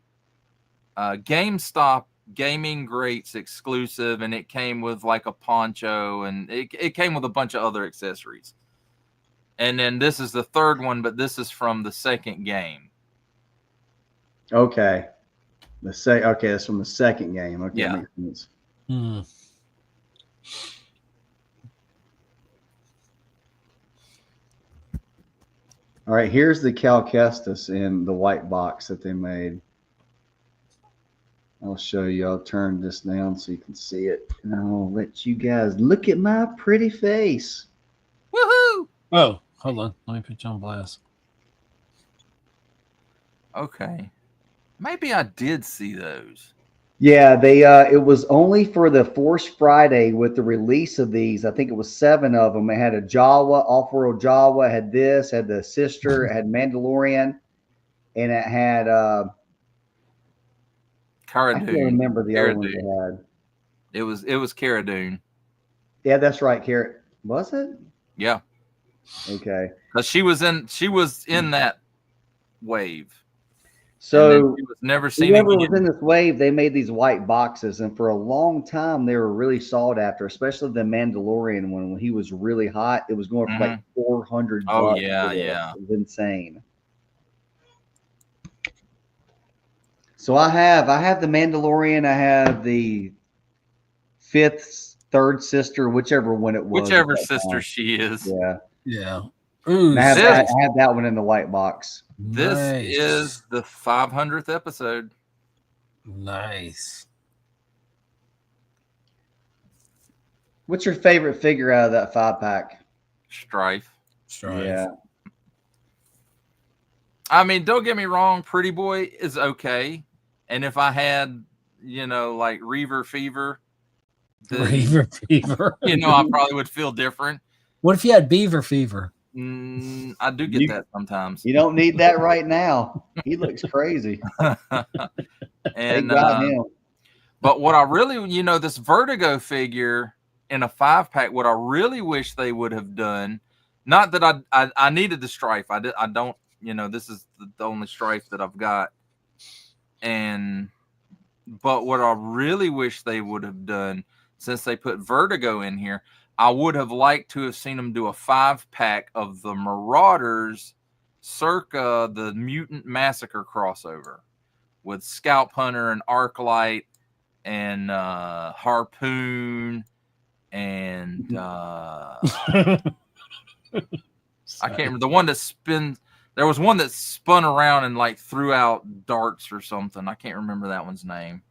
GameStop Gaming Greats exclusive, and it came with like a poncho, and it came with a bunch of other accessories. And then this is the third one, but this is from the second game. Okay. That's from the second game. Okay, yeah. Makes sense. All right, here's the Cal Kestis in the white box that they made. I'll show you. I'll turn this down so you can see it. And I'll let you guys look at my pretty face. Woohoo! Oh. Hold on. Let me put you on blast. Okay. Maybe I did see those. Yeah, they it was only for the Force Friday with the release of these. I think it was 7 of them. It had a Jawa, off-world Jawa, had this, had the sister, it had Mandalorian, and it had Cara I can't Dune. remember the Cara other ones Dune. they had. It was Cara Dune. Yeah, that's right, Carrot. Was it? Yeah. Okay. Because she was in that wave. So she was never seen whoever again. was in this wave, they made these white boxes, and for a long time they were really sought after, especially the Mandalorian one when he was really hot. It was going for like $400. Oh yeah, for this. yeah. It was insane. So I have the Mandalorian. I have the third sister, whichever one it was. Whichever sister she is. Yeah. Yeah. And I have that one in the white box. This is the 500th episode. Nice. What's your favorite figure out of that 5-pack? Strife. Yeah. I mean, don't get me wrong, Pretty Boy is okay. And if I had, like Reaver Fever, Reaver Fever, I probably would feel different. What if you had Beaver Fever? I do get that sometimes. You don't need that right now. He looks crazy. And they got him. But what I really, this Vertigo figure in a 5-pack, what I really wish they would have done, not that I needed the Strife. I don't, this is the only Strife that I've got. But what I really wish they would have done, since they put Vertigo in here, I would have liked to have seen them do a 5-pack of the Marauders circa the Mutant Massacre crossover with Scalp Hunter and Arclight and Harpoon and I can't remember the one that spins. There was one that spun around and like threw out darts or something. I can't remember that one's name.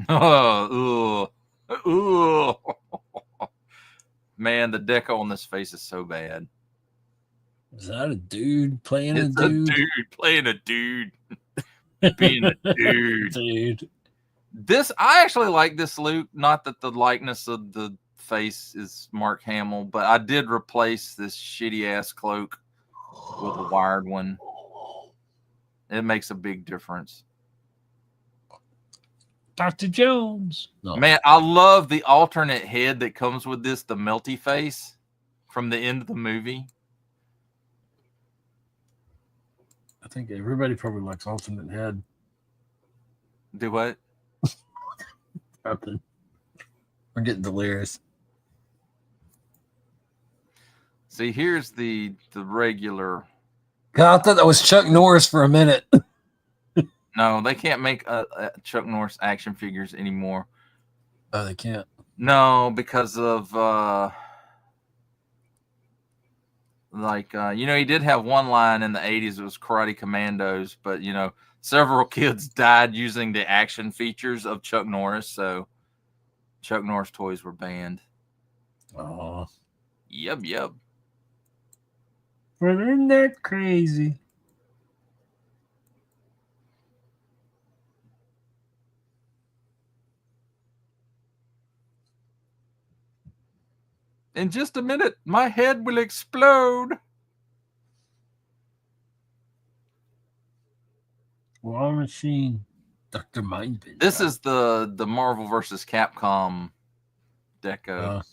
Oh, ooh. Man, the deco on this face is so bad. Is that a dude playing It's a dude? A dude playing a dude. Being a dude. Dude. I actually like this Luke. Not that the likeness of the face is Mark Hamill, but I did replace this shitty ass cloak with a wired one. It makes a big difference. Dr. Jones. No. Man, I love the alternate head that comes with this, the melty face from the end of the movie. I think everybody probably likes alternate head. Do what? Nothing. We're getting delirious. See, here's the regular. God, I thought that was Chuck Norris for a minute. No, they can't make Chuck Norris action figures anymore. Oh, they can't. No, because of he did have one line in the 80s. It was Karate Commandos, but several kids died using the action features of Chuck Norris, so Chuck Norris toys were banned. Oh. Yep. Well, isn't that crazy? In just a minute, my head will explode. War Machine. Dr. Mindbender. This is the Marvel versus Capcom deco,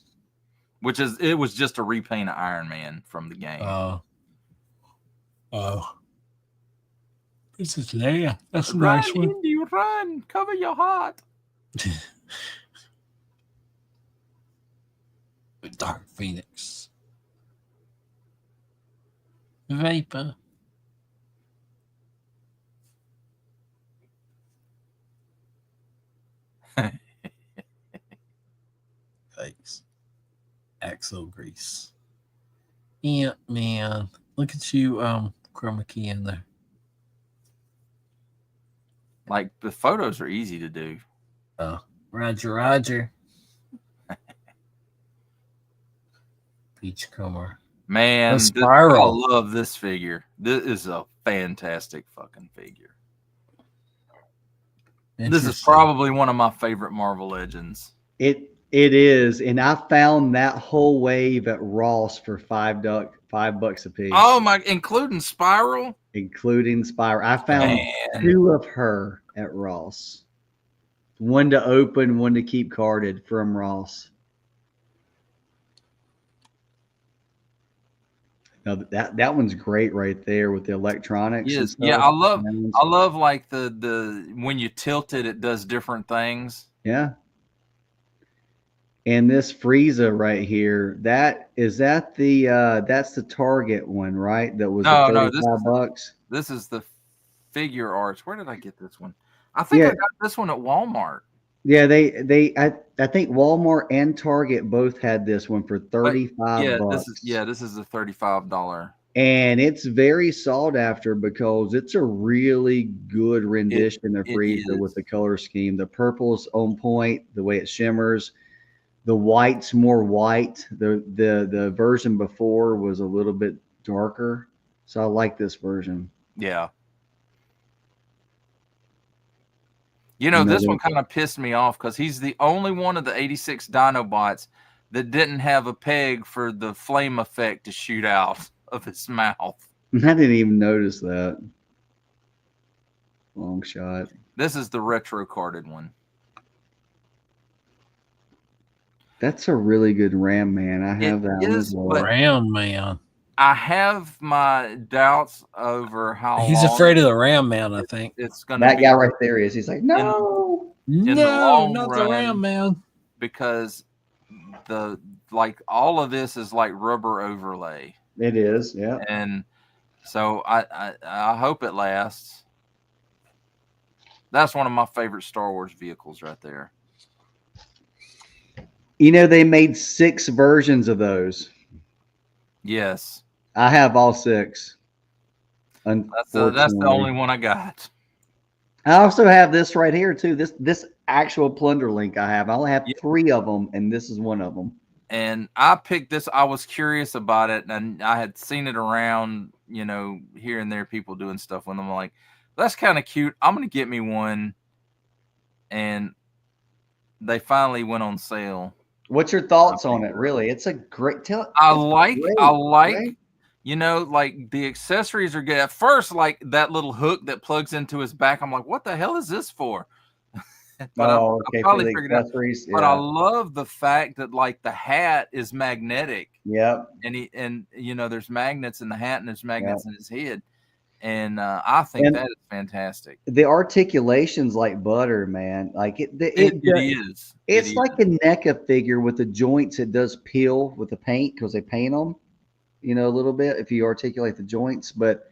it was just a repaint of Iron Man from the game. This is Leia. That's a Run, nice one. Indy, run! Cover your heart. Dark Phoenix. Vapor. Thanks. Axle Grease. Yeah, man. Look at you, chroma key in there. Like the photos are easy to do. Roger, Roger. Beachcomber. Man, The Spiral. I love this figure. This is a fantastic fucking figure. This is probably one of my favorite Marvel Legends. It is, and I found that whole wave at Ross for $5 a piece. Oh my! Including Spiral, including Spiral. I found 2 of her at Ross. One to open, one to keep carded from Ross. Now that one's great right there with the electronics. Yes, yeah, I love like the when you tilt it, it does different things. Yeah. And this Frieza right here, that's the Target one, right? That was $35. This is the figure arts. Where did I get this one? I think I got this one at Walmart. Yeah, I think Walmart and Target both had this one for $35. This is a $35. And it's very sought after because it's a really good rendition of Frieza with the color scheme. The purple's on point, the way it shimmers. The white's more white. The version before was a little bit darker. So I like this version. Yeah. This one kind of pissed me off because he's the only one of the 86 Dinobots that didn't have a peg for the flame effect to shoot out of his mouth. I didn't even notice that. Long shot. This is the retro carded one. That's a really good Ram Man. I have that one as well. Ram Man. I have my doubts over how he's afraid of the Ram Man. I think it's gonna. That guy right there is. He's like, no, not the Ram Man, because all of this is like rubber overlay. It is, yeah. And so I hope it lasts. That's one of my favorite Star Wars vehicles right there. They made 6 versions of those. Yes. I have all 6. That's the only one I got. I also have this right here too. This actual Plunder Link I have. I only have 3 of them, and this is one of them. And I picked this. I was curious about it, and I had seen it around, here and there, people doing stuff with them. I'm like, that's kind of cute. I'm gonna get me one. And they finally went on sale. What's your thoughts on it? Really, it's a great. I like, like the accessories are good. At first, like that little hook that plugs into his back, I'm like, what the hell is this for? But I finally figured out. Yeah. But I love the fact that like the hat is magnetic. Yep. And there's magnets in the hat and there's magnets in his head. And I think that is fantastic. The articulation's like butter, man. Like it is. It's like a NECA figure with the joints. It does peel with the paint because they paint them, a little bit if you articulate the joints. But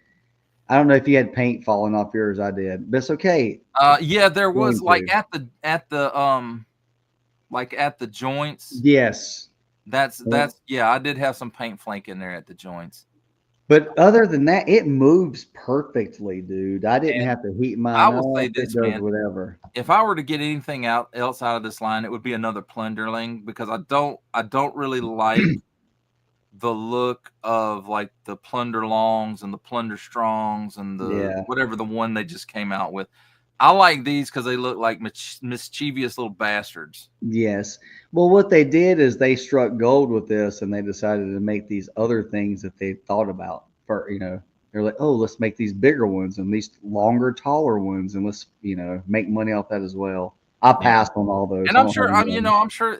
I don't know if you had paint falling off yours. I did, but it's okay. There was like at the joints. Yes. That's I did have some paint flake in there at the joints. But other than that, it moves perfectly, dude. I didn't have to heat mine. I will say this, man. Whatever. If I were to get anything else out of this line, it would be another Plunderling because I don't really like the look of like the Plunder Longs and the Plunder Strongs and the whatever the one they just came out with. I like these because they look like mischievous little bastards. Yes. Well, what they did is they struck gold with this, and they decided to make these other things that they thought about. They're like, oh, let's make these bigger ones and these longer, taller ones, and let's make money off that as well. I passed on all those, and I'm sure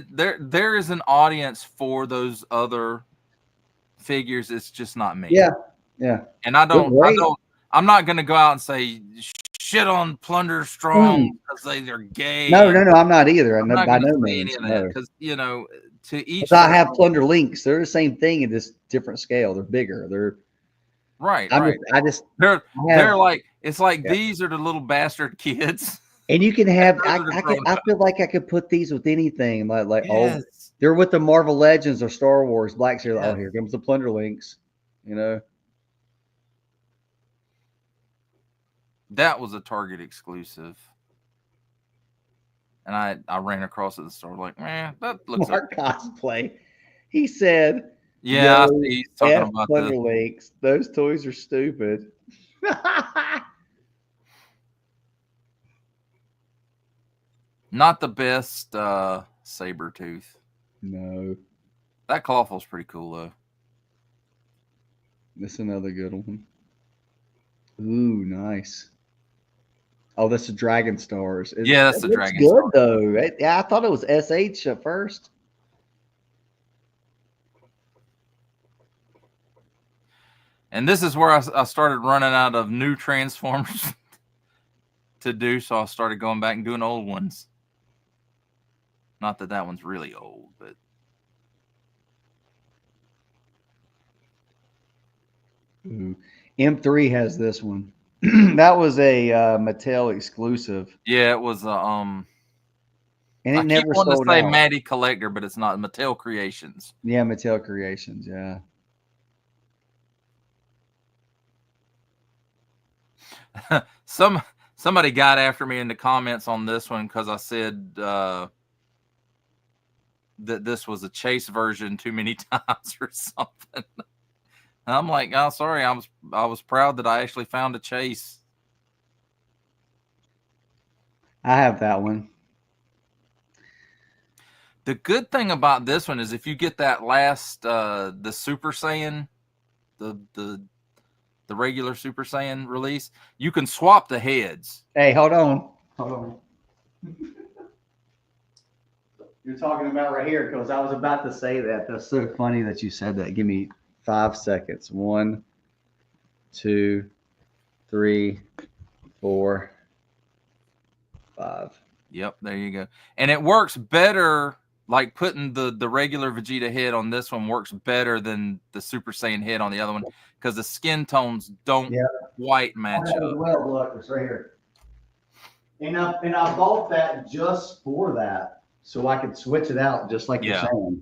there is an audience for those other figures. It's just not me. Yeah. And I'm not going to go out and say shit on Plunder Strong because they're gay. No, I'm not either. I'm not going to say any of that because to each. I have Plunder Links. They're the same thing at this different scale. They're bigger. They're right. They're like it's like these are the little bastard kids. And you can have. I feel like I could put these with anything. They're with the Marvel Legends or Star Wars. Black's here. Oh, here comes the Plunder Links. That was a Target exclusive. And I ran across it in the store like, man, that looks Mark cosplay. He said, yeah, "Yo, he's talking F about Thunderlinks. Those toys are stupid." not the best saber tooth. No, That Clawful's pretty cool though. that's another good one. Ooh, nice. Oh, that's the Dragon Stars. Yeah, that's It the looks Dragon good Star. though. Yeah, I thought it was SH at first. And this is where I started running out of new Transformers to do, so I started going back and doing old ones. Not that that one's really old, but Ooh. M3 has this one. That was a Mattel exclusive, yeah, it was and I it keep never wanting to sold say out. Matty Collector, but it's not. Mattel Creations. Yeah, Mattel Creations. Yeah. Somebody got after me in the comments on this one because I said that this was a chase version too many times or something. I'm like, oh, sorry, I was proud that I actually found a chase. I have that one. The good thing about this one is if you get that last the Super Saiyan, the regular Super Saiyan release, you can swap the heads. Hey, hold on. You're talking about right here because I was about to say that. That's so funny that you said that. Give me 5 seconds. 1, 2, 3, 4, 5. Yep, there you go. And it works better, like putting the regular Vegeta head on this one works better than the Super Saiyan head on the other one because the skin tones don't quite match up. Well, look, it's right here. And I bought that just for that, so I could switch it out just like you're saying,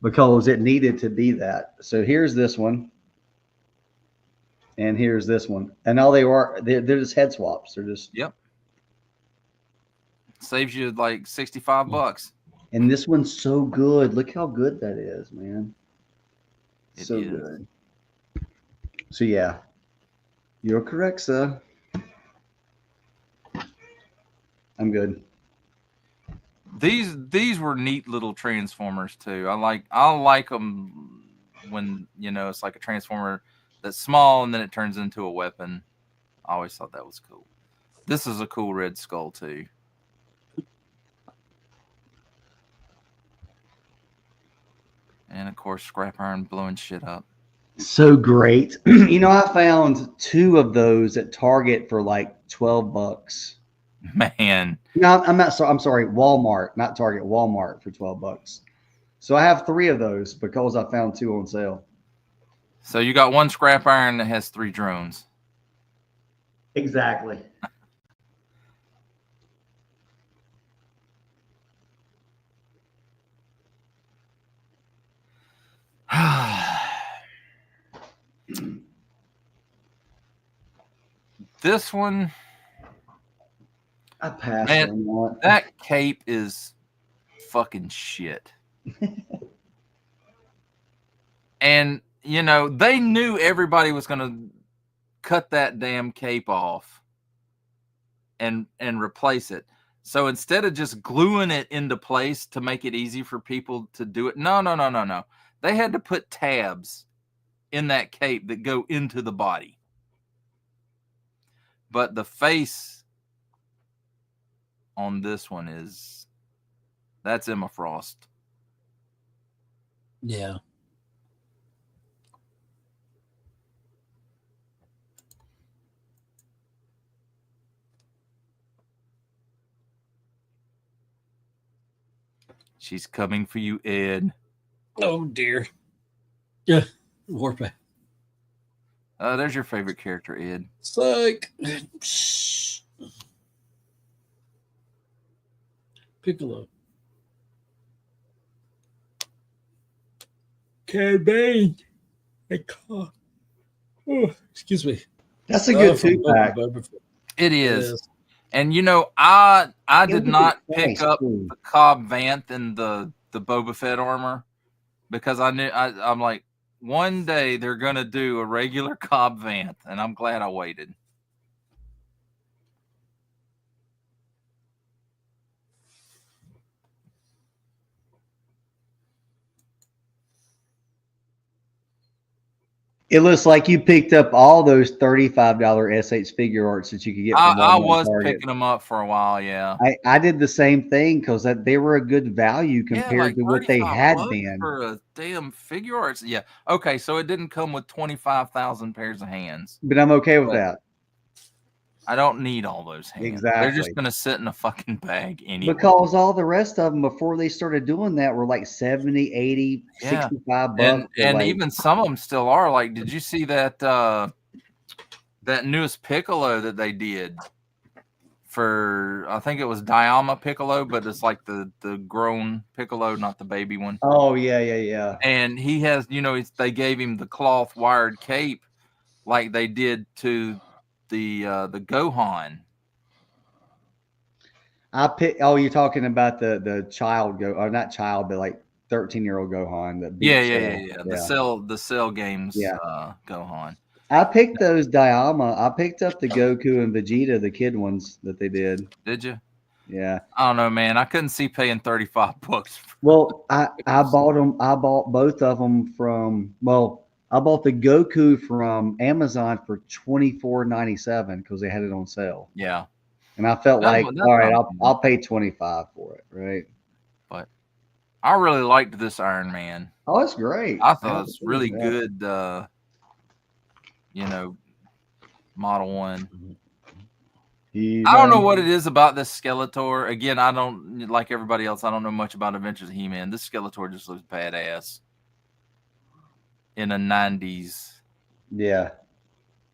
because it needed to be that. So here's this one, and here's this one, and all they're just head swaps. They're just saves you like $65. And this one's so good. Look how good that is, man. So good. So yeah, you're correct, sir. I'm good. These were neat little Transformers too. I like them when it's like a Transformer that's small and then it turns into a weapon. I always thought that was cool. This is a cool Red Skull too. And of course, Scrap Iron blowing shit up. So great. I found 2 of those at Target for like $12. Man. No, I'm not sorry. I'm sorry. Walmart, not Target. Walmart for $12. So I have 3 of those because I found 2 on sale. So you got one Scrap Iron that has 3 drones. Exactly. This one, I passed man, on one. that cape is fucking shit. And they knew everybody was going to cut that damn cape off and replace it. So instead of just gluing it into place to make it easy for people to do it, no. They had to put tabs in that cape that go into the body. But the face on this one that's Emma Frost. Yeah. She's coming for you, Ed. Oh dear. Yeah. Warpath. There's your favorite character, Ed. Psych. Piccolo. Cad Bane. Oh, excuse me. That's a good 2-pack. It is. And you know, I It did was not a pick price, up too. the Cobb Vanth and the Boba Fett armor because I knew I'm like, one day they're gonna do a regular Cobb Vanth, and I'm glad I waited. It looks like you picked up all those $35 SH figure arts that you could get from Walmart. I was Target. picking them up for a while, yeah. I did the same thing because they were a good value compared to what they had been. For a damn figure arts. Yeah. Okay, so it didn't come with 25,000 pairs of hands. But I'm okay with that. I don't need all those hands. Exactly. They're just gonna sit in a fucking bag anyway. Because all the rest of them before they started doing that were like 70, 80, Yeah. 65 bucks. And even some of them still are. Like, did you see that that newest Piccolo that they did for, I think it was Diama Piccolo, but it's like the grown Piccolo, not the baby one. Oh yeah. And he has, you know, they gave him the cloth wired cape like they did to the Gohan. You're talking about the child or not child, but like 13-year-old Gohan. Yeah. The Cell games. Yeah. Gohan. I picked those Diama. I picked up the Goku and Vegeta, the kid ones that they did. Did you? Yeah. I don't know, man. I couldn't see paying $35. Well, I bought them. I bought both of them from. Well, I bought the Goku from Amazon for $24.97 because they had it on sale. Yeah. And I felt all right, I'll pay $25 for it, right? But I really liked this Iron Man. Oh, it's great. I thought it was really good. You know, Model 1. I don't know what it is about this Skeletor. Again, I don't, like everybody else, I don't know much about Adventures of He-Man. This Skeletor just looks badass in a 90s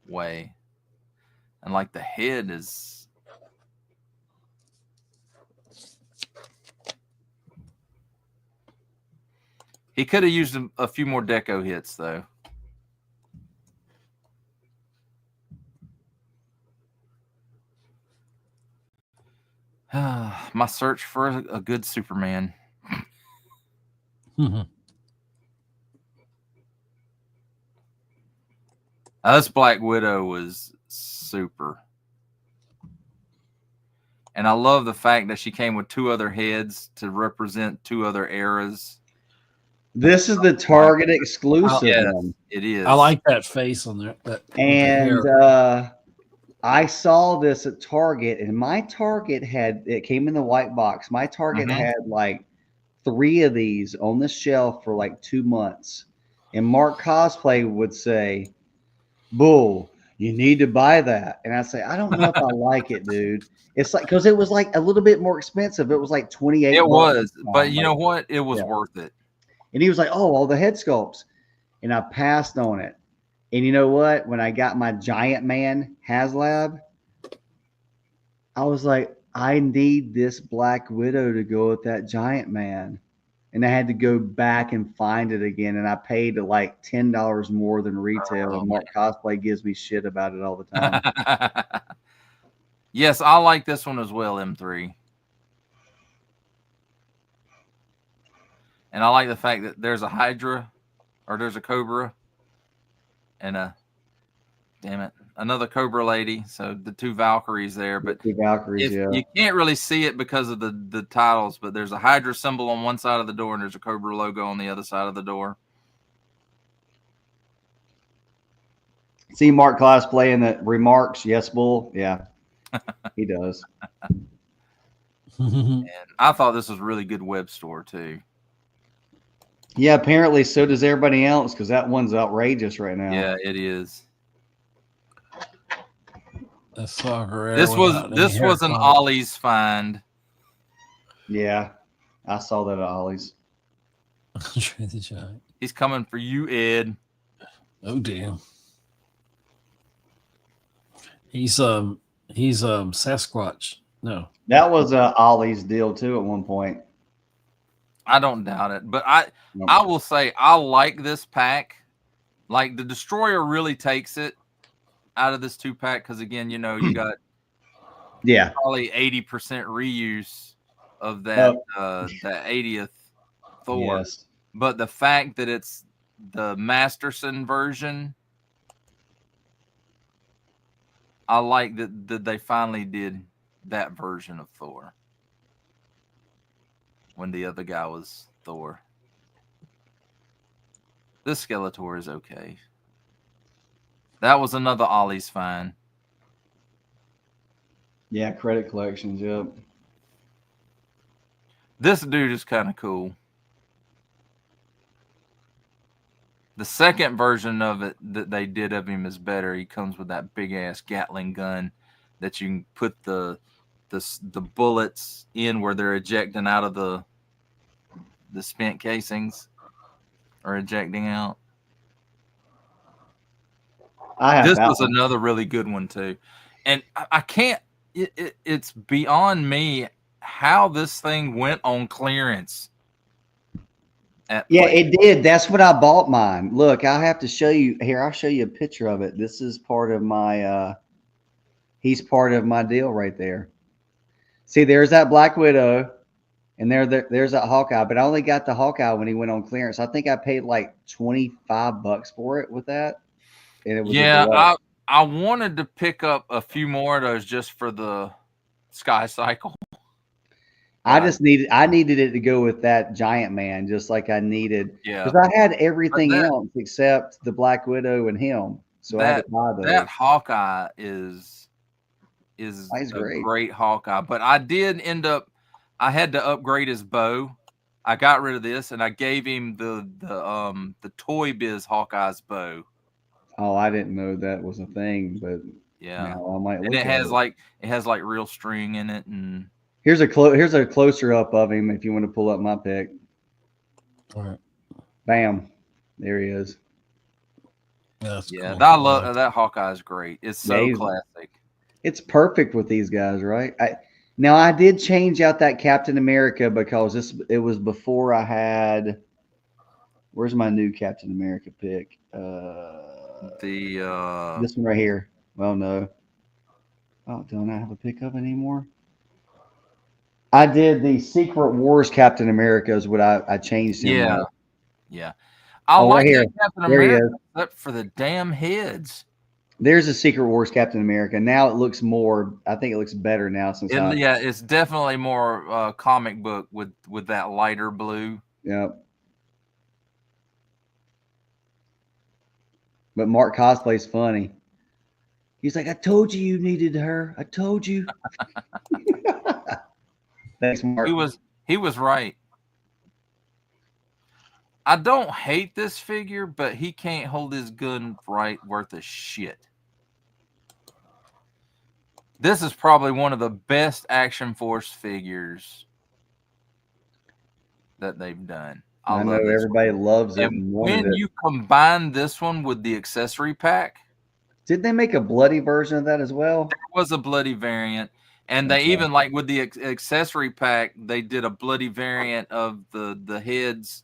way. And like the head is... He could have used a few more deco hits, though. My search for a good Superman. This Black Widow was super. And I love the fact that she came with two other heads to represent two other eras. This is the Target exclusive one. It is. I like that face on there. And I saw this at Target, and my Target it came in the white box. My Target had like 3 of these on the shelf for like 2 months. And Mark Cosplay would say, "Bull, you need to buy that." And I say, "I don't know if I like it, dude." It's like, because it was like a little bit more expensive. It was like 28. It was, but you know what? It was worth it. And he was like, "Oh, all the head sculpts." And I passed on it. And you know what? When I got my Giant Man HasLab, I was like, I need this Black Widow to go with that Giant Man. And I had to go back and find it again. And I paid like $10 more than retail. And Mark Cosplay gives me shit about it all the time. Yes, I like this one as well, M3. And I like the fact that there's a Hydra, or there's a Cobra, and another Cobra lady. So the 2 Valkyries there. But the Valkyries, you can't really see it because of the titles, but there's a Hydra symbol on one side of the door, and there's a Cobra logo on the other side of the door. See Mark Cosplay in the remarks, yes, Bull? Yeah, he does. And I thought this was a really good web store, too. Yeah, apparently so does everybody else, because that one's outrageous right now. Yeah, it is. This was an Ollie's find. Yeah, I saw that at Ollie's. He's coming for you, Ed. Oh damn. He's Sasquatch. No, that was Ollie's deal too at one point. I don't doubt it, but I will say I like this pack. Like the Destroyer really takes it out of this 2-pack because again, you know, you got Yeah, probably 80% reuse of that that 80th Thor. Yes. But the fact that it's the Masterson version, I like that they finally did that version of Thor when the other guy was Thor. This Skeletor is okay. That was another Ollie's find. Yeah, credit collections. Yep. This dude is kind of cool. The second version of it that they did of him is better. He comes with that big ass Gatling gun that you can put the bullets in where they're ejecting out of the spent casings or ejecting out. This was another really good one too, and I can't. It's beyond me how this thing went on clearance. Yeah, it did. That's what I bought mine. Look, I'll have to show you here. I'll show you a picture of it. This is part of my. He's part of my deal right there. See, there's that Black Widow, and there's that Hawkeye. But I only got the Hawkeye when he went on clearance. I think I paid like $25 for it with that, and it was I wanted to pick up a few more of those just for the Sky Cycle. I needed it to go with that Giant Man, just like I needed. Yeah, because I had everything else except the Black Widow and him. So I had to buy those. That Hawkeye is a great Hawkeye, but I did end up. I had to upgrade his bow. I got rid of this, and I gave him the Toy Biz Hawkeye's bow. Oh, I didn't know that was a thing, but yeah, now I might look and it has it. like real string in it, and here's a closer up of him if you want to pull up my pic. All right, bam, there he is. Yeah, cool. I love that Hawkeye is great. It's so classic. It's perfect with these guys, right? Now I did change out that Captain America because it was before I had. Where's my new Captain America pick? This one right here. Well, no. Oh, don't I have a pick of anymore? I did the Secret Wars Captain America is what I changed him. Yeah. I like that Captain America, except for the damn heads. There's a Secret Wars Captain America. Now it looks more. I think it looks better now since. It's definitely more comic book with that lighter blue. Yep. But Mark cosplay's funny. He's like, I told you needed her. I told you. Thanks, Mark. He was right. I don't hate this figure, but he can't hold his gun right worth a shit. This is probably one of the best Action Force figures that they've done. I know everybody loves it. And when you combine this one with the accessory pack, did they make a bloody version of that as well? There was a bloody variant, and they even like with the accessory pack, they did a bloody variant of the heads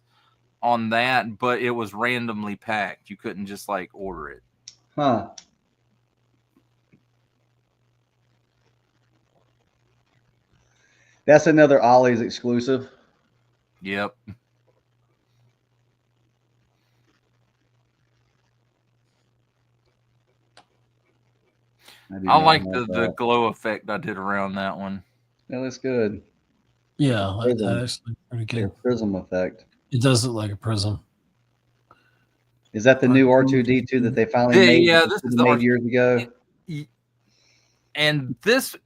on that, but it was randomly packed. You couldn't just like order it. Huh. That's another Ollie's exclusive. Yep. I like the glow effect I did around that one. That looks good. Yeah, that's pretty good. Prism effect. It does look like a prism. Is that the new R2D2 that they finally made? Yeah, this is made years ago. And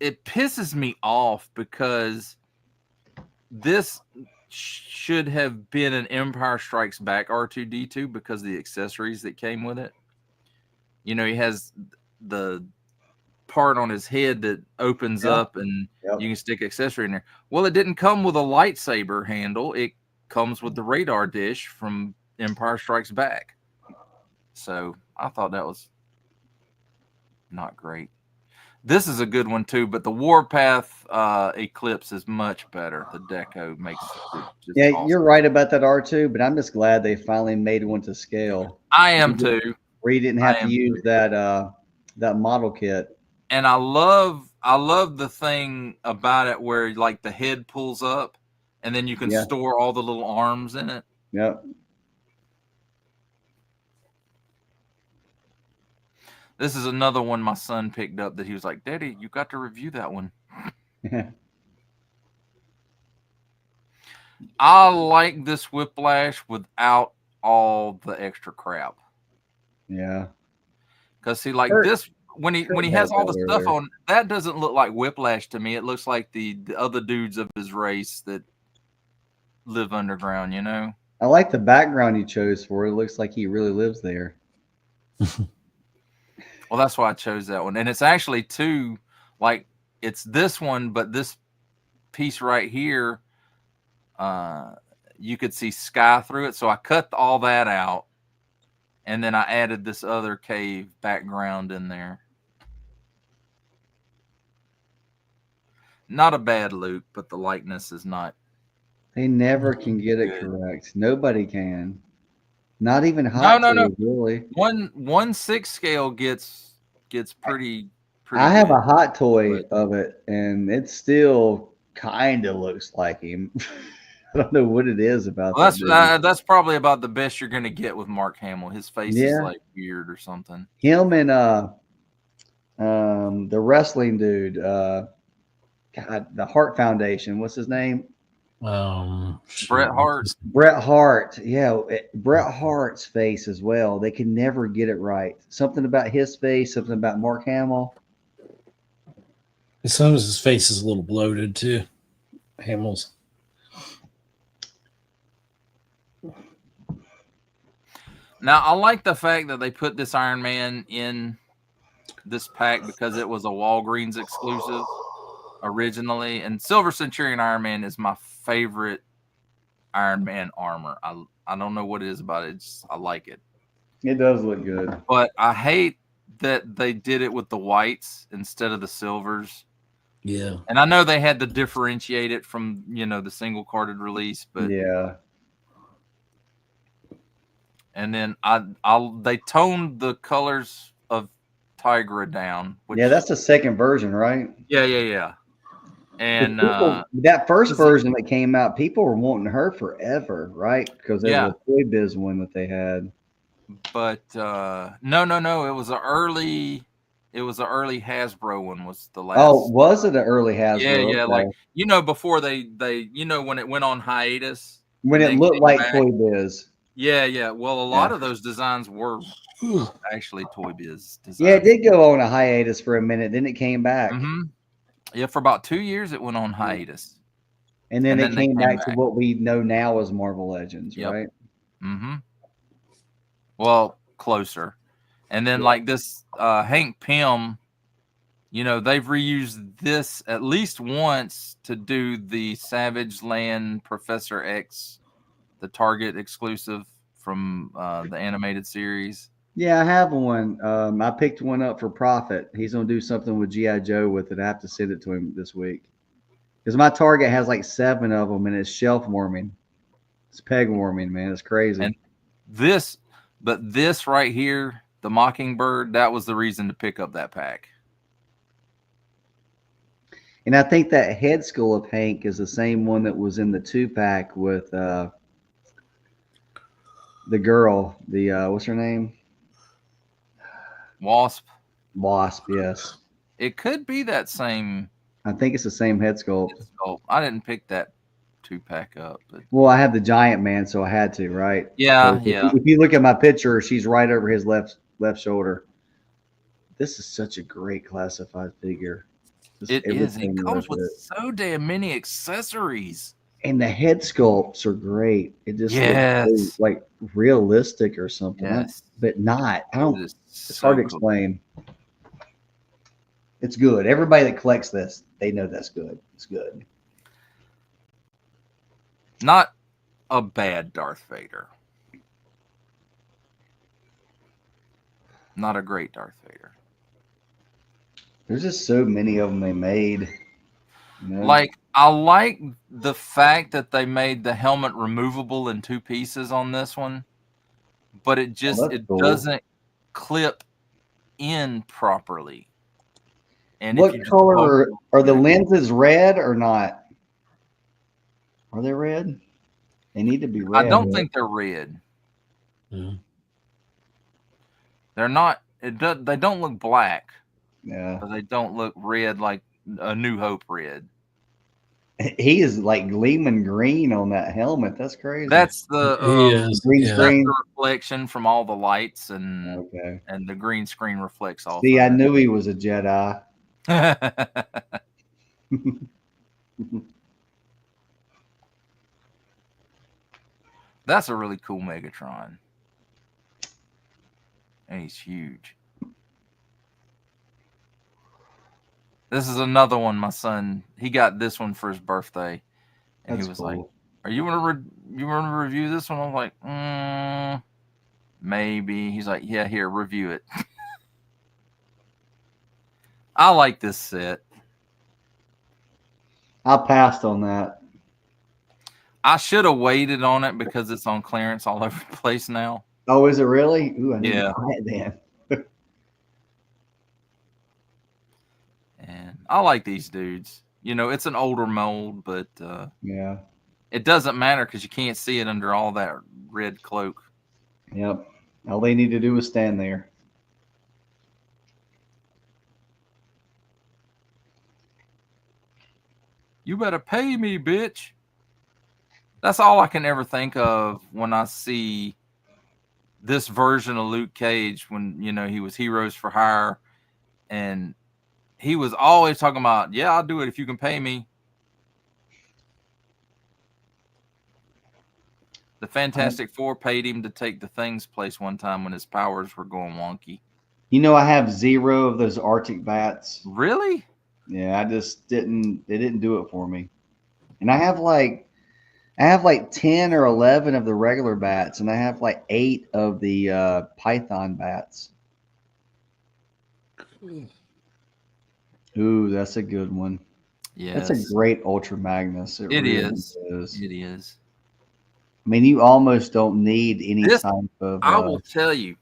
it pisses me off because this should have been an Empire Strikes Back R2D2 because of the accessories that came with it. You know, he has the part on his head that opens up and you can stick accessory in there. Well, it didn't come with a lightsaber handle. It comes with the radar dish from Empire Strikes Back. So I thought that was not great. This is a good one too, but the Warpath Eclipse is much better. The deco makes it just awesome. You're right about that R2, but I'm just glad they finally made one to scale. I am too. Where you didn't have to use that model kit. And I love the thing about it where like the head pulls up and then you can store all the little arms in it. Yep. This is another one my son picked up that he was like, Daddy, you got to review that one. I like this Whiplash without all the extra crap. Yeah. Because see, like this, when he has all the stuff on, that doesn't look like Whiplash to me. It looks like the other dudes of his race that live underground, you know? I like the background you chose for it. It looks like he really lives there. Well, that's why I chose that one. And it's actually two, like it's this one, but this piece right here, you could see sky through it. So I cut all that out. And then I added this other cave background in there. Not a bad loop, but the likeness is not. They never can get it correct. Nobody can. Not even hot no. really. 1/6 scale gets pretty I have a hot toy of it, and it still kind of looks like him. I don't know what it is about that. That's probably about the best you're going to get with Mark Hamill. His face is like weird or something. Him and the wrestling dude, God, the Hart Foundation. What's his name? Bret Hart. Bret Hart. Yeah, Bret Hart's face as well. They can never get it right. Something about his face. Something about Mark Hamill. Some of his face is a little bloated too. Hamill's. Now, I like the fact that they put this Iron Man in this pack because it was a Walgreens exclusive originally. And Silver Centurion Iron Man is my favorite Iron Man armor. I don't know what it is about it. I like it. It does look good. But I hate that they did it with the whites instead of the silvers. Yeah. And I know they had to differentiate it from, the single carded release, but yeah. And then they toned the colors of Tigra down. That's the second version, right? Yeah. And that first version that came out, people were wanting her forever, right? Because there was a Toy Biz one that they had. But no, it was an early Hasbro one was the last. Oh, was it an early Hasbro? Yeah, okay. Like before they when it went on hiatus. When it looked like Toy Biz. Yeah. Well, a lot of those designs were actually Toy Biz designs. Yeah, it did go on a hiatus for a minute. Then it came back. Mm-hmm. Yeah, for about 2 years it went on hiatus. And then it came back to what we know now as Marvel Legends, right? Mm-hmm. Well, closer. And then like this Hank Pym, they've reused this at least once to do the Savage Land Professor X, the Target exclusive from the animated series. Yeah, I have one. I picked one up for Profit. He's going to do something with G.I. Joe with it. I have to send it to him this week. Because my Target has like 7 of them, and it's shelf warming. It's peg warming, man. It's crazy. And this right here, the Mockingbird, that was the reason to pick up that pack. And I think that head sculpt of Hank is the same one that was in the 2-pack with the girl. What's her name? Wasp, yes. It could be that same. I think it's the same head sculpt. I didn't pick that 2-pack up. But... Well, I have the Giant Man, so I had to, right? Yeah, so if you look at my picture, she's right over his left shoulder. This is such a great classified figure. It is. It comes with so damn many accessories. And the head sculpts are great. It just looks so, like realistic or something. Yes. But not. It's hard to explain. It's good. Everybody that collects this, they know that's good. It's good. Not a bad Darth Vader. Not a great Darth Vader. There's just so many of them they made. Like, I like the fact that they made the helmet removable in 2 pieces on this one, but it just doesn't clip in properly. And what if you color are the lenses? Red or not? Are they red? They need to be red. I don't think they're red. Yeah. They're not. They don't look black. Yeah, but they don't look red like a New Hope red. he is like gleaming green on that helmet. That's crazy. That's the green that's screen the reflection from all the lights, and Okay. and the green screen reflects off. See, of I knew he was a Jedi. That's a really cool Megatron. And he's huge. This is another one. My son, he got this one for his birthday, and That's he was cool. like, "Are you want to review this one?" I was like, "Maybe." He's like, "Yeah, here, review it." I like this set. I passed on that. I should have waited on it because it's on clearance all over the place now. Oh, is it really? Ooh, I need Yeah. to buy it then. And I like these dudes. You know, it's an older mold, but Yeah. it doesn't matter because you can't see it under all that red cloak. Yep. All they need to do is stand there. You better pay me, bitch. That's all I can ever think of when I see this version of Luke Cage when, you know, he was Heroes for Hire, and he was always talking about, yeah, I'll do it if you can pay me. The Fantastic Four paid him to take the Thing's place one time when his powers were going wonky. You know, I have 0 of those Arctic bats. Really? Yeah, I just didn't. They didn't do it for me. And I have like 10 or 11 of the regular bats, and I have like 8 of the Python bats. Ooh, that's a good one. Yes. That's a great Ultra Magnus. It really is. is. It is. I mean, you almost don't need any type of. I will tell you,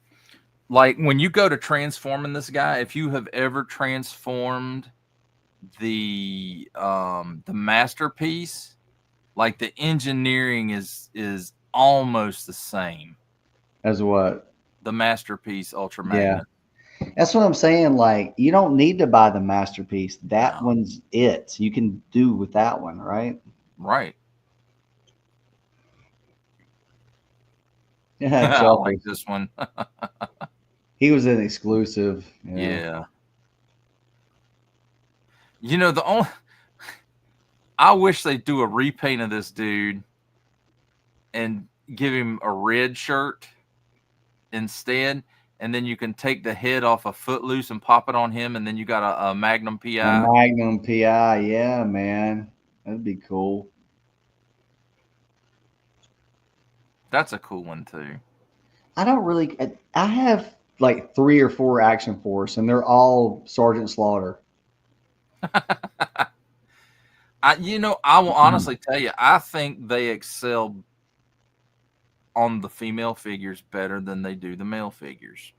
like when you go to transforming this guy, if you have ever transformed the masterpiece, like the engineering is almost the same. As what? The masterpiece Ultra Magnus. Yeah. That's what I'm saying. Like, you don't need to buy the masterpiece. That one's it. You can do with that one, right? Right. Yeah, I like this one. He was an exclusive. Yeah. You know, I wish they'd do a repaint of this dude and give him a red shirt instead, and then you can take the head off a Footloose and pop it on him, and then you got a Magnum PI. A Magnum PI, yeah, man. That'd be cool. That's a cool one too. I have like 3 or 4 Action Force, and they're all Sergeant Slaughter. I will honestly tell you, I think they excel on the female figures better than they do the male figures.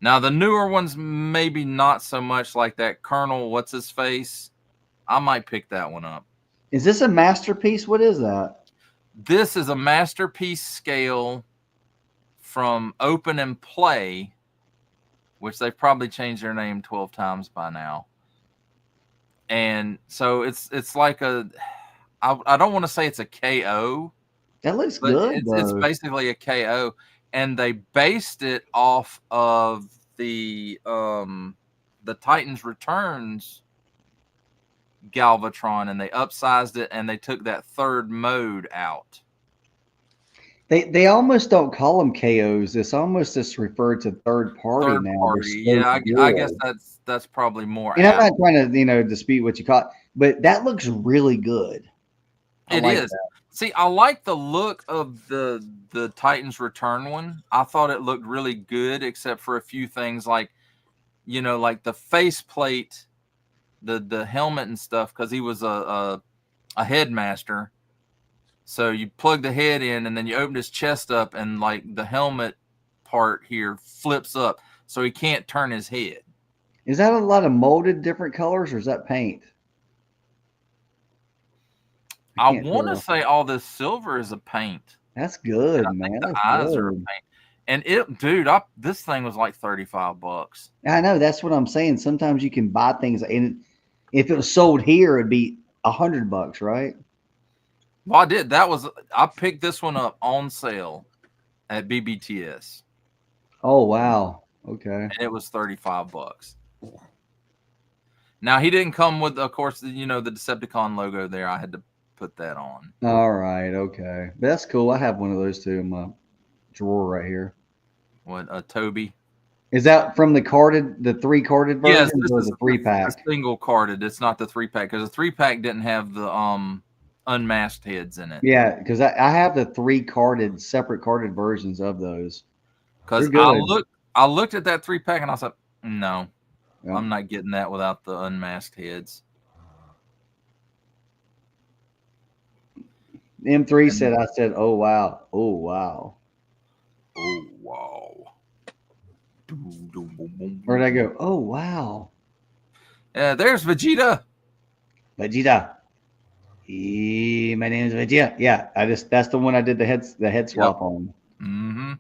Now, the newer ones, maybe not so much, like that Colonel, what's his face? I might pick that one up. Is this a masterpiece? What is that? This is a masterpiece scale from Open and Play, which they've probably changed their name 12 times by now. And so it's like I don't want to say it's a KO. That looks but good. It's basically a KO, and they based it off of the Titans Returns Galvatron, and they upsized it, and they took that third mode out. They almost don't call them KOs. It's almost just referred to third party now. Party. Yeah, I guess that's probably more. And I'm not trying to dispute what you call it, but that looks really good. It is. That. See, I like the look of the Titans Return one. I thought it looked really good, except for a few things like, like the faceplate, the helmet and stuff, because he was a headmaster. So you plug the head in, and then you open his chest up, and like the helmet part here flips up, so he can't turn his head. Is that a lot of molded different colors, or is that paint? I want to say all this silver is a paint. That's good, I man. think the That's eyes good. are a paint. And this thing was like $35. I know, that's what I'm saying. Sometimes you can buy things, and if it was sold here, it'd be $100, right? Well, I picked this one up on sale at BBTS. Oh wow. Okay. And it was $35. Now he didn't come with, of course, the Decepticon logo there. I had to put that on. All right. Okay. That's cool. I have one of those too in my drawer right here. What, Toby? Is that from the 3 carded version, or the 3-pack? Single carded. It's not the 3-pack, because the 3-pack didn't have the unmasked heads in it. Yeah, because I have the 3 separate carded versions of those. Because I looked at that 3-pack and I was like, no, yeah. I'm not getting that without the unmasked heads. M3 said, I said, oh wow, oh wow, oh wow. Where'd I go? Oh wow. Yeah, there's Vegeta. Vegeta. My name is Vegeta. Yeah, that's the one I did the head swap on. Mm-hmm.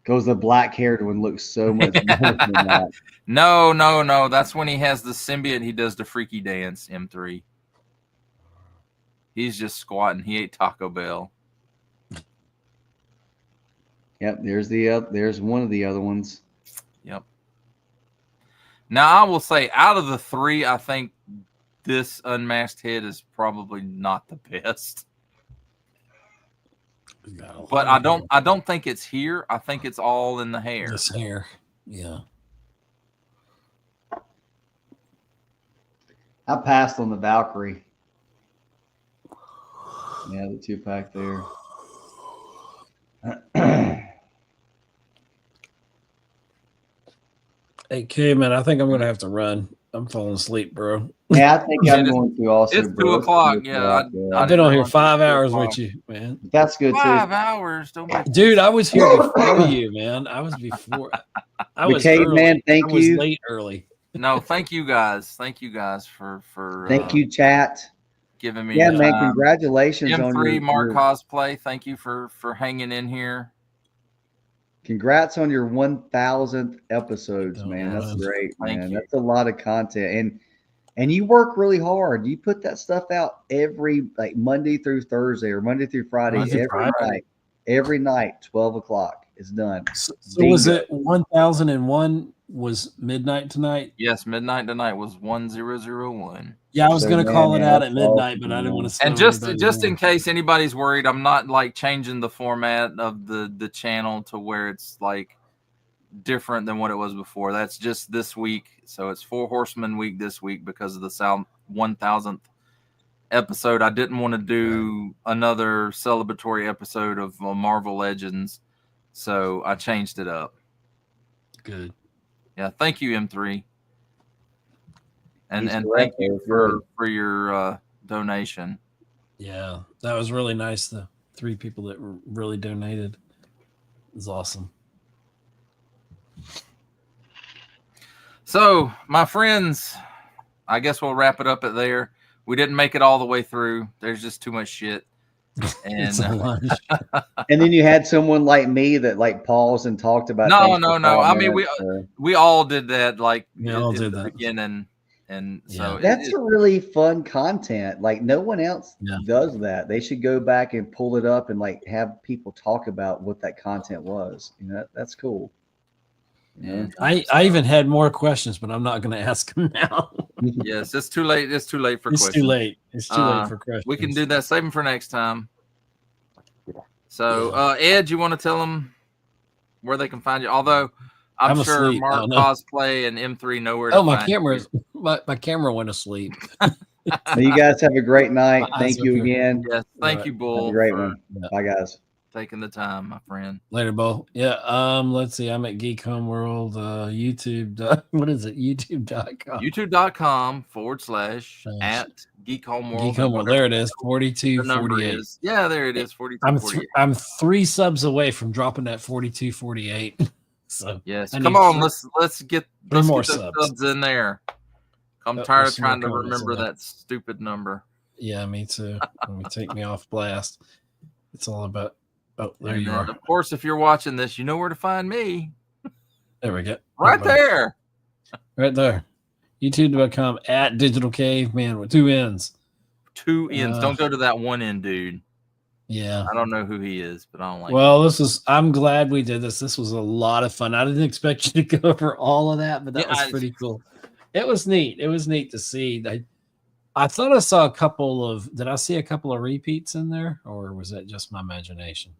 Because the black-haired one looks so much better than that. No. That's when he has the symbiote. He does the freaky dance. M3. He's just squatting. He ate Taco Bell. Yep. There's one of the other ones. Yep. Now I will say, out of the 3, I think this unmasked head is probably not the best. No, but I don't think it's here. I think it's all in the hair. This hair. Yeah. I passed on the Valkyrie. Yeah, the 2-pack there. Hey, Caveman, I think I'm gonna have to run. I'm falling asleep, bro. Yeah, I think I'm going to also. It's 2 o'clock. Yeah, I've been on here 5 hours with you, man. That's good 5 hours, dude. I was here before you, man. I was before. I was Caveman. Thank you. I was late early. No, thank you guys. Thank you guys for. Thank you, chat. Giving me. Yeah, man. Congratulations M3 on your Mark Cosplay. Thank you for hanging in here. Congrats on your 1,000th episodes, man. That's great, man. That's a lot of content, and you work really hard. You put that stuff out every Monday through Thursday or Monday through Friday, every night, 12 o'clock. It's done. So was it 1001? Was midnight tonight? Yes, midnight tonight was 1001. Yeah, I was going to call it out at midnight, but I didn't want to. And just in case anybody's worried, I'm not changing the format of the channel to where it's different than what it was before. That's just this week. So it's 4 Horsemen week this week because of the 1000th episode. I didn't want to do another celebratory episode of Marvel Legends, so I changed it up. Good. Yeah, thank you, M3. And thank you for your donation. Yeah, that was really nice. The 3 people that really donated. It was awesome. So, my friends, I guess we'll wrap it up at there. We didn't make it all the way through. There's just too much shit. And and then you had someone like me that paused and talked about. No. I mean, we all did that. We all did that beginning, and so that's a really fun content. No one else does that. They should go back and pull it up and have people talk about what that content was. That's cool. Yeah. I even had more questions, but I'm not going to ask them now. Yes, it's too late. It's too late for questions. It's too late. It's too late for questions. We can do that. Save them for next time. So, Ed, you want to tell them where they can find you? Although I'm sure asleep. Mark Cosplay and M3 know where to find you. My camera went asleep. You guys have a great night. Thank you again. Yes, thank you, Bull. Have a great one. Bye, guys. Taking the time, my friend. Later, Bo. Yeah. Let's see. I'm at Geek Home World. YouTube. What is it? YouTube.com. YouTube.com / at Geek Home World. Geek Home World. There it is. 4248. Yeah, there it is. 4248. I'm 3 subs away from dropping that 4248. So yes, I come need on, three- let's get more those subs. subs in there. I'm Oh, tired there's of some more trying to comments in remember there. that stupid number. Yeah, me too. Let me take me off blast. It's all about. Oh, there And you then, are. of course, if you're watching this, you know where to find me. There we go. Right there. Right there. YouTube.com at Digital Caveman with 2 N's. 2 ends. Don't go to that one end, dude. Yeah. I don't know who he is, but I don't like Well, I'm glad we did this. This was a lot of fun. I didn't expect you to go over all of that, but that was pretty cool. It was neat. It was neat to see. I thought I saw did I see a couple of repeats in there, or was that just my imagination?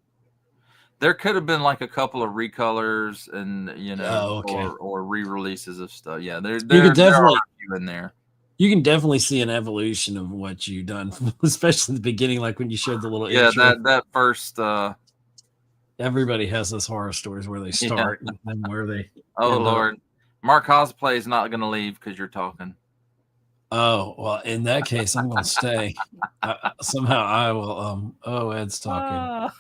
There could have been like a couple of recolors and okay. or re-releases of stuff. Yeah, there could definitely are a few in there. You can definitely see an evolution of what you've done, especially the beginning, like when you showed the little intro. that first. Everybody has those horror stories where they start and then where they. Oh Lord, Mark Cosplay is not going to leave because you're talking. Oh well, in that case, I'm going to stay. Somehow I will. Ed's talking.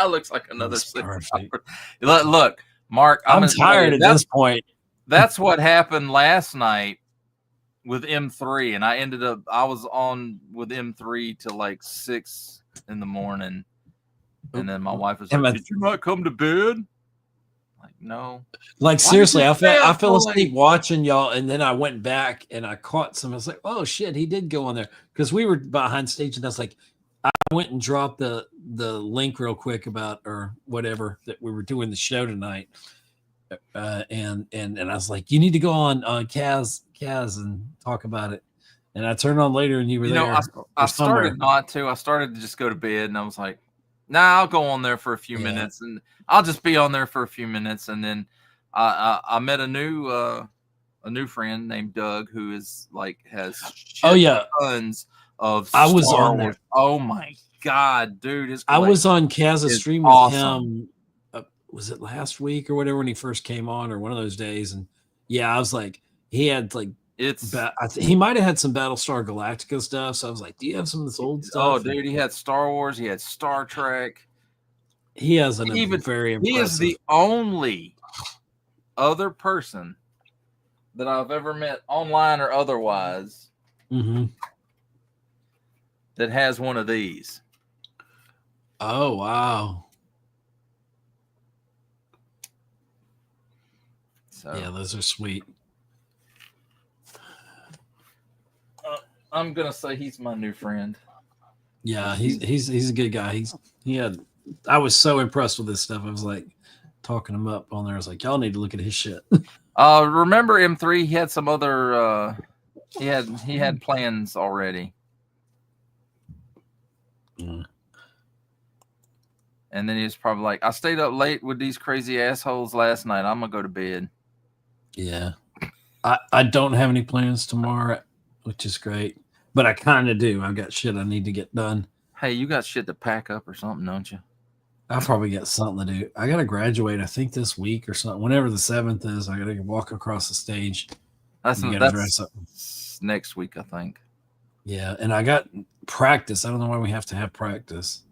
Looks like another perfect. Look, Mark, I'm tired at this point. That's what happened last night with M3, and I was on with M3 till like 6 in the morning, and then my wife was like, "Did you not come to bed?" Like, no. Like, seriously, I fell asleep watching y'all, and then I went back and I caught some. I was like, "Oh shit, he did go on there," because we were behind stage, and I was like, I went and dropped the link real quick about or whatever that we were doing the show tonight. And I was like, you need to go on Kaz and talk about it. And I turned on later, and you were there. I started not to. I started to just go to bed, and I was like, "Nah, I'll go on there for a few minutes, and I'll just be on there for a few minutes." And then I met a new friend named Doug who is like has tons of Star Wars. Oh my god, dude! I was on Kaz's stream with him. Was it last week or whatever when he first came on, or one of those days? And I was like, he had like he might have had some Battlestar Galactica stuff. So I was like, do you have some of this old stuff? Oh, dude, he had Star Wars, he had Star Trek. He has very impressive. He is the only other person that I've ever met online or otherwise that has one of these. Oh wow. Yeah, those are sweet. I'm gonna say he's my new friend. Yeah, he's a good guy. I was so impressed with this stuff. I was like talking him up on there. I was like, y'all need to look at his shit. Remember M3? He had some other. He had plans already. And then he was probably like, I stayed up late with these crazy assholes last night. I'm gonna go to bed. Yeah. I don't have any plans tomorrow, which is great. But I kind of do. I've got shit I need to get done. Hey, you got shit to pack up or something, don't you? I'll probably get something to do. I got to graduate, I think, this week or something. Whenever the 7th is, I got to walk across the stage. That's next week, I think. Yeah, and I got practice. I don't know why we have to have practice.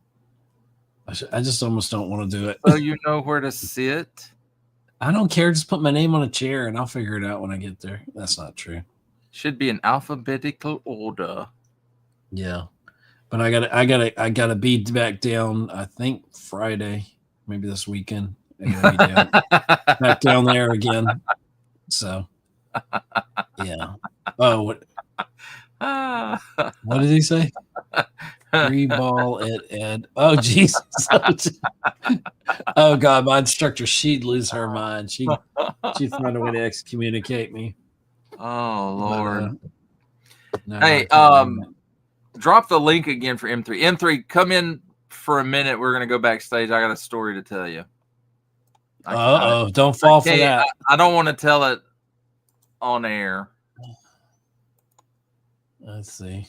I just almost don't want to do it. So you know where to sit? I don't care. Just put my name on a chair and I'll figure it out when I get there. That's not true. Should be in alphabetical order. Yeah. But I gotta be back down, I think Friday, maybe this weekend. I gotta be back down there again. So yeah. Oh, what did he say? Free ball at Ed. Oh Jesus! Oh God, my instructor, she'd lose her mind. She'd find a way to excommunicate me. Oh Lord! Hey, drop the link again for M3. M3, come in for a minute. We're gonna go backstage. I got a story to tell you. Don't fall for that. I don't want to tell it on air. Let's see.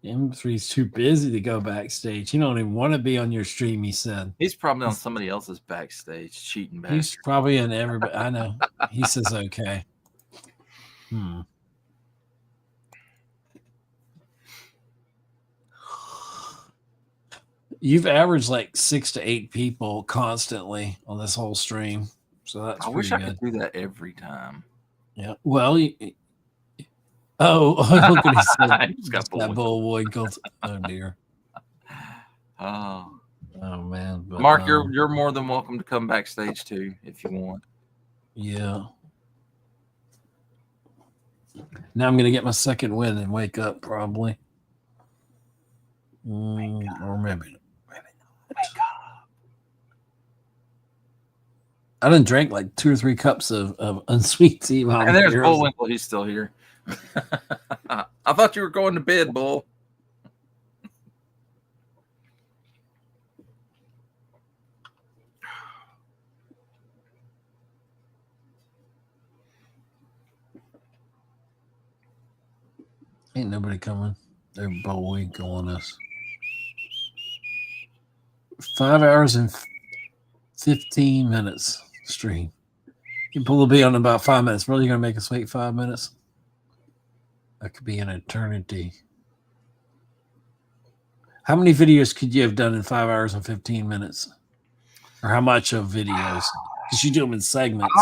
M3's too busy to go backstage. He don't even want to be on your stream, he said. He's probably on somebody else's backstage, cheating back. He's probably in everybody. I know. He says okay. You've averaged like 6 to 8 people constantly on this whole stream, so that's I pretty wish I good. could do that every time. Yeah. Well, look what he said. He's got That Bullwinkle. Oh dear. Oh man. But, Mark, you're more than welcome to come backstage too if you want. Yeah. Now I'm gonna get my second win and wake up probably. Or maybe not. Wake up. I done drank like 2 or 3 cups of unsweet tea. And there's Bullwinkle. He's still here. I thought you were going to bed, Bull. Ain't nobody coming. They're Bullwinkle on us. 5 hours and 15 minutes stream. People will be on in about 5 minutes. Really, you're gonna make us wait 5 minutes? That could be an eternity. How many videos could you have done in 5 hours and 15 minutes? Or how much of videos? Because you do them in segments.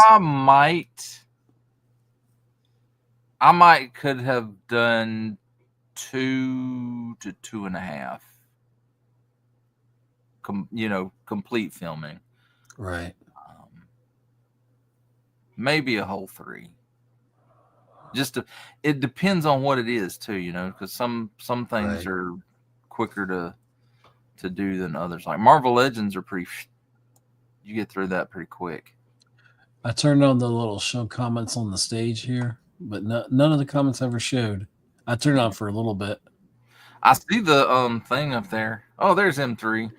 I might could have done 2 to 2.5. Complete filming. Right. Maybe a whole 3. It depends on what it is too, because some things are quicker to do than others. Like Marvel Legends are you get through that pretty quick. I turned on the little show comments on the stage here, but none of the comments ever showed. I turned on for a little bit. I see the thing up there. Oh, there's M3.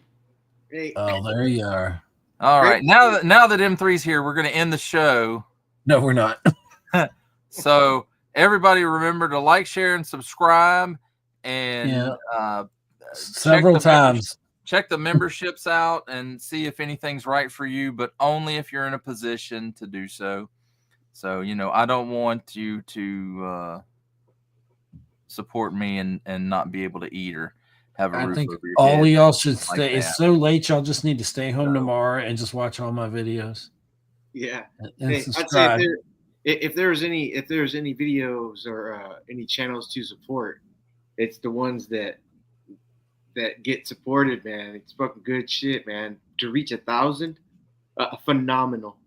Hey. Oh, there you are. All right. Now that M3's here, we're going to end the show. No, we're not. So everybody remember to like, share, and subscribe. And several times. Check the memberships out and see if anything's right for you, but only if you're in a position to do so. So, I don't want you to support me and not be able to eat or have a roof over your all head y'all should like stay. It's so late. Y'all just need to stay home tomorrow and just watch all my videos. Yeah. And I'd subscribe. say if there's any videos or any channels to support, it's the ones that get supported, man. It's fucking good shit, man. To reach 1,000, phenomenal.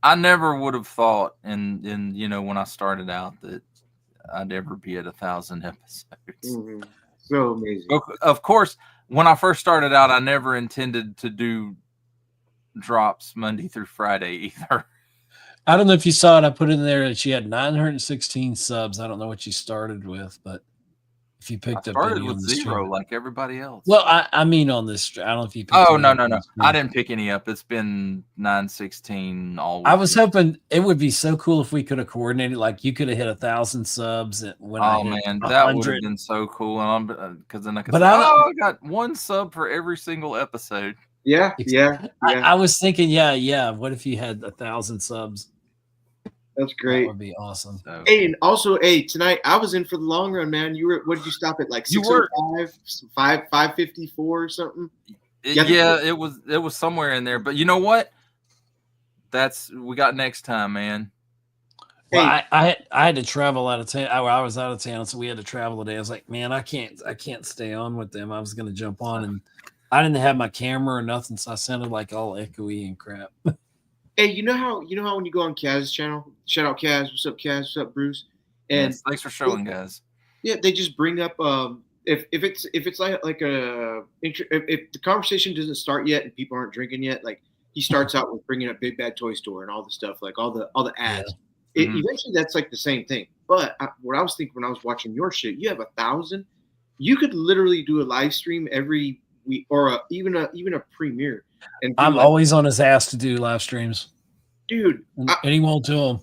I never would have thought, and when I started out, that I'd ever be at 1,000 episodes. Mm-hmm. So amazing. Of course, when I first started out, I never intended to do drops Monday through Friday either. I don't know if you saw it. I put in there that she had 916 subs. I don't know what she started with, but if you picked up started any with on the 0 stream. like everybody else. Well, I mean on this. I don't know if you picked no. I didn't pick any up. It's been 916 all week. I was hoping it would be so cool if we could have coordinated. Like you could have hit 1,000 subs when that would have been so cool. And because then I could I got 1 sub for every single episode. Yeah. I was thinking, yeah. What if you had 1,000 subs? That's great. That would be awesome. So. Hey, and also, tonight I was in for the long run, man. What did you stop at? Like 605, 554 or something? It was somewhere in there. But you know what? We got next time, man. Well, I had to travel out of town. I was out of town, so we had to travel today. I was like, man, I can't stay on with them. I was going to jump on, and I didn't have my camera or nothing, so I sounded like all echoey and crap. Hey, you know how when you go on Kaz's channel, shout out Kaz, what's up, Kaz, what's up, Bruce? And yes, thanks for showing, guys. Yeah, they just bring up if it's like if the conversation doesn't start yet and people aren't drinking yet, like he starts out with bringing up Big Bad Toy Store and all the stuff, like all the ads. Yeah. Eventually, that's like the same thing. But what I was thinking when I was watching your shit, you have 1,000. You could literally do a live stream every week or even a premiere. And I'm always on his ass to do live streams, dude. And he won't do them.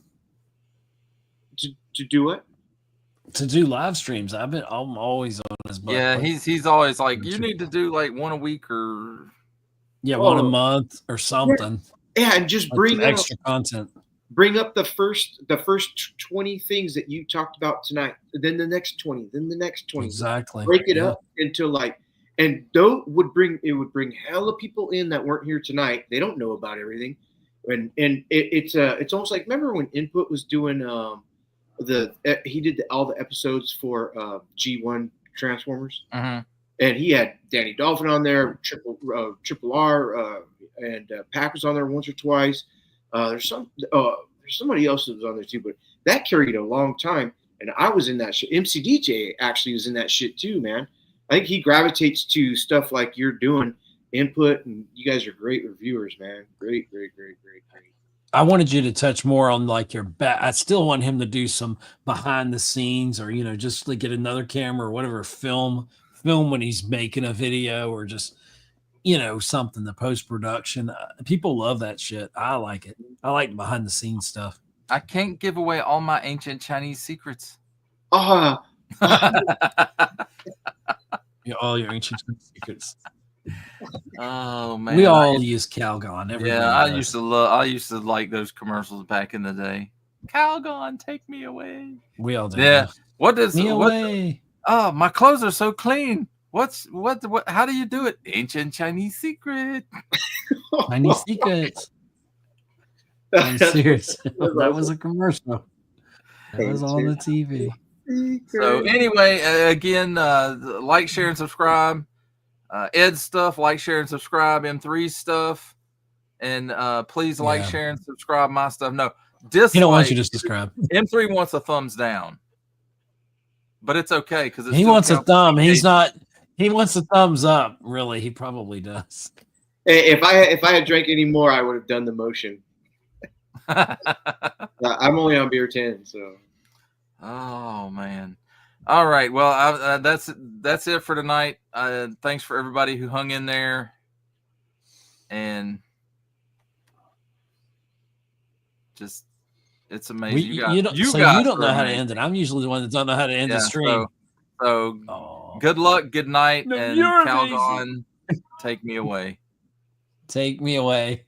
To do what? To do live streams. I'm always on his butt. Yeah, he's always like, you need to do like 1 a week or one a month or something. Yeah, and just bring extra content. bring up the first 20 things that you talked about tonight, then the next 20, then the next 20. Exactly. Break it up into like, and it would bring hella people in that weren't here tonight. They don't know about everything, and it's almost like, remember when Input was doing he did all the episodes for G1 Transformers, and he had Danny Dolphin on there, Triple R, and Pac was on there once or twice. There's somebody else that was on there too, but that carried a long time. And I was in that shit. MC DJ actually was in that shit too, man. I think he gravitates to stuff like you're doing, Input, and you guys are great reviewers, man. Great. I wanted you to touch more on like your back. I still want him to do some behind the scenes, or just to get another camera or whatever, film when he's making a video, or just something, the post-production. People love that shit. I like it. I like behind the scenes stuff. I can't give away all my ancient Chinese secrets. All your ancient secrets. Oh man, we all use Calgon. I used to like those commercials back in the day. Calgon, take me away. We all do. Yeah. What does away? Oh, my clothes are so clean. What? How do you do it? Ancient Chinese secret. Chinese secrets. I'm serious. That was a commercial. That was on the TV. So anyway, again, like, share, and subscribe. Ed's stuff, like, share, and subscribe. M3's stuff, and please like, share, and subscribe my stuff. No, dislike. He don't want you to subscribe. M3 wants a thumbs down, but it's okay because he wants a thumb. He's not. He wants a thumbs up. Really, he probably does. If I had drank any more, I would have done the motion. I'm only on beer 10, so. Oh man! All right, well, that's it for tonight. Thanks for everybody who hung in there, and just it's amazing. You don't know how to end it. I'm usually the one that don't know how to end the stream. So good luck, good night, and Calgon, take me away. Take me away.